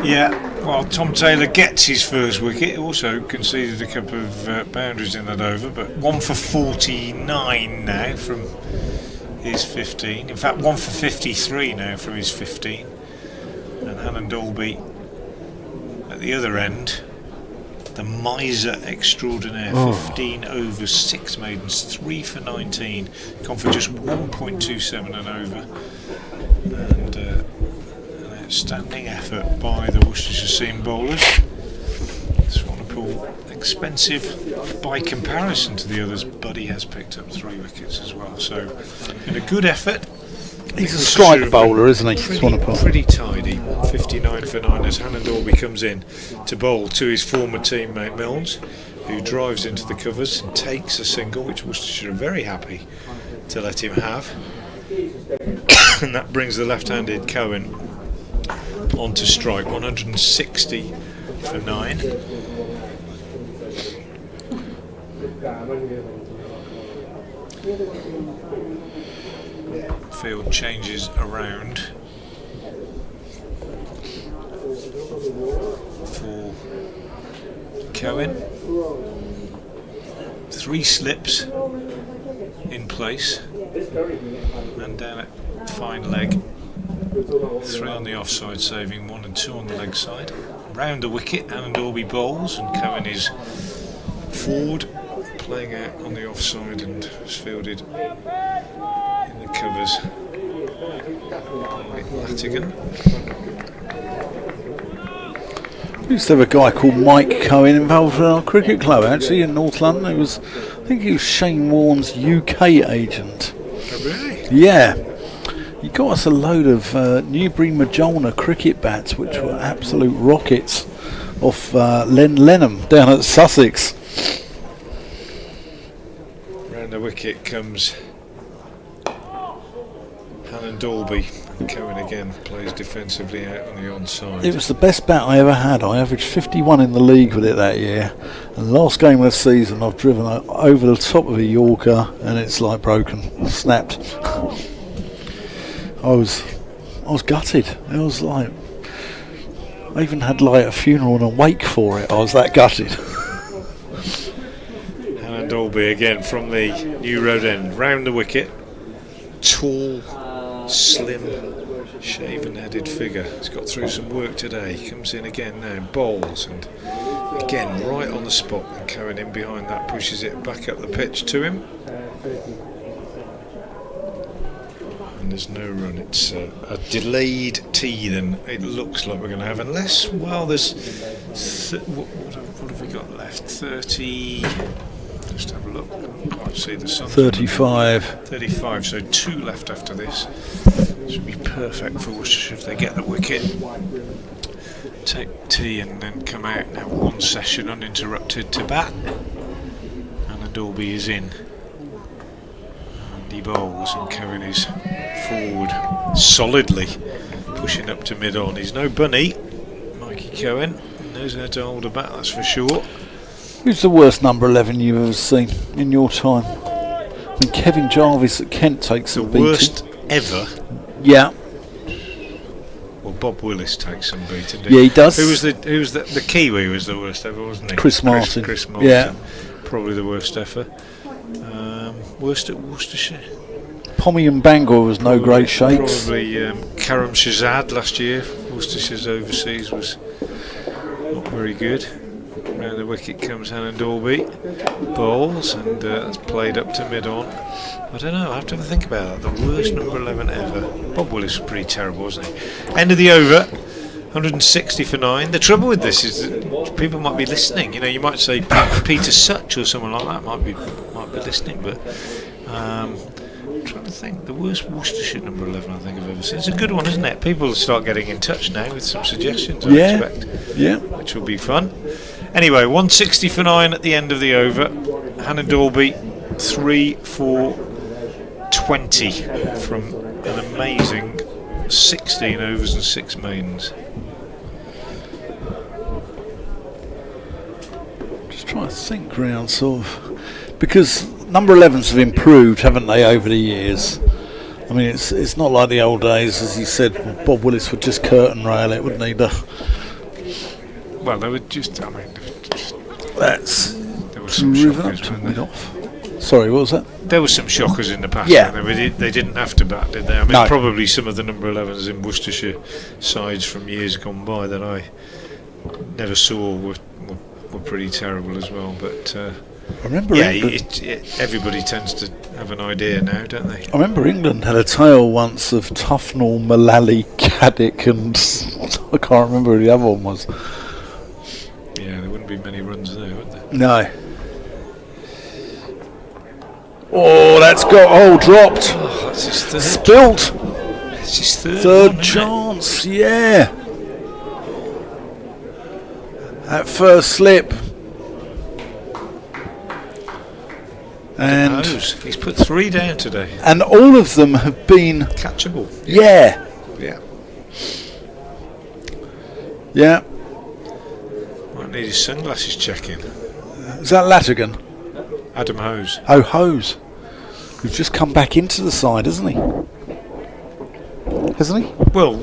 Yeah, well, Tom Taylor gets his first wicket. Also conceded a couple of boundaries in that over, but 1 for 49 now from his 15. In fact, 1 for 53 now from his 15. And Hannon Dolby at the other end, the miser extraordinaire, 15 overs, 6 maidens, 3 for 19, gone for just 1.27 and over. And an outstanding effort by the Worcestershire seam bowlers. Swanepoel expensive by comparison to the others, but he has picked up 3 wickets as well. So, in a good effort. He's a strike bowler, isn't he? Pretty tidy. 59 for 9 as Hannon Dolby comes in to bowl to his former teammate Milnes, who drives into the covers and takes a single, which Worcestershire are very happy to let him have. And that brings the left-handed Cohen onto strike. 160 for 9. Field changes around for Cohen. 3 slips in place, and down at fine leg. 3 on the offside, saving 1 and 2 on the leg side. Round the wicket, Hannon Dolby bowls, and Cohen is forward, playing out on the offside, and is fielded in the covers by Latigan. We used to have a guy called Mike Cohen involved in our cricket club, actually, in North London. I think he was Shane Warne's UK agent. Oh, really? Yeah. He got us a load of Newbury Majolna cricket bats, which were absolute rockets, off Len Lenham down at Sussex. Round the wicket comes Hannon Dolby. Cohen again plays defensively out on the onside. It was the best bat I ever had. I averaged 51 in the league with it that year. And the last game of the season, I've driven over the top of a Yorker, and it's like broken, snapped. I was gutted. It was like, I even had like a funeral and a wake for it. I was that gutted. Hannon Dolby again from the New Road end, round the wicket. Tall, slim, shaven-headed figure. He's got through some work today. Comes in again now, bowls, and again right on the spot. And Cohen in behind that pushes it back up the pitch to him. And there's no run. It's a delayed tee than it looks like we're going to have, unless, well, there's what have we got left? 30. Just have a look. Can't see the sun. 35. 35. So 2 left after this. This would be perfect for Worcestershire if they get the wicket. Take tea and then come out and have 1 session uninterrupted to bat. And Dolby is in. And he bowls, and Cohen is forward solidly, pushing up to mid-on. He's no bunny, Mikey Cohen. Knows how to hold a bat, that's for sure. Who's the worst number 11 you've ever seen in your time? I mean, Kevin Jarvis at Kent takes some beating. The worst ever? Yeah. Well, Bob Willis takes some beating. Yeah, he does. Who was the Kiwi was the worst ever, wasn't he? Chris Martin. Chris Martin. Yeah. Probably the worst ever. Worst at Worcestershire. Pommy and Bangor was no great shakes. Probably Karam Shazad last year. Worcestershire's overseas was not very good. Round the wicket comes Hannon Dolby, bowls, and that's played up to mid-on. I don't know, I have to have a think about that. The worst number 11 ever. Bob Willis was pretty terrible, wasn't he? End of the over, 160 for 9. The trouble with this is that people might be listening. You know, you might say Peter Such or someone like that might be listening, but I'm trying to think. The worst Worcestershire number 11 I think I've ever seen. It's a good one, isn't it? People will start getting in touch now with some suggestions, I expect. Yeah. Which will be fun. Anyway, 160 for 9 at the end of the over. Hannon Dolby 3 for 20 from an amazing 16 overs and 6 maidens. Just trying to think round, sort of, because number 11s have improved, haven't they, over the years? I mean, it's not like the old days, as you said. Bob Willis would just curtain rail it, wouldn't he? Well, they were just, I mean, That's there were some driven up shockers, to weren't mid there? off. Sorry, what was that? There were some shockers in the past. Yeah. They didn't have to bat, did they? I mean, No. probably some of the number 11s in Worcestershire sides from years gone by that I never saw were pretty terrible as well. But I remember everybody tends to have an idea now, don't they? I remember England had a tale once of Tufnell, Mullally, Caddick, and I can't remember who the other one was. Yeah, there wouldn't be many runs there, would there? No. Oh, that's got dropped. Oh, that's his third. Spilt. It's his third Third one, chance, yeah. That first slip. And he's put 3 down today. And all of them have been Catchable. Yeah. Might need his sunglasses checking. Is that Latigan? Adam Hose. Oh, Hose. Who's just come back into the side, hasn't he? Hasn't he? Well,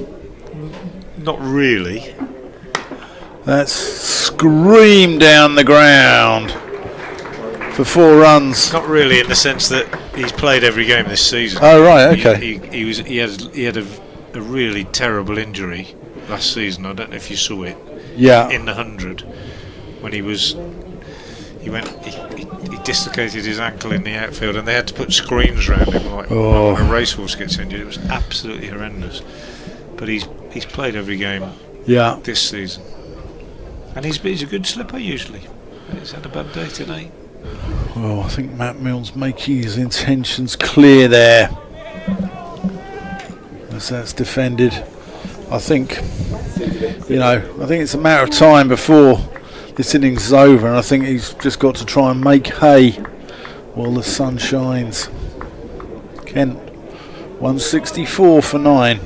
not really. That's screamed down the ground for 4 runs. Not really, in the sense that he's played every game this season. Oh right, okay. He had a really terrible injury last season. I don't know if you saw it. Yeah. In the 100, when he dislocated his ankle in the outfield, and they had to put screens around him like when a racehorse gets injured. It was absolutely horrendous. But he's played every game. Yeah. This season, and he's a good slipper usually. He's had a bad day today. Well, I think Matt Mills making his intentions clear there as that's defended. I think it's a matter of time before this innings is over, and I think he's just got to try and make hay while the sun shines. Kent, 164 for 9.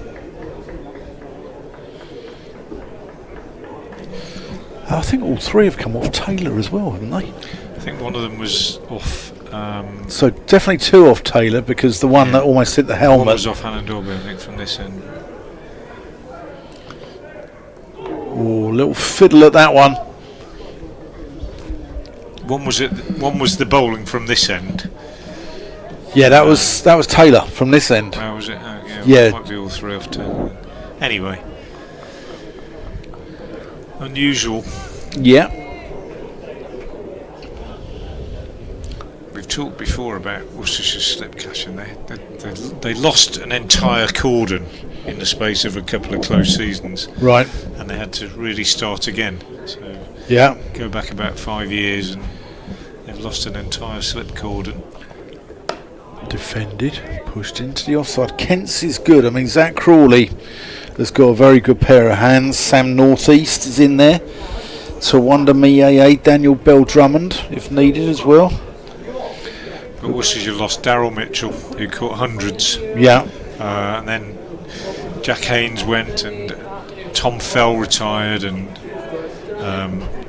I think all 3 have come off Taylor as well, haven't they? I think one of them was off. So definitely 2 off Taylor, because the one that almost hit the helmet. One was off Hannah Dorby, I think, from this end. Oh, little fiddle at that one. One was the bowling from this end. Yeah, that was Taylor from this end. Oh, was it? Oh, Yeah. Might be all 3 off Taylor then. Anyway, unusual. Yeah. We've talked before about Worcestershire slip catching. They lost an entire cordon in the space of a couple of close seasons. Right. And they had to really start again. So go back about 5 years, and they've lost an entire slip cordon. Defended, pushed into the offside. Kent's is good. I mean, Zach Crawley has got a very good pair of hands. Sam Northeast is in there. Tawanda Miaa, Daniel Bell Drummond, if needed as well. But Worcestershire lost Darryl Mitchell, who caught hundreds. Yeah. And then Jack Haynes went, and Tom Fell retired, and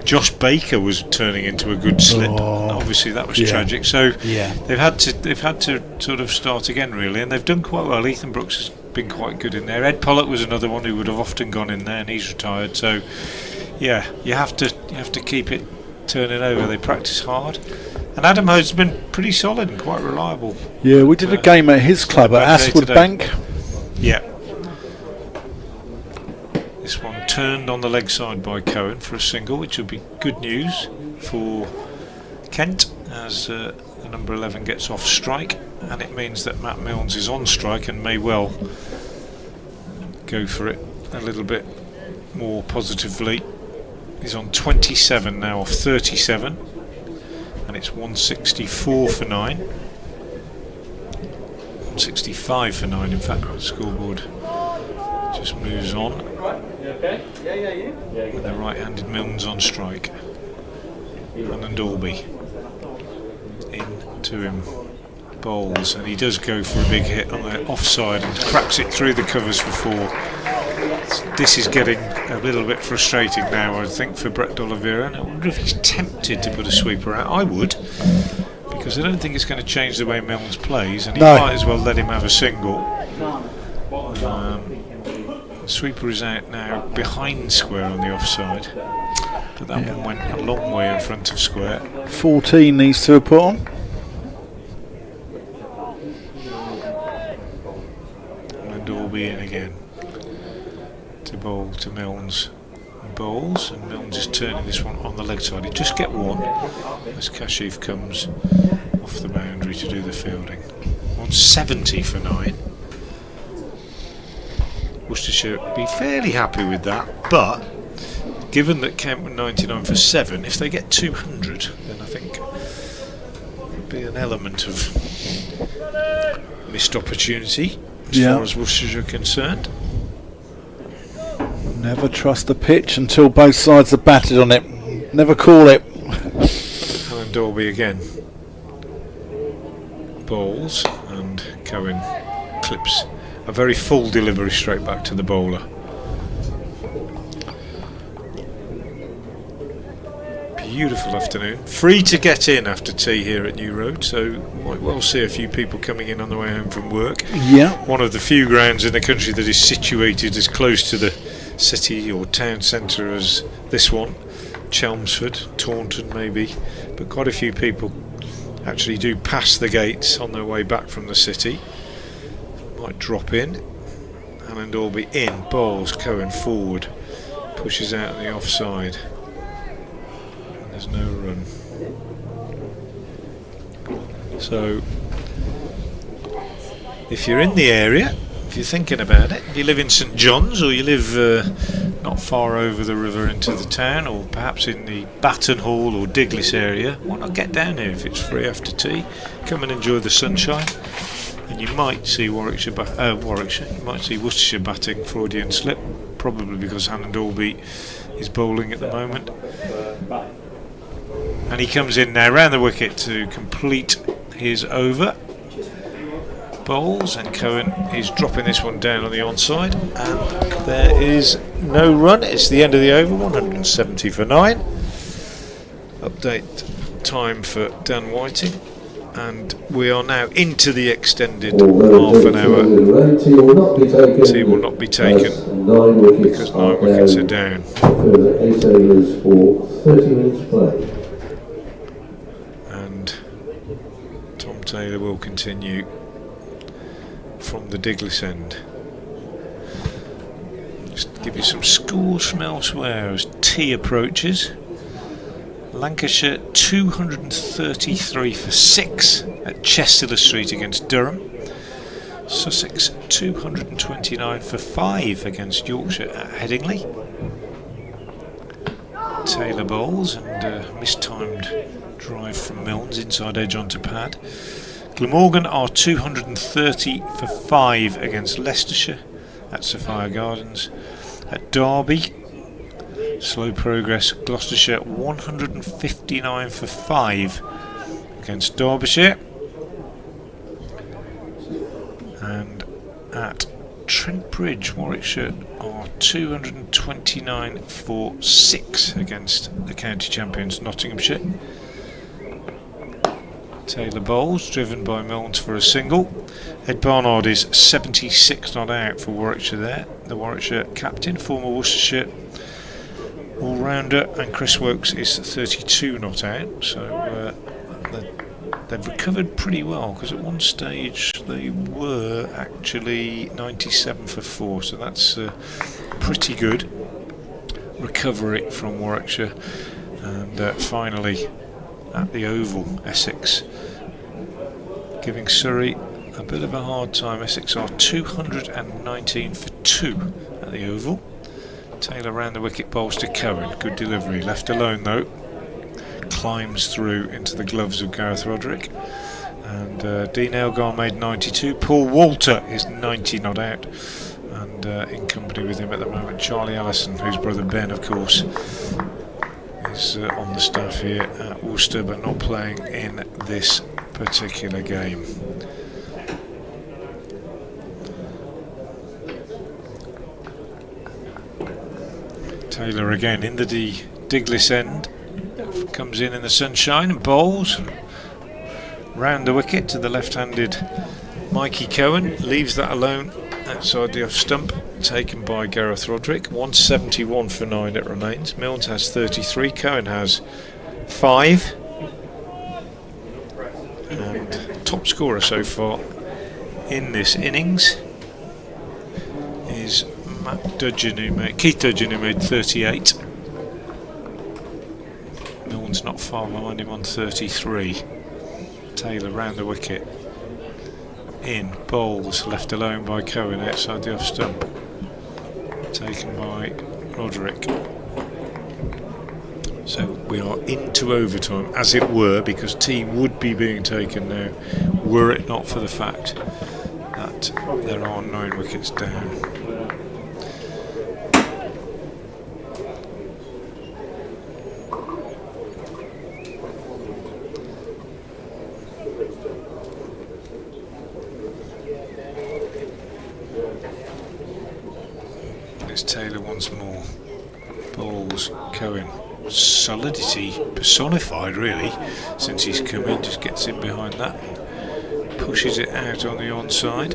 Josh Baker was turning into a good slip. Obviously, that was tragic. So they've had to sort of start again, really, and they've done quite well. Ethan Brooks has been quite good in there. Ed Pollock was another one who would have often gone in there, and he's retired. So you have to keep it turning over. They practice hard. And Adam Hode's been pretty solid and quite reliable. Yeah, we did a game at his club at Aswood Bank. Yeah. This one turned on the leg side by Cohen for a single, which will be good news for Kent as the number 11 gets off strike, and it means that Matt Milnes is on strike and may well go for it a little bit more positively. He's on 27 now off 37. And it's 164 for 9. 165 for 9, in fact. The scoreboard just moves on. With the right-handed Milnes on strike. And Dolby into him. Bowls, and he does go for a big hit on the offside and cracks it through the covers for 4. This is getting a little bit frustrating now, I think, for Brett D'Oliveira. And I wonder if he's tempted to put a sweeper out. I would, because I don't think it's going to change the way Milnes plays, and he might as well let him have a single. The sweeper is out now behind square on the offside, but that one went a long way in front of square. 14 these 2 are put on. ball to Milnes. Bowls, and Milnes is turning this one on the leg side. He just get one as Kashif comes off the boundary to do the fielding. 170 for 9. Worcestershire be fairly happy with that, but given that Kent were 99 for 7, if they get 200, then I think there'll be an element of missed opportunity as far as Worcestershire are concerned. Never trust the pitch until both sides are batted on it. Never call it. Alan Dolby again. Bowls, and Cohen clips a very full delivery straight back to the bowler. Beautiful afternoon. Free to get in after tea here at New Road, so might well see a few people coming in on the way home from work. Yeah. One of the few grounds in the country that is situated as close to the city or town centre as this one. Chelmsford, Taunton maybe, but quite a few people actually do pass the gates on their way back from the city. Might drop in. Alan Dolby in, bowls, Cohen forward, pushes out on the offside. And there's no run. So if you're in the area, if you're thinking about it, if you live in St John's or you live not far over the river into the town, or perhaps in the Batton Hall or Diglis area, why not get down here if it's free after tea? Come and enjoy the sunshine, and you might see you might see Worcestershire batting. Freudian slip, probably because Alan Dolby is bowling at the moment, and he comes in now round the wicket to complete his over. Bowls, and Cohen is dropping this one down on the onside, and there is no run. It's the end of the over. 170 for 9. Update time for Dan Whiting, and we are now into the extended half an hour. Tea will not be taken because 9 wickets are down. Further 8 overs for 30 minutes play. And Tom Taylor will continue from the Diglis end. Just give you some scores from elsewhere as tea approaches. Lancashire 233 for 6 at Chester Street against Durham. Sussex 229 for 5 against Yorkshire at Headingley. Taylor bowls, and mistimed drive from Milnes, inside edge onto pad. Glamorgan are 230 for 5 against Leicestershire at Sophia Gardens. At Derby, slow progress, Gloucestershire 159 for 5 against Derbyshire. And at Trent Bridge, Warwickshire are 229 for 6 against the county champions Nottinghamshire. Taylor bowls, driven by Milnes for a single. Ed Barnard is 76 not out for Warwickshire there. The Warwickshire captain, former Worcestershire all-rounder, and Chris Wokes is 32 not out. So they've recovered pretty well, because at one stage they were actually 97 for 4. So that's pretty good recovery from Warwickshire. And finally, at the Oval, Essex giving Surrey a bit of a hard time. Essex are 219 for 2 at the Oval. Taylor round the wicket, bowls to Cohen. Good delivery, left alone though. Climbs through into the gloves of Gareth Roderick. And Dean Elgar made 92. Paul Walter is 90 not out. And in company with him at the moment, Charlie Allison, whose brother Ben, of course, is on the staff here at Worcester, but not playing in this particular game. Taylor again in the Diglis end, comes in the sunshine and bowls round the wicket to the left-handed Mikey Cohen, leaves that alone outside the off stump, taken by Gareth Roderick. 171 for 9 it remains. Milnes has 33, Cohen has 5, and top scorer so far in this innings is Keith Dudgeon, who made 38. Milne's not far behind him on 33. Taylor round the wicket. In, bowls, left alone by Cohen outside the off stump. Taken by Roderick. So we are into overtime, as it were, because tea would be being taken now, were it not for the fact that there are 9 wickets down. There's Taylor once more. Balls, Cohen. Solidity personified, really, since he's come in. Just gets in behind that and pushes it out on the onside.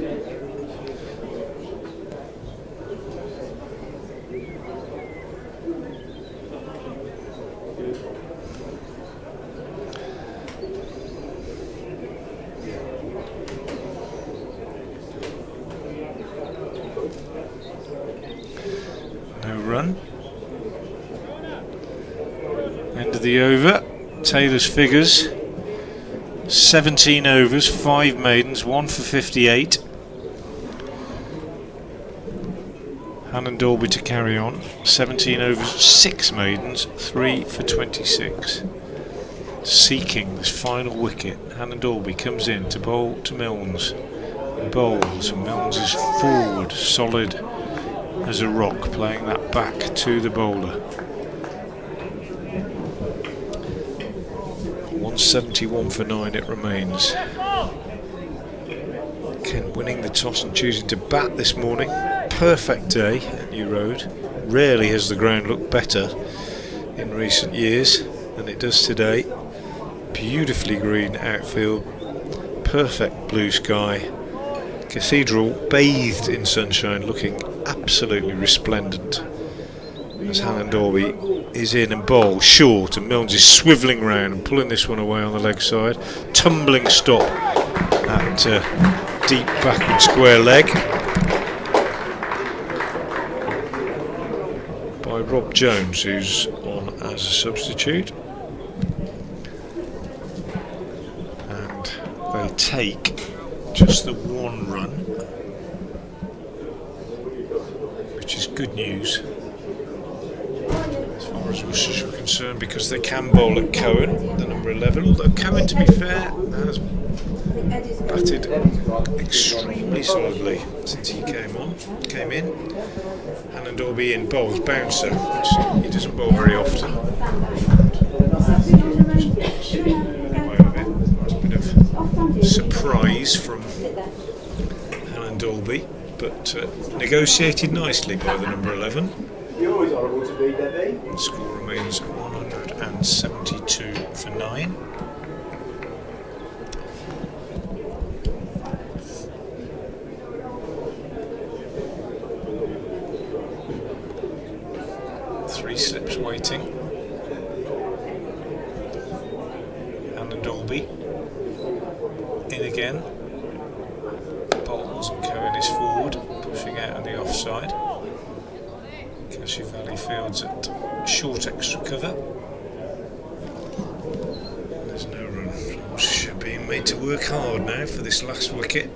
No run. End of the over. Taylor's figures: 17 overs, 5 maidens, 1 for 58. Hannon Dalby to carry on. 17 overs, 6 maidens, 3 for 26. Seeking this final wicket, Hannon Dalby comes in to bowl to Milnes. Bowls, and Milnes is forward, solid as a rock, playing that back to the bowler. 171 for 9 it remains. Kent winning the toss and choosing to bat this morning. Perfect day at New Road. Rarely has the ground looked better in recent years than it does today. Beautifully green outfield, perfect blue sky. Cathedral bathed in sunshine, looking absolutely resplendent as Hannon Dalby is in and bowls short, and Milnes is swivelling round and pulling this one away on the leg side. Tumbling stop at deep backward square leg by Rob Jones, who's on as a substitute. And they take just the 1 run, which is good news as far as Worcestershire are concerned, because they can bowl at Cohen, the number 11, although Cohen, to be fair, has batted extremely solidly since he came in. Hannon Dalby in, bowls bouncer, which he doesn't bowl very often. Nice bit of surprise from Hannon Dalby, but negotiated nicely by the number 11. The score remains 172 for 9. Three slips waiting. Hannon Dalby in again. Bowls, and Cohen is forward, pushing out on the offside. Cashew Valley fields at short extra cover. There's no run. Worcestershire being made to work hard now for this last wicket,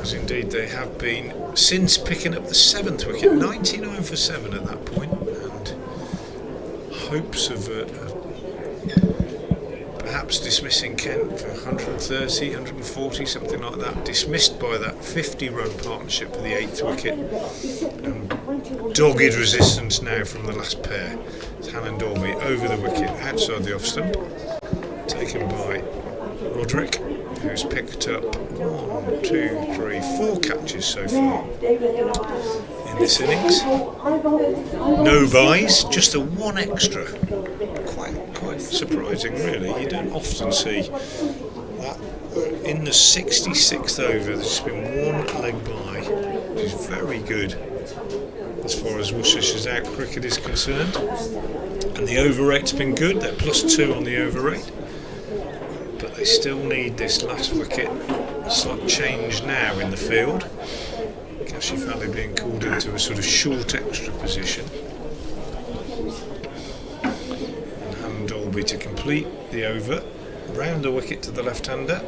as indeed they have been since picking up the 7th wicket. 99 for 7 at that point, and hopes of perhaps dismissing Kent for 130, 140, something like that. Dismissed by that 50-run partnership for the 8th wicket. Dogged resistance now from the last pair. It's Hannon Dalby over the wicket, outside the off stump, taken by Roderick, who's picked up 1, 2, 3, 4 catches so far in this innings. No byes, just the 1 extra. Quite surprising, really. You don't often see that. In the 66th over, there's been 1 leg bye, which is very good as far as Worcestershire's out cricket is concerned. And the over rate's been good. They're +2 on the over rate, but they still need this last wicket. A slight change now in the field. She felt it being called into a sort of short extra position. And Hammond Dolby to complete the over. Round the wicket to the left-hander.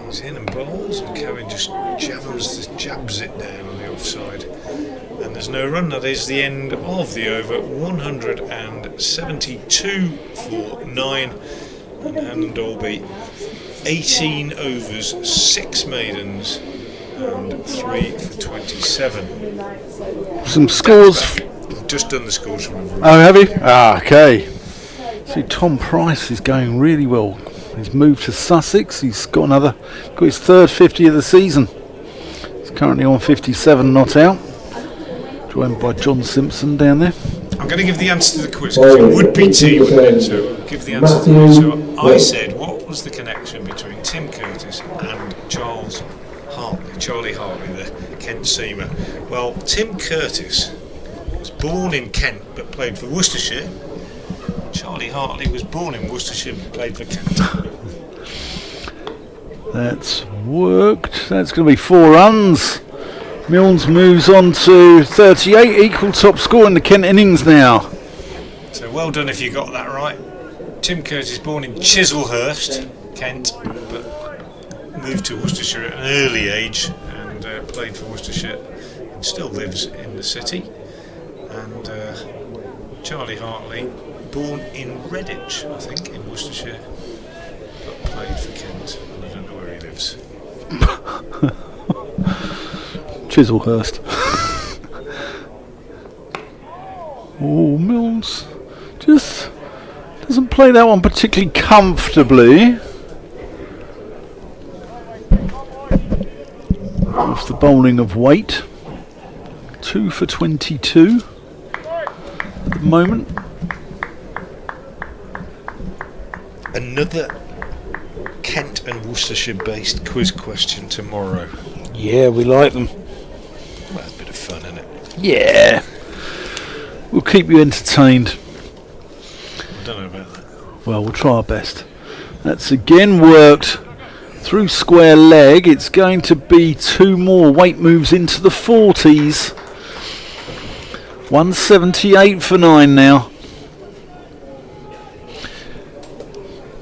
He's in and bowls, and Cohen just jabs it down on the offside. And there's no run. That is the end of the over. 172 for 9. And Hammond Dolby, 18 overs, 6 maidens, and 3 for 27. Some scores. I've just done the scores from everyone. Oh, have you? Ah, okay. See, Tom Price is going really well. He's moved to Sussex. He's got his third 50 of the season. He's currently on 57 not out. Joined by John Simpson down there. I'm going to give the answer to the quiz because it would be team, so I'll give the answer to you. So I said, what was the connection between Tim Curtis and Charlie Hartley, the Kent seamer? Well, Tim Curtis was born in Kent but played for Worcestershire. Charlie Hartley was born in Worcestershire but played for Kent. That's worked. That's going to be 4 runs. Milnes moves on to 38, equal top score in the Kent innings now. So well done if you got that right. Tim Curtis, born in Chislehurst, Kent, but moved to Worcestershire at an early age and played for Worcestershire and still lives in the city. And Charlie Hartley, born in Redditch, I think, in Worcestershire, but played for Kent, and I don't know where he lives. Chislehurst. Oh, Milnes just doesn't play that one particularly comfortably. Off the bowling of Waite. 2 for 22 at the moment. Another Kent and Worcestershire based quiz question tomorrow. Yeah, we like them. Well, that's a bit of fun, isn't it? Yeah. We'll keep you entertained. I don't know about that. Well, we'll try our best. That's again worked through square leg. It's going to be 2 more. Weight moves into the 40s. 178 for 9 now.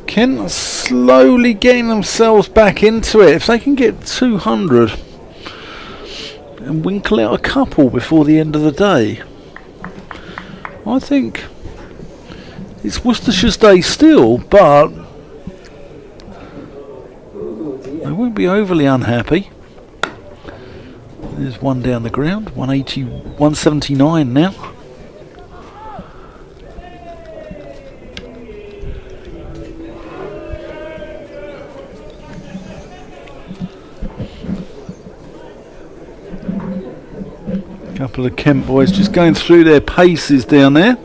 Kent are slowly getting themselves back into it. If they can get 200 and winkle out a couple before the end of the day, I think it's Worcestershire's day still, but they won't be overly unhappy. There's one down the ground, 179 now. Couple of Kent boys just going through their paces down there.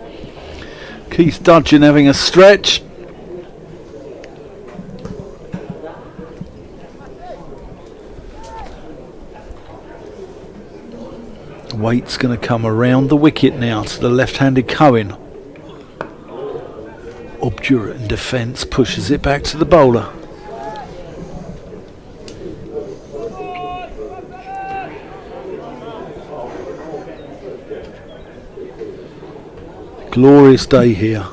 Keith Dudgeon having a stretch. Waite's going to come around the wicket now to the left-handed Cohen. Obdurate in defence, pushes it back to the bowler. Glorious day here.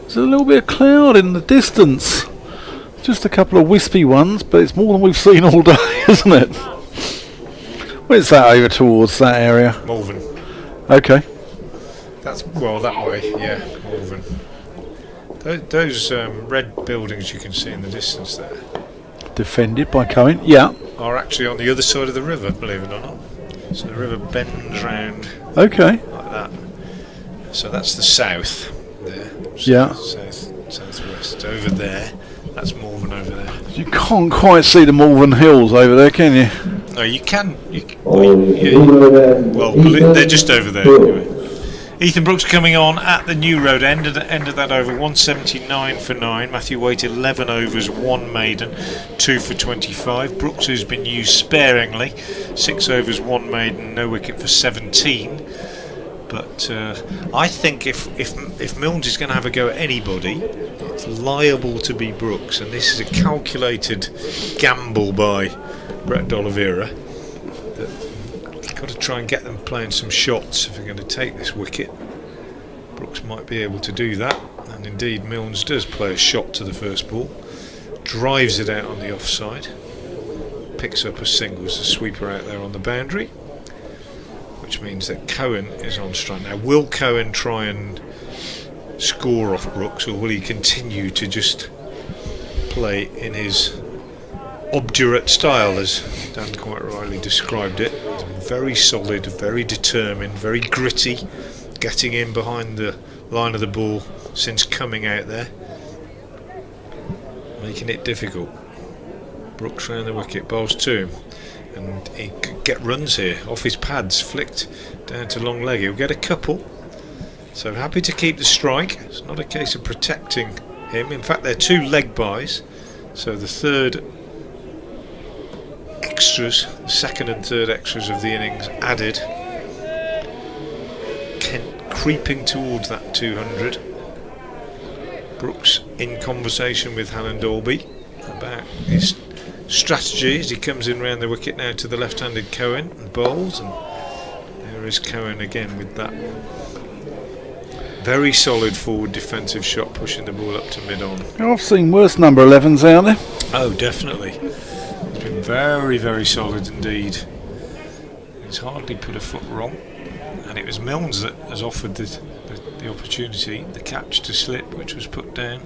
There's a little bit of cloud in the distance. Just a couple of wispy ones, but it's more than we've seen all day, isn't it? Where's that over towards that area? Malvern. Okay. That's, well, that way, yeah, Malvern. Those red buildings you can see in the distance there Defended by Cohen, yeah. are actually on the other side of the river, believe it or not. So the river bends round Okay. like that. So that's the south there. Yeah. Southwest. Over there. That's Malvern over there. You can't quite see the Malvern Hills over there, can you? No, you can. Well, they're just over there anyway. Ethan Brooks coming on at the New Road end of that over, 179 for 9. Matthew Waite 11 overs, 1 maiden, 2 for 25. Brooks, who's been used sparingly, 6 overs, 1 maiden, no wicket for 17. But I think if Milnes is going to have a go at anybody, it's liable to be Brooks, and this is a calculated gamble by Brett D'Oliveira. Got to try and get them playing some shots if they're going to take this wicket. Brooks might be able to do that, and indeed Milnes does play a shot to the first ball, drives it out on the offside, picks up a single as a sweeper out there on the boundary, which means that Cohen is on strike. Now, will Cohen try and score off Brooks, or will he continue to just play in his obdurate style, as Dan quite rightly described it? Very solid, very determined, very gritty, getting in behind the line of the ball since coming out there, making it difficult. Brooks round the wicket, bowls to him, and he could get runs here off his pads, flicked down to long leg. He'll get a couple, so happy to keep the strike. It's not a case of protecting him. In fact, they're 2 leg byes, so the third extras, the second and third extras of the innings added. Kent creeping towards that 200. Brooks in conversation with Hannon Dolby about his strategy as he comes in round the wicket now to the left-handed Cohen and bowls, and there is Cohen again with that very solid forward defensive shot, pushing the ball up to mid-on. I've seen worse number 11s out there. Oh, definitely. It's been very, very solid indeed. He's hardly put a foot wrong, and it was Milnes that has offered the opportunity, the catch to slip, which was put down.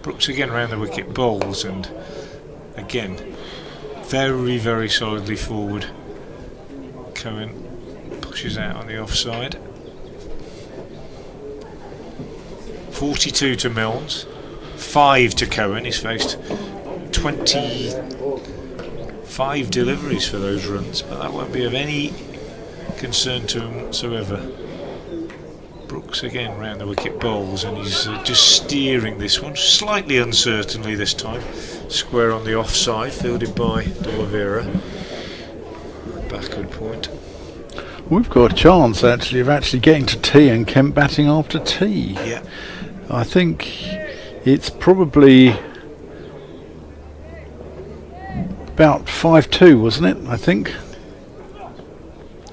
Brooks again round the wicket, bowls, and again very, very solidly forward. Cohen pushes out on the offside. 42 to Milnes, 5 to Cohen. He's faced 25 deliveries for those runs, but that won't be of any concern to him whatsoever. Brooks again round the wicket, bowls, and he's just steering this one slightly uncertainly this time. Square on the offside, fielded by D'Oliveira. Backward point. We've got a chance actually of getting to tea and Kent batting after tea. Yeah. I think it's probably about 5-2, wasn't it? I think.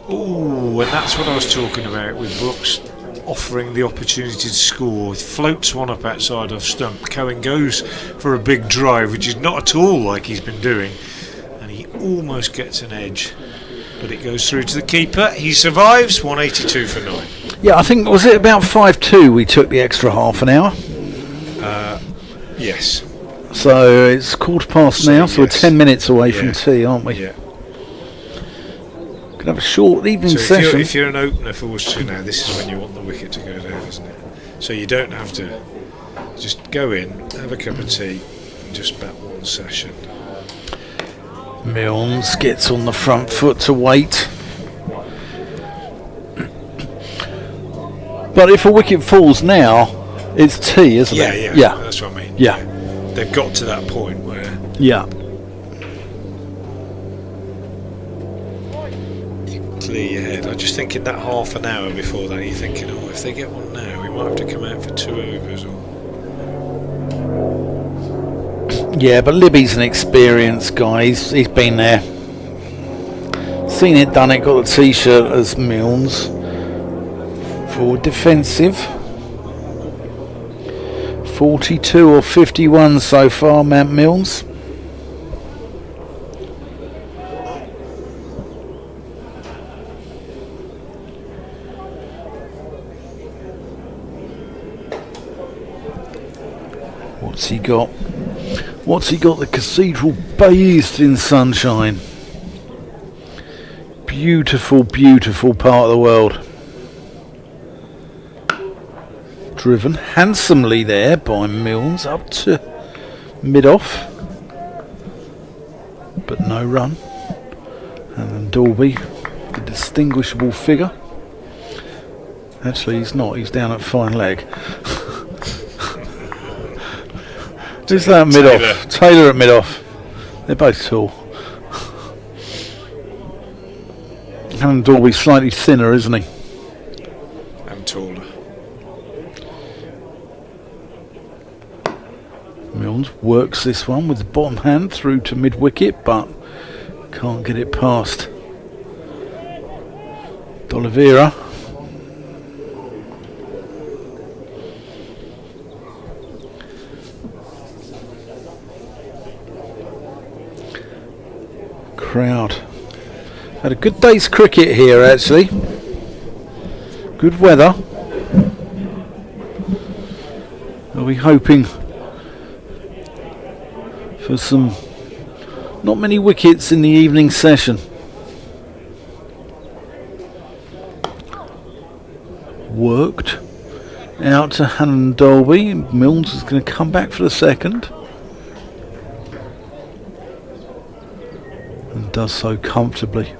Oh, and that's what I was talking about with Brooks offering the opportunity to score. He floats one up outside off stump. Cohen goes for a big drive, which is not at all like he's been doing, and he almost gets an edge, but it goes through to the keeper. He survives. 182 for 9. Yeah, I think, was it about 5-2 we took the extra half an hour? Yes. So it's 1:15 now, so yes. we're 10 minutes away from tea, aren't we? Yeah. Could have a short evening So session. if you're an opener for Worcestershire now, this is when you want the wicket to go down, isn't it? So you don't have to just go in, have a cup of tea, and just bat one session. Milnes gets on the front foot to wait. But if a wicket falls now, it's tea, isn't it? Yeah. That's what I mean. Yeah. They've got to that point where Yeah. you can clear your head. I just think in that half an hour before that, you're thinking, oh, if they get one now, we might have to come out for 2 overs. Yeah, but Libby's an experienced guy. He's been there. Seen it, done it, got the t-shirt as Milnes. For defensive. 42 or 51 so far, Mount Milnes. What's he got? What's he got? The cathedral bathed in sunshine. Beautiful, beautiful part of the world. Driven handsomely there by Milnes up to mid-off, but no run. And then Dolby, the distinguishable figure. Actually, he's not. He's down at fine leg. Who's that mid-off? Taylor at mid-off. They're both tall. And Dolby's slightly thinner, isn't he? taller. Milnes works this one with the bottom hand through to mid wicket, but can't get it past D'Oliveira. Crowd had a good day's cricket here, actually. Good weather. Are we hoping for some not many wickets in the evening session? Worked out to Hannon Dolby. Milnes is going to come back for the second. And does so comfortably.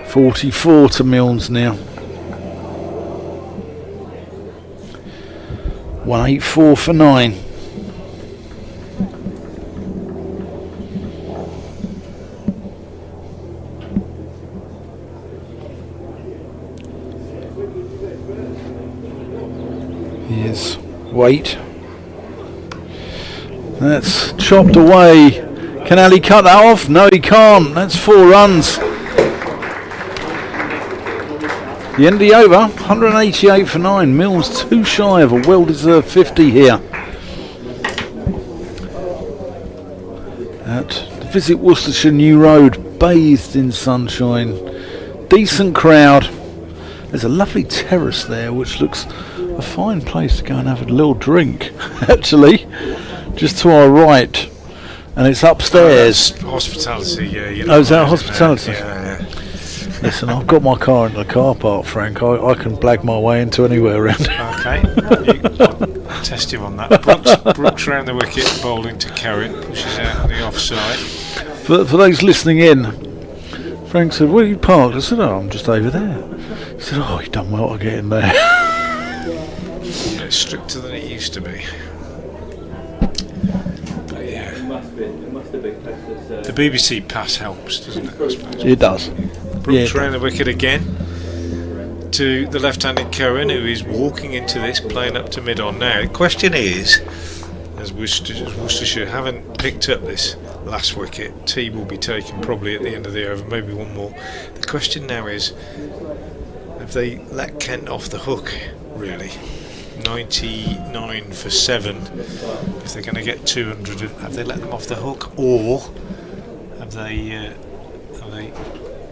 44 to Milnes now. 184 for 9. Here's Waite. That's chopped away. Can Ali cut that off? No, he can't. That's 4 runs. The end of the over, 188 for 9. Milnes too shy of a well-deserved 50 here. At the Visit Worcestershire New Road, bathed in sunshine. Decent crowd. There's a lovely terrace there, which looks a fine place to go and have a little drink, actually. Just to our right. And it's upstairs. Hospitality, yeah. Oh, is that hospitality? Yeah. Listen, I've got my car in the car park, Frank. I can blag my way into anywhere around. Okay, I'll test you on that. Brooks round the wicket, bowling to Carrick, pushes out on the offside. For those listening in, Frank said, "Where are you parked?" I said, "Oh, I'm just over there." He said, "Oh, you've done well to get in there." Yeah, it's stricter than it used to be. But yeah, the BBC pass helps, doesn't it? I suppose. It does. Brooks round the wicket again to the left-handed Cohen, who is walking into this, playing up to mid-on now. The question is, as Worcestershire haven't picked up this last wicket, tea will be taken probably at the end of the over, maybe one more. The question now is, have they let Kent off the hook, really? 99 for 7. If they're going to get 200, have they let them off the hook, or have they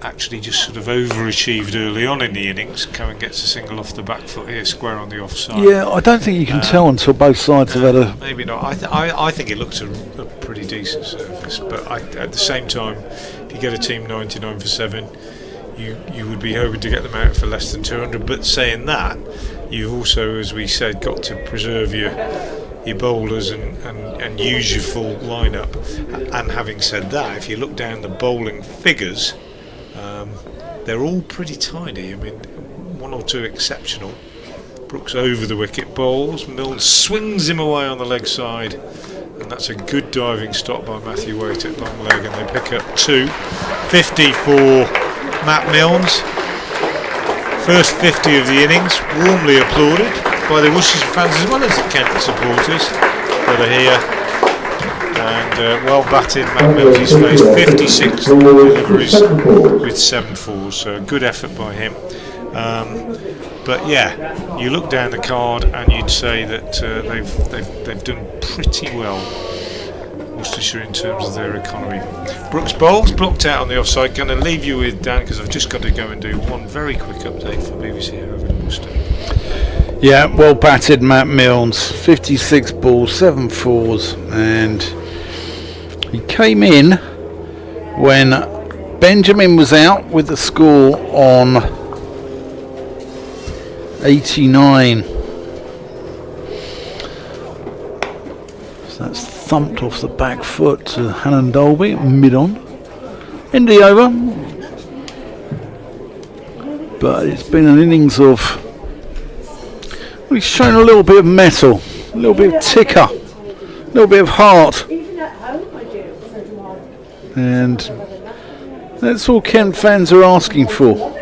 actually just sort of overachieved early on in the innings? Cohen gets a single off the back foot here, square on the offside. Yeah, I don't think you can tell until both sides have had a... Maybe not. I think it looks a pretty decent service, but at the same time, if you get a team 99 for 7, you would be hoping to get them out for less than 200. But saying that, you've also, as we said, got to preserve your bowlers and use your full lineup. And having said that, if you look down the bowling figures, they're all pretty tidy. I mean, one or two exceptional. Brooks over the wicket bowls. Milnes swings him away on the leg side, and that's a good diving stop by Matthew Waite at long leg, and they pick up 2. 50 for Matt Milnes. First 50 of the innings, warmly applauded by the Worcestershire fans as well as the Kent supporters that are here. And well batted, Matt Milnes. He's faced 56 deliveries with 7 fours, so a good effort by him. But yeah, you look down the card and you'd say that they've done pretty well, Worcestershire, in terms of their economy. Brooks bowls, blocked out on the offside. Going to leave you with Dan, because I've just got to go and do one very quick update for BBC over in Worcester. Yeah, well batted Matt Milnes, 56 balls, 7 fours, and he came in when Benjamin was out with the score on 89. So that's thumped off the back foot to Hannon Dolby, mid-on. End of the over. But it's been an innings of... well, he's shown a little bit of metal, a little bit of ticker, a little bit of heart. And That's all Kent fans are asking for.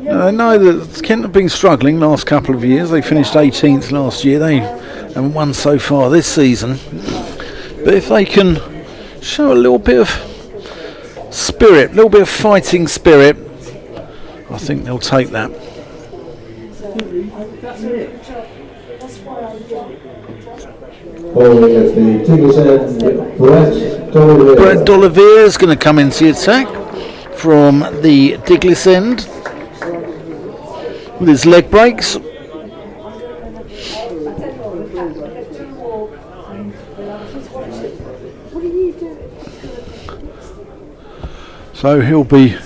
I know that Kent have been struggling last couple of years. They finished 18th last year. They haven't won so far this season. But if they can show a little bit of spirit, a little bit of fighting spirit, I think they'll take that. Bowling at the Tigers end, Brett D'Oliveira is going to come into the attack from the Diglis end with his leg breaks. So he'll be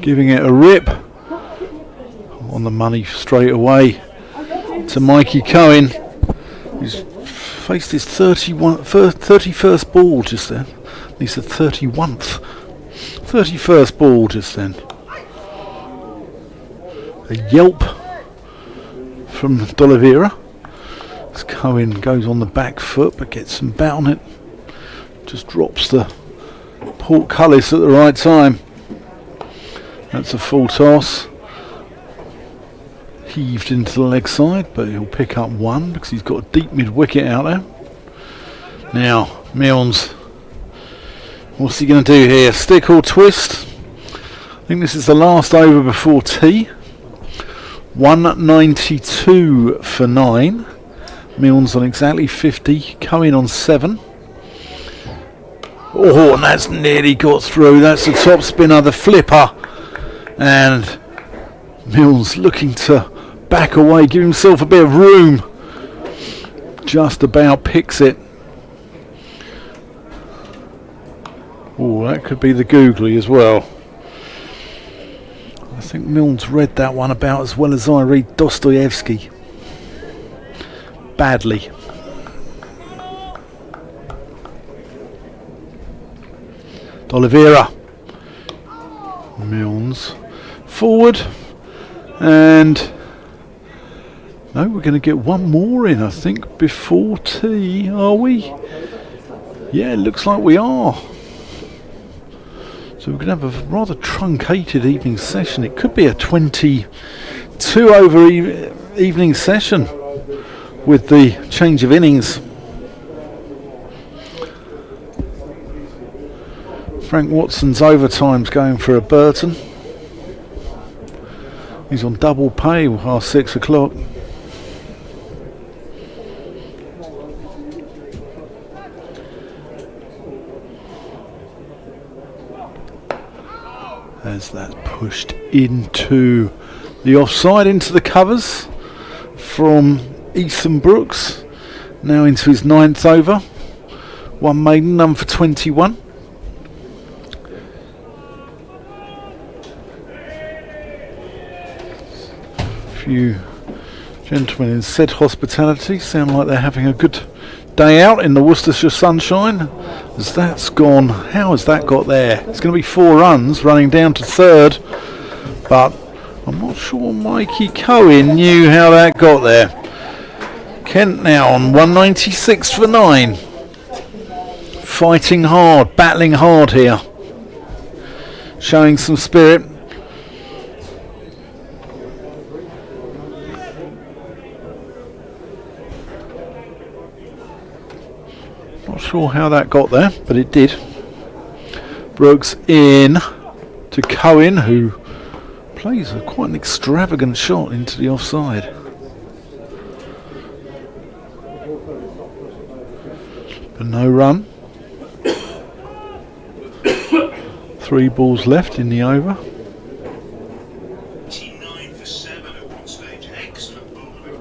giving it a rip on the money straight away to Mikey Cohen, who's faced his 31st ball just then. He's the 31st ball just then. A yelp from D'Oliveira as Cohen goes on the back foot but gets some bat on it. Just drops the portcullis at the right time. That's a full toss. Heaved into the leg side, but he'll pick up one because he's got a deep mid wicket out there. Now, Milnes, what's he going to do here? Stick or twist? I think this is the last over before tea. 192 for 9. Milnes on exactly 50. Cohen on 7. Oh, and that's nearly got through. That's the top spinner, the flipper. And Milnes looking to back away, give himself a bit of room. Just about picks it. Oh, that could be the googly as well. I think Milnes read that one about as well as I read Dostoevsky. Badly. D'Oliveira. Milnes forward. And no, we're going to get one more in, I think, before tea, are we? Yeah, it looks like we are. So we're going to have a rather truncated evening session. It could be a 22 over evening session with the change of innings. Frank Watson's overtime's going for a Burton. He's on double pay past 6 o'clock. As that pushed into the offside, into the covers from Ethan Brooks. Now into his 9th over. One maiden, none for 21. Few gentlemen in said hospitality sound like they're having a good day out in the Worcestershire sunshine. As that's gone, how has that got there? It's going to be 4 runs running down to 3rd, but I'm not sure Mikey Cohen knew how that got there. Kent now on 196 for 9. Fighting hard, battling hard here. Showing some spirit. Not sure how that got there, but it did. Brooks in to Cohen, who plays quite an extravagant shot into the offside. But no run. 3 balls left in the over. 9 for 7 at one stage. Excellent bowling.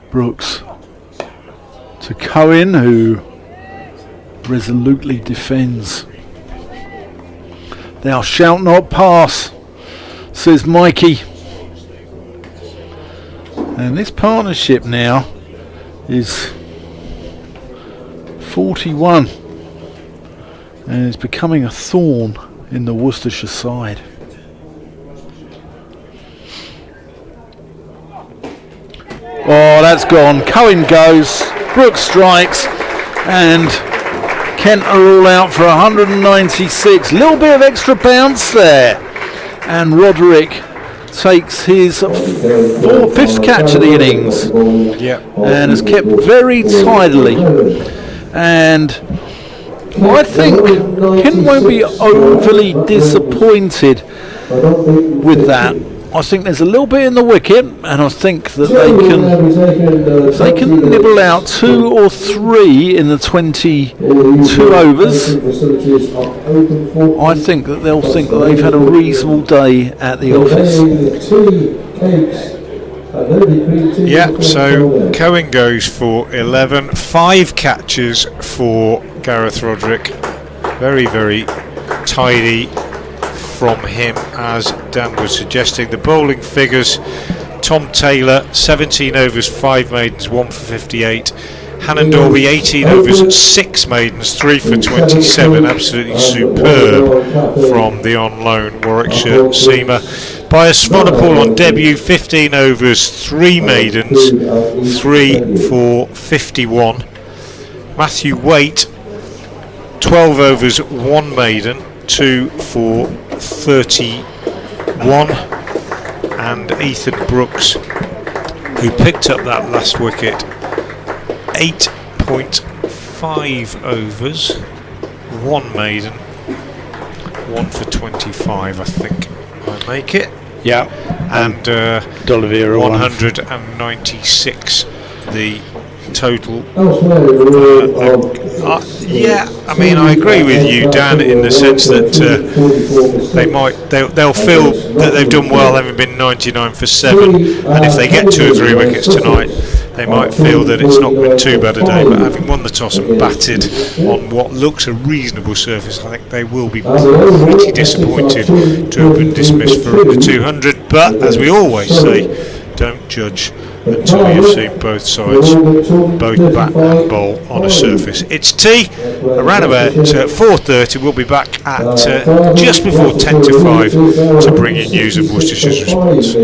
Brooks to Cohen, who resolutely defends. Thou shalt not pass, says Mikey. And this partnership now is 41 and it's becoming a thorn in the Worcestershire side. Oh, that's gone. Cohen goes, Brooks strikes, and Kent are all out for 196. Little bit of extra bounce there, and Roderick takes his fifth catch of the innings, and has kept very tidily. And I think Kent won't be overly disappointed with that. I think there's a little bit in the wicket, and I think that if they can nibble out 2 or 3 in the 22 overs, I think that they'll think that they've had a reasonable day at the office. Yeah, so Cohen goes for 11, 5 catches for Gareth Roderick. Very, very tidy from him, as Dan was suggesting. The bowling figures: Tom Taylor 17 overs, 5 maidens, 1 for 58. Hannon Dorby 18 overs, 6 maidens, 3 for 27. Absolutely superb from the on loan Warwickshire seamer. Bias Swanepoel on debut, 15 overs, 3 maidens, 3 for 51. Matthew Waite 12 overs, 1 maiden, 2 for 31. And Ethan Brooks, who picked up that last wicket, 8.5 overs, 1 maiden, 1 for 25, I think I make it. Yeah, And D'Oliveira 196 the total. Yeah, I mean, I agree with you, Dan, in the sense that they'll feel that they've done well, having been 99 for 7, and if they get 2 or 3 wickets tonight, they might feel that it's not been too bad a day. But having won the toss and batted on what looks a reasonable surface, I think they will be pretty disappointed to have been dismissed for under 200. But as we always say, don't judge until you've seen both sides, both bat and bowl on a surface. It's tea around about 4:30. We'll be back at just before 10 to 5 to bring you news of Worcestershire's response.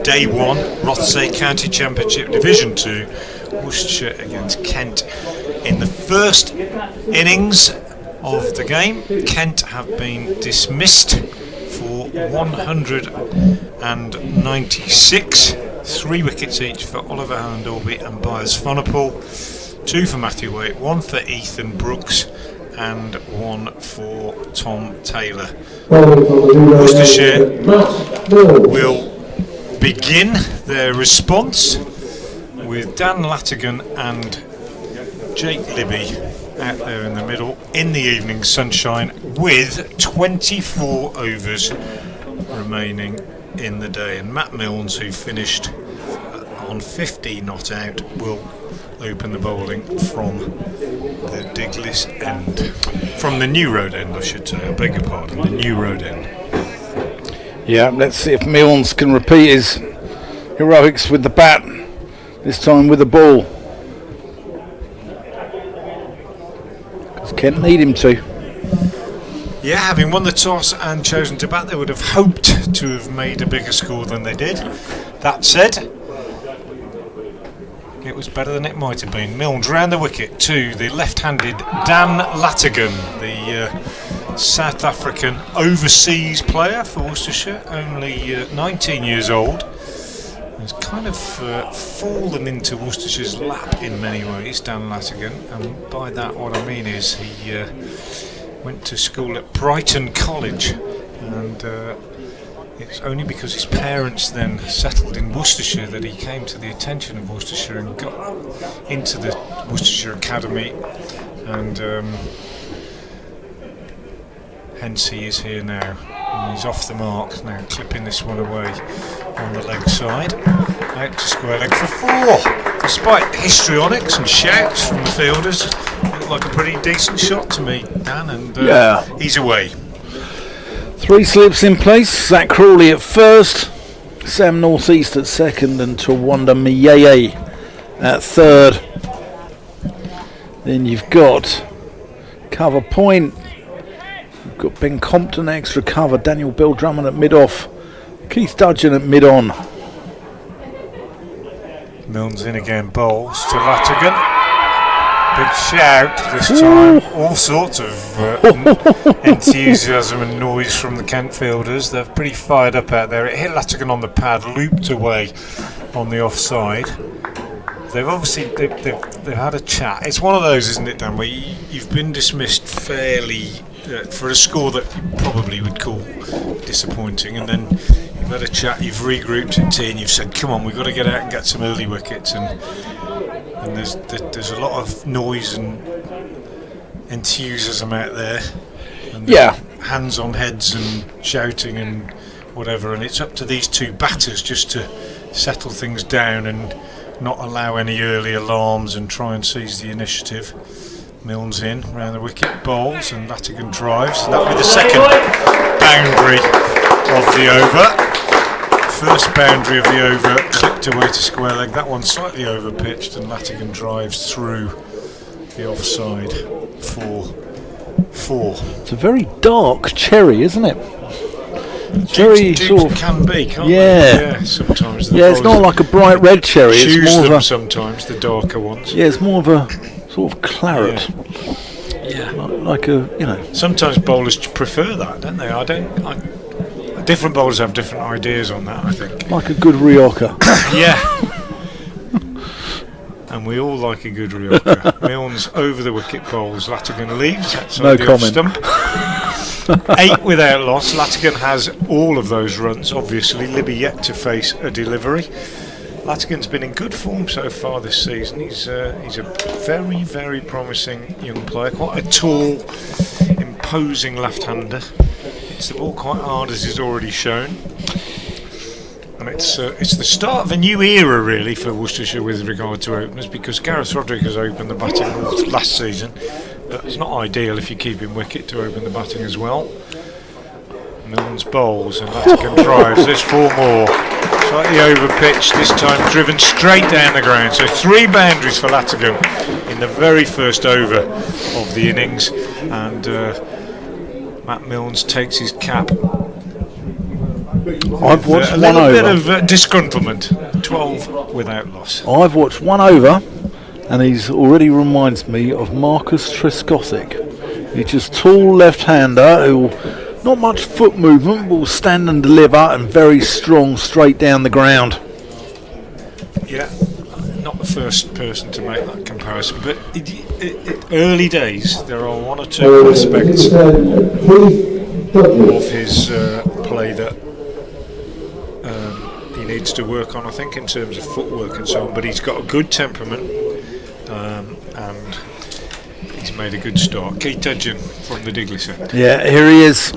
Day 1, Rothesay County Championship Division 2, Worcestershire against Kent. In the first innings of the game, Kent have been dismissed for 196, 3 wickets each for Oliver Howland-Orby and Byers Funnapole, 2 for Matthew Waite, 1 for Ethan Brooks and 1 for Tom Taylor. Worcestershire will begin their response with Dan Latigan and Jake Libby out there in the middle in the evening sunshine with 24 overs remaining in the day, and Matt Milnes, who finished on 50 not out, will open the bowling from the Diglis end, from the New Road end I should say, I beg your pardon, the New Road end. Yeah, let's see if Milnes can repeat his heroics with the bat, this time with the ball. Because Kent need him to. Yeah, having won the toss and chosen to bat, they would have hoped to have made a bigger score than they did. That said, it was better than it might have been. Milnes round the wicket to the left-handed Dan Latigan, the South African overseas player for Worcestershire, only 19 years old. He's kind of fallen into Worcestershire's lap in many ways, Dan Latigan, and by that what I mean is he went to school at Brighton College, and it's only because his parents then settled in Worcestershire that he came to the attention of Worcestershire and got into the Worcestershire Academy, and hence he is here now. And he's off the mark now, clipping this one away on the leg side, out to square leg for 4. Despite histrionics and shouts from the fielders, looked like a pretty decent shot to me, Dan, and he's away. 3 slips in place. Zach Crawley at first, Sam Northeast at second, and Tawanda Miyeye at third. Then you've got cover point. You've got Ben Compton extra cover, Daniel Bill Drummond at mid-off, Keith Dudgeon at mid-on. Milnes in again, bowls to Latigan. Big shout this time. All sorts of enthusiasm and noise from the Kent fielders. They're pretty fired up out there. It hit Latigan on the pad, looped away on the offside. They've obviously they've had a chat. It's one of those, isn't it, Dan, where you've been dismissed fairly for a score that you probably would call disappointing, and then you've had a chat, you've regrouped at tea, and you've said, come on, we've got to get out and get some early wickets, and there's a lot of noise and enthusiasm out there, and hands on heads and shouting and whatever, and it's up to these 2 batters just to settle things down and not allow any early alarms and try and seize the initiative. Milnes in, round the wicket, bowls, and Latigan drives, and that'll be the second boundary of the over. First boundary of the over, clipped away to square leg, that one slightly over pitched, and Latigan drives through the offside for 4. It's a very dark cherry, isn't it? Very sort of can be, can't they? Sometimes. It's not like a bright red cherry. Choose it's more them of a, sometimes, the darker ones. Yeah, it's more of a sort of claret. Yeah. Like a, Sometimes bowlers prefer that, don't they? Different bowlers have different ideas on that, I think. Like a good Rioja. Yeah. And we all like a good Rioja. Milnes over the wicket bowls. Latigan leaves outside the off stump. 8 without loss. Latigan has all of those runs, obviously. Libby yet to face a delivery. Latigan's been in good form so far this season. He's a very, very promising young player. Quite a tall, imposing left-hander. Hits the ball quite hard, as he's already shown. And it's the start of a new era, really, for Worcestershire with regard to openers, because Gareth Rodriguez opened the batting last season. But it's not ideal if you keep him wicket to open the batting as well. Milnes bowls and Latigan drives. There's 4 more. Slightly over pitched, this time driven straight down the ground. So 3 boundaries for Latigan in the very first over of the innings. And Matt Milnes takes his cap I've watched A one little bit over. of disgruntlement. 12 without loss. I've watched one over, and he's already reminds me of Marcus Trescothick. He's just tall left-hander who, not much foot movement, will stand and deliver, and very strong straight down the ground. Yeah, not the first person to make that comparison, but early days, there are one or two aspects of his play that he needs to work on, I think, in terms of footwork and so on, but he's got a good temperament, and he's made a good start. Keith Tudgeon from the Digley end. Yeah, here he is.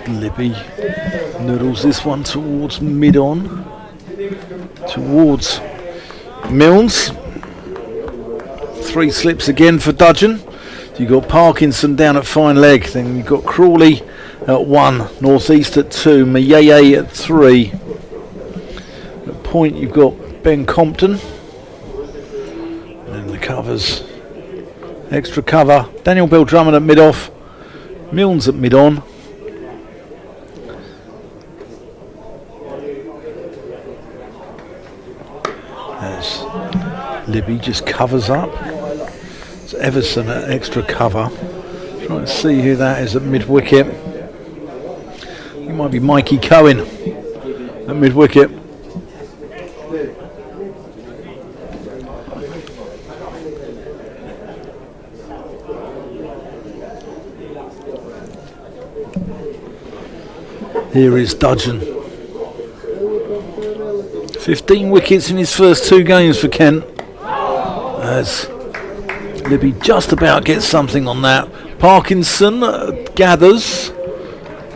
Libby noodles this one towards mid-on, towards Milnes. 3 slips again for Dudgeon. You've got Parkinson down at fine leg, then you've got Crawley at 1, Northeast at 2, Mayeye at 3. At point you've got Ben Compton. And then the covers, extra cover, Daniel Bell Drummond at mid-off, Milnes at mid-on. As Libby just covers up. It's Everson at extra cover. Trying to see who that is at mid-wicket. It might be Mikey Cohen at mid-wicket. Here is Dudgeon. 15 wickets in his first 2 games for Kent. As Libby just about gets something on that. Parkinson gathers.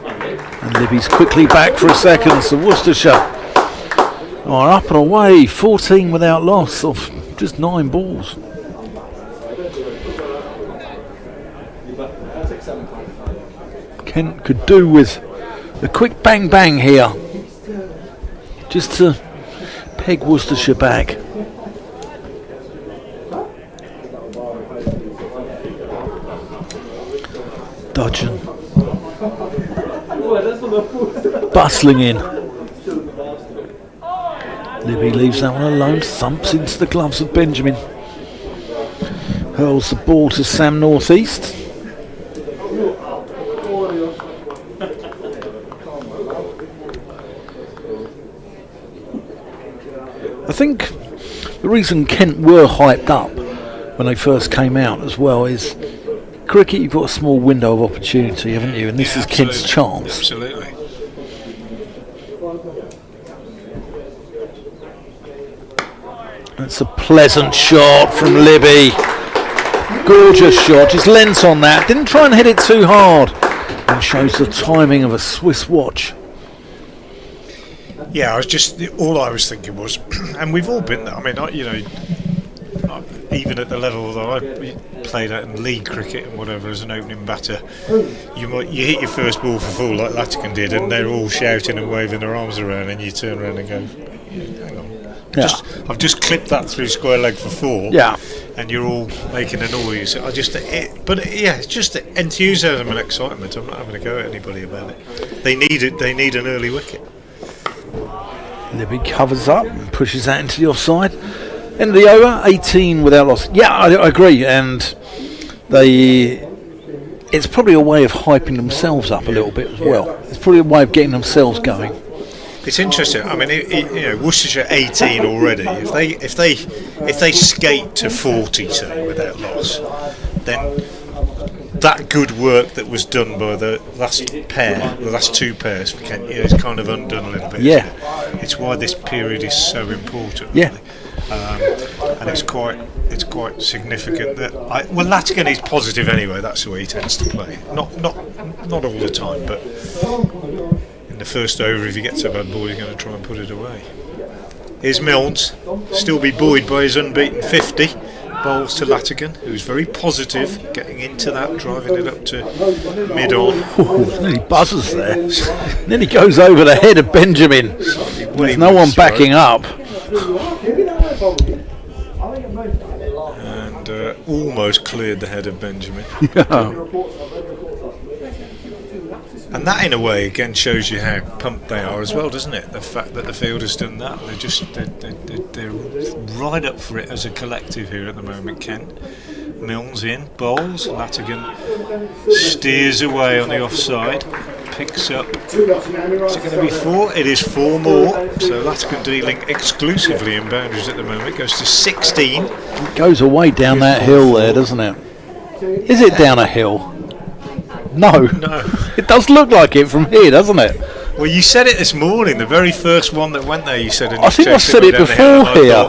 And Libby's quickly back for a second. So Worcestershire are up and away. 14 without loss of just 9 balls. Kent could do with a quick bang bang here. Just to peg Worcestershire back. Dudgeon bustling in. Libby leaves that one alone, thumps into the gloves of Benjamin. Hurls the ball to Sam Northeast. I think the reason Kent were hyped up when they first came out as well is cricket, you've got a small window of opportunity, haven't you? And this is Kent's chance. Absolutely. That's a pleasant shot from Libby. Gorgeous shot, just leant on that. Didn't try and hit it too hard. And shows the timing of a Swiss watch. Yeah, all I was thinking was, and we've all been there. I mean, even at the level that I played at in league cricket and whatever as an opening batter, you hit your first ball for full like Latican did, and they're all shouting and waving their arms around, and you turn around and go, hang on. Yeah. I've just clipped that through square leg for 4. Yeah. And you're all making a noise. It's just the enthusiasm and excitement. I'm not having a go at anybody about it. They need an early wicket. Libby covers up and pushes that into the offside. End of the over, 18 without loss. Yeah, I agree. And it's probably a way of hyping themselves up a little bit as well. It's probably a way of getting themselves going. It's interesting. I mean, Worcestershire 18 already. If they skate to 40, say, without loss, then that good work that was done by the last 2 pairs for Kent is kind of undone a little bit. Yeah, it's why this period is so important. Yeah, really. And it's quite significant that Latigan is positive anyway. That's the way he tends to play. Not all the time, but in the first over, if he gets a bad ball, he's going to try and put it away. Here's Milnes, still be buoyed by his unbeaten 50. Bowls to Latigan, who's very positive, getting into that, driving it up to mid-on. Nearly buzzes there. Nearly goes over the head of Benjamin. There's no one backing up. And almost cleared the head of Benjamin. Yeah. And that, in a way, again shows you how pumped they are as well, doesn't it? The fact that the field has done that, they're right up for it as a collective here at the moment. Kent. Milnes in, bowls, Latigan steers away on the offside, picks up. Is it going to be 4? It is 4 more. So Latigan dealing exclusively in boundaries at the moment. Goes to 16. It goes away down that hill there, doesn't it? Is it down a hill? No. It does look like it from here, doesn't it? Well, you said it this morning. The very first one that went there, you said. I think I said it before here.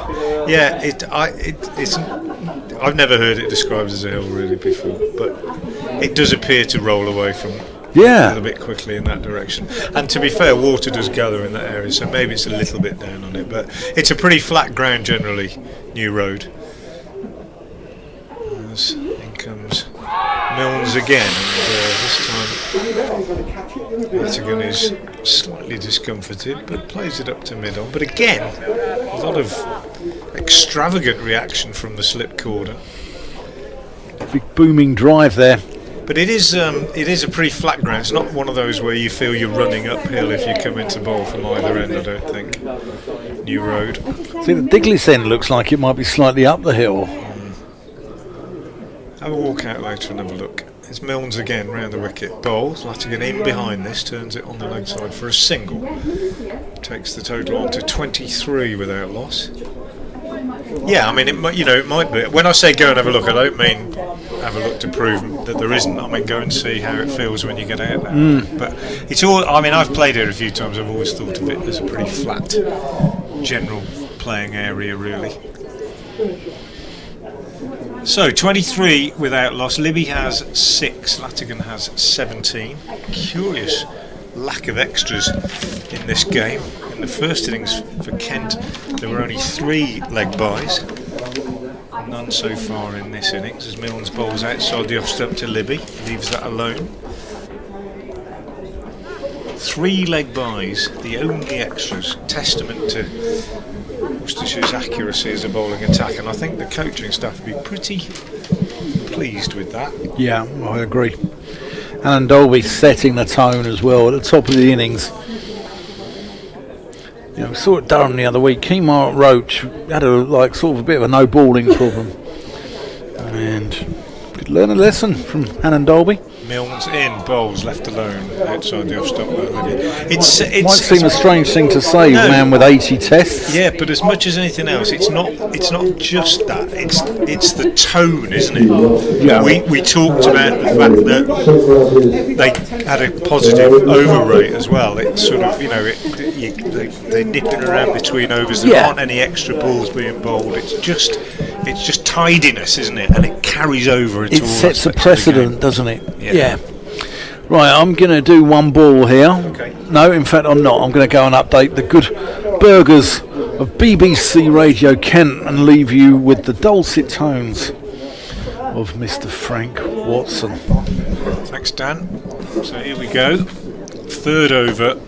It's. I've never heard it described as a hill really before, but it does appear to roll away from a little bit quickly in that direction. And to be fair, water does gather in that area, so maybe it's a little bit down on it, but it's a pretty flat ground generally. New road. As in comes Milnes again, and this time Latigan is slightly discomforted, but plays it up to mid-on. But again, a lot of extravagant reaction from the slip corner. Big booming drive there. But it is a pretty flat ground. It's not one of those where you feel you're running uphill if you come into bowl from either end, I don't think. New road. See, the Diglis end looks like it might be slightly up the hill. Have a walk out later and have a look. It's Milnes again round the wicket. Bowls. Latigan in behind this, turns it on the leg side for a single. Takes the total on to 23 without loss. Yeah, I mean, it might be. When I say go and have a look, I don't mean have a look to prove that there isn't. I mean, go and see how it feels when you get out there. But it's all. I mean, I've played here a few times. I've always thought of it as a pretty flat, general playing area, really. So 23 without loss. Libby has 6. Latigan has 17. Curious lack of extras in this game. In the first innings for Kent, there were only 3 leg byes. None so far in this innings, as Milnes bowls outside the off stump to Libby, leaves that alone. 3 leg byes, the only extras, testament to Worcestershire's accuracy as a bowling attack, and I think the coaching staff would be pretty pleased with that. Yeah, I agree. Alan Dolby setting the tone as well at the top of the innings. You know, we saw it Durham the other week. Kemar Roach had a bit of a no balling problem, and could learn a lesson from Alan Dolby. Milnes in, bowls left alone outside the off stump. It might seem a strange thing to say, a man with 80 tests. Yeah, but as much as anything else, it's not just that. It's the tone, isn't it? Yeah. We talked about the fact that they had a positive over rate as well. It's sort of, they nip it around between overs. There aren't any extra balls being bowled. It's just tidiness, isn't it? And it carries over into all sets a aspects precedent, doesn't it? Yeah. Right, I'm going to do one ball here. Okay. No, in fact I'm not. I'm going to go and update the good burgers of BBC Radio Kent and leave you with the dulcet tones of Mr. Frank Watson. Thanks, Dan. So here we go. Third over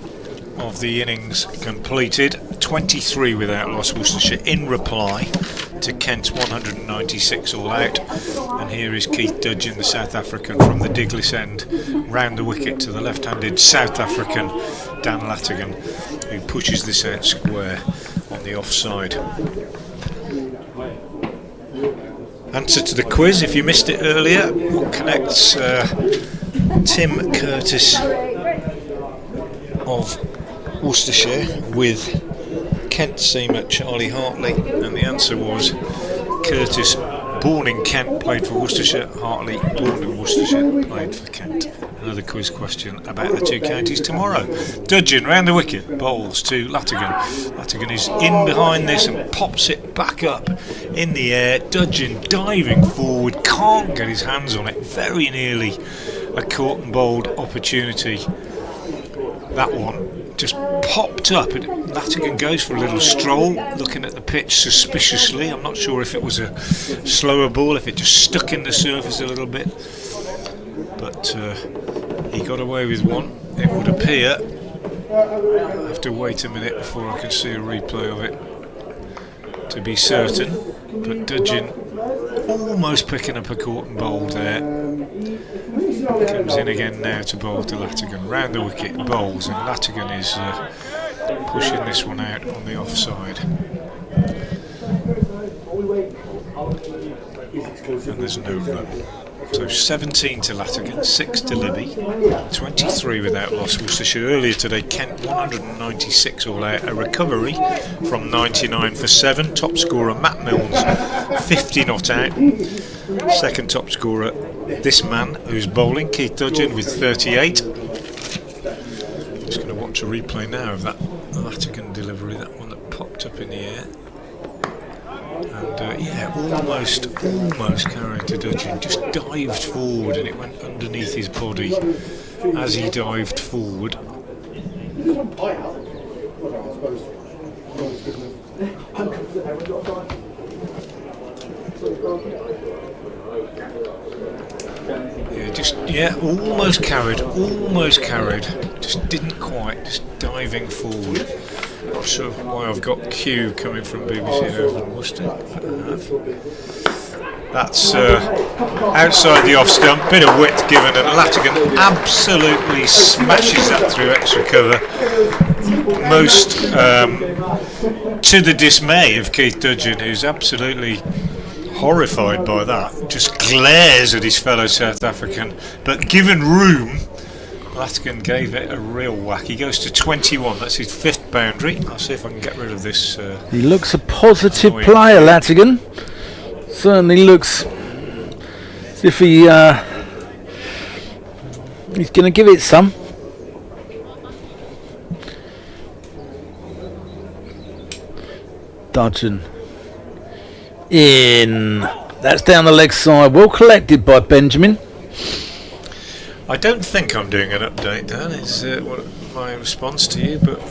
of the innings completed. 23 without loss, Worcestershire in reply to Kent's 196 all out. And here is Keith Dudgeon, the South African, from the Diglis end, round the wicket to the left-handed South African Dan Latigan, who pushes this out square on the offside. Answer to the quiz, if you missed it earlier, what connects Tim Curtis of Worcestershire with Kent seamer Charlie Hartley, and the answer was Curtis, born in Kent, played for Worcestershire. Hartley, born in Worcestershire, played for Kent. Another quiz question about the two counties tomorrow. Dudgeon round the wicket, bowls to Latigan. Latigan is in behind this and pops it back up in the air. Dudgeon diving forward, can't get his hands on it, very nearly a caught and bowled opportunity. That one just popped up, and Latigan goes for a little stroll, looking at the pitch suspiciously. I'm not sure if it was a slower ball, if it just stuck in the surface a little bit, but he got away with one, it would appear. I have to wait a minute before I can see a replay of it to be certain, but Dudgeon almost picking up a caught and bowled there. Comes in again now to bowl to Latigan. Round the wicket, bowls, and Latigan is pushing this one out on the offside. And there's no run. So 17 to Latigan, 6 to Libby, 23 without loss. Worcestershire earlier today, Kent 196 all out, a recovery from 99 for 7. Top scorer Matt Milnes, 50 not out. Second top scorer, this man who's bowling, Keith Dudgeon, with 38. Just going to watch a replay now of that Latigan delivery, that one that popped up in the air. And yeah, almost carried to Dudgeon, just dived forward and it went underneath his body as he dived forward. Almost carried, just didn't quite, just diving forward. Not sure why I've got Q coming from BBC over in Worcester. That's outside the off stump, bit of width given, and Latigan absolutely smashes that through extra cover. Most to the dismay of Keith Dudgeon, who's absolutely horrified by that, just glares at his fellow South African, but given room, Latigan gave it a real whack. He goes to 21, that's his 5th boundary. I'll see if I can get rid of this. He looks a positive player, Latigan. Certainly looks as if he's going to give it some. Dudgeon in. That's down the leg side. Well collected by Benjamin. I don't think I'm doing an update, Dan, is what my response to you, but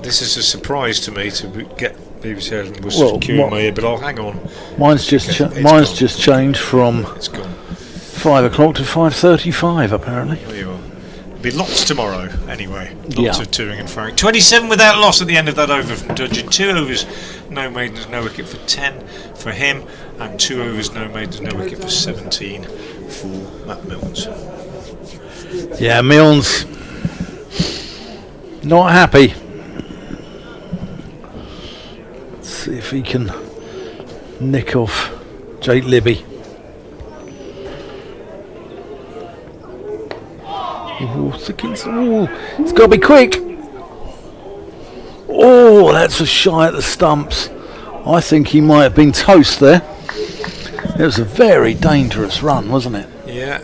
this is a surprise to me to get BBC and Worcestershire Q in my ear, but I'll hang on. Mine's just changed from 5 o'clock to 5:35 apparently. There you are. There'll be lots tomorrow anyway, lots of toing and throwing. 27 without loss at the end of that over from Dudgeon. 2 overs, no maidens, no wicket for 10 for him, and 2 overs, no maidens, no wicket for 17 for Matt Milnes. Yeah, Milnes not happy. Let's see if he can nick off Jake Libby. It's got to be quick. Oh, that's a shy at the stumps. I think he might have been toast there. It was a very dangerous run, wasn't it? Yeah.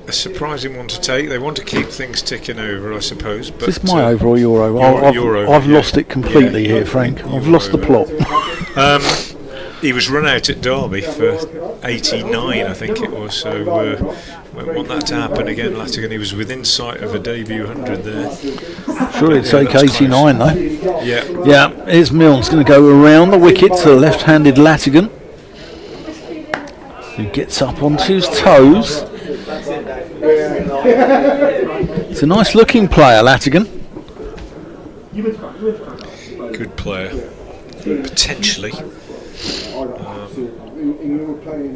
A surprising one to take. They want to keep things ticking over, I suppose. But is this my over or your over? I've lost it completely here, Frank. I've lost the plot. He was run out at Derby for 89, I think it was. So we want that to happen again. Latigan, he was within sight of a debut 100 there. Sure, it'd take 89 though. Yeah. Yeah. Here's Milnes going to go around the wicket to the left-handed Latigan, who gets up onto his toes. It's a nice looking player, Latigan. Good player, potentially.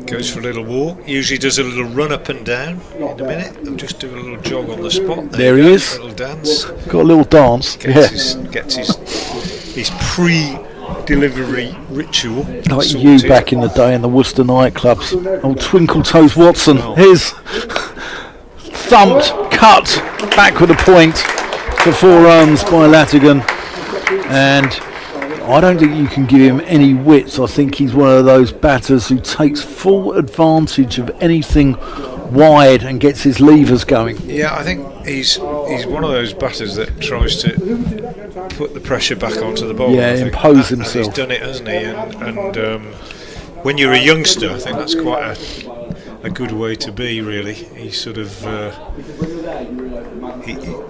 Goes for a little walk, usually does a little run up and down. In a minute, I'll just do a little jog on the spot. There he is. A little dance. Got a little dance. Gets his pre-delivery ritual. Like you back in the day in the Worcester nightclubs. Old Twinkle Toes Watson. Here's thumped, cut, back with a point for 4 runs by Latigan. And I don't think you can give him any wits. I think he's one of those batters who takes full advantage of anything wide and gets his levers going. Yeah, I think he's one of those batters that tries to put the pressure back onto the ball. Yeah, impose himself. And he's done it, hasn't he? And when you're a youngster, I think that's quite a good way to be, really. He sort of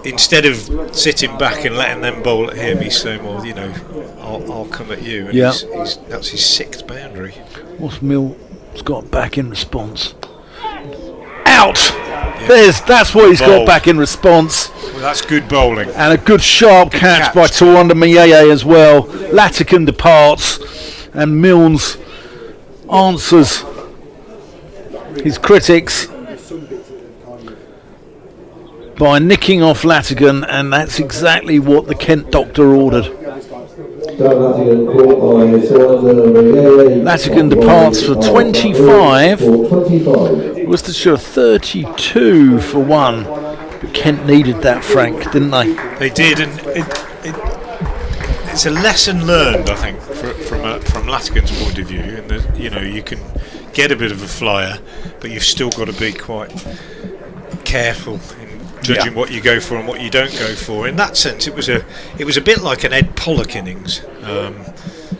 instead of sitting back and letting them bowl at him, he's saying, well, you know, I'll come at you. And that's his 6th boundary. What's Mills got back in response? Out! Yeah. That's what he's got back in response. Well, that's good bowling. And a good sharp catch by Tawanda Mieye as well. Latigan departs and Milnes answers his critics by nicking off Latigan, and that's exactly what the Kent doctor ordered. Latigan departs for 25. Worcestershire 32 for 1. But Kent needed that, Frank, didn't they? They did, and it's a lesson learned, I think, from Latigan's point of view. And you can get a bit of a flyer, but you've still got to be quite careful in judging what you go for and what you don't go for. In that sense, it was a bit like an Ed Pollock innings.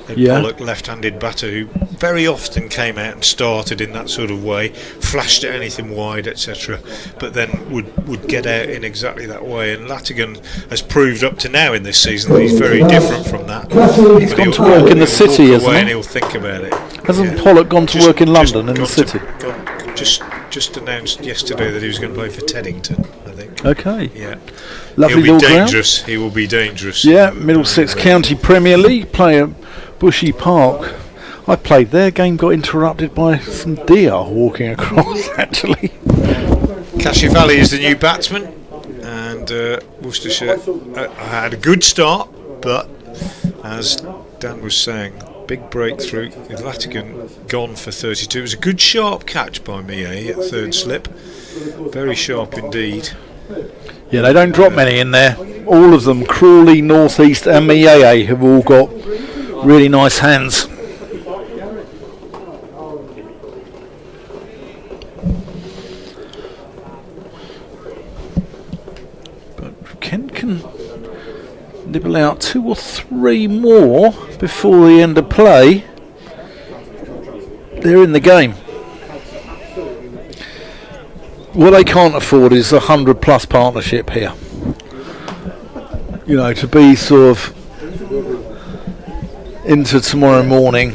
Ed Pollock, left-handed batter, who very often came out and started in that sort of way, flashed at anything wide, etc., but then would get out in exactly that way. And Latigan has proved up to now in this season that he's very different from that. He's gone to work in the city, hasn't he? And he'll think about it. Hasn't Pollock gone to work in London in the city? Just announced yesterday that he was going to play for Teddington, I think. Okay. Yeah. Lovely He'll be ground. dangerous. He will be dangerous. Yeah, Middlesex County Premier League, play at Bushy Park. I played there. Game got interrupted by some deer walking across. Actually, Cachiavelli is the new batsman, and Worcestershire had a good start, but as Dan was saying, big breakthrough with Latigan gone for 32. It was a good sharp catch by Midday at third slip, very sharp indeed. yeah, they don't drop many in there. All of them, Crawley, North East, and Midday, have all got really nice hands. But Kent can nibble out 2 or 3 more before the end of play. They're in the game. What they can't afford is a 100+ partnership here. To be sort of into tomorrow morning,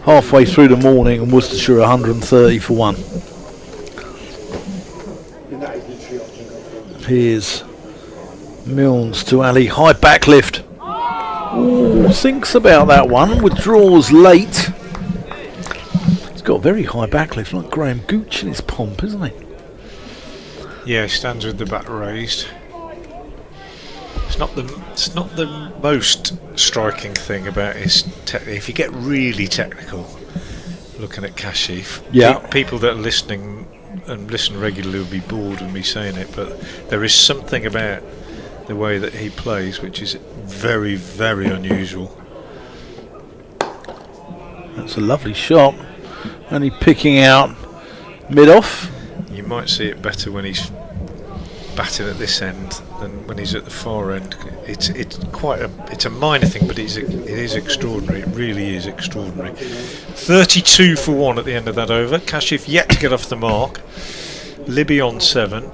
halfway through the morning, and Worcestershire 130 for 1. Here's Milnes to Ali, high back lift. Ooh, thinks about that one, withdraws late. He's got a very high back lift, like Graham Gooch in his pomp, isn't he? Yeah, stands with the bat raised. It's not the most striking thing about his technique. If you get really technical, looking at Kashif, people that are listening and listen regularly will be bored with me saying it, but there is something about the way that he plays which is very, very unusual. That's a lovely shot. Only picking out mid-off. You might see it better when he's batting at this end than when he's at the far end. It's a minor thing, but it is extraordinary. It really is extraordinary. 32 for 1 at the end of that over. Kashif yet to get off the mark. Libby on 7.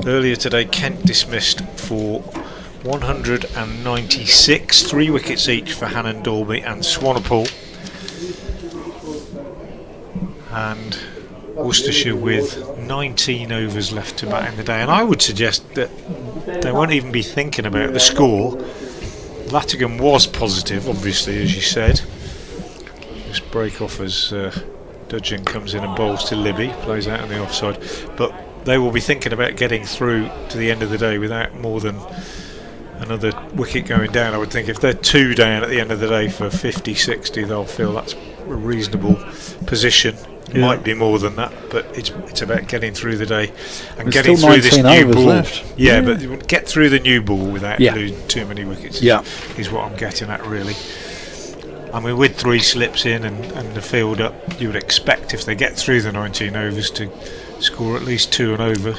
Earlier today, Kent dismissed for 196, 3 wickets each for Hannon Dalby and Swanepoel. And Worcestershire with 19 overs left to bat in the day, and I would suggest that they won't even be thinking about the score. Latigan was positive, obviously, as you said. This break off as Dudgeon comes in and bowls to Libby, plays out on the offside, but they will be thinking about getting through to the end of the day without more than another wicket going down. I would think if they're 2 down at the end of the day for 50, 60, they'll feel that's a reasonable position. Might be more than that, but it's about getting through the day and There's getting through this new ball. Left. Yeah, but get through the new ball without losing too many wickets is what I'm getting at, really. I mean, with 3 slips in and the field up, you would expect if they get through the 19 overs to score at least 2 and over.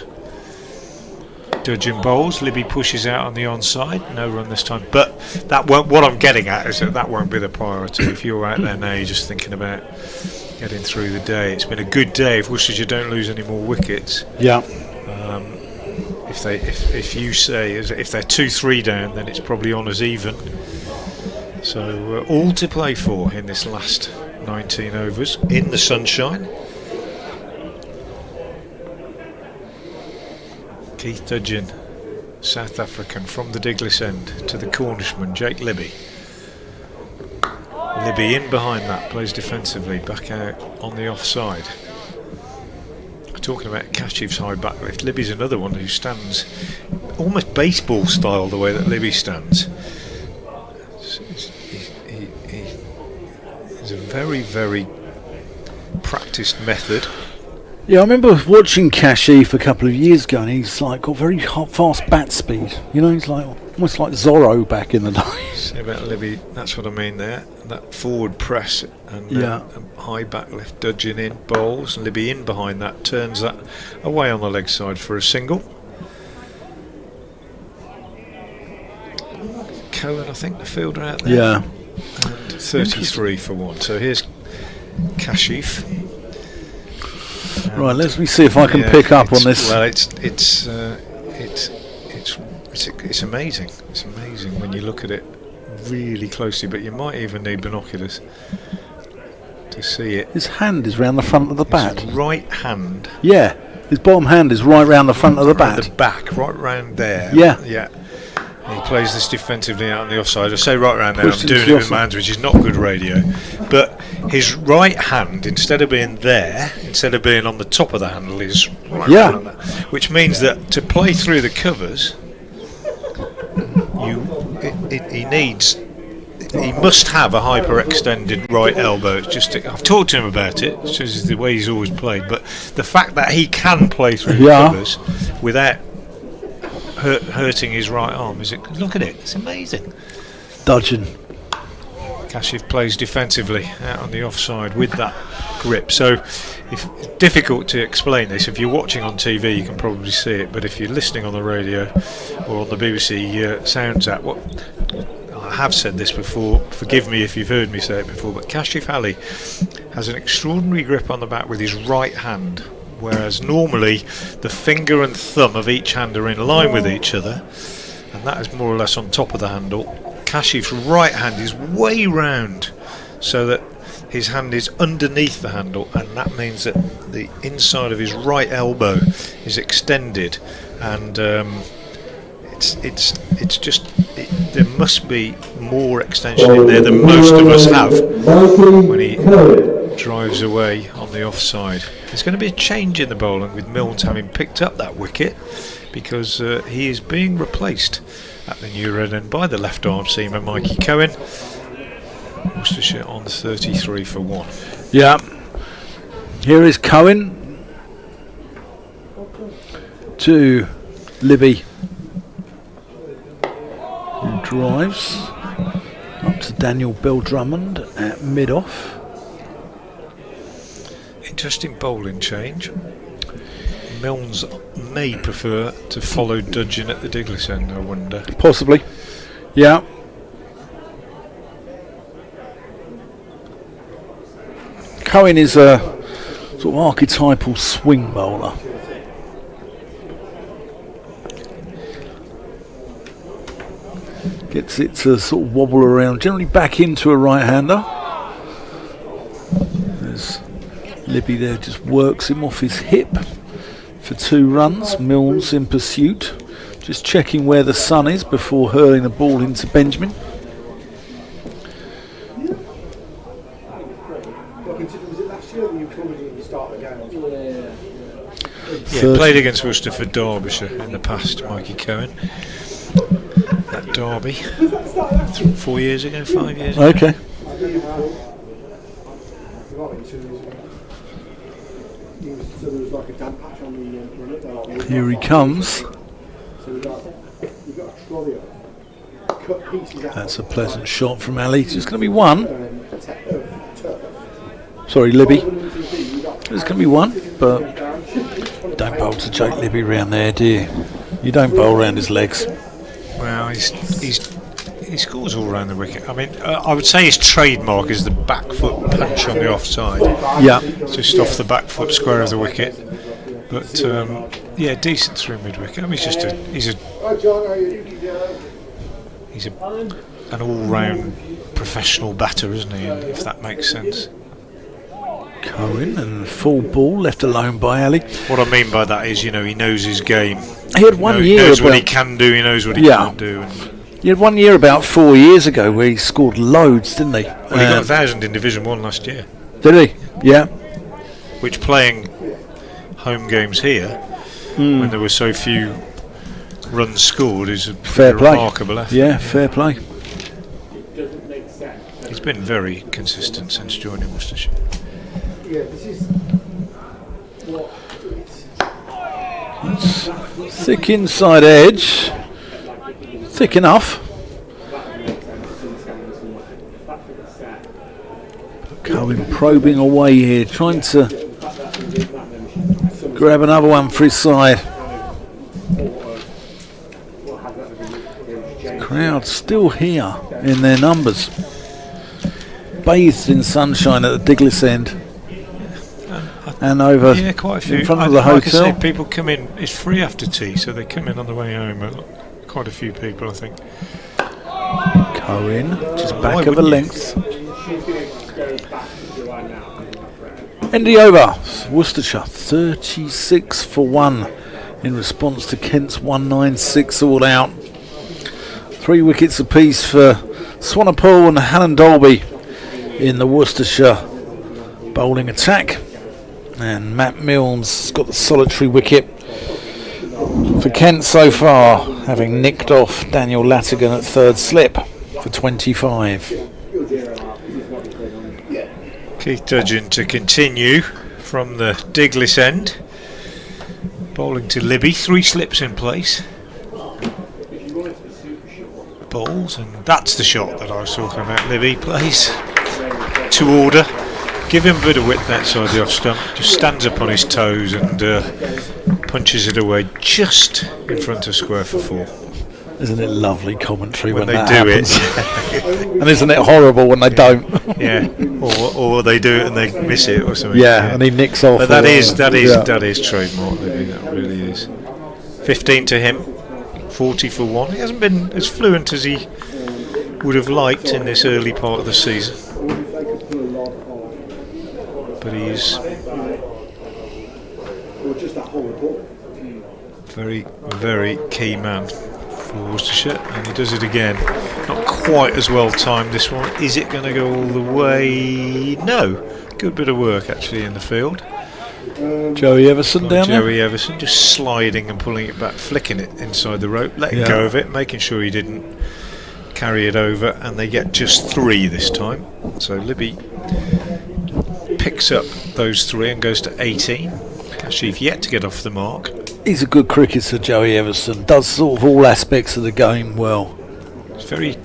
Dudgeon bowls, Libby pushes out on the onside, no run this time, but that won't. What I'm getting at is that won't be the priority. If you're out there now, you're just thinking about getting through the day. It's been a good day if Worcestershire don't lose any more wickets. Yeah. If you say if they're 2-3 down, then it's probably on as even. So all to play for in this last 19 overs in the sunshine. Keith Dudgeon, South African from the Diglis end, to the Cornishman Jake Libby. Libby in behind that, plays defensively, back out on the offside. talking about Kashif's high back lift, Libby's another one who stands almost baseball style the way that Libby stands. It's a very, very practiced method. Yeah, I remember watching Kashif a couple of years ago, and he's like got very fast bat speed. You know, he's like almost like Zorro back in the day. Say about Libby, that's what I mean there. That forward press and high back lift, dodging in bowls, and Libby in behind that, turns that away on the leg side for a single. Cohen, I think, the fielder out there. Yeah. And 33 for 1. So here's Kashif. Right, let me see if I can pick up on this. Well, it's amazing. It's amazing when you look at it really closely, but you might even need binoculars to see it. His hand is round the front of the bat. His right hand. Yeah, his bottom hand is right round the front of the bat. The back, right round there. Yeah. Yeah. He plays this defensively out on the offside. I say right around there, Pushed I'm doing into it the with my hands, which is not good radio. But his right hand, instead of being there, instead of being on the top of the handle, is right around there. Which means that to play through the covers, he must have a hyperextended right elbow. It's just I've talked to him about it. It's just the way he's always played. But the fact that he can play through the covers without hurting his right arm, look at it, it's amazing. Dudgeon. Kashif plays defensively out on the offside with that grip. So it's difficult to explain this. If you're watching on TV, you can probably see it, but if you're listening on the radio or on the BBC Sounds app, I have said this before, forgive me if you've heard me say it before, but Kashif Ali has an extraordinary grip on the bat with his right hand, whereas normally the finger and thumb of each hand are in line with each other, and that is more or less on top of the handle. Kashif's right hand is way round, so that his hand is underneath the handle, and that means that the inside of his right elbow is extended, and there must be more extension in there than most of us have when he drives away on the offside. There's going to be a change in the bowling with Milnes having picked up that wicket, because he is being replaced at the new red end by the left arm seamer Mikey Cohen. Worcestershire on 33 for 1. Yeah. Here is Cohen to Libby, who drives up to Daniel Bell Drummond at mid-off. Interesting bowling change. Milnes may prefer to follow Dudgeon at the Diglis end, I wonder. Possibly. Yeah. Cohen is a sort of archetypal swing bowler. Gets it to sort of wobble around, generally back into a right-hander. There's Libby there, just works him off his hip for 2 runs. Milnes in pursuit, just checking where the sun is before hurling the ball into Benjamin. Yeah, played against Worcester for Derbyshire in the past, Mikey Cohen. At Derby, 4 years ago, 5 years ago. Okay. Here he comes. That's a pleasant shot from Ali. It's going to be 1. Sorry, Libby. It's going to be 1, but don't bowl to Jake Libby round there, do you? You don't bowl round his legs. Well, he scores all around the wicket. I mean, I would say his trademark is the back foot punch on the offside. Yeah. Just off the back foot square of the wicket. But yeah, decent through mid wicket. I mean, he's an all-round professional batter, isn't he? If that makes sense. Cohen and full ball left alone by Ali. What I mean by that is, he knows his game. He had one year. He knows what he can do. He knows what he can't do. He had 1 year about 4 years ago where he scored loads, didn't he? Well, he got 1,000 in Division 1 last year. Did he? Yeah. Which, playing home games here when there were so few runs scored is a Fair play. remarkable effort. Yeah, fair play. He's been very consistent since joining Worcestershire. Thick inside edge. Thick enough. Cohen probing away here, trying to grab another one for his side. Crowd still here in their numbers. Bathed in sunshine at the Diglis end. And over quite a few. in front of the like hotel. I say, people come in, it's free after tea, so they come in on the way home. Quite a few people, I think. Cohen, just Why back of a wouldn't you? length. End the over. Worcestershire 36 for 1 in response to Kent's 196 all out. 3 wickets apiece for Swanepoel and Hannon Dolby in the Worcestershire bowling attack. And Matt Milnes got the solitary wicket for Kent so far, having nicked off Daniel Latigan at third slip for 25. Keith Dudgeon to continue from the Diglis end. Bowling to Libby, 3 slips in place. Bowls, and that's the shot that I was talking about. Libby plays to order. Give him a bit of width outside the off stump. Just stands up on his toes and punches it away just in front of square for 4. Isn't it lovely commentary when They that do happens? And isn't it horrible when they don't? Yeah, or they do it and they miss it or something. Yeah, and he nicks off. But that is trademark, Libby. That really is. 15 to him, 40 for 1. He hasn't been as fluent as he would have liked in this early part of the season, but he's very, very key man for Worcestershire, and he does it again. Not quite as well timed this one. Is it going to go all the way? No. Good bit of work actually in the field. Joey Everson down there. Joey Everson just sliding and pulling it back, flicking it inside the rope, letting go of it, making sure he didn't carry it over, and they get just 3 this time. So Libby picks up those 3 and goes to 18. Kashif yet to get off the mark. He's a good cricketer, Joey Everson. Does sort of all aspects of the game well. It's very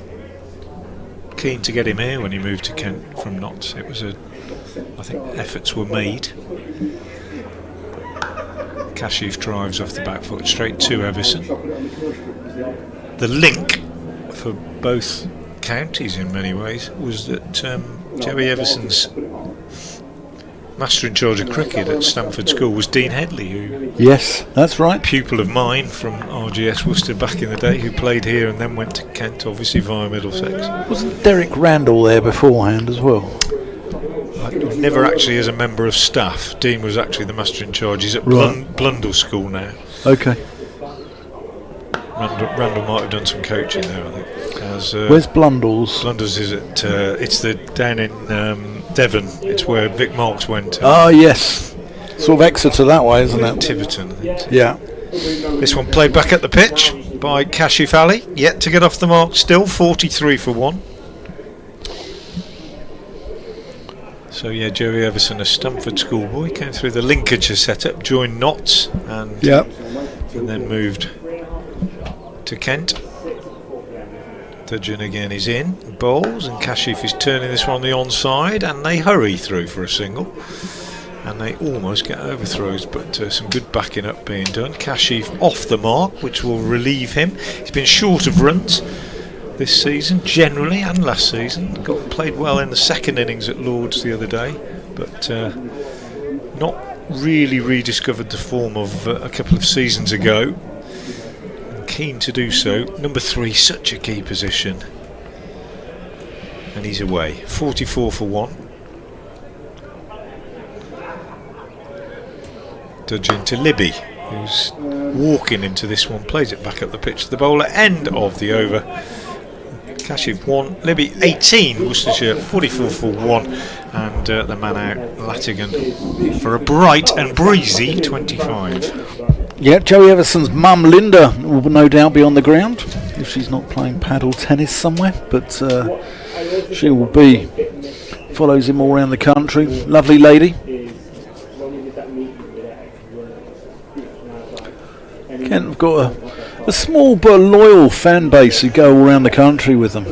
keen to get him here when he moved to Kent from Notts. It was I think efforts were made. Kashif drives off the back foot straight to Everson. The link for both counties in many ways was that Joey Everson's master in charge of cricket at Stamford School was Dean Headley, who Yes, that's right. pupil of mine from RGS Worcester back in the day, who played here and then went to Kent, obviously via Middlesex. Wasn't Derek Randall there beforehand as well? Never actually as a member of staff. Dean was actually the master in charge. He's at Blundell School now. Okay. Randall might have done some coaching there, I think. Where's Blundell's? Blundell's is at it's down in Devon. It's where Vic Marks went. Oh yes, sort of Exeter that way, isn't it? Tiverton, I think. Yeah. This one played back at the pitch by Kashif Ali, yet to get off the mark still, 43 for 1. So yeah, Joey Everson, a Stamford schoolboy, came through the Lincolnshire setup, joined Notts and then moved to Kent. Dudgeon again is in, bowls, and Kashif is turning this one the onside, and they hurry through for a single. And they almost get overthrows, but some good backing up being done. Kashif off the mark, which will relieve him. He's been short of runs this season, generally, and last season. Played well in the second innings at Lord's the other day, but not really rediscovered the form of a couple of seasons ago. And keen to do so. Number 3, such a key position. And he's away. 44 for 1. Dudgeon to Libby, who's walking into this one, plays it back up the pitch to the bowler, end of the over. Kashif 1, Libby 18, Worcestershire 44 for 1, and the man out Latigan for a bright and breezy 25. Yeah, Joey Everson's mum Linda will no doubt be on the ground if she's not playing paddle tennis somewhere, but she will be. Follows him all around the country. Lovely lady. Kent have got a small but loyal fan base who go all around the country with them.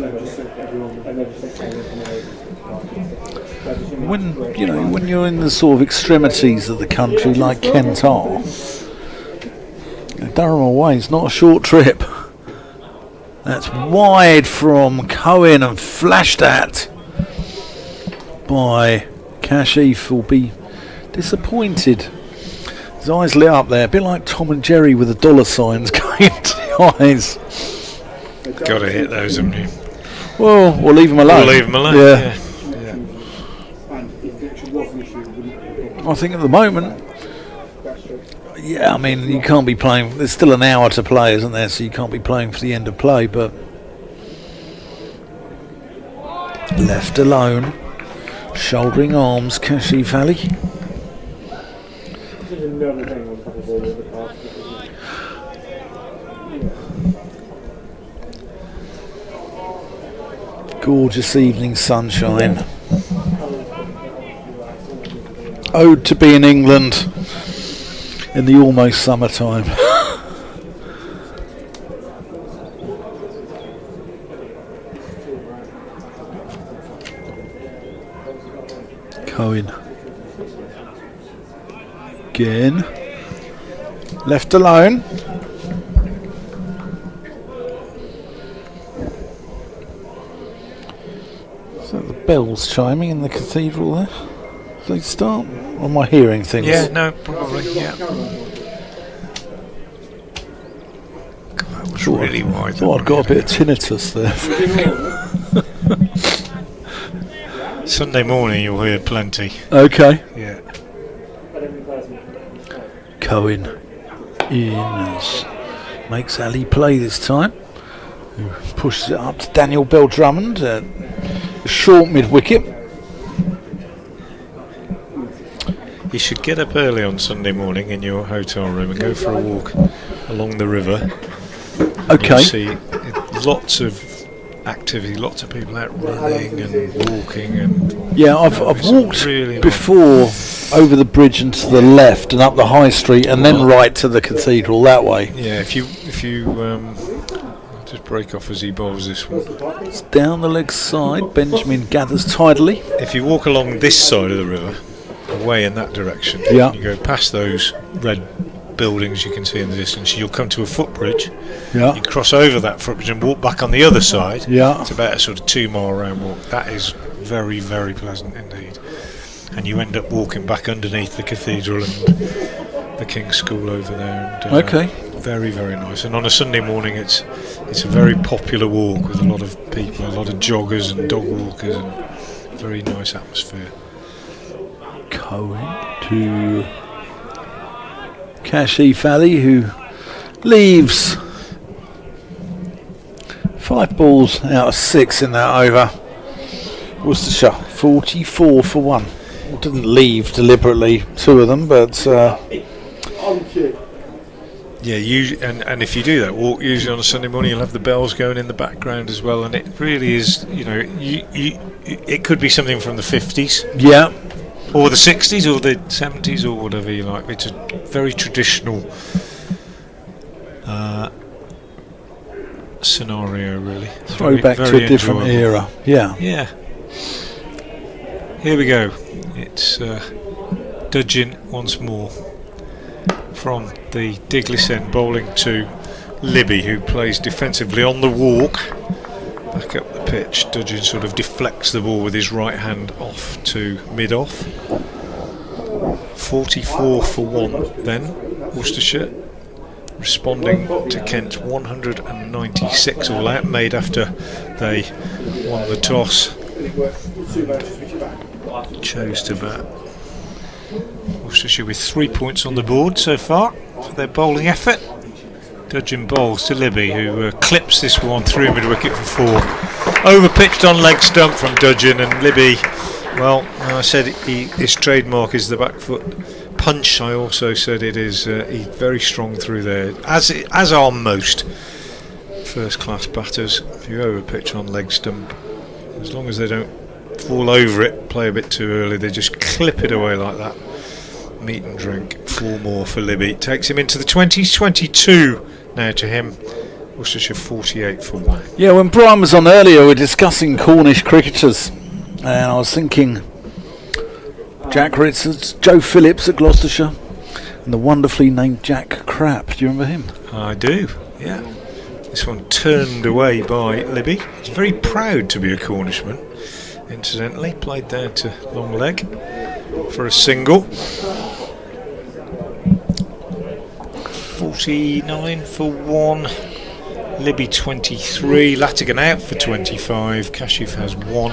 When you're in the sort of extremities of the country like Kent are, Durham away is not a short trip. That's wide from Cohen and flashed at by Kashif. Will be disappointed. His eyes lit up there, a bit like Tom and Jerry with the dollar signs going into the eyes. Got to hit those, haven't you? Well, we'll leave them alone. We'll leave them alone. Yeah. Yeah. I think at the moment, yeah, I mean, you can't be playing. There's still an hour to play, isn't there? So you can't be playing for the end of play. But left alone, shouldering arms, Kashif Ali. Gorgeous evening sunshine. Ode to be in England in the almost summertime. Cohen. Again. Left alone. Is that the bells chiming in the cathedral there? Do they start? Or am I hearing things? Yeah, no, probably, yeah. God, that was really wide. Thought I'd got a bit of tinnitus there. Sunday morning you'll hear plenty. Okay. Yeah. Cohen in, makes Ali play this time. Who pushes it up to Daniel Bell Drummond. A short mid wicket. You should get up early on Sunday morning in your hotel room and go for a walk along the river. Okay. You'll see lots of activity, lots of people out running and walking, and yeah, I've walked really before over the bridge and to the left and up the high street and then right to the cathedral that way. Yeah, if you just break off as he bowls this one. It's down the leg side. Benjamin gathers tidily. If you walk along this side of the river, away in that direction, yeah, you go past those red buildings you can see in the distance, you'll come to a footbridge. Yeah. You cross over that footbridge and walk back on the other side. Yeah. It's about a sort of 2 mile round walk. That is very, very pleasant indeed. And you end up walking back underneath the cathedral and the King's School over there. And, okay. Very, very nice. And on a Sunday morning, it's a very popular walk with a lot of people, a lot of joggers and dog walkers, and very nice atmosphere. Cohen to Kashif Ali, who leaves 5 balls out of 6 in that over. Worcestershire 44 for 1. Well, didn't leave deliberately, 2 of them, but yeah, and if you do that walk usually on a Sunday morning, you'll have the bells going in the background as well, and it really is, it could be something from the 50s. Yeah. Or the 60s or the 70s or whatever you like. It's a very traditional scenario, really. Throwback to a different era. Yeah. Yeah. Here we go. It's Dudgeon once more from the Diglis end, bowling to Libby, who plays defensively on the walk. Back up the pitch, Dudgeon sort of deflects the ball with his right hand off to mid-off. 44 for 1 then, Worcestershire, responding to Kent's 196 all out, made after they won the toss. Chose to bat. Worcestershire with 3 points on the board so far for their bowling effort. Dudgeon bowls to Libby, who clips this one through mid-wicket for 4. Overpitched on leg stump from Dudgeon, and Libby, well, I said his trademark is the back foot punch. I also said it is he's very strong through there, as are most first class batters. If you overpitch on leg stump, as long as they don't fall over it, play a bit too early, they just clip it away like that. Meat and drink. 4 more for Libby. Takes him into the 20s. 22 now to him. Worcestershire 48 for 1. Yeah, when Brian was on earlier, we were discussing Cornish cricketers, and I was thinking Jack Richards, Joe Phillips at Gloucestershire, and the wonderfully named Jack Crapp. Do you remember him? I do, yeah. This one turned away by Libby. He's very proud to be a Cornishman. Incidentally, played down to long leg for a single. 49 for 1. Libby 23. Latigan out for 25. Kashif has 1.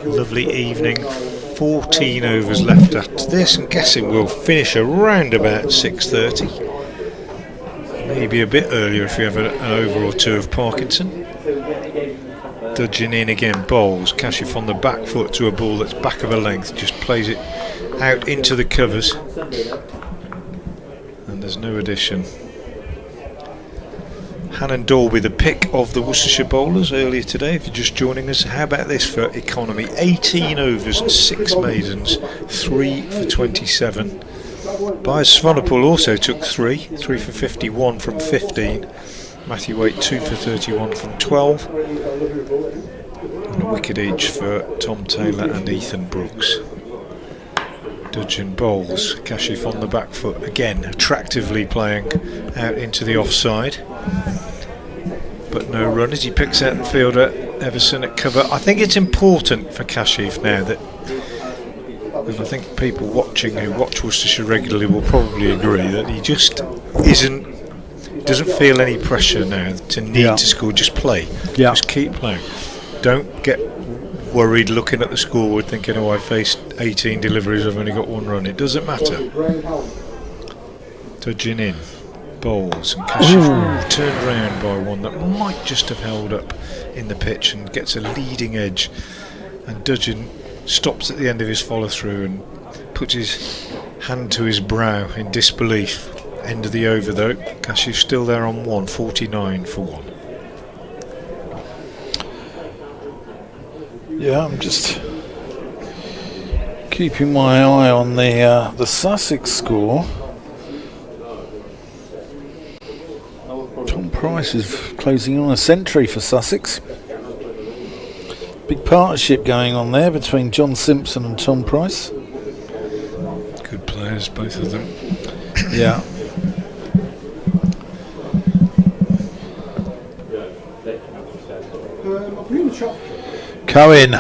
Lovely evening. 14 overs left after this. I'm guessing we'll finish around about 6:30. Maybe a bit earlier if we have an over or two of Parkinson. Dudgeon in again, bowls. Kashif on the back foot to a ball that's back of a length. Just plays it out into the covers. And there's no addition. Hannon Dolby, the pick of the Worcestershire bowlers earlier today. If you're just joining us, how about this for economy? 18 overs, 6 maidens, 3 for 27. Byers Swanepoel also took 3 for 51 from 15. Matthew Waite 2 for 31 from 12. And a wicket each for Tom Taylor and Ethan Brooks. Dudgeon bowls. Kashif on the back foot again, attractively playing out into the offside, but no run as he picks out the fielder Everson at cover. I think it's important for Kashif now that, and I think people watching who watch Worcestershire regularly will probably agree, that he just doesn't feel any pressure now to need to score. Just play. Just keep playing. Don't get worried looking at the scoreboard thinking, oh, I faced 18 deliveries, I've only got 1 run. It doesn't matter. Dudgeon in, bowls, and Kashif turned round by one that might just have held up in the pitch and gets a leading edge, and Dudgeon stops at the end of his follow through and puts his hand to his brow in disbelief. End of the over though. Kashif still there on 1, 49 for 1. Yeah, I'm just keeping my eye on the Sussex score. Tom Price is closing on a century for Sussex. Big partnership going on there between John Simpson and Tom Price. Good players, both of them. Yeah. Cohen.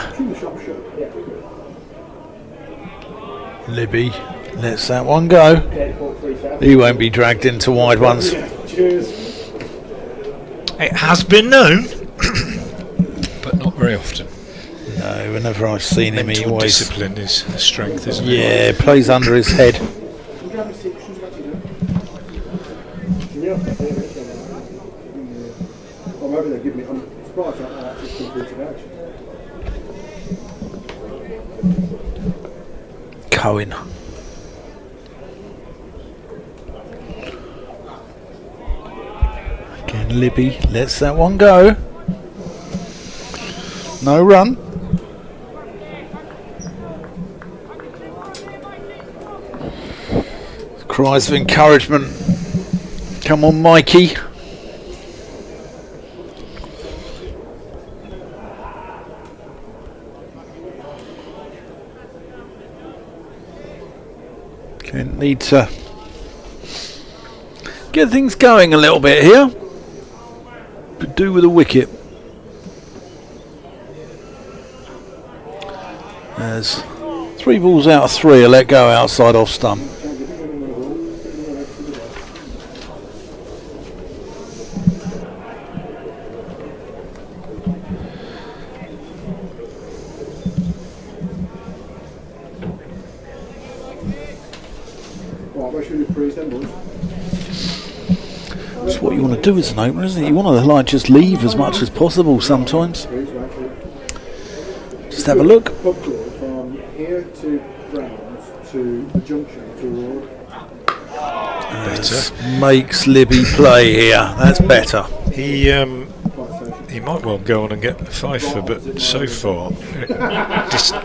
Libby lets that one go. He won't be dragged into wide ones. It has been known, but not very often. No, whenever I've seen him, he always... discipline is a strength, isn't it? Yeah, plays under his head. Cohen. Again, Libby lets that one go. No run. Cries of encouragement. Come on, Mikey. Need to get things going a little bit here. Could do with a wicket. There's 3 balls out of 3 are let go outside off stump. That's what you want to do as an opener, isn't it? You want to like just leave as much as possible sometimes. Just have a look. From here to Browns to the junction to Road. Better. Makes Libby play here. That's better. He might well go on and get the fifer, but so far,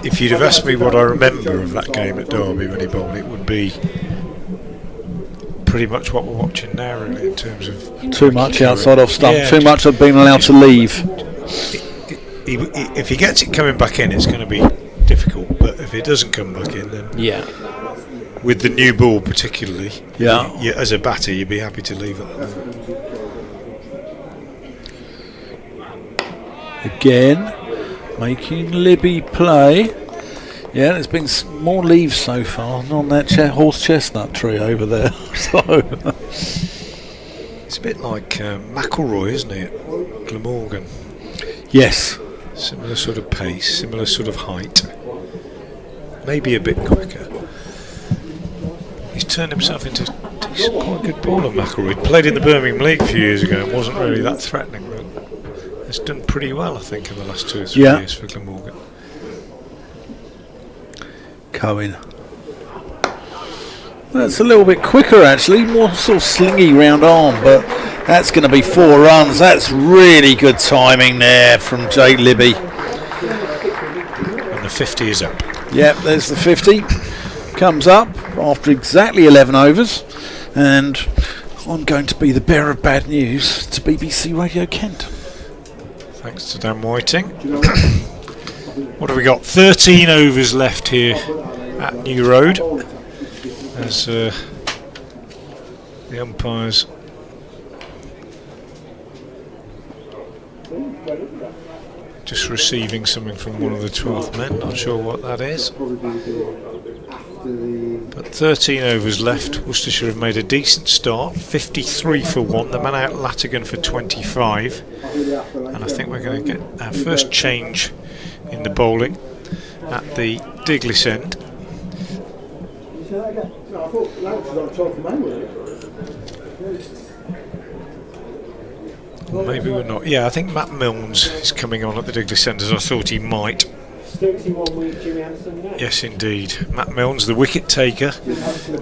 if you'd have asked me what I remember of that game at Derby when he bowled, it would be pretty much what we're watching now, really, in terms of Too much outside off stump. Yeah. Too much of being allowed to leave. If he gets it coming back in, it's going to be difficult. But if it doesn't come back in, then Yeah. with the new ball particularly, Yeah. you, as a batter, you'd be happy to leave it. Again, making Libby play. Yeah, there's been more leaves so far on that horse chestnut tree over there. So It's a bit like McElroy, isn't it? Glamorgan. Yes. Similar sort of pace, similar sort of height. Maybe a bit quicker. He's turned himself into he's quite a good bowler, McElroy. Played in the Birmingham League a few years ago and wasn't really that threatening, but it's done pretty well, I think, in the last 2 or 3 years for Glamorgan. Cohen. That's a little bit quicker actually, more sort of slingy round arm, but that's going to be 4 runs. That's really good timing there from Jake Libby. And the 50 is up. Yep, there's the 50. Comes up after exactly 11 overs, and I'm going to be the bearer of bad news to BBC Radio Kent. Thanks to Dan Whiting. What have we got? 13 overs left here at New Road as the umpires just receiving something from one of the 12th men, not sure what that is. But 13 overs left. Worcestershire have made a decent start, 53 for 1. The man out Latigan for 25, and I think we're going to get our first change in the bowling at the Diglis end. Maybe we're not. Yeah, I think Matt Milnes is coming on at the Diglis end, as I thought he might. Yes, indeed. Matt Milnes, the wicket taker,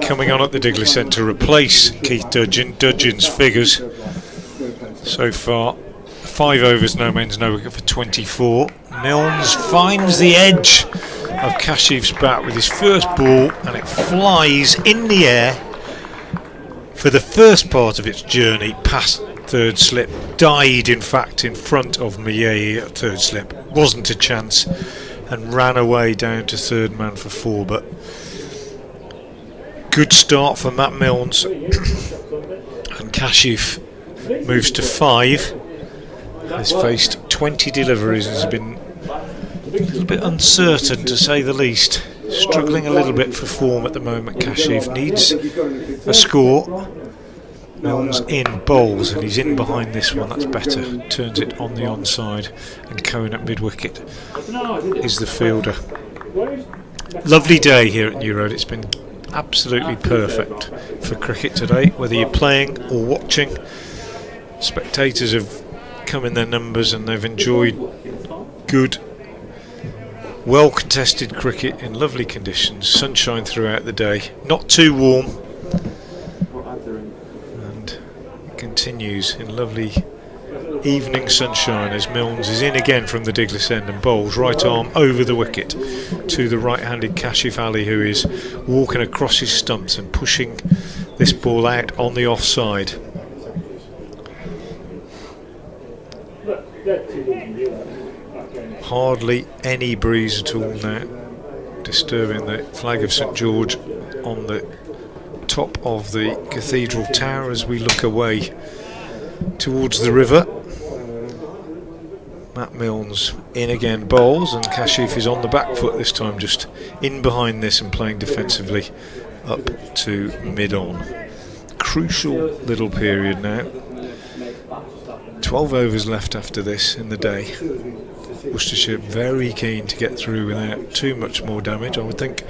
coming on at the Diglis end to replace Keith Dudgeon. Dudgeon's figures so far: 5 overs, no men's, no wicket for 24. Milnes finds the edge of Kashif's bat with his first ball, and it flies in the air for the first part of its journey past third slip. Died, in fact, in front of Midday at third slip. Wasn't a chance, and ran away down to third man for 4. But good start for Matt Milnes, and Kashif moves to 5. Has faced 20 deliveries and has been a little bit uncertain, to say the least. Struggling a little bit for form at the moment. Kashif needs a score. Milnes in bowls, and he's in behind this one. That's better. Turns it on the onside, and Cohen at mid wicket is the fielder. Lovely day here at New Road. It's been absolutely perfect for cricket today, whether you're playing or watching. Spectators have come in their numbers, and they've enjoyed good, well contested cricket in lovely conditions. Sunshine throughout the day, not too warm, and continues in lovely evening sunshine as Milnes is in again from the Diglis end and bowls right arm over the wicket to the right-handed Kashif Ali, who is walking across his stumps and pushing this ball out on the offside. Hardly any breeze at all now, disturbing the flag of St George on the top of the cathedral tower as we look away towards the river. Matt Milnes in again, bowls, and Kashif is on the back foot this time, just in behind this and playing defensively up to mid-on. Crucial little period now. 12 overs left after this in the day. Worcestershire very keen to get through without too much more damage. I would think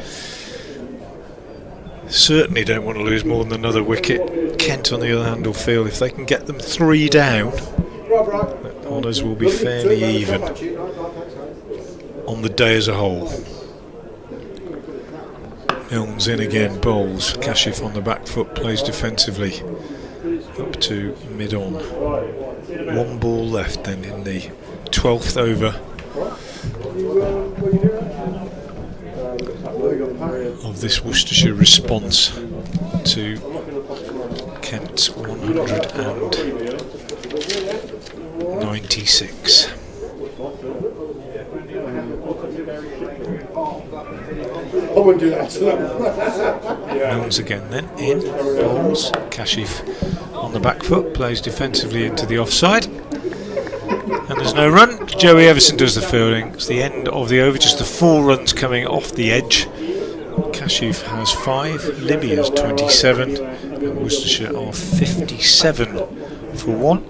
Certainly don't want to lose more than another wicket. Kent, on the other hand, will feel if they can get them 3 down, that honours will be fairly even on the day as a whole. Milnes in again, bowls. Kashif on the back foot, plays defensively up to mid-on. 1 ball left then in the 12th over of this Worcestershire response to Kent's 196. I wouldn't do that. Milnes again then, in, bowls. Kashif on the back foot, plays defensively into the offside. And there's no run. Joey Everson does the fielding. It's the end of the over, just the 4 runs coming off the edge. Kashif has 5, Libby has 27, and Worcestershire are 57 for 1.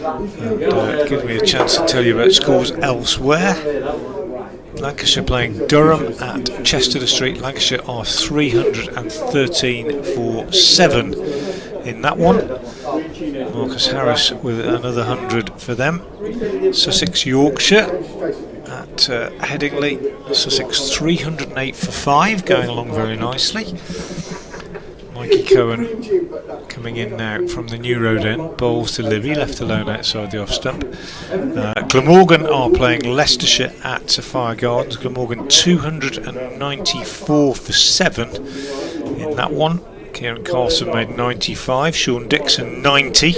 And give me a chance to tell you about scores elsewhere. Lancashire playing Durham at Chester Street. Lancashire are 313 for 7 in that one. Marcus Harris with another 100 for them. Sussex Yorkshire at Headingley. Sussex 308 for 5, going along very nicely. Mikey Cohen coming in now from the New Road End. Bowls to Livy, left alone outside the off stump. Glamorgan are playing Leicestershire at Sapphire Gardens. Glamorgan 294 for 7 in that one. Kieran Carlson made 95, Sean Dixon 90.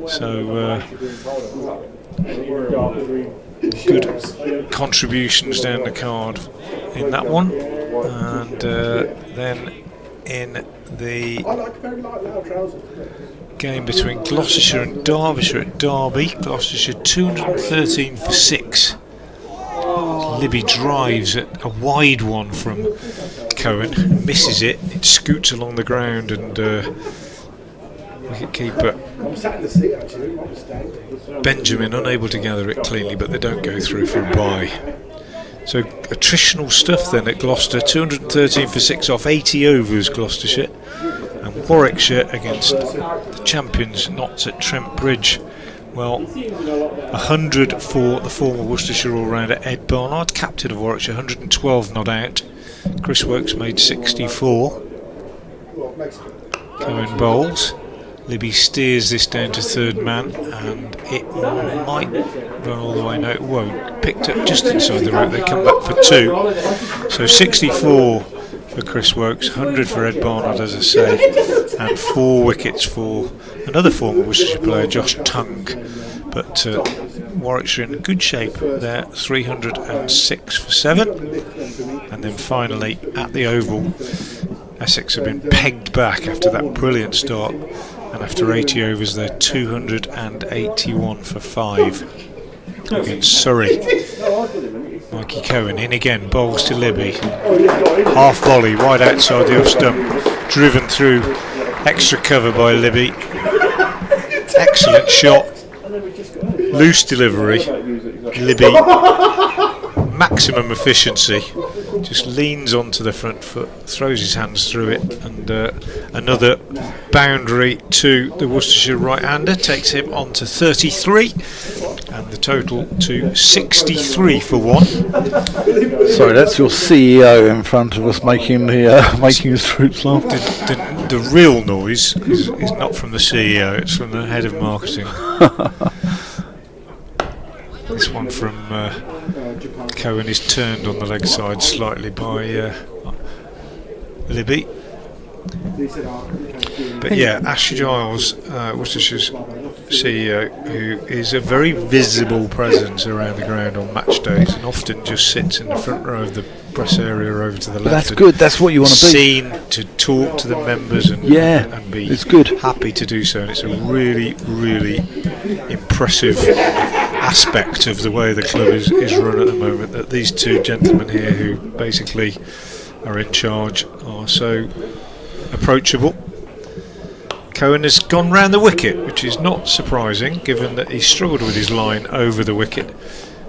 So good contributions down the card in that one. And then in the game between Gloucestershire and Derbyshire at Derby, Gloucestershire 213 for 6. Libby drives at a wide one from Cohen, misses it, it scoots along the ground, and wicket-keeper Benjamin unable to gather it cleanly, but they don't go through for a bye. So attritional stuff then at Gloucester, 213 for 6 off 80 overs Gloucestershire, and Warwickshire against the champions Notts at Trent Bridge. Well, 100 for the former Worcestershire all-rounder Ed Barnard, captain of Warwickshire, 112 not out. Chris Works made 64. Cohen bowls. Libby steers this down to third man, and it might run all the way. No, it won't. Picked up just inside the rope. They come back for 2. So 64 for Chris Works, 100 for Ed Barnard, as I say, and 4 wickets for another former Worcestershire player, Josh Tung. But Warwickshire in good shape there, 306 for 7. And then finally at the Oval, Essex have been pegged back after that brilliant start, and after 80 overs they're 281 for 5 against Surrey. Mikey Cohen in again, bowls to Libby, half volley wide outside the off stump, driven through extra cover by Libby. Excellent shot, loose delivery. Libby, maximum efficiency, just leans onto the front foot, throws his hands through it, and another boundary to the Worcestershire right-hander takes him on to 33, and the total to 63 for 1. Sorry, that's your CEO in front of us making his troops laugh. The real noise is not from the CEO, it's from the head of marketing. This one from Cohen is turned on the leg side slightly by Libby. But yeah, Ash Giles, Worcestershire's CEO, who is a very visible presence around the ground on match days and often just sits in the front row of the press area over to the left. That's good, that's what you want to be. Seen to talk to the members and be it's good. Happy to do so, and it's a really, really impressive aspect of the way the club is run at the moment, that these two gentlemen here who basically are in charge are so approachable. Cohen has gone round the wicket, which is not surprising given that he struggled with his line over the wicket,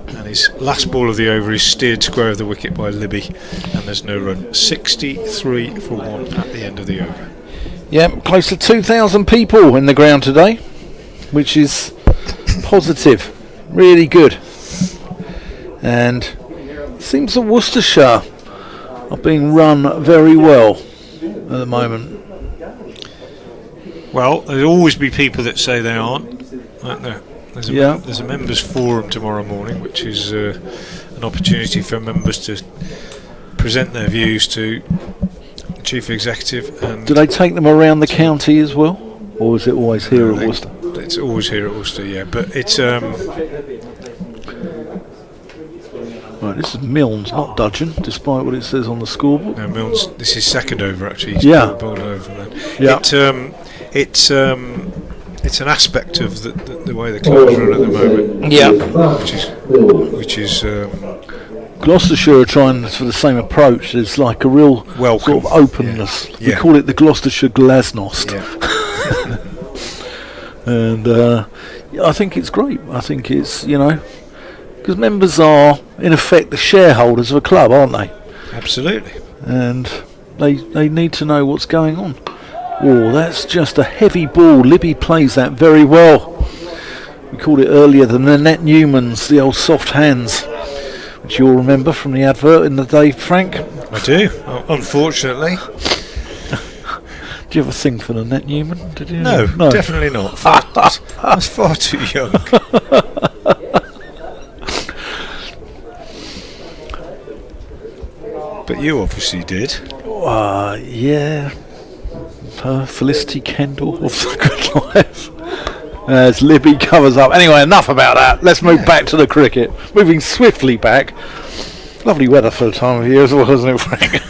and and his last ball of the over is steered square of the wicket by Libby, and there's no run. 63 for 1 at the end of the over. Yeah, close to 2,000 people in the ground today, which is positive, really good. And it seems that Worcestershire are being run very well at the moment. Well, there'll always be people that say they aren't, aren't there? There's a members forum tomorrow morning, which is an opportunity for members to present their views to the chief executive. And do they take them around the county as well, or is it always here at Worcester? It's always here at Worcester, yeah. But it's right. This is Milnes, not Dudgeon, despite what it says on the scoreboard. no, Milnes. This is second over actually. He's bowled over then. Yeah. It's an aspect of the way the clubs run at the moment. Yeah. Which is Gloucestershire are trying for the same approach. There's like a real welcome, sort of openness. Yeah. We call it the Gloucestershire Glasnost. Yeah. And I think it's great. I think it's, because members are in effect the shareholders of a club, aren't they? Absolutely. And they need to know what's going on. Oh, that's just a heavy ball. Libby plays that very well. We called it earlier the Nanette Newmans, the old soft hands, which you'll remember from the advert in the day, Frank. I do, unfortunately. Do you have a thing for Nanette Newman? Did you? No, definitely not. That's far too young. But you obviously did. Yeah. Felicity Kendall of The Good Life. As Libby covers up. Anyway, enough about that. Let's move back to the cricket. Moving swiftly back. Lovely weather for the time of year as well, isn't it, Frank?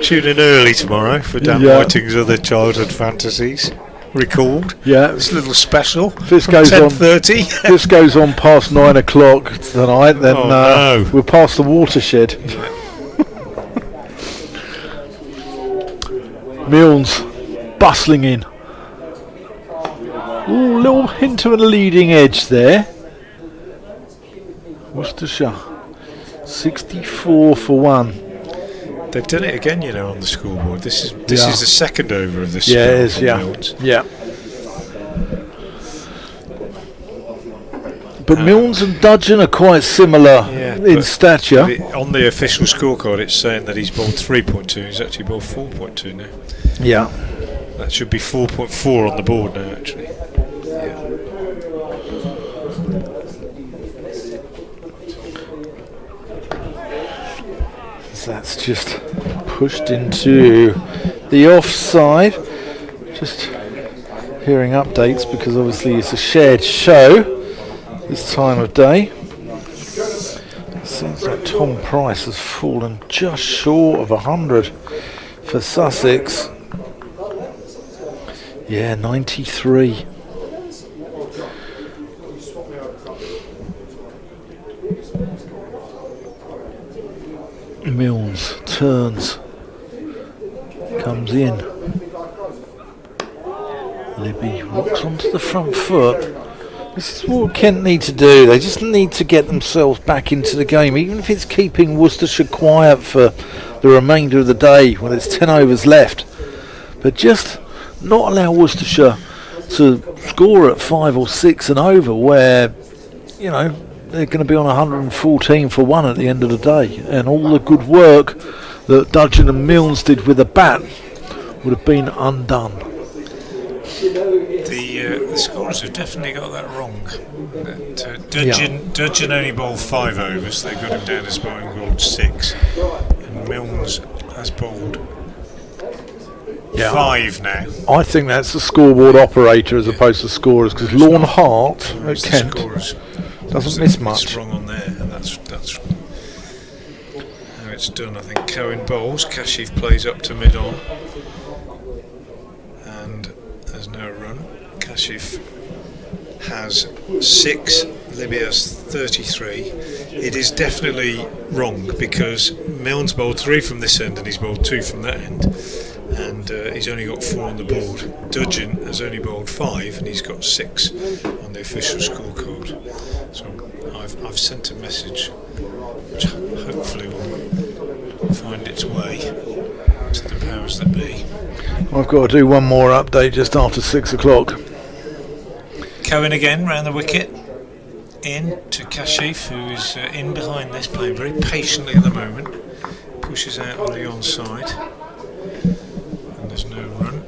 Tune in early tomorrow for Dan Whiting's other childhood fantasies. Recalled. Yeah. It's a little special. This goes 10:30. This goes on past 9 o'clock tonight. Then no. we're past the watershed. Milnes bustling in. Ooh, little hint of a leading edge there. Worcestershire 64 for 1. They've done it again, on the scoreboard. This is the second over of this. Yeah, it is. Yeah. But Milnes and Dudgeon are quite similar in stature. On the official scorecard, it's saying that he's bowled 3.2. He's actually bowled 4.2 now. Yeah. That should be 4.4 on the board now, actually. Yeah. That's just pushed into the offside. Just hearing updates because obviously it's a shared show this time of day. It seems like Tom Price has fallen just short of 100 for Sussex. Yeah, 93. Milnes turns, comes in. Libby rocks onto the front foot. This is what Kent need to do. They just need to get themselves back into the game, even if it's keeping Worcestershire quiet for the remainder of the day when it's 10 overs left. But just not allow Worcestershire to score at 5 or 6 and over, where they're going to be on 114 for 1 at the end of the day, and all the good work that Dudgeon and Milnes did with the bat would have been undone. The scorers have definitely got that wrong. Dudgeon only bowled 5 overs. They've got him down as bowled 6, and Milnes has bowled 5 now. I think that's the scoreboard operator as opposed to scorers, because Lorne Hart at Kent doesn't miss much. It's wrong on there, and that's how it's done. I think Cohen bowls, Kashif plays up to mid-on, and there's no run. Kashif has 6, Libby has 33. It is definitely wrong because Milnes bowled 3 from this end and he's bowled 2 from that end, and he's only got 4 on the board. Dudgeon has only bowled 5 and he's got 6 on the official scorecard. So I've sent a message which hopefully will find its way to the powers that be. I've got to do one more update just after 6 o'clock. Cohen again round the wicket, in to Kashif, who is in behind this, playing very patiently at the moment. Pushes out on the onside, and there's no run.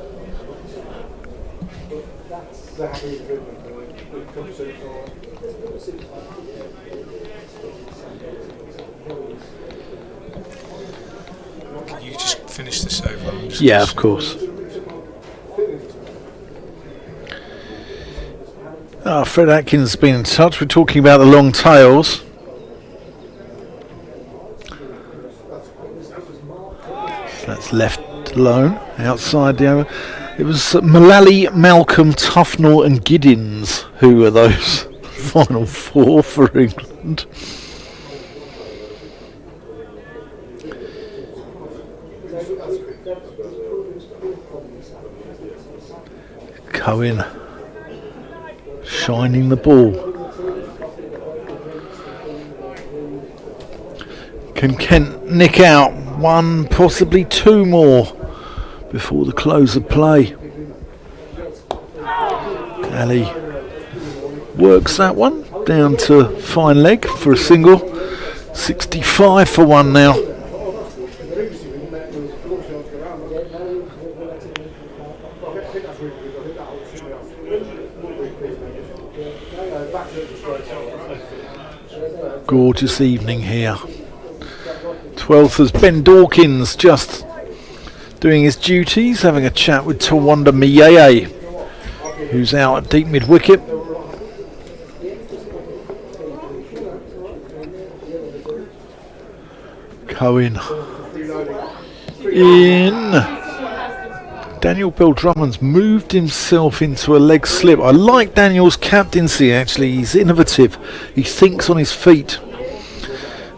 Can you just finish this over? Yeah, of course. Fred Atkins has been in touch. We're talking about the long tails. So that's left alone outside the over. It was Mullally, Malcolm, Tufnell and Giddins who were those final 4 for England. Cohen shining the ball. Can Kent nick out 1, possibly 2 more before the close of play? Ali works that one down to fine leg for a single. 65 for 1 now. Gorgeous evening here. 12th is Ben Dawkins, just doing his duties, having a chat with Tawanda Midday, who's out at deep mid wicket. Cohen in. Daniel Bell-Drummond's moved himself into a leg slip. I like Daniel's captaincy, actually. He's innovative. He thinks on his feet.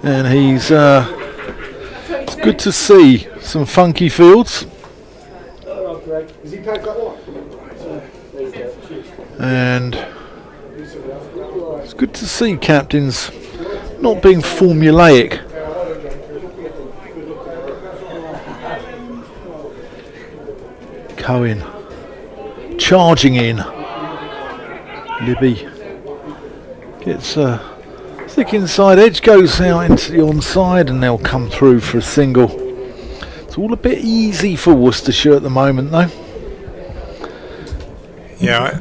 And he's it's good to see some funky fields. And it's good to see captains not being formulaic. Cohen charging in. Libby gets a thick inside edge, goes out into the onside, and they'll come through for a single. It's all a bit easy for Worcestershire at the moment, though. Yeah,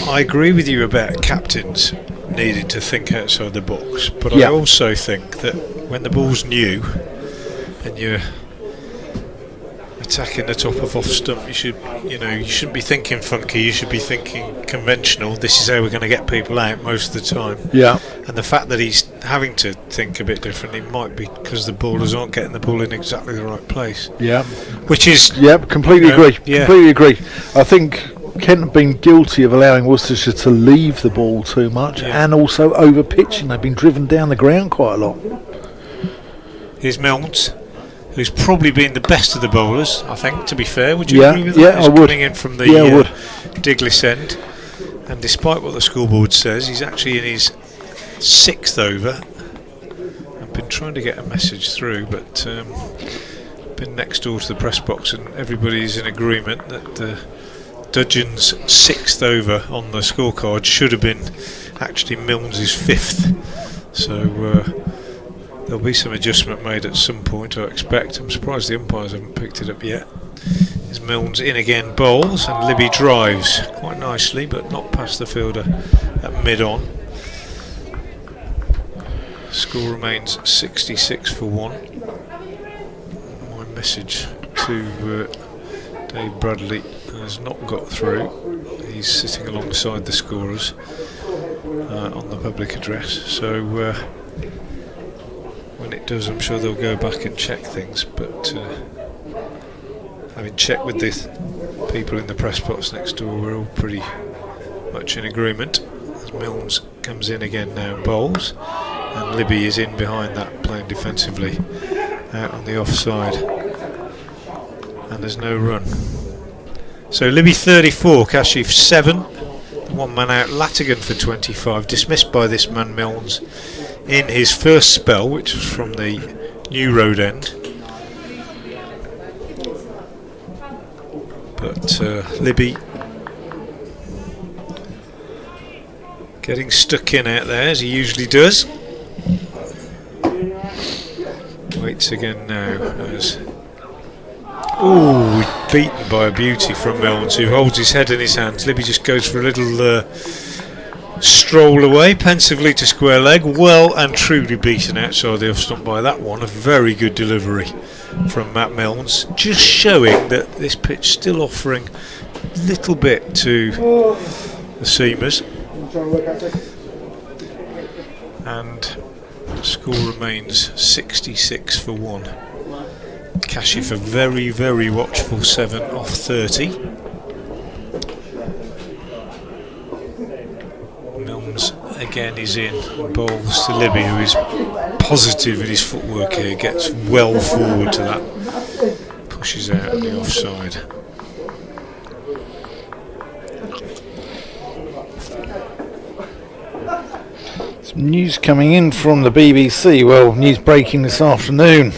I agree with you about captains needing to think outside the box, but I also think that when the ball's new and you're attacking the top of off stump, you shouldn't be thinking funky, you should be thinking conventional. This is how we're going to get people out most of the time. Yeah. And the fact that he's having to think a bit differently might be because the bowlers aren't getting the ball in exactly the right place. Yeah. Which is completely agree. Yeah. Completely agree. I think Kent have been guilty of allowing Worcestershire to leave the ball too much and also over pitching. They've been driven down the ground quite a lot. Here's Milnes, who's probably been the best of the bowlers, I think, to be fair. Would you agree with that? Yeah, I would. Coming in from the Diglis end. And despite what the scoreboard says, he's actually in his 6th over. I've been trying to get a message through, but been next door to the press box and everybody's in agreement that Dudgeon's 6th over on the scorecard should have been actually Milnes' 5th. So there'll be some adjustment made at some point, I expect. I'm surprised the umpires haven't picked it up yet. Is Milnes in again, bowls, and Libby drives quite nicely, but not past the fielder at mid-on. Score remains 66 for 1. My message to Dave Bradley has not got through. He's sitting alongside the scorers on the public address, so when it does, I'm sure they'll go back and check things, but having checked with the people in the press box next door, we're all pretty much in agreement. As Milnes comes in again now and bowls, and Libby is in behind that, playing defensively out on the offside. and there's no run. So Libby 34, Kashif 7, one man out. Latigan for 25, dismissed by this man Milnes in his first spell, which was from the New Road end. But Libby getting stuck in out there as he usually does. Waits again now as beaten by a beauty from Milnes, who holds his head in his hands. Libby just goes for a little stroll away pensively to square leg, well and truly beaten outside the off stump by that one. A very good delivery from Matt Milnes, just showing that this pitch still offering a little bit to the seamers, and the score remains 66 for 1. Kashif a very, very watchful 7 off 30. Milnes again is in, bowls to Libby, who is positive in his footwork here, gets well forward to that, pushes out on the offside. Some news coming in from the BBC, well, news breaking this afternoon,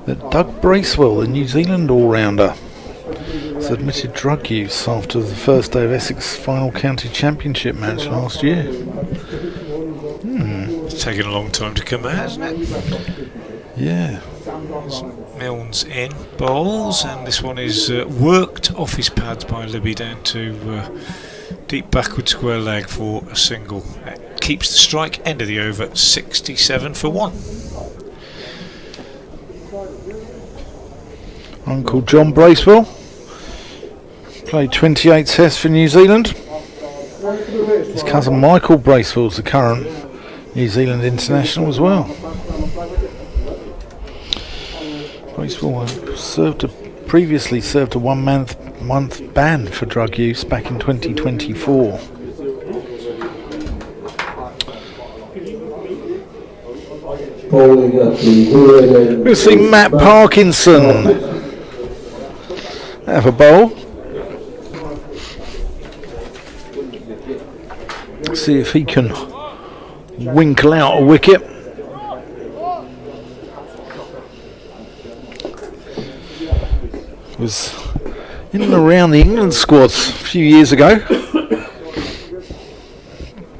that Doug Bracewell, the New Zealand all-rounder, has admitted drug use after the first day of Essex final county championship match last year. It's taken a long time to come out, hasn't it? Yeah. Milnes in, bowls, and this one is worked off his pads by Libby down to deep backward square leg for a single. Keeps the strike, end of the over, 67 for 1. Uncle John Bracewell played 28 tests for New Zealand. His cousin Michael Bracewell's the current New Zealand international as well. Bracewell previously served a 1 month ban for drug use back in 2024. We'll see Matt Parkinson have a bowl. See if he can winkle out a wicket. Was in and around the England squads a few years ago.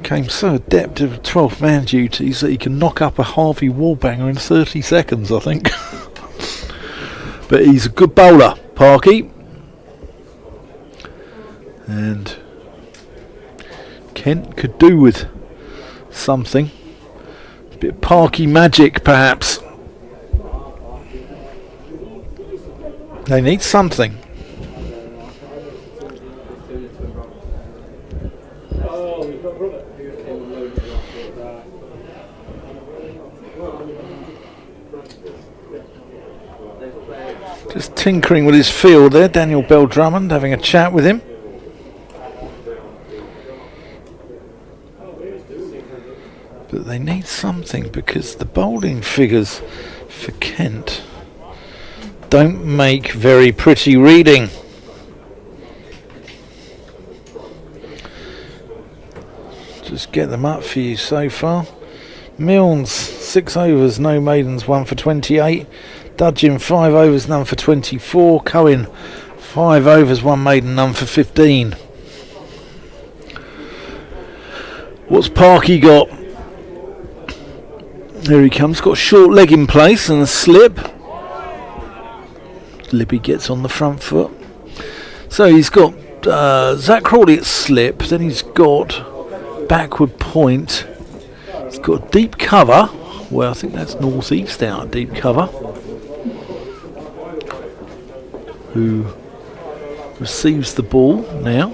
Became so adept at 12th man duties that he can knock up a Harvey Wallbanger in 30 seconds, I think. But he's a good bowler, Parky. And Kent could do with something. A bit of Parky magic, perhaps. They need something. Just tinkering with his field there, Daniel Bell-Drummond having a chat with him. But they need something because the bowling figures for Kent don't make very pretty reading. Just get them up for you so far. Milnes 6 overs, no maidens, 1 for 28. Dudgeon 5 overs, none for 24. Cohen 5 overs, 1 maiden, none for 15. What's Parky got? There he comes, got a short leg in place and a slip. Libby gets on the front foot. So he's got Zach Crawley at slip, then he's got backward point. He's got deep cover. Well, I think that's northeast out of deep cover. Who receives the ball now.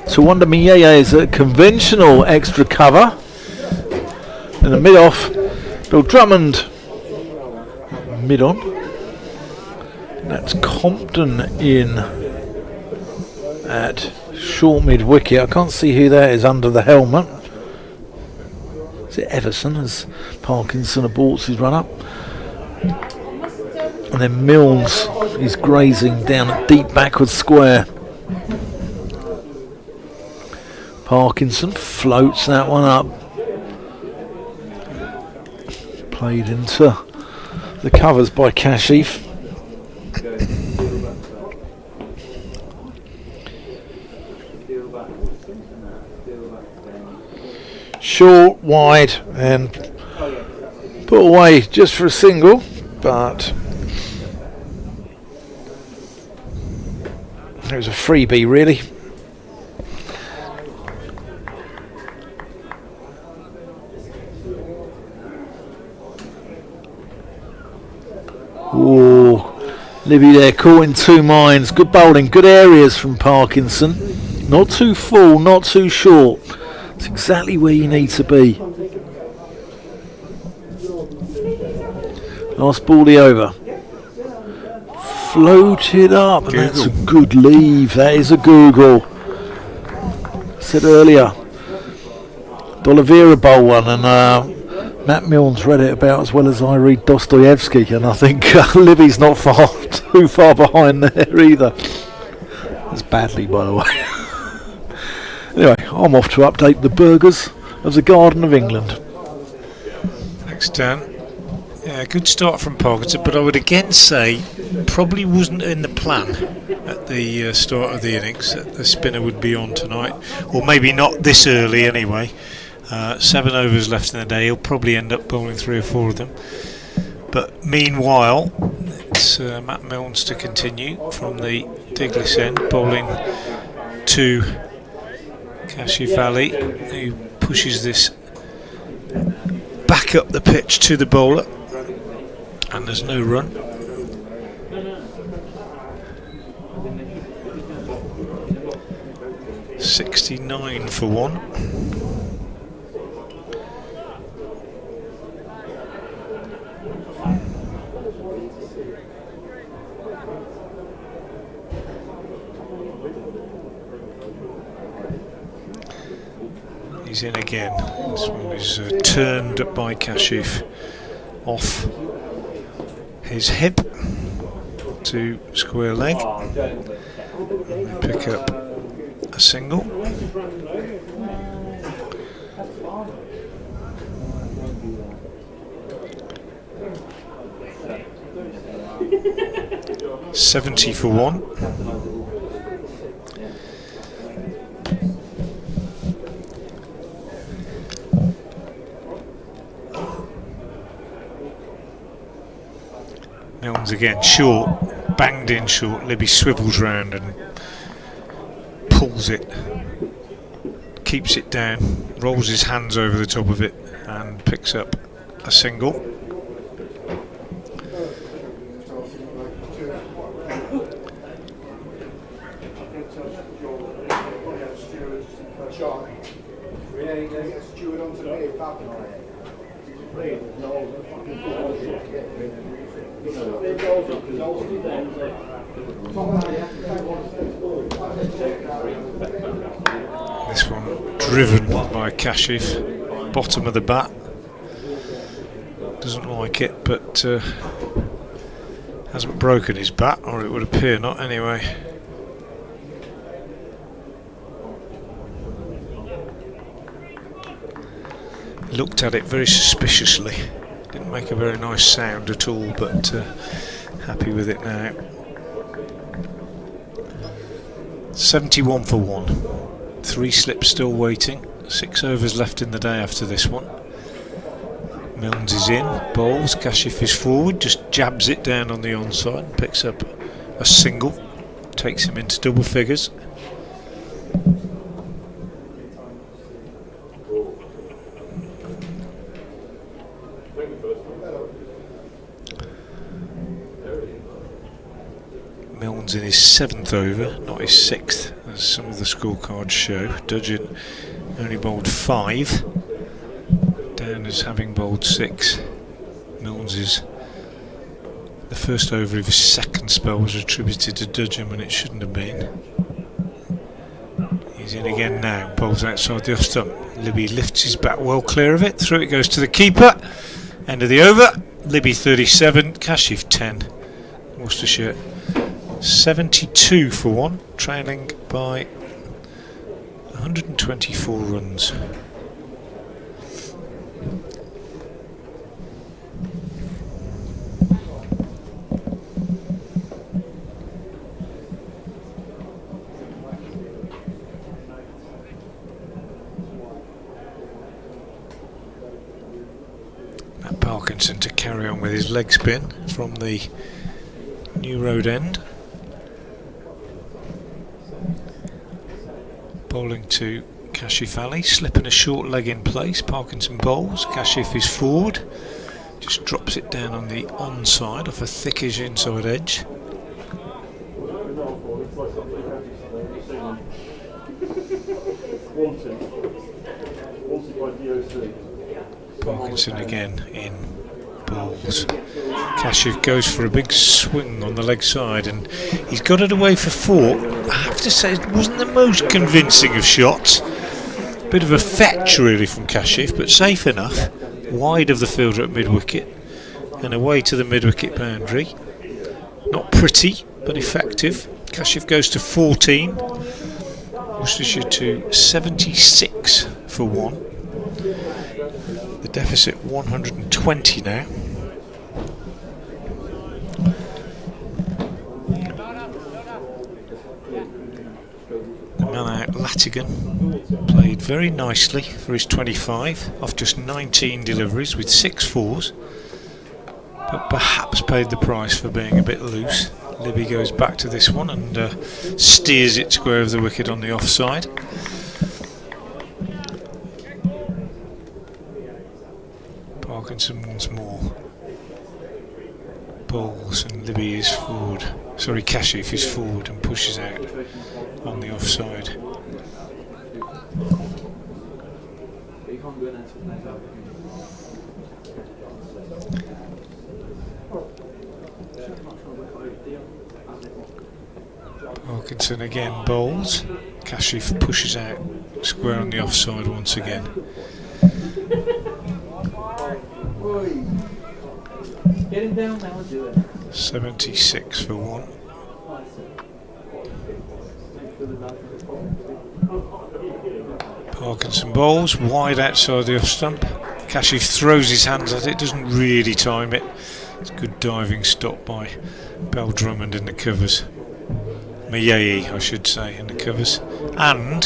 Tawanda Miyeye is a conventional extra cover. In the mid-off, Bill Drummond mid-on. That's Compton in at short mid-wicket. I can't see who that is under the helmet. Is it Everson as Parkinson aborts his run-up? And then Milnes is grazing down at deep backward square. Parkinson floats that one up. Played into the covers by Kashif. Short, wide, and put away just for a single, but it was a freebie really. Oh, Libby there caught in two minds. Good bowling, good areas from Parkinson. Not too full, not too short. It's exactly where you need to be. Last ballie over. Floated up, and that's a good leave. That is a Google. Said earlier, D'Oliveira bowl one, and Matt Milnes read it about as well as I read Dostoevsky, and I think Libby's not too far behind there either. That's badly, by the way. Anyway, I'm off to update the burgers of the Garden of England. Thanks, Dan. Yeah, good start from Parkinson, but I would again say probably wasn't in the plan at the start of the innings that the spinner would be on tonight, or maybe not this early anyway. 7 overs left in the day. He'll probably end up bowling 3 or 4 of them. But meanwhile, it's Matt Milnes to continue from the Diglis end, bowling to Kashif Ali, who pushes this back up the pitch to the bowler, and there's no run. .69 for 1. He's in again. This one is turned by Kashif off his hip to square leg. And they pick up a single. .70 for 1. Milnes again, short, banged in short. Libby swivels round and pulls it, keeps it down, rolls his hands over the top of it and picks up a single. This one driven by Kashif, bottom of the bat. Doesn't like it, but hasn't broken his bat, or it would appear not anyway. Looked at it very suspiciously. Didn't make a very nice sound at all, but happy with it now. 71 for 1. 3 slips still waiting. 6 overs left in the day after this one. Milnes is in, bowls, Kashif is forward, just jabs it down on the onside, picks up a single, takes him into double figures. Milnes in his 7th over, not his 6th, as some of the scorecards show. Dudgeon only bowled 5. Dan is having bowled 6. Milnes is the first over of his 2nd spell was attributed to Dudgeon when it shouldn't have been. He's in again now, bowls outside the off stump. Libby lifts his bat well clear of it, through it goes to the keeper. End of the over. Libby 37, Kashif 10. Worcestershire 72 for 1, trailing by 124 runs. Parkinson to carry on with his leg spin from the New Road end. Bowling to Kashif Ali, slipping a short leg in place. Parkinson bowls, Kashif is forward, just drops it down on the onside off a thickish inside edge. Parkinson again in balls. Kashif goes for a big swing on the leg side and he's got it away for 4. I have to say it wasn't the most convincing of shots. Bit of a fetch really from Kashif, but safe enough. Wide of the fielder at mid-wicket and away to the mid-wicket boundary. Not pretty, but effective. Kashif goes to 14. Worcestershire to 76 for 1. The deficit 120 now. The man out, Latigan, played very nicely for his 25 off just 19 deliveries with 6 fours, but perhaps paid the price for being a bit loose. Libby goes back to this one and steers it square of the wicket on the offside. Parkinson once more bowls and Libby is forward. Sorry, Kashif is forward and pushes out on the offside. Parkinson again bowls. Kashif pushes out square on the offside once again. Get him down now and do it. 76 for 1. Parkinson bowls wide outside the off stump. Kashif throws his hands at it, doesn't really time it. It's a good diving stop by Bell Drummond in the covers. Midday, I should say, in the covers. And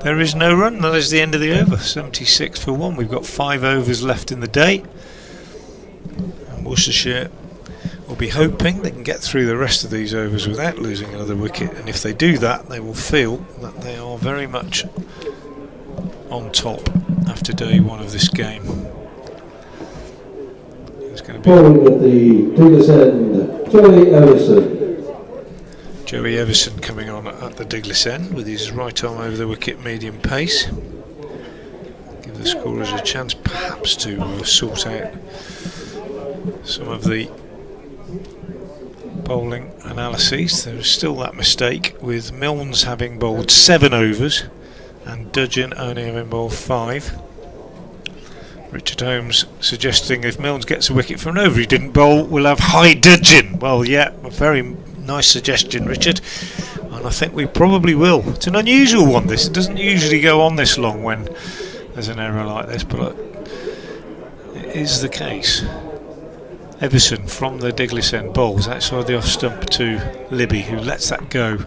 there is no run. That is the end of the over. 76 for 1. We've got 5 overs left in the day. And Worcestershire will be hoping they can get through the rest of these overs without losing another wicket. And if they do that, they will feel that they are very much on top after day 1 of this game. It's going to be bowling at the Diggers end, Joey Everson. Joey Everson coming on at the Diglis end with his right arm over the wicket, medium pace. Give the scorers a chance perhaps to sort out some of the bowling analyses. There is still that mistake with Milnes having bowled 7 overs and Dudgeon only having bowled 5. Richard Holmes suggesting if Milnes gets a wicket for an over he didn't bowl, we'll have high Dudgeon. Well, yeah, a very nice suggestion, Richard, and I think we probably will. It's an unusual one, this. It doesn't usually go on this long when there's an error like this, but it is the case. Everson from the Diglis end bowls outside the off stump to Libby, who lets that go.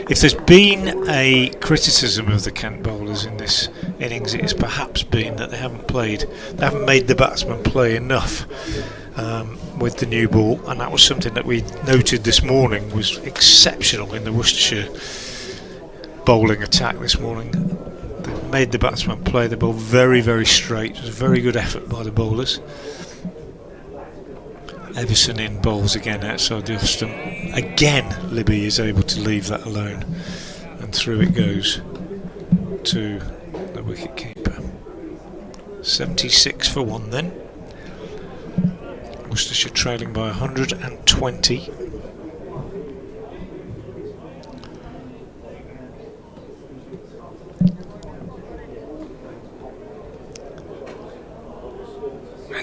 If there's been a criticism of the Kent bowlers in this innings, it's perhaps been that they haven't made the batsman play enough with the new ball, and that was something that we noted this morning was exceptional in the Worcestershire bowling attack this morning. They made the batsman play the ball very, very straight. It was a very good effort by the bowlers. Everson in bowls again outside the off stump. Again, Libby is able to leave that alone, and through it goes to the wicket keeper. 76 for 1 then. Worcestershire trailing by 120.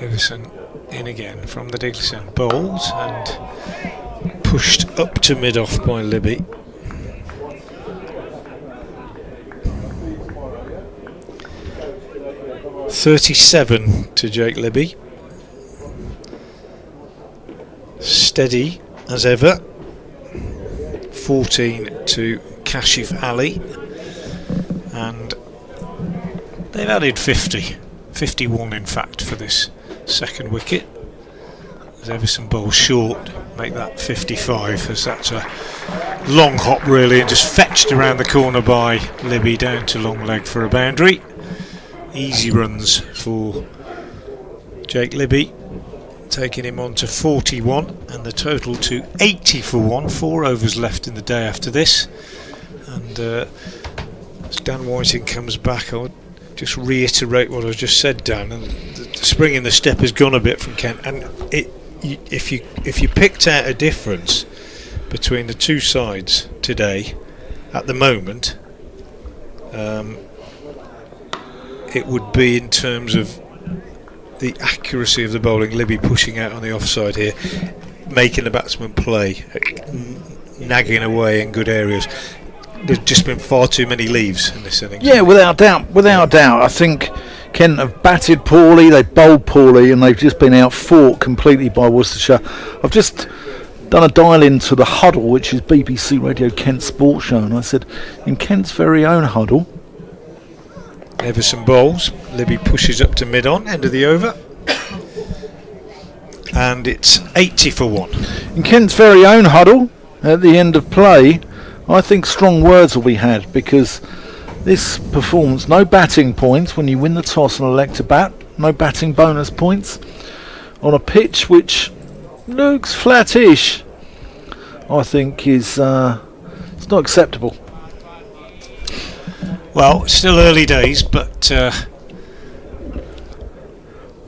Everson in again from the Diglis end, bowls and pushed up to mid-off by Libby. .37 to Jake Libby. Steady as ever. 14 to Kashif Ali. And they've added 51 in fact for this second wicket. As Everson bowls short, make that 55, as that's a long hop really, and just fetched around the corner by Libby down to long leg for a boundary. Easy runs for Jake Libby, taking him on to 41, and the total to 80 for 1. 4 overs left in the day after this. And as Dan Whiting comes back, I would just reiterate what I just said, Dan. And the spring in the step has gone a bit from Kent, and if you picked out a difference between the two sides today, at the moment, it would be in terms of the accuracy of the bowling. Libby pushing out on the offside here, making the batsman play, nagging away in good areas. There's just been far too many leaves in this innings. Yeah, without doubt. I think Kent have batted poorly, they've bowled poorly, and they've just been outfought completely by Worcestershire. I've just done a dial-in to the huddle, which is BBC Radio Kent Sports Show, and I said, in Kent's very own huddle, Everson bowls, Libby pushes up to mid-on, end of the over, and it's 80 for 1. In Kent's very own huddle, at the end of play, I think strong words will be had, because this performance, no batting points when you win the toss and elect to bat, no batting bonus points, on a pitch which looks flattish, I think is it's not acceptable. Well, still early days, but Well,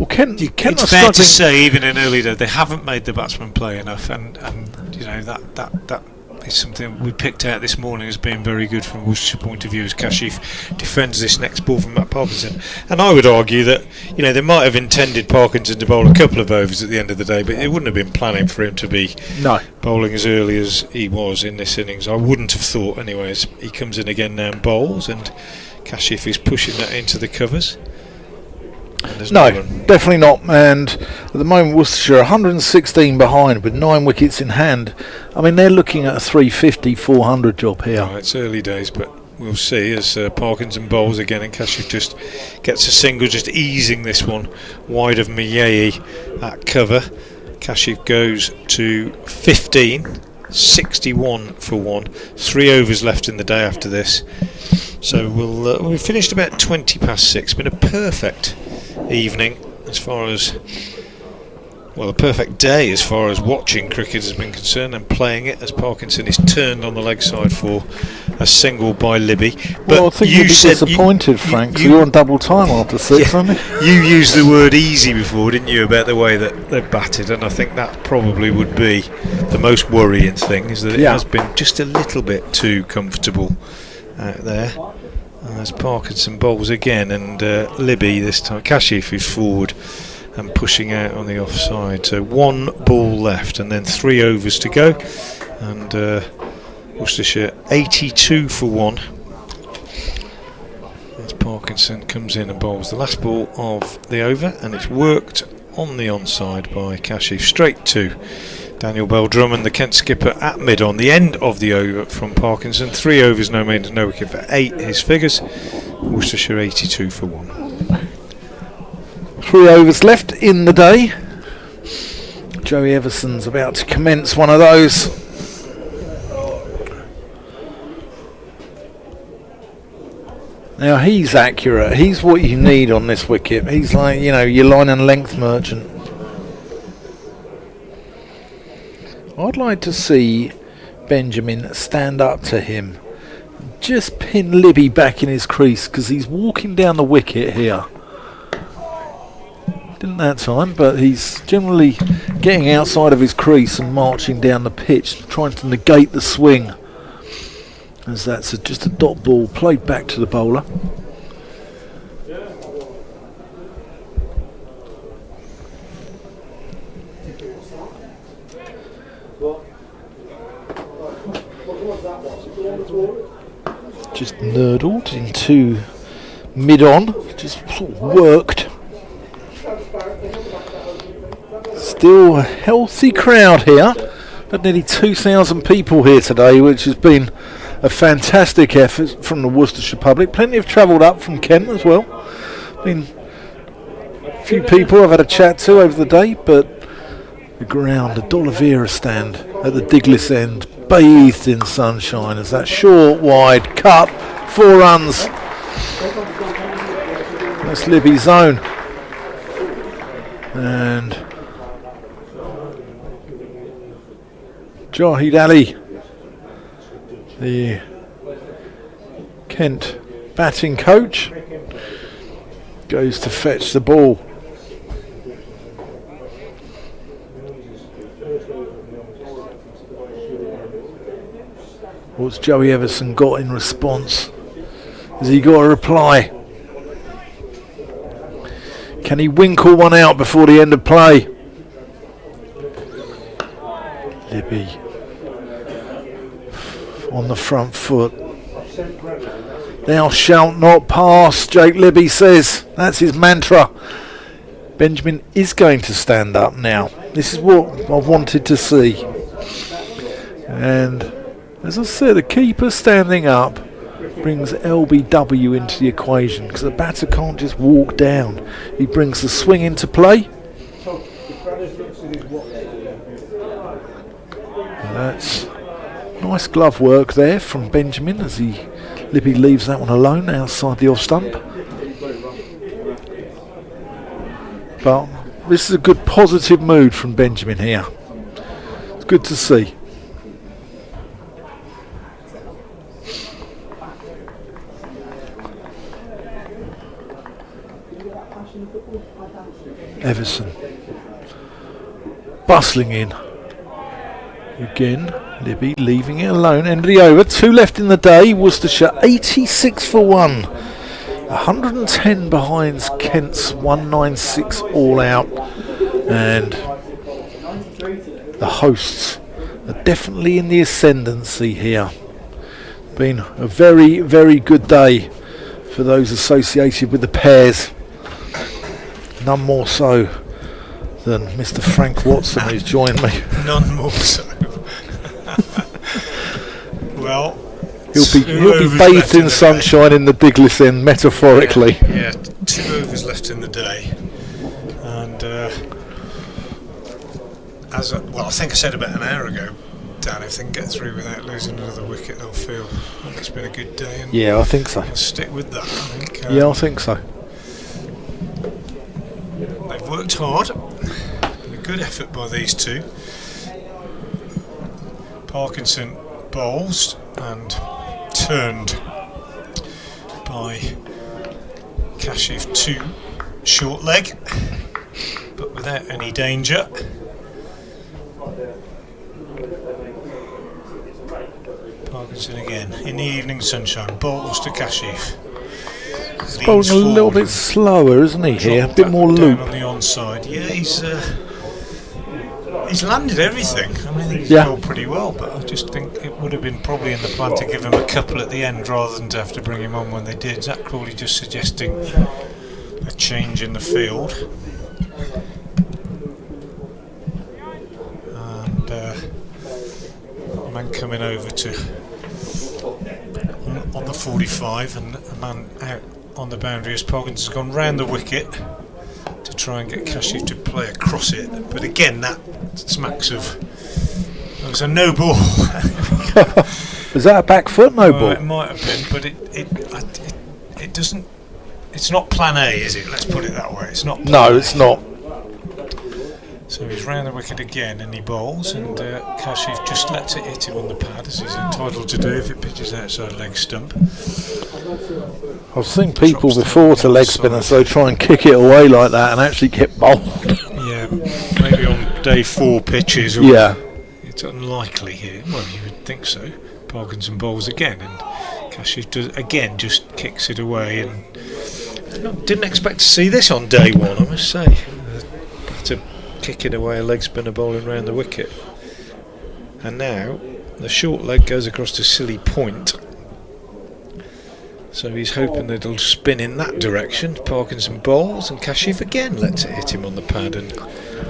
Kent it's fair to say, even in early days, they haven't made the batsman play enough, and you know that is something we picked out this morning as being very good from Worcestershire point of view, as Kashif defends this next ball from Matt Parkinson. And I would argue that, you know, they might have intended Parkinson to bowl a couple of overs at the end of the day, but it wouldn't have been planning for him to be bowling as early as he was in this innings. I wouldn't have thought, anyways. He comes in again now and bowls, and Kashif is pushing that into the covers. No, definitely not. And at the moment, Worcestershire 116 behind with 9 wickets in hand. I mean, they're looking at a 350, 400 job here. No, it's early days, but we'll see as Parkinson bowls again, and Kashif just gets a single, just easing this one wide of Midday at cover. Kashif goes to 15, 61 for 1. 3 overs left in the day after this. So we've finished about 20 past 6. Been a perfect evening as far as, well, a perfect day as far as watching cricket has been concerned and playing it, as Parkinson is turned on the leg side for a single by Libby. But well, I think you'd be disappointed, Frank, so you're on double time after 6, aren't you? You used the word easy before, didn't you, about the way that they've batted, and I think that probably would be the most worrying thing, is that it has been just a little bit too comfortable out there. As Parkinson bowls again, and Libby this time, Kashif is forward and pushing out on the offside. So 1 ball left and then 3 overs to go, and Worcestershire 82 for 1 as Parkinson comes in and bowls the last ball of the over, and it's worked on the onside by Kashif straight to Daniel Bell-Drummond, the Kent skipper, at mid on the end of the over from Parkinson. 3 overs, no made, no wicket for 8, his figures. Worcestershire 82 for 1. 3 overs left in the day. Joey Everson's about to commence one of those. Now he's accurate. He's what you need on this wicket. He's like, you know, your line and length merchant. I'd like to see Benjamin stand up to him, just pin Libby back in his crease, because he's walking down the wicket here. Didn't that time, but he's generally getting outside of his crease and marching down the pitch, trying to negate the swing, as that's just a dot ball played back to the bowler. Just nurdled into mid-on, just sort of worked. Still a healthy crowd here. Got nearly 2,000 people here today, which has been a fantastic effort from the Worcestershire public. Plenty have travelled up from Kent as well. Been a few people I've had a chat to over the day, but the ground, the D'Oliveira stand at the Diglis end, bathed in sunshine as that short, wide cut, 4 runs. That's Libby's zone. And Jahid Ali, the Kent batting coach, goes to fetch the ball. What's Joey Everson got in response? Has he got a reply? Can he winkle one out before the end of play? Libby on the front foot. Thou shalt not pass, Jake Libby says. That's his mantra. Benjamin is going to stand up now. This is what I wanted to see. And as I said, the keeper standing up brings LBW into the equation, because the batter can't just walk down. He brings the swing into play. And that's nice glove work there from Benjamin as Libby leaves that one alone outside the off stump. But this is a good positive mood from Benjamin here. It's good to see. Everson bustling in again. Libby leaving it alone. End of the over. 2 left in the day. Worcestershire 86 for 1. 110 behind Kent's 196 all out. And the hosts are definitely in the ascendancy here. Been a very, very good day for those associated with the pairs. None more so than Mr. Frank Watson, who's joined me. None more so. Well, he'll be bathed in sunshine in the Diglis end, metaphorically. Yeah, 2 overs left in the day, and I think I said about an hour ago, Dan, if they can get through without losing another wicket, they'll feel like it's been a good day. And yeah, I think so. I'll stick with that. I think. Yeah, I think so. They've worked hard. Been a good effort by these two. Parkinson bowls and turned by Kashif to short leg, but without any danger. Parkinson again in the evening sunshine, bowls to Kashif. He's bowling a little bit slower, isn't he? Here, a bit more loop on the onside. Yeah, he's landed everything. I mean, he's yeah. bowled pretty well, but I just think it would have been probably in the plan to give him a couple at the end rather than to have to bring him on when they did. Zach Crawley just suggesting a change in the field. And a man coming over on the 45 and a man out on the boundary as Parkinson's gone round the wicket to try and get Kashif to play across it, but again that smacks of it was a no ball. Is that a back foot no ball? It might have been, but it doesn't. It's not plan A, is it? Let's put it that way. It's not. No, it's not. So he's round the wicket again and he bowls, and Kashif just lets it hit him on the pad, as he's entitled to do if it pitches outside leg stump. I've seen people before to leg spinners so try and kick it away like that and actually get bowled. Yeah, maybe on day 4 pitches. Or yeah. It's unlikely here. Well, you would think so. Parkinson bowls again, and Kashif does again, just kicks it away. And didn't expect to see this on day 1, I must say. To kicking away a leg spinner bowling round the wicket, and now The short leg goes across to silly point. So he's hoping that it'll spin in that direction. Parkinson bowls and Kashif again lets it hit him on the pad and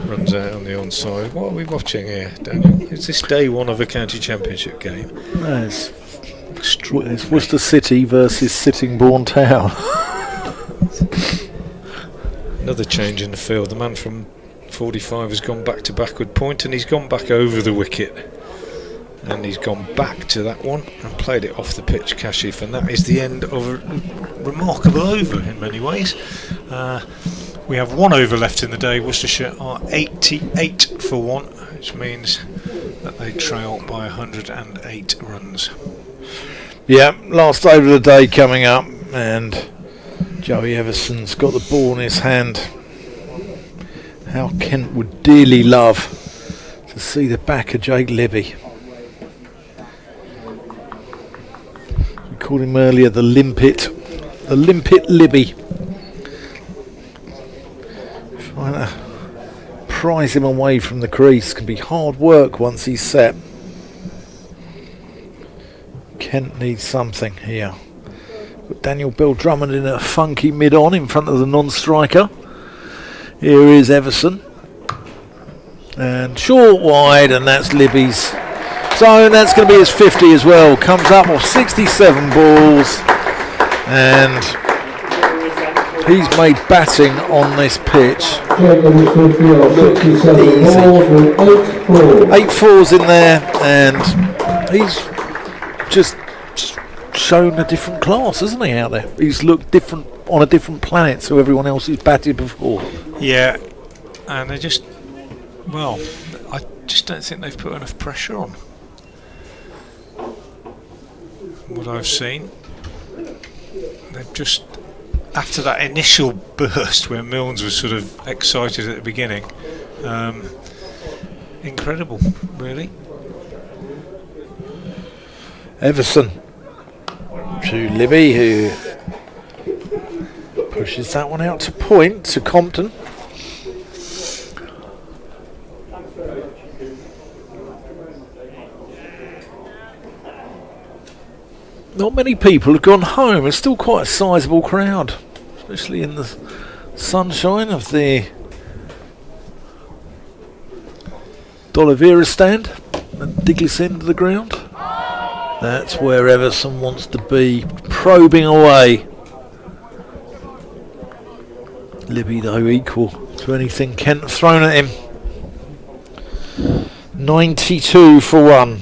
runs out on the onside. What are we watching here, Daniel? Is this day one of a county championship game? No, it's Worcester City versus Sittingbourne Town. Another change in the field. The man from 45 has gone back to backward point and he's gone back over the wicket. And he's gone back to that one and played it off the pitch, Kashif, and that is the end of a remarkable over in many ways. We have 1 over left in the day. Worcestershire are 88 for 1, which means that they trail by 108 runs. Yeah, last over of the day coming up, and Joey Everson's got the ball in his hand. How Kent would dearly love to see the back of Jake Libby. We called him earlier the Limpet Libby. Trying to prise him away from the crease can be hard work once he's set. Kent needs something here. Got Daniel Bill Drummond in a funky mid-on in front of the non-striker. Here is Everson. And short wide, and that's Libby's. So that's going to be his 50 as well. Comes up off 67 balls. And he's made batting on this pitch look easy. 8 fours in there, and he's just shown a different class, hasn't he, out there? He's looked different on a different planet to everyone else who's batted before. Yeah, and they just, well, I just don't think they've put enough pressure on. What I've seen, they've just, after that initial burst where Milnes was sort of excited at the beginning, incredible, really. Everson to Libby, who pushes that one out to point to Compton. Not many people have gone home. It's still quite a sizable crowd, especially in the sunshine of the D'Oliveira stand at Diglis end of the ground. That's where Everson wants to be, probing away. Libby, though, equal to anything Kent thrown at him. 92 for 1.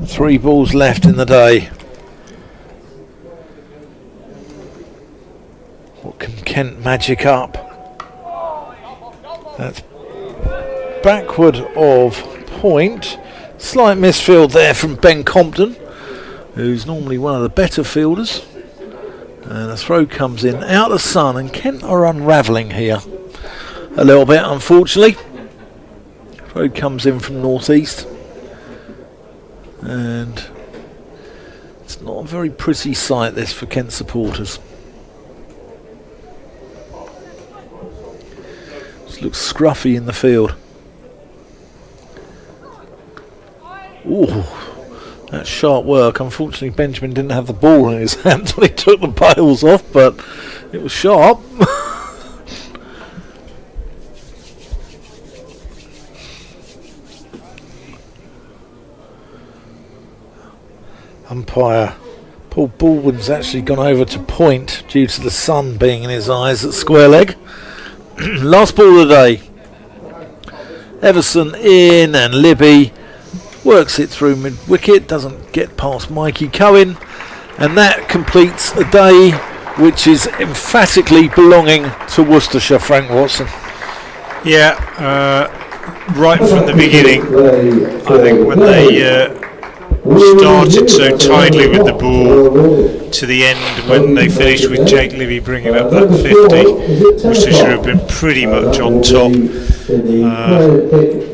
Three balls left in the day. What can Kent magic up? That's backward of point. Slight misfield there from Ben Compton, who's normally one of the better fielders. And a throw comes in out of the sun, and Kent are unravelling here a little bit, unfortunately. Throw comes in from northeast, and it's not a very pretty sight, this, for Kent supporters. This looks scruffy in the field. Ooh, that's sharp work. Unfortunately, Benjamin didn't have the ball in his hands when he took the bails off, but it was sharp. Umpire Paul Baldwin's actually gone over to point due to the sun being in his eyes at square leg. Last ball of the day. Everson in, and Libby works it through mid-wicket, doesn't get past Mikey Cohen, and that completes a day which is emphatically belonging to Worcestershire, Frank Watson. Yeah, right from the beginning, I think when they started so tidily with the ball to the end, when they finished with Jake Libby bringing up that 50, Worcestershire have been pretty much on top.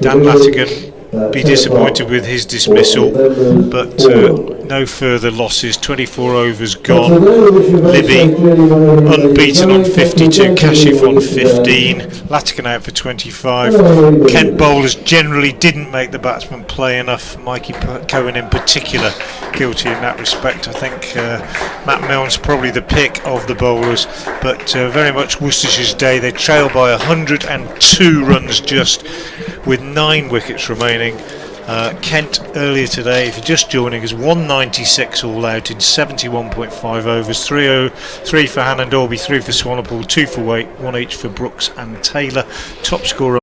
Dan Latigan be disappointed with his dismissal, but no further losses. 24 overs gone. Libby unbeaten on 52, Kashif on 15, Latigan out for 25. Kent bowlers generally didn't make the batsman play enough. Mikey Cohen in particular guilty in that respect. I think Matt Milne's probably the pick of the bowlers, but very much Worcestershire's day. They trail by 102 runs just, with 9 wickets remaining. Kent earlier today, if you're just joining us, 196 all out in 71.5 overs. 3 for Hannon Dorby, 3 for Swanepoel, 2 for Waite, 1 each for Brooks and Taylor. Top scorer